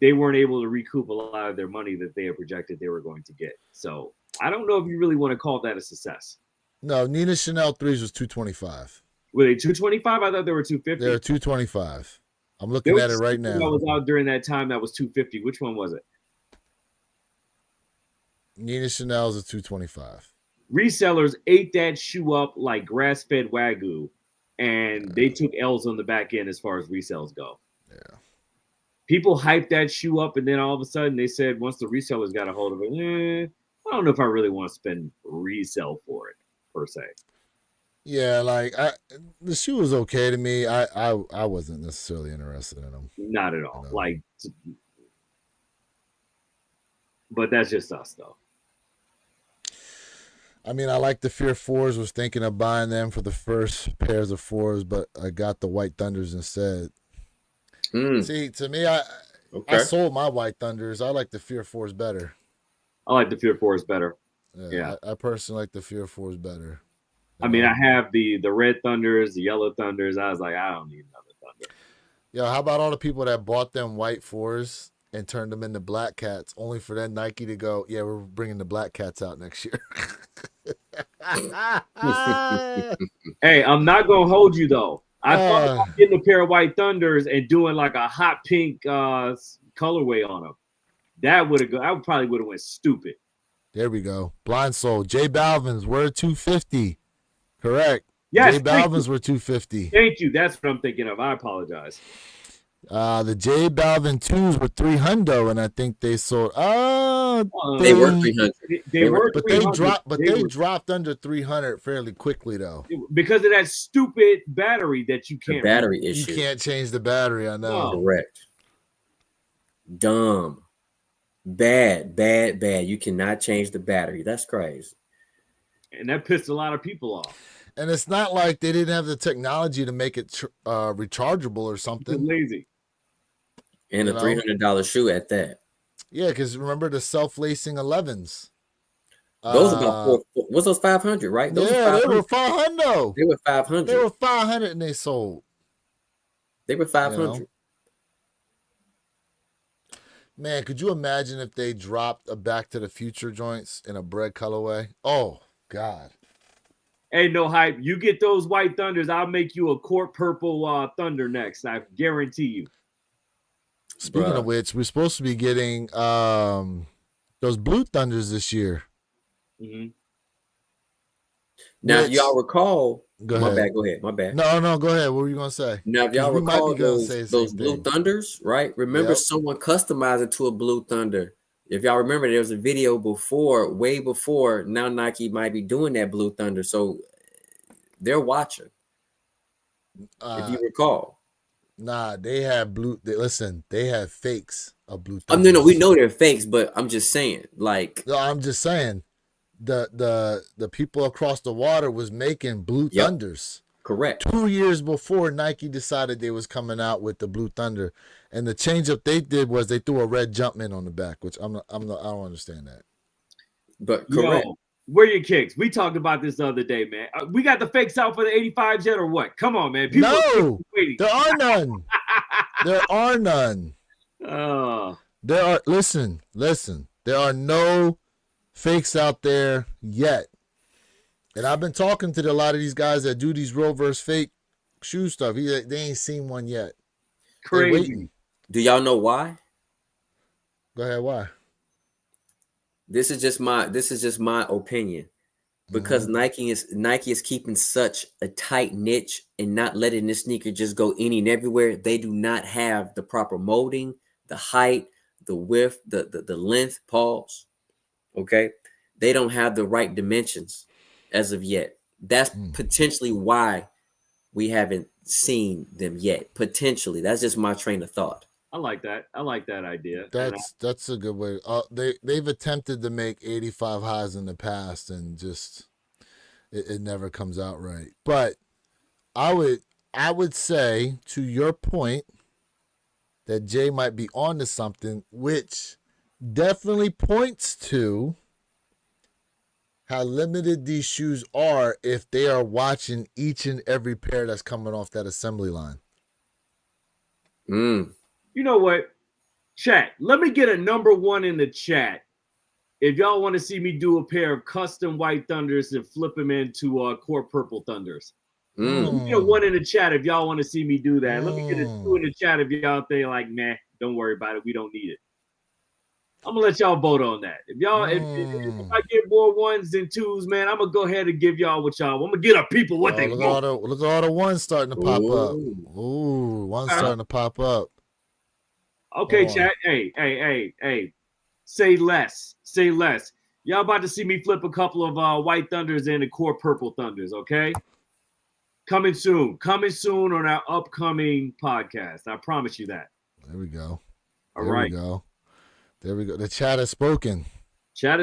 they weren't able to recoup a lot of their money that they had projected they were going to get. So I don't know if you really want to call that a success. No, Nina Chanel 3s was $225. Were they $225? I thought they were $250. They were $225. I'm looking at it right now. That was out during that time. That was $250. Which one was it? Nina Chanel's is $225. Resellers ate that shoe up like grass-fed Wagyu, and they took L's on the back end as far as resales go. Yeah. People hyped that shoe up, and then all of a sudden they said once the resellers got a hold of it, I don't know if I really want to spend resell for it, per se. Yeah, like the shoe was okay to me. I wasn't necessarily interested in them. Not at all. Like, but that's just us, though. I mean, I like the Fear 4s. Was thinking of buying them for the first pairs of 4s, but I got the White Thunders instead. See, to me, I sold my White Thunders. I like the Fear 4s better. I like the Fear 4s better. Yeah. I personally like the Fear 4s better. I mean, I have the Red Thunders, the Yellow Thunders. I was like, I don't need another Thunder. Yo, how about all the people that bought them White 4s and turned them into Black Cats, only for then Nike to go, yeah, we're bringing the Black Cats out next year. Hey, I'm not going to hold you, though. I thought about getting a pair of White Thunders and doing like a hot pink colorway on them. I probably would have went stupid. There we go. Blind Soul. J Balvin's were $250. Correct. Yes, J Balvin's were $250. Thank you. That's what I'm thinking of. I apologize. The J Balvin 2s were $300, and I think they sold. They were $300. They dropped under $300 fairly quickly though. Because of that stupid battery that you can't. The battery issue. You can't change the battery. I know. Correct. Dumb. Bad. You cannot change the battery. That's crazy. And that pissed a lot of people off. And it's not like they didn't have the technology to make it rechargeable or something. Lazy. And a $300 shoe at that. Yeah, because remember the self-lacing 11s. Those about what's those 500, right? Those they were 500. They were 500. They were 500 and they sold. They were 500. You know? Man, could you imagine if they dropped a Back to the Future joints in a bread colorway? Oh God. Hey, no hype. You get those white Thunders, I'll make you a court purple Thunder next. I guarantee you. Speaking of which, we're supposed to be getting those blue Thunders this year. Mm-hmm. Now, if y'all recall, go ahead. My bad. No, go ahead. What were you gonna say? Now, if y'all recall those blue Thunders, right? Remember, someone customized it to a blue Thunder. If y'all remember, there was a video way before. Now Nike might be doing that blue Thunder, so they're watching. If you recall. Nah, they have they have fakes of blue. No, we know they're fakes, but I'm just saying, like. No, I'm just saying, the people across the water was making blue Thunders. Correct. 2 years before Nike decided they was coming out with the blue Thunder, and the change up they did was they threw a red Jumpman on the back, which I don't understand that. But correct. Yo, where your kicks? We talked about this the other day, man. We got the fakes out for the 85s yet, or what? Come on, man. People there are none. There are none. There are. Listen. There are no fakes out there yet. And I've been talking to a lot of these guys that do these real versus fake shoe stuff. They ain't seen one yet. Crazy. Do y'all know why? Go ahead. Why? This is just my opinion. Because Nike is keeping such a tight niche and not letting this sneaker just go any and everywhere. They do not have the proper molding, the height, the width, the length, pause. Okay. They don't have the right dimensions as of yet. That's potentially why we haven't seen them yet. Potentially. That's just my train of thought. I like that. I like that idea. That's a good way. They've attempted to make 85 highs in the past and just it never comes out right. But I would say, to your point, that Jay might be onto something, which definitely points to how limited these shoes are if they are watching each and every pair that's coming off that assembly line. You know what? Chat, let me get a number one in the chat. If y'all want to see me do a pair of custom white Thunders and flip them into core purple Thunders. Let me get a one in the chat if y'all want to see me do that. Let me get a two in the chat if y'all think like, nah, don't worry about it. We don't need it. I'm gonna let y'all vote on that. If y'all, if I get more ones than twos, man, I'm gonna go ahead and give y'all what y'all. I'm gonna get up people what they want. Look at all the ones starting to pop up. Ooh, one's starting to pop up. Okay, chat. Hey. Say less. Y'all about to see me flip a couple of white Thunders and the core purple Thunders. Okay. Coming soon on our upcoming podcast. I promise you that. There we go. All right. There we go. The chat has spoken. We're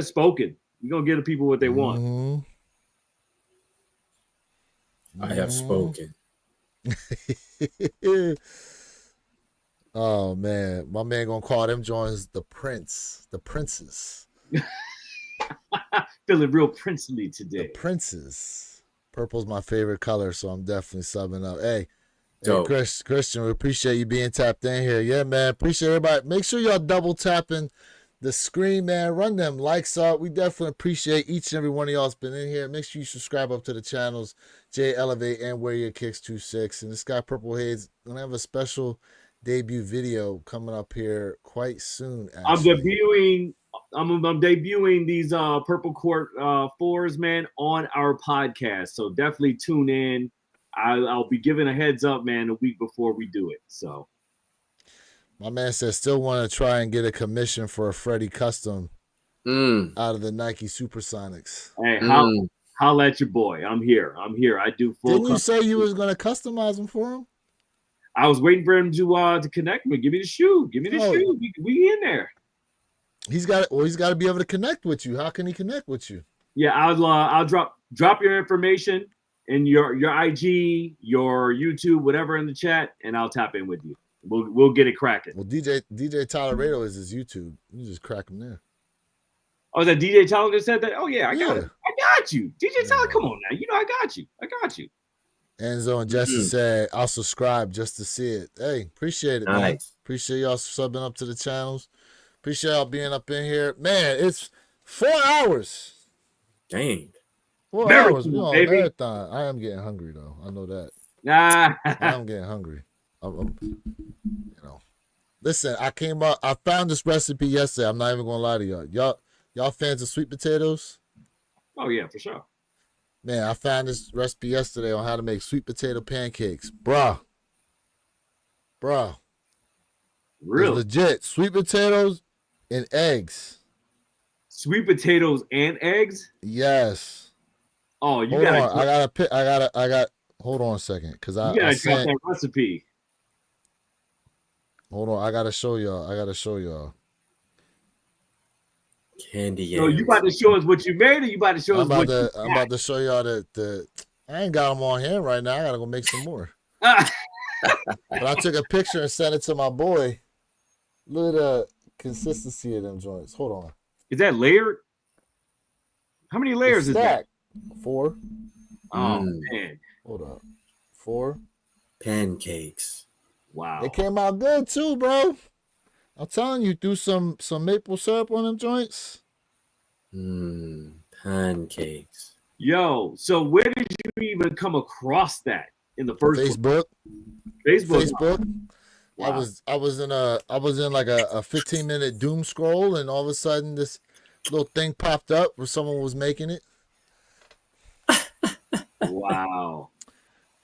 going to get the people what they want. I have spoken. Oh, man. My man going to call them joints the princes. Feeling real princely today. The princes. Purple's my favorite color, so I'm definitely subbing up. Hey, Christian, we appreciate you being tapped in here. Yeah, man. Appreciate everybody. Make sure y'all double tapping the screen, man. Run them likes up. We definitely appreciate each and every one of y'all that's been in here. Make sure you subscribe up to the channels, Jay Elevate and Wear Your Kicks 26. And this guy, Purple Heads, going to have a special debut video coming up here quite soon. Actually. I'm debuting these Purple Court 4s, man, on our podcast. So definitely tune in. I'll be giving a heads up, man, a week before we do it. So my man says still want to try and get a commission for a Freddie custom out of the Nike Supersonics. Hey, holla at your boy. I'm here. I do full. Didn't you say you was going to customize them for him? I was waiting for him to connect me. Give me the shoe. We in there. He's got to be able to connect with you. How can he connect with you? Yeah, I'll drop your information and your IG, your YouTube, whatever in the chat, and I'll tap in with you. We'll get it cracking. Well, DJ Tolerado is his YouTube. You just crack him there. Oh, that DJ Tyler that said that? Oh yeah, I got it. I got you. DJ Tyler, come on now. You know I got you. I got you. Enzo and Jesse said, I'll subscribe just to see it. Hey, appreciate it, man. Appreciate y'all subbing up to the channels. Appreciate y'all being up in here. Man, it's 4 hours. Dang. 4 hours. We're on a marathon. I am getting hungry, though. I know that. I'm getting hungry. You know. Listen, I found this recipe yesterday. I'm not even going to lie to y'all. Y'all fans of sweet potatoes? Oh, yeah, for sure. Man, I found this recipe yesterday on how to make sweet potato pancakes. Bruh. Really? It's legit. Sweet potatoes and eggs. Sweet potatoes and eggs? Yes. Oh, you gotta. Hold on a second, because you gotta drop that recipe. Hold on, I gotta show y'all. Candy yams. So you about to show us what you made, or you about to show us what I'm about to show y'all the. I ain't got them on hand right now. I gotta go make some more. But I took a picture and sent it to my boy. Look at the consistency of them joints. Hold on. Is that layered? How many layers is that? 4. Oh man. Hold up. 4 pancakes. Wow. They came out good too, bro. I'm telling you, threw some maple syrup on them joints. Pancakes. Yo, so where did you even come across that in the first Facebook? Facebook. Wow. I was in like a 15-minute doom scroll, and all of a sudden this little thing popped up where someone was making it. Wow.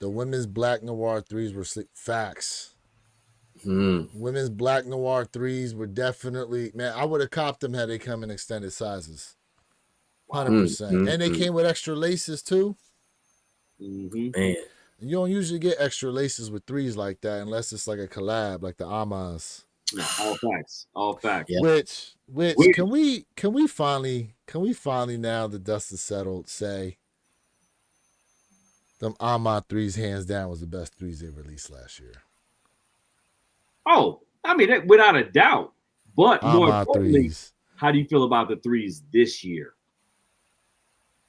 The women's black noir threes were facts. Mm. Women's black noir threes were definitely, man, I would have copped them had they come in extended sizes. 100%. And they came with extra laces too. Man. You don't usually get extra laces with threes like that unless it's like a collab, like the Amas. No, all facts. Yeah. Which can we finally now the dust is settled say them Ama threes hands down was the best threes they released last year. Oh, I mean, without a doubt. But more importantly, threes. How do you feel about the threes this year?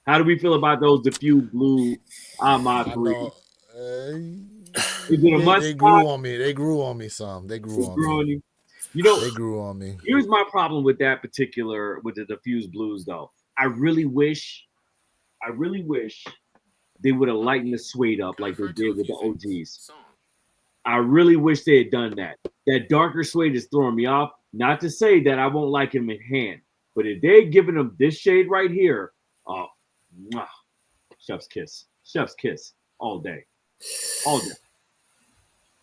How do we feel about those diffused blue Ama threes? Is it a must? They grew on me. They grew on me some. They grew on me. You know, they grew on me. Here's my problem with that particular, with the diffused blues, though. I really wish they would have lightened the suede up like they did with the OGs. I really wish they had done that. That darker suede is throwing me off. Not to say that I won't like him in hand, but if they're giving him this shade right here, chef's kiss all day.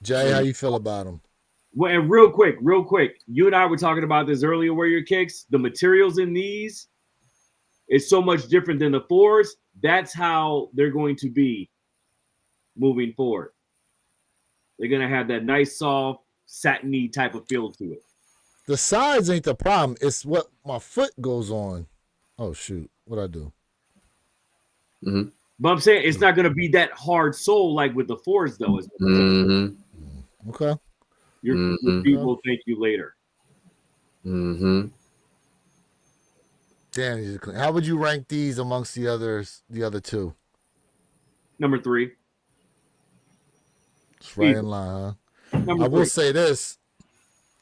Jay, how you feel about him? Well, and real quick, you and I were talking about this earlier. Warrior Kicks, the materials in these is so much different than the fours. That's how they're going to be moving forward. They're going to have that nice, soft, satiny type of feel to it. The size ain't the problem. It's what my foot goes on. Oh, shoot. What'd I do? Mm-hmm. But I'm saying it's not going to be that hard sole like with the fours, though. Okay. Your feet will thank you later. Damn, how would you rank these amongst the other two? Number 3. It's right in line, huh? I will say this.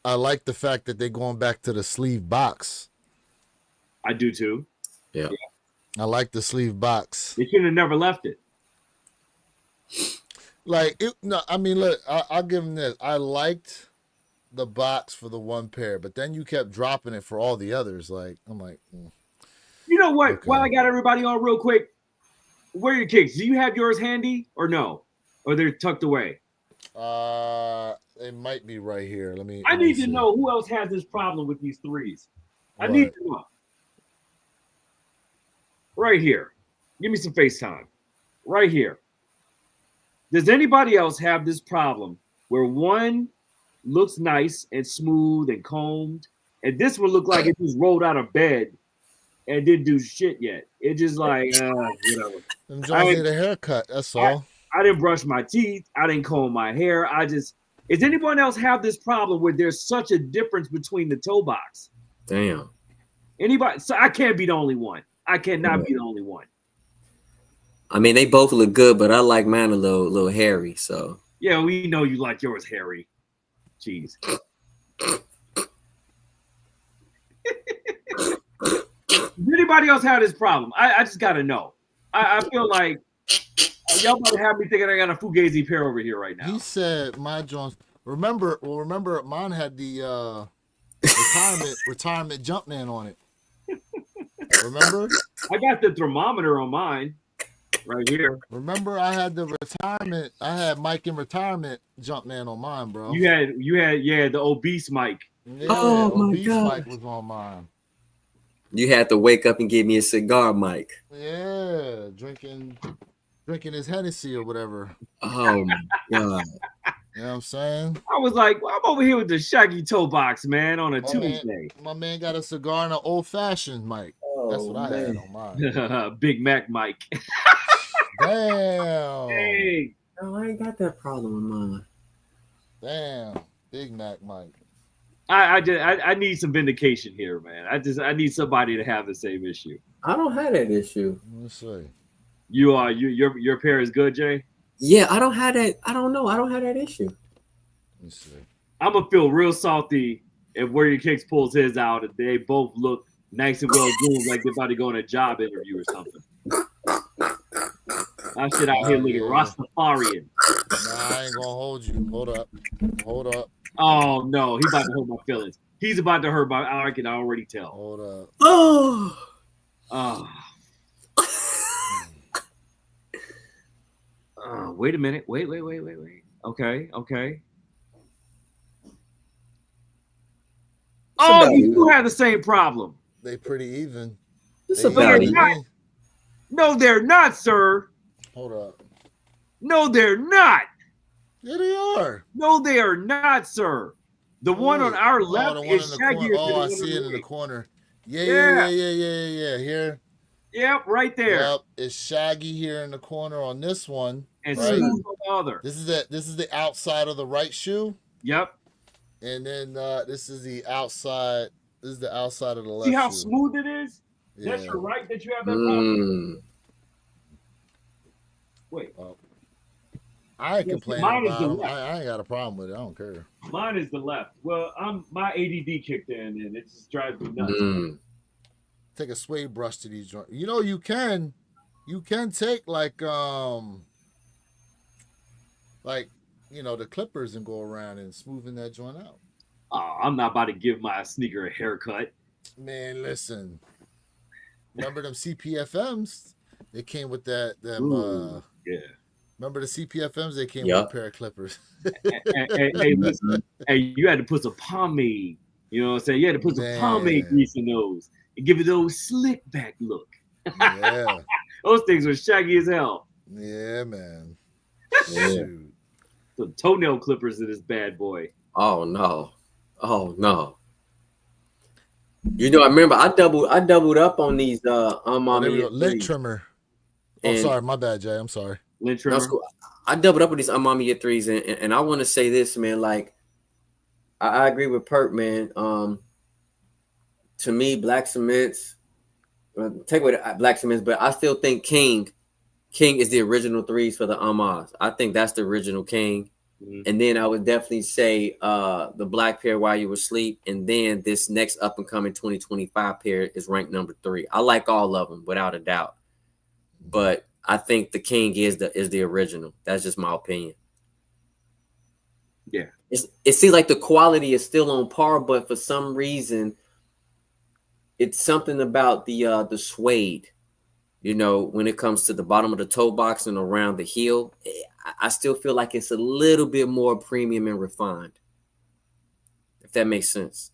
I like the fact that they're going back to the sleeve box. I do too. Yeah. I like the sleeve box. They should have never left it. I mean, look, I'll give them this. I liked the box for the one pair, but then you kept dropping it for all the others. I'm like, You know what? Okay. While I got everybody on real quick, where are your kicks? Do you have yours handy or no? Or they're tucked away? It might be right here. I need to know who else has this problem with these threes. I need to know. Right here. Give me some FaceTime. Right here. Does anybody else have this problem where one looks nice and smooth and combed, and this one looked like it just rolled out of bed and didn't do shit yet. It just like whatever. Them Jones need a haircut. That's all. I didn't brush my teeth. I didn't comb my hair. Does anyone else have this problem where there's such a difference between the toe box? Damn. Anybody? So I can't be the only one. I cannot be the only one. I mean, they both look good, but I like mine a little hairy. So yeah, we know you like yours hairy. Jeez. Does anybody else have this problem? I just gotta know. I feel like y'all about to have me thinking I got a fugazi pair over here right now. He said my Jones. Remember, mine had the retirement Jumpman on it. Remember? I got the thermometer on mine right here. Remember, I had the retirement. I had Mike in retirement Jumpman on mine, bro. You had the obese Mike. Yeah, oh my obese God. Mike was on mine. You had to wake up and give me a cigar, Mike. Yeah, drinking his Hennessy or whatever. Oh my God. You know what I'm saying? I was like, I'm over here with the Shaggy toe box, man, on a Tuesday. My man got a cigar and an old fashioned Mike. That's what I had on mine. Big Mac Mike. Damn. Hey. No, I ain't got that problem with mine. Damn. Big Mac Mike. I need some vindication here, man. I need somebody to have the same issue. I don't have that issue. Let's see. Your pair is good, Jay? Yeah, I don't have that. I don't know. I don't have that issue. Let's see. I'm gonna feel real salty if Where Your Kicks pulls his out and they both look nice and well groomed, like they're about to go on a job interview or something. That shit out here looking Rastafarian. Nah, I ain't gonna hold you. Hold up. Oh no, he's about to hurt my feelings. He's about to hurt my. I can already tell. Hold up. Oh. Wait a minute. Wait. Okay. Oh, you do have the same problem. They pretty even. It's about even. No, they're not, sir. Hold up. No, they're not. Yeah, they are. No, they are not, sir. The one on our left is shaggier. Oh, I see it in the corner. Yeah. Here. Yep, right there. Yep, it's shaggy here in the corner on this one. And smooth on the other. This is the outside of the right shoe. Yep. And then this is the outside. This is the outside of the left. See how shoe. smooth it is? Yeah. That's your right that you have that problem. Wait. I ain't complaining about them. I ain't got a problem with it. I don't care. Mine is the left. Well, my ADD kicked in and it just drives me nuts. Take a suede brush to these joints. You know, you can take like the clippers and go around and smoothen that joint out. I'm not about to give my sneaker a haircut. Man, listen. Remember them CPFMs? They came with that. Yeah. Remember the CPFMs? They came with a pair of clippers. Hey, listen. Hey, you had to put some pomade. You know what I'm saying? You had to put some pomade grease in those and give it those slick back look. Yeah. Those things were shaggy as hell. Yeah, man. Yeah. Some toenail clippers in this bad boy. Oh no. You know, I remember I doubled up on these lint trimmer. Sorry, my bad, Jay. I'm sorry. Lint trimmer. Cool. I doubled up with these Amamiya 3s, and I want to say this, man. Like, I agree with Perk, man. To me, Black Cements, take away the Black Cements, but I still think King is the original 3s for the Amas. I think that's the original King. Mm-hmm. And then I would definitely say the black pair While You Were Asleep, and then this next up and coming 2025 pair is ranked number 3. I like all of them without a doubt, but I think the King is the original. That's just my opinion. Yeah, it seems like the quality is still on par, but for some reason, it's something about the suede. You know, when it comes to the bottom of the toe box and around the heel, I still feel like it's a little bit more premium and refined, if that makes sense.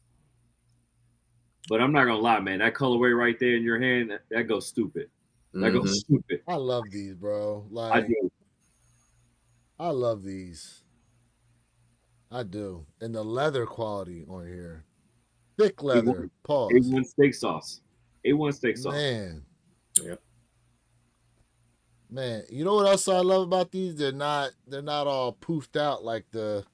But I'm not gonna lie, man. That colorway right there in your hand, that goes stupid. That goes stupid. I love these, bro. Like, I do. I love these. I do. And the leather quality on here. Thick leather. A1, Pause. A1 steak sauce. A1 steak sauce. Yep. Man, you know what else I love about these? They're not all poofed out like the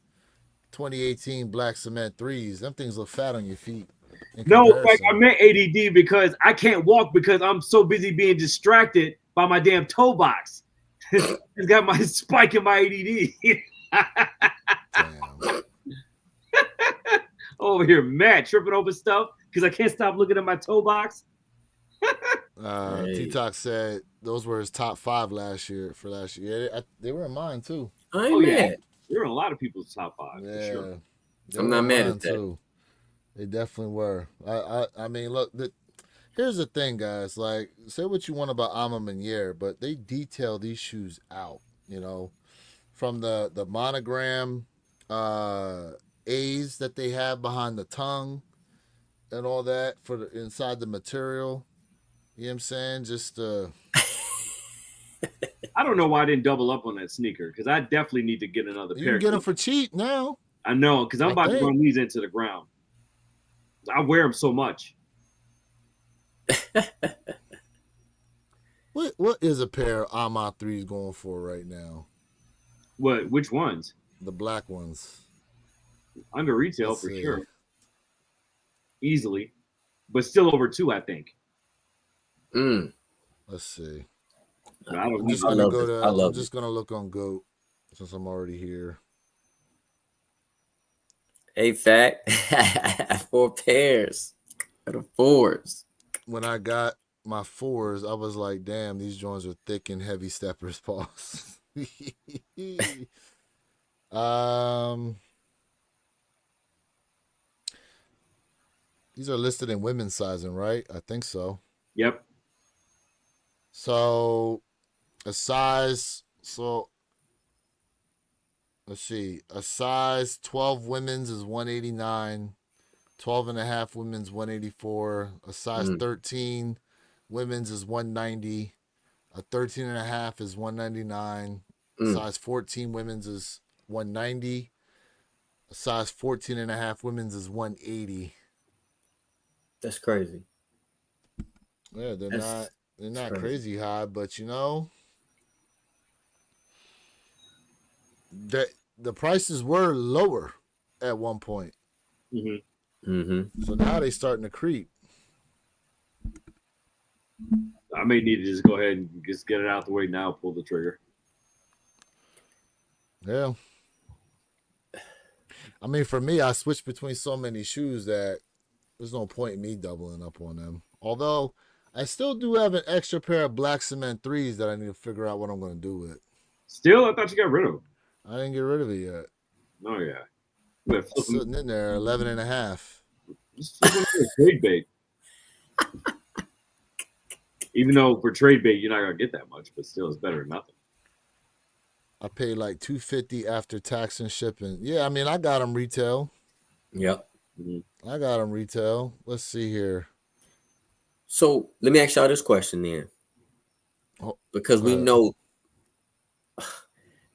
2018 Black Cement 3s. Them things look fat on your feet in No, like comparison. I meant ADD because I can't walk because I'm so busy being distracted by my damn toe box. It's got my spike in my ADD. Damn. Over here, mad, tripping over stuff because I can't stop looking at my toe box. T-Talk said those were his top 5 last year. Yeah, they were in mine too. I ain't mad. You're in a lot of people's top 5 for sure. I'm not mad at that. Too. They definitely were. I mean, look, here's the thing, guys. Like, say what you want about Ama Meniere, but they detail these shoes out. You know, from the monogram A's that they have behind the tongue and all that for the inside the material. You know what I'm saying? Just I don't know why I didn't double up on that sneaker because I definitely need to get another pair. You can get them for cheap now. I know because I'm about to run these into the ground. I wear them so much. What is a pair of Ama 3s going for right now? What? Which ones? The black ones. Under retail for sure. Easily. But still over 2, I think. Let's see. I'm just gonna look on GOAT since I'm already here. Hey, fact. 4 pairs of the 4s. When I got my 4s, I was like, damn, these joints are thick and heavy steppers, pause. These are listed in women's sizing, right? I think so. Yep. So let's see. A size 12 women's is 189. 12 and a half women's 184. A size 13 women's is 190. A 13 and a half is 199. Size 14 women's is 190. A size 14 and a half women's is 180. That's crazy. Yeah, they're not crazy high, but you know that the prices were lower at one point. So now they starting to creep. I may need to just go ahead and just get it out the way now, pull the trigger. Yeah. I mean, for me, I switched between so many shoes that there's no point in me doubling up on them. Although, I still do have an extra pair of Black Cement 3s that I need to figure out what I'm going to do with. Still? I thought you got rid of them. I didn't get rid of it yet. Oh, yeah. It's sitting in there, 11 and a half. Just flip them to trade bait. Even though for trade bait, you're not going to get that much, but still, it's better than nothing. I paid like $250 after tax and shipping. Yeah, I mean, I got them retail. Yep. I got them retail. Let's see here. So let me ask y'all this question then, because we know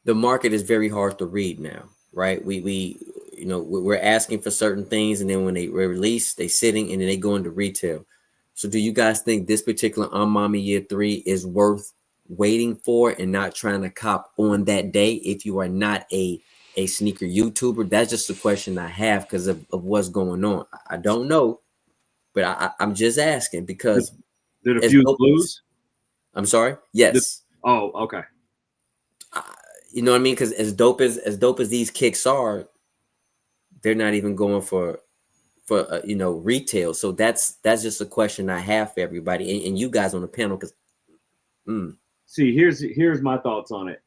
the market is very hard to read now, right? We're asking for certain things, and then when they release, they sitting and then they go into retail. So do you guys think this particular Ama Meniere 3 is worth waiting for and not trying to cop on that day if you are not a sneaker YouTuber? That's just a question I have because of what's going on. I don't know, but I'm just asking because did a few blues? I'm sorry. Yes. Okay. You know what I mean? Because as dope as these kicks are, they're not even going for retail. So that's just a question I have for everybody and you guys on the panel. Because see, here's my thoughts on it.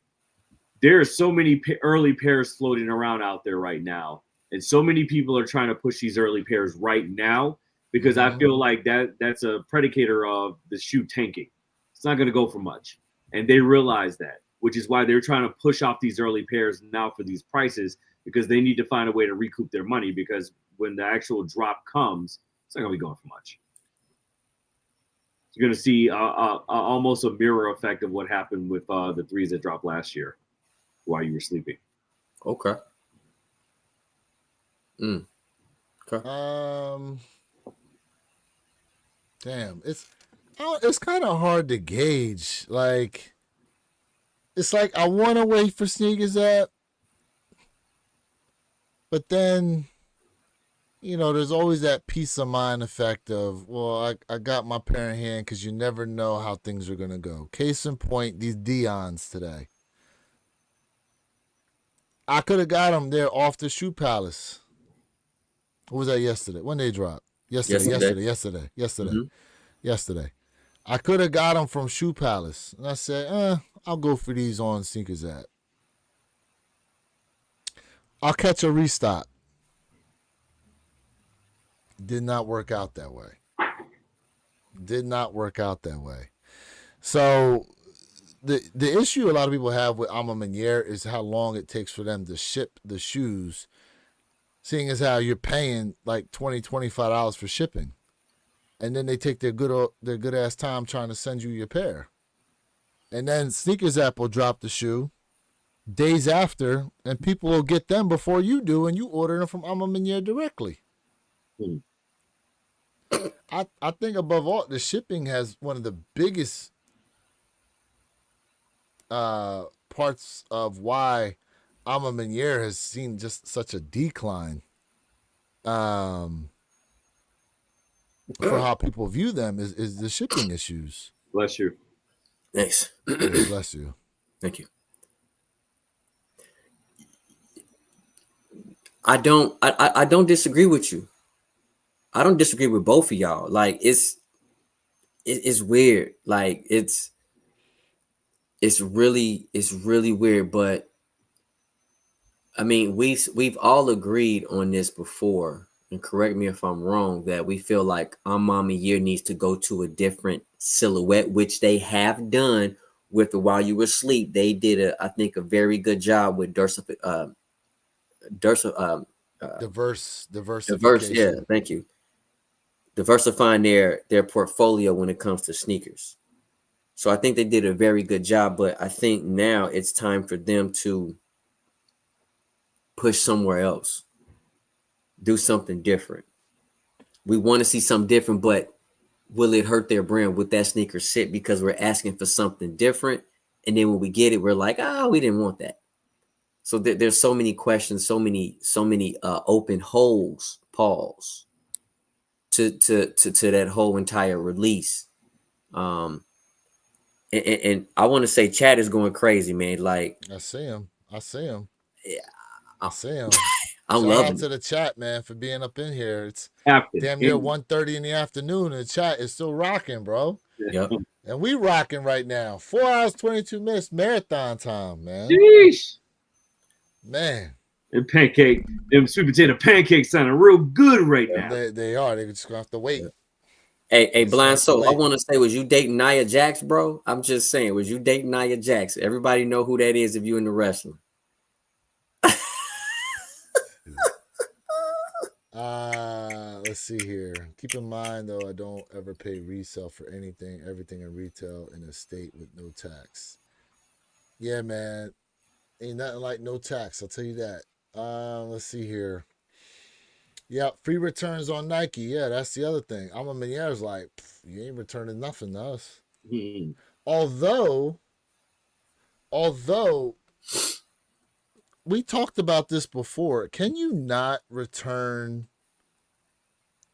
There are so many early pairs floating around out there right now, and so many people are trying to push these early pairs right now because I feel like that's a predicator of the shoe tanking. It's not going to go for much, and they realize that, which is why they're trying to push off these early pairs now for these prices because they need to find a way to recoup their money because when the actual drop comes, it's not going to be going for much. You're going to see almost a mirror effect of what happened with the 3s that dropped last year while you were sleeping. Okay. Okay. Damn, it's kind of hard to gauge. Like, it's like I want to wait for sneakers app, but then, there's always that peace of mind effect of, well, I got my pair in hand because you never know how things are gonna go. Case in point, these Dion's today. I could have got them there off the Shoe Palace. What was that yesterday? When they dropped? Yesterday. Mm-hmm. Yesterday. I could have got them from Shoe Palace. And I said, I'll go for these on Sneakers app. I'll catch a restock. Did not work out that way. So the issue a lot of people have with Alma Maniere is how long it takes for them to ship the shoes, seeing as how you're paying like $20, $25 for shipping. And then they take their good ass time trying to send you your pair. And then Sneakers app will drop the shoe days after, and people will get them before you do, and you order them from Alma Maniere directly. I think above all, the shipping has one of the biggest parts of why Alma Maniere has seen just such a decline. For how people view them is the shipping issues. Bless you. Thanks. Bless you. Thank you. I don't disagree with you. I don't disagree with both of y'all. Like it's weird. Like it's really weird. But I mean, we've all agreed on this before. And correct me if I'm wrong, that we feel like Alma Maniere needs to go to a different silhouette, which they have done with the While You Were Asleep. They did I think a very good job with diversification. Yeah, thank you. Diversifying their portfolio when it comes to sneakers. So I think they did a very good job, but I think now it's time for them to push somewhere else. Do something different. We want to see something different, but will it hurt their brand? Would that sneaker sit? Because we're asking for something different, and then when we get it, we're like, we didn't want that. So there's so many questions, so many open holes, pause, to that whole entire release. And I want to say, Chad is going crazy, man. Like I see him. Yeah, I see him. I'm Shout loving out to the chat, man, for being up in here. It's Captain. damn near 1:30 in the afternoon, and the chat is still rocking, bro. Yep. And we rocking right now. 4 hours, 22 minutes, marathon time, man. Sheesh. Man. And them sweet potato pancakes sounding real good right now. They are. They just gonna have to wait. Hey, Blind Soul, I want to say, was you dating Nia Jax, bro? I'm just saying, was you dating Nia Jax? Everybody know who that is if you in the wrestling. Let's see here. Keep in mind, though, I don't ever pay resale for anything. Everything in retail in a state with no tax. Yeah, man. Ain't nothing like no tax. I'll tell you that. Let's see here. Yeah, free returns on Nike. Yeah, that's the other thing. Alma Maniere's like, you ain't returning nothing to us. Mm-hmm. Although we talked about this before. Can you not return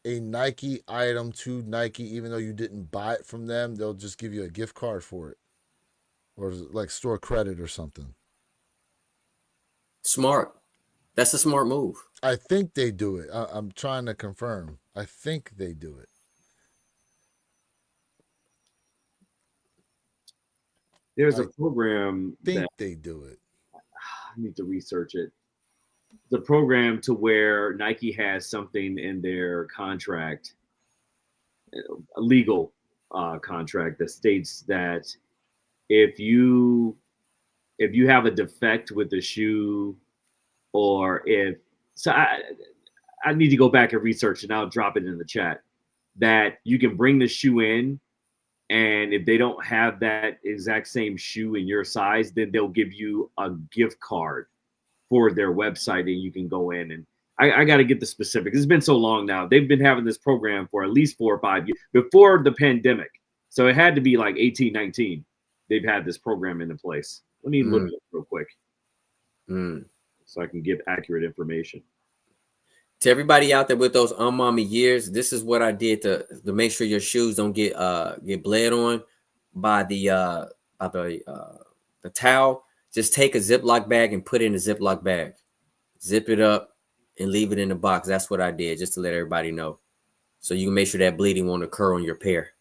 a Nike item to Nike even though you didn't buy it from them? They'll just give you a gift card for it. Or like store credit or something. Smart. That's a smart move. I think they do it. I'm trying to confirm. I think they do it. There's a program they do it. I need to research it. The program to where Nike has something in their contract, a legal contract that states that if you have a defect with the shoe, or I need to go back and research and I'll drop it in the chat, that you can bring the shoe in, and if they don't have that exact same shoe in your size, then they'll give you a gift card for their website, and you can go in and I got to get the specifics. It's been so long now. They've been having this program for at least 4 or 5 years before the pandemic. So it had to be like 18, 19. They've had this program into place. Let me look it up real quick so I can give accurate information. To everybody out there with those unmommy years, this is what I did to make sure your shoes don't get bled on by the towel. Just take a Ziploc bag and put it in a Ziploc bag. Zip it up and leave it in the box. That's what I did, just to let everybody know. So you can make sure that bleeding won't occur on your pair.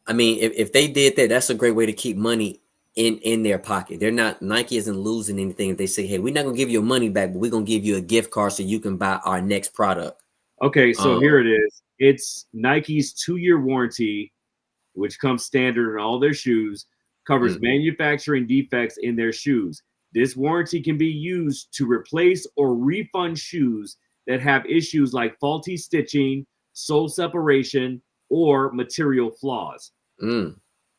I mean, if they did that, that's a great way to keep money in their pocket. They're not, Nike isn't losing anything if they say, hey, we're not gonna give you your money back, but we're gonna give you a gift card so you can buy our next product. Okay, so here it is. It's Nike's 2-year warranty, which comes standard in all their shoes, covers manufacturing defects in their shoes. This warranty can be used to replace or refund shoes that have issues like faulty stitching, sole separation, or material flaws.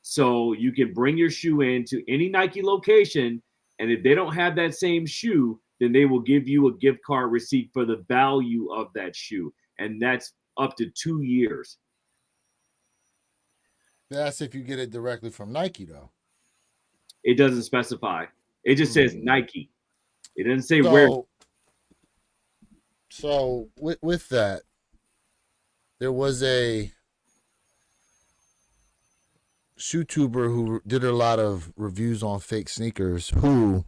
So you can bring your shoe into any Nike location, and if they don't have that same shoe, then they will give you a gift card receipt for the value of that shoe, and that's up to 2 years. That's if you get it directly from Nike, though. It doesn't specify. It just says Nike. It doesn't say where. So with that, there was a shoe tuber who did a lot of reviews on fake sneakers who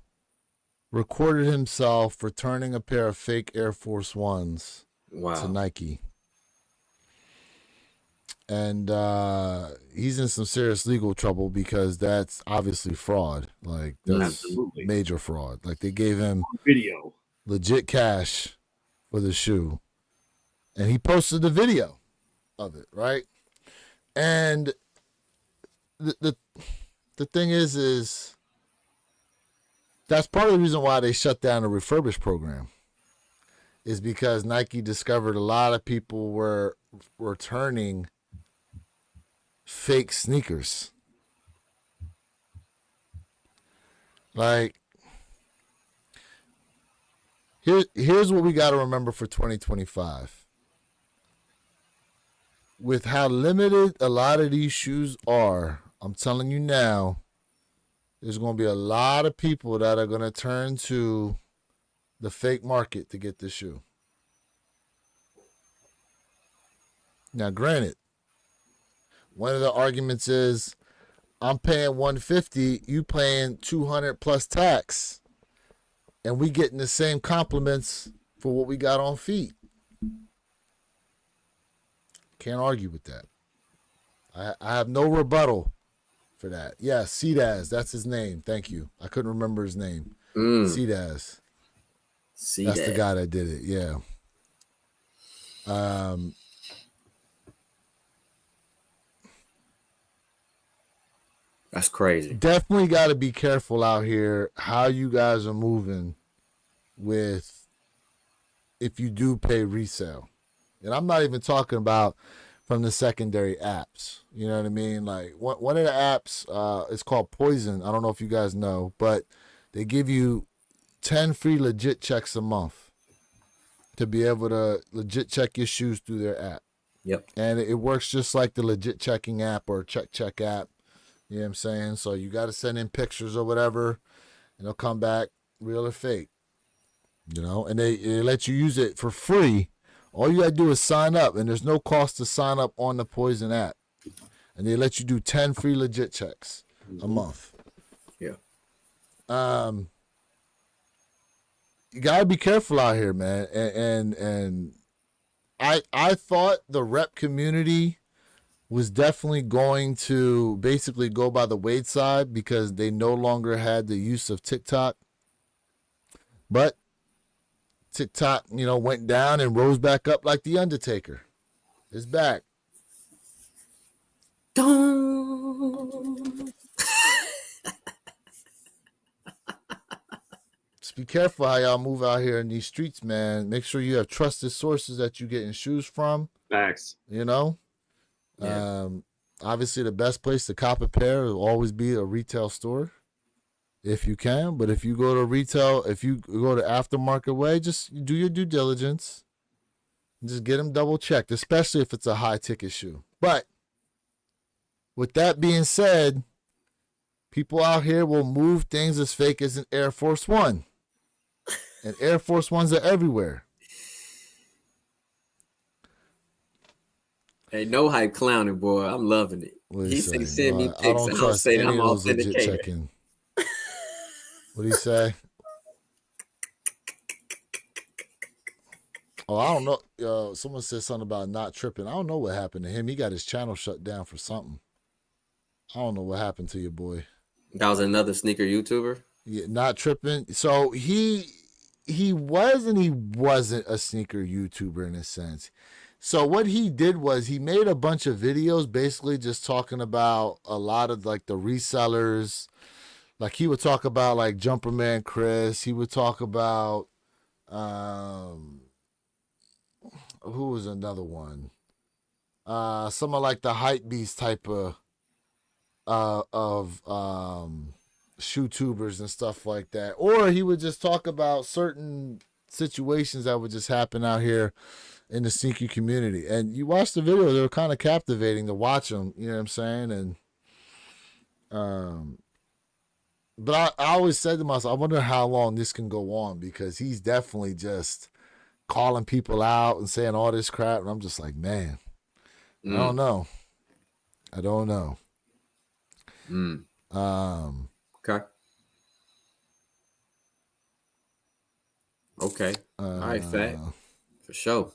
recorded himself returning a pair of fake Air Force Ones to Nike. And he's in some serious legal trouble because that's obviously fraud. Like, that's major fraud. Like, they gave him video, legit cash for the shoe, and he posted the video of it, right? And the thing is that's part of the reason why they shut down the refurbished program, is because Nike discovered a lot of people were returning fake sneakers. Like, here's what we got to remember for 2025. With how limited a lot of these shoes are, I'm telling you now, there's going to be a lot of people that are going to turn to the fake market to get this shoe. Now, granted, one of the arguments is I'm paying $150, you paying $200 plus tax, and we getting the same compliments for what we got on feet. Can't argue with that. I have no rebuttal for that. Yeah, Cedaz, that's his name. Thank you. I couldn't remember his name. Cedaz. That's the guy that did it. Yeah. That's crazy. Definitely got to be careful out here how you guys are moving with if you do pay resale. And I'm not even talking about from the secondary apps. You know what I mean? Like, one of the apps is called Poison. I don't know if you guys know, but they give you 10 free legit checks a month to be able to legit check your shoes through their app. Yep. And it works just like the legit checking app or check app. You know what I'm saying? So you got to send in pictures or whatever, and they'll come back real or fake. You know, and they let you use it for free. All you got to do is sign up, and there's no cost to sign up on the Poison app. And they let you do 10 free legit checks a month. Yeah. You got to be careful out here, man. And I thought the rep community was definitely going to basically go by the wayside because they no longer had the use of TikTok. But TikTok, went down and rose back up like the Undertaker. It's back. Just be careful how y'all move out here in these streets, man. Make sure you have trusted sources that you getting shoes from. Facts. Yeah. Obviously, the best place to cop a pair will always be a retail store, if you can. But if you go to retail, if you go to aftermarket way, just do your due diligence. Just get them double checked, especially if it's a high ticket shoe. But with that being said, people out here will move things as fake as an Air Force One. And Air Force Ones are everywhere. Hey, no hype clowning, boy. I'm loving it. What He say? said send me No, I pics, don't and I'm trust saying any I'm of those legit authenticated. checking. What do you say? Oh, I don't know. Someone said something about not tripping. I don't know what happened to him. He got his channel shut down for something. I don't know what happened to your boy. That was another sneaker YouTuber. Yeah, not tripping. So he was and he wasn't a sneaker YouTuber in a sense. So what he did was he made a bunch of videos basically just talking about a lot of like the resellers. Like he would talk about like Jumperman Chris. He would talk about who was another one? Some of like the hype beast type of shoe tubers and stuff like that. Or he would just talk about certain situations that would just happen out here in the sneaker community. And you watch the video, they were kind of captivating to watch them, you know what I'm saying? And but I always said to myself, I wonder how long this can go on, because he's definitely just calling people out and saying all this crap. And I'm just like, man, I don't know. I don't know. Okay. Okay. All right, Fat. For sure.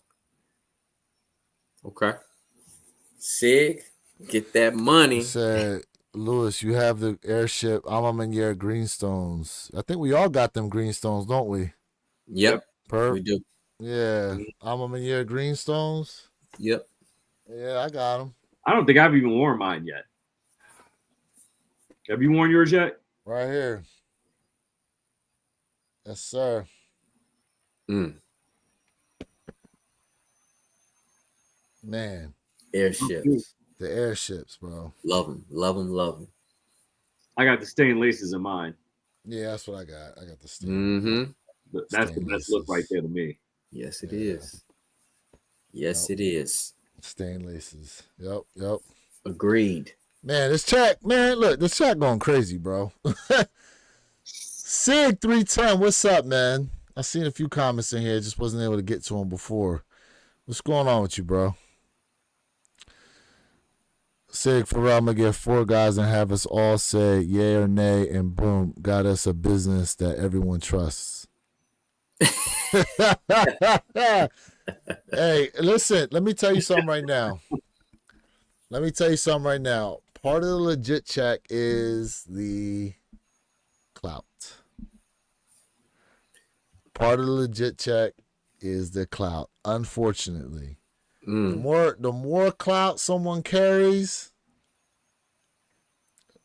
Okay. Sig, get that money. Said, Lewis, you have the airship Amamanier Greenstones. I think we all got them Greenstones, don't we? Yep. Perp? We do. Yeah. Amamanier Greenstones? Yep. Yeah, I got them. I don't think I've even worn mine yet. Have you worn yours yet? Right here. Yes, sir. Man. Airships. The airships, bro. Love them. Love them. Love them. I got the stained laces in mine. Yeah, that's what I got. I got the stained. Mm-hmm. But that's Stained the best look right there to me. Yes, it is. Yes, it is. Stained laces. Yep. Agreed. Man, this chat, man, look, this chat going crazy, bro. Sig 310, what's up, man? I seen a few comments in here, just wasn't able to get to them before. What's going on with you, bro? Sig, for real, I'm gonna get 4 guys and have us all say yay or nay, and boom, got us a business that everyone trusts. Hey, listen, let me tell you something right now. Part of the legit check is the clout. Unfortunately. The more clout someone carries,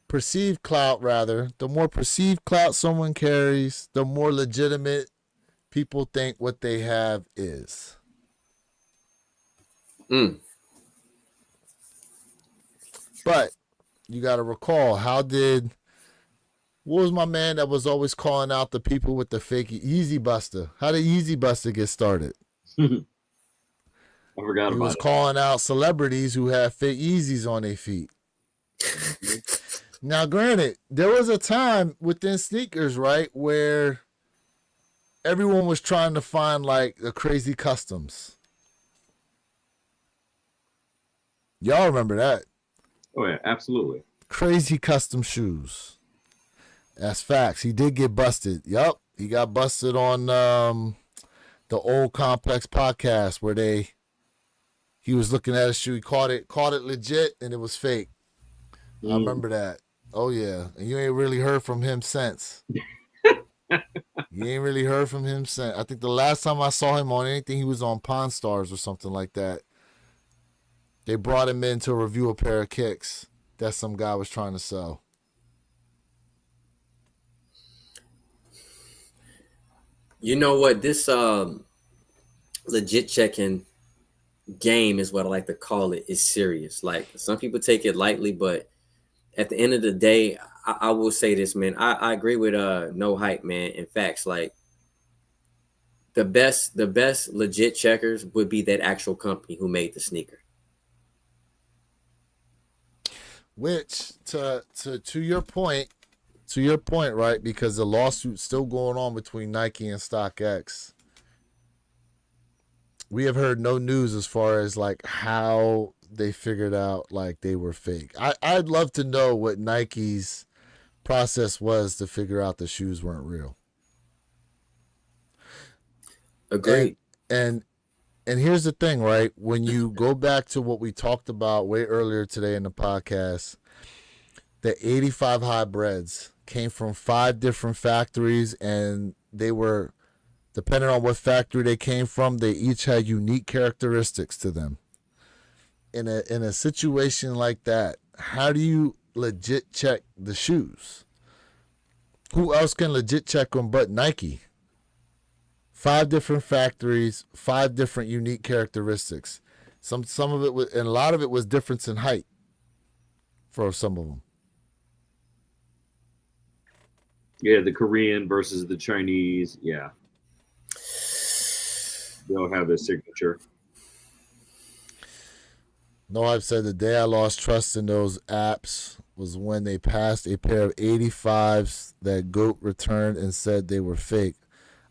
perceived clout rather, the more perceived clout someone carries, the more legitimate people think what they have is. But you got to recall, what was my man that was always calling out the people with the fake Yeezy Buster? How did Yeezy Buster get started? I forgot about it. He was calling out celebrities who have fake Yeezys on their feet. Now, granted, there was a time within sneakers, right, where everyone was trying to find like the crazy customs. Y'all remember that? Oh yeah, absolutely. Crazy custom shoes. That's facts. He did get busted. Yup. He got busted on the old Complex podcast where he was looking at a shoe. He caught it legit and it was fake. I remember that. Oh yeah. And you ain't really heard from him since. I think the last time I saw him on anything, he was on Pawn Stars or something like that. They brought him in to review a pair of kicks that some guy was trying to sell. You know what? This legit checking game is what I like to call it is serious. Like some people take it lightly, but at the end of the day, I will say this, man. I agree with no hype, man. In facts, like the best legit checkers would be that actual company who made the sneaker. Which to your point, right? Because the lawsuit's still going on between Nike and StockX. We have heard no news as far as like how they figured out like they were fake. I'd love to know what Nike's process was to figure out the shoes weren't real. Agreed. And here's the thing, right? When you go back to what we talked about way earlier today in the podcast, the 85 hybrids came from 5 different factories, and they were, depending on what factory they came from, they each had unique characteristics to them. In a situation like that, how do you legit check the shoes? Who else can legit check them but Nike? 5 different factories, 5 different unique characteristics. Some of it was, and a lot of it was difference in height for some of them. Yeah, the Korean versus the Chinese. Yeah, they'll have their signature. No, I've said the day I lost trust in those apps was when they passed a pair of 85s that GOAT returned and said they were fake.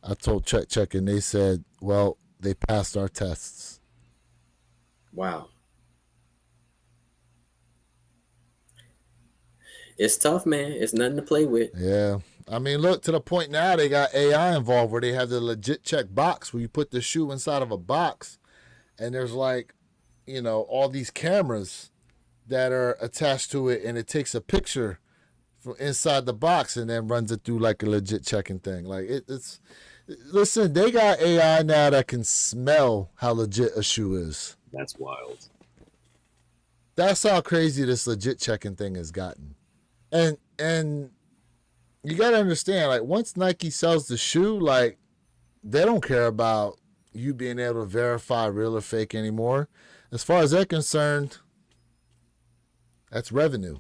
I told Check, and they said, well, they passed our tests. Wow. It's tough, man. It's nothing to play with. Yeah. I mean, look, to the point now they got AI involved where they have the legit check box where you put the shoe inside of a box and there's like, all these cameras that are attached to it, and it takes a picture from inside the box and then runs it through like a legit checking thing. Like it's listen, they got AI now that can smell how legit a shoe is. That's wild. That's how crazy this legit checking thing has gotten. And you gotta understand, like once Nike sells the shoe, like they don't care about you being able to verify real or fake anymore. As far as they're concerned, that's revenue.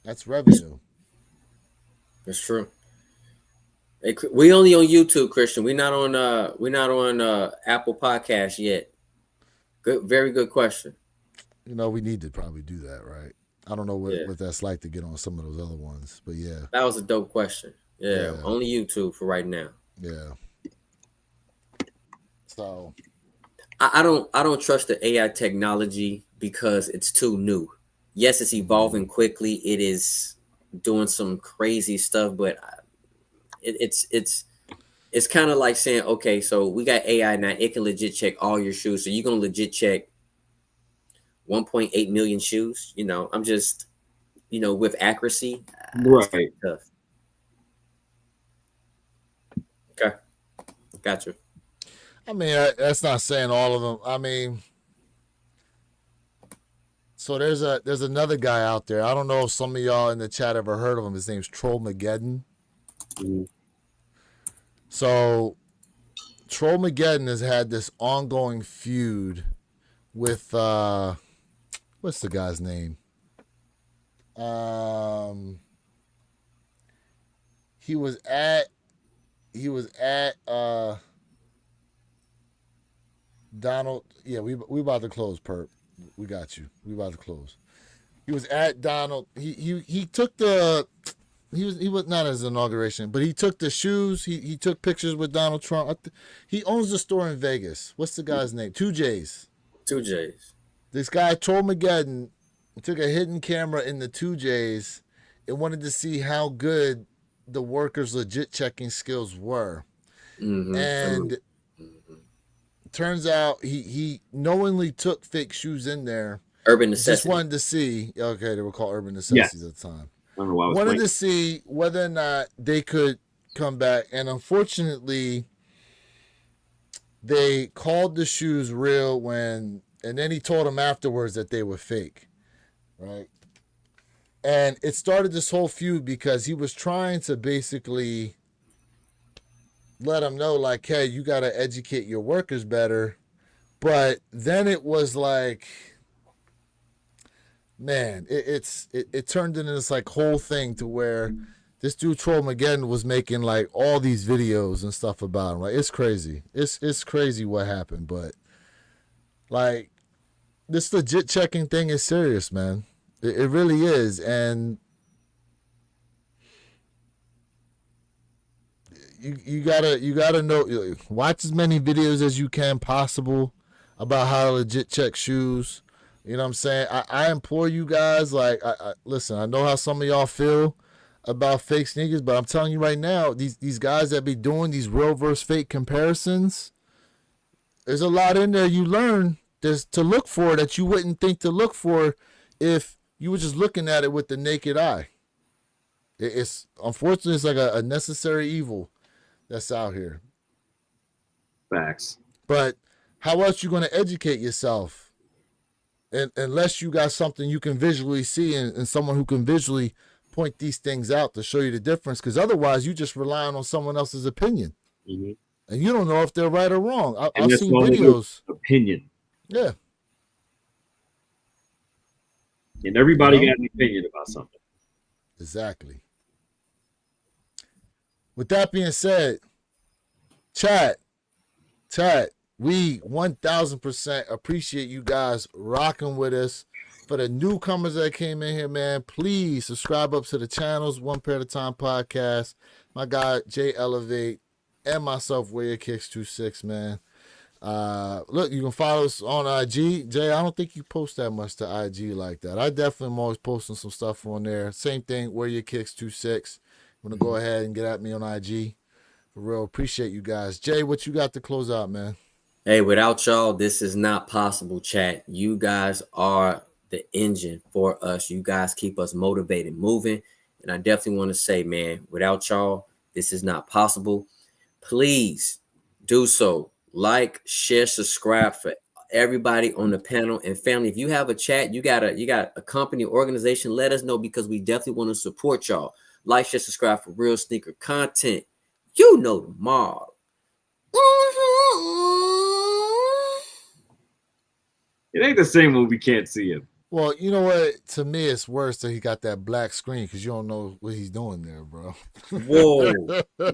That's revenue. That's true. Hey, we only on YouTube, Christian. We're not on Apple Podcast yet. Good, very good question. We need to probably do that, right? I don't know what that's like to get on some of those other ones, but yeah. That was a dope question. Yeah. Only YouTube for right now. Yeah. So I don't trust the AI technology because it's too new. Yes, it's evolving quickly. It is doing some crazy stuff, but it's kind of like saying, okay, so we got AI now. It can legit check all your shoes. So you're gonna legit check 1.8 million shoes. I'm just, with accuracy. Right. Tough. Okay, gotcha. I mean, that's not saying all of them. I mean, so there's another guy out there. I don't know if some of y'all in the chat ever heard of him. His name's Trollmageddon. Mm-hmm. So Trollmageddon has had this ongoing feud with what's the guy's name? He was at Donald. Yeah, we about to close, Perp. We got you. We about to close. He was at Donald. He took the. He was not at his inauguration, but he took the shoes. He took pictures with Donald Trump. He owns the store in Vegas. What's the guy's name? 2J's. 2J's. This guy Trollmageddon took a hidden camera in the 2J's and wanted to see how good the workers' legit checking skills were. Mm-hmm. And turns out he knowingly took fake shoes in there. Urban Necessities. Just wanted to see. Okay, they were called Urban Necessities at the time. I don't know why I was wanted to see whether or not they could come back, and unfortunately, they called the shoes real and then he told them afterwards that they were fake, right? And it started this whole feud because he was trying to basically let them know like, hey, you got to educate your workers better. But then it was like, man, it turned into this like whole thing to where this dude Trollmageddon was making like all these videos and stuff about him. Like, it's crazy. It's crazy what happened, but like this legit checking thing is serious, man. It really is, and you gotta know. Watch as many videos as you can possible about how to legit check shoes. You know what I'm saying? I implore you guys. Like, listen. I know how some of y'all feel about fake sneakers, but I'm telling you right now, these guys that be doing these real versus fake comparisons, there's a lot in there you learn. There's to look for that you wouldn't think to look for if you were just looking at it with the naked eye. It's unfortunately it's like a necessary evil that's out here. Facts. But how else you going to educate yourself? And unless you got something you can visually see and someone who can visually point these things out to show you the difference, because otherwise you just relying on someone else's opinion. Mm-hmm. And you don't know if they're right or wrong. I've seen videos. Opinion. Yeah. And everybody got an opinion about something. Exactly. With that being said, chat, we 1000% appreciate you guys rocking with us. For the newcomers that came in here, man, please subscribe up to the channels, One Pair at a Time Podcast. My guy, Jay Elevate, and myself, Warrior Kicks 26, man. Look, you can follow us on IG. Jay, I don't think you post that much to IG like that. I definitely am always posting some stuff on there. Same thing, Warrior Kicks 26. I'm going to go ahead and get at me on IG. For real, appreciate you guys. Jay, what you got to close out, man? Hey, without y'all, this is not possible, chat. You guys are the engine for us. You guys keep us motivated, moving. And I definitely want to say, man, without y'all, this is not possible. Please do so. Like, share, subscribe for everybody on the panel and family. If you have a chat, you got a company, organization, let us know, because we definitely want to support y'all. Like, share, subscribe for real sneaker content. You know the mob. It ain't the same when we can't see him. Well, you know what? To me, it's worse that he got that black screen because you don't know what he's doing there, bro. Whoa.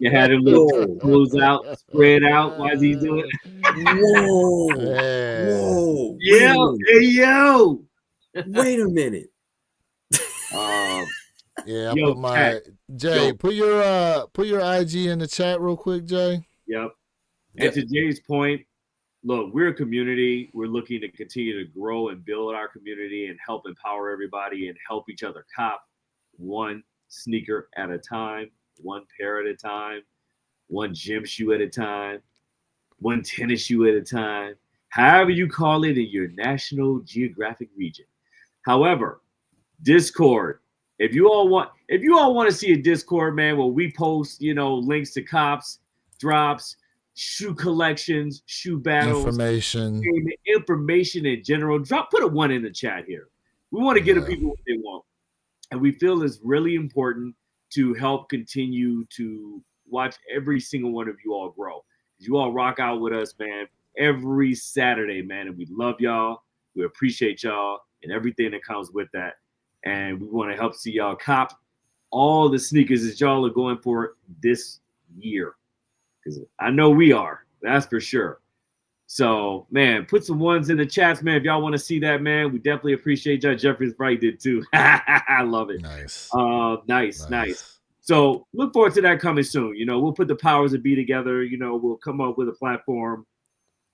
You had him look close out, spread out while he's doing it. Whoa. Man. Whoa. Yo, hey, yo. Wait a minute. Yeah, I Yo, put my chat. Jay. Yo. Put your IG in the chat real quick, Jay. Yep. And to Jay's point, look, we're a community. We're looking to continue to grow and build our community and help empower everybody and help each other cop one sneaker at a time, one pair at a time, one gym shoe at a time, one tennis shoe at a time, however you call it in your national geographic region. However, Discord, if you all want to see a Discord, man, where we post, links to cops, drops, shoe collections, shoe battles, information in general, put a 1 in the chat here. We want to get the people what they want. And we feel it's really important to help continue to watch every single one of you all grow. You all rock out with us, man, every Saturday, man. And we love y'all. We appreciate y'all and everything that comes with that. And we want to help see y'all cop all the sneakers that y'all are going for this year. Because I know we are. That's for sure. So, man, put some 1s in the chats, man. If y'all want to see that, man, we definitely appreciate y'all. Jeffrey's right did too. I love it. Nice. Nice. So look forward to that coming soon. We'll put the powers that be together. We'll come up with a platform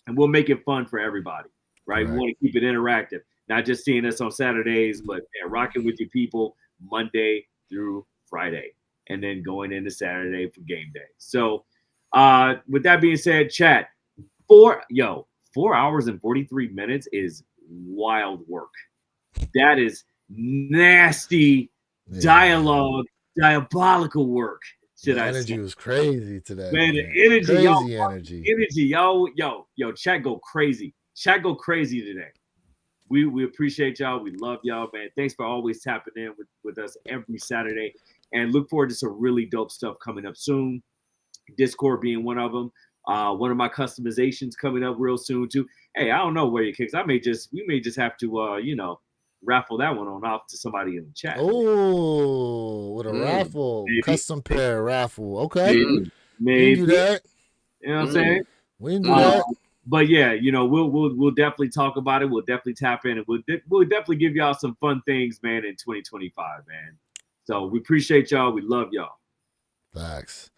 and we'll make it fun for everybody, right? We want to keep it interactive, not just seeing us on Saturdays, but rocking with your people Monday through Friday and then going into Saturday for game day. So with that being said, chat, 4 hours and 43 minutes is wild work. That is nasty dialogue, diabolical work. The energy was crazy today. Man, the energy, yo, chat go crazy. Chat go crazy today. We appreciate y'all. We love y'all, man. Thanks for always tapping in with us every Saturday. And look forward to some really dope stuff coming up soon. Discord being one of them. One of my customizations coming up real soon too. Hey, I don't know where your kicks. We may just have to raffle that one on off to somebody in the chat. Oh, with a raffle, maybe. custom pair raffle. Okay, Maybe. we can do that. You know what I'm saying? We can do that. But yeah, we'll definitely talk about it. We'll definitely tap in, and we'll definitely give y'all some fun things, man, in 2025, man. So we appreciate y'all. We love y'all. Facts.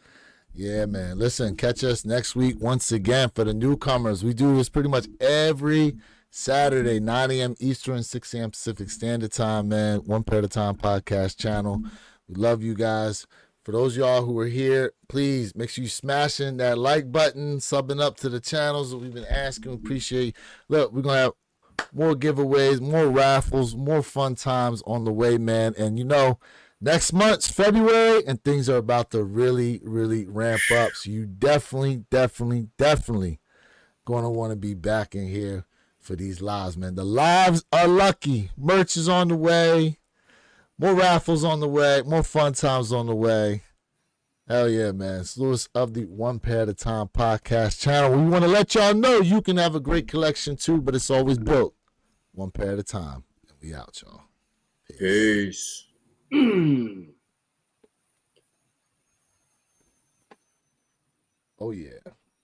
Yeah, man. Listen, catch us next week once again for the newcomers. We do this pretty much every Saturday, 9 a.m. Eastern, 6 a.m. Pacific Standard Time, man. One Pair at a Time podcast channel. We love you guys. For those of y'all who are here, please make sure you smashing that like button, subbing up to the channels that we've been asking. We appreciate. Look, we're going to have more giveaways, more raffles, more fun times on the way, man. And next month's February, and things are about to really, really ramp up. So you definitely going to want to be back in here for these lives, man. The lives are lucky. Merch is on the way. More raffles on the way. More fun times on the way. Hell yeah, man. It's Lewis of the One Pair at a Time podcast channel. We want to let y'all know you can have a great collection too, but it's always built one pair at a time. And we out, y'all. Peace. Oh, yeah.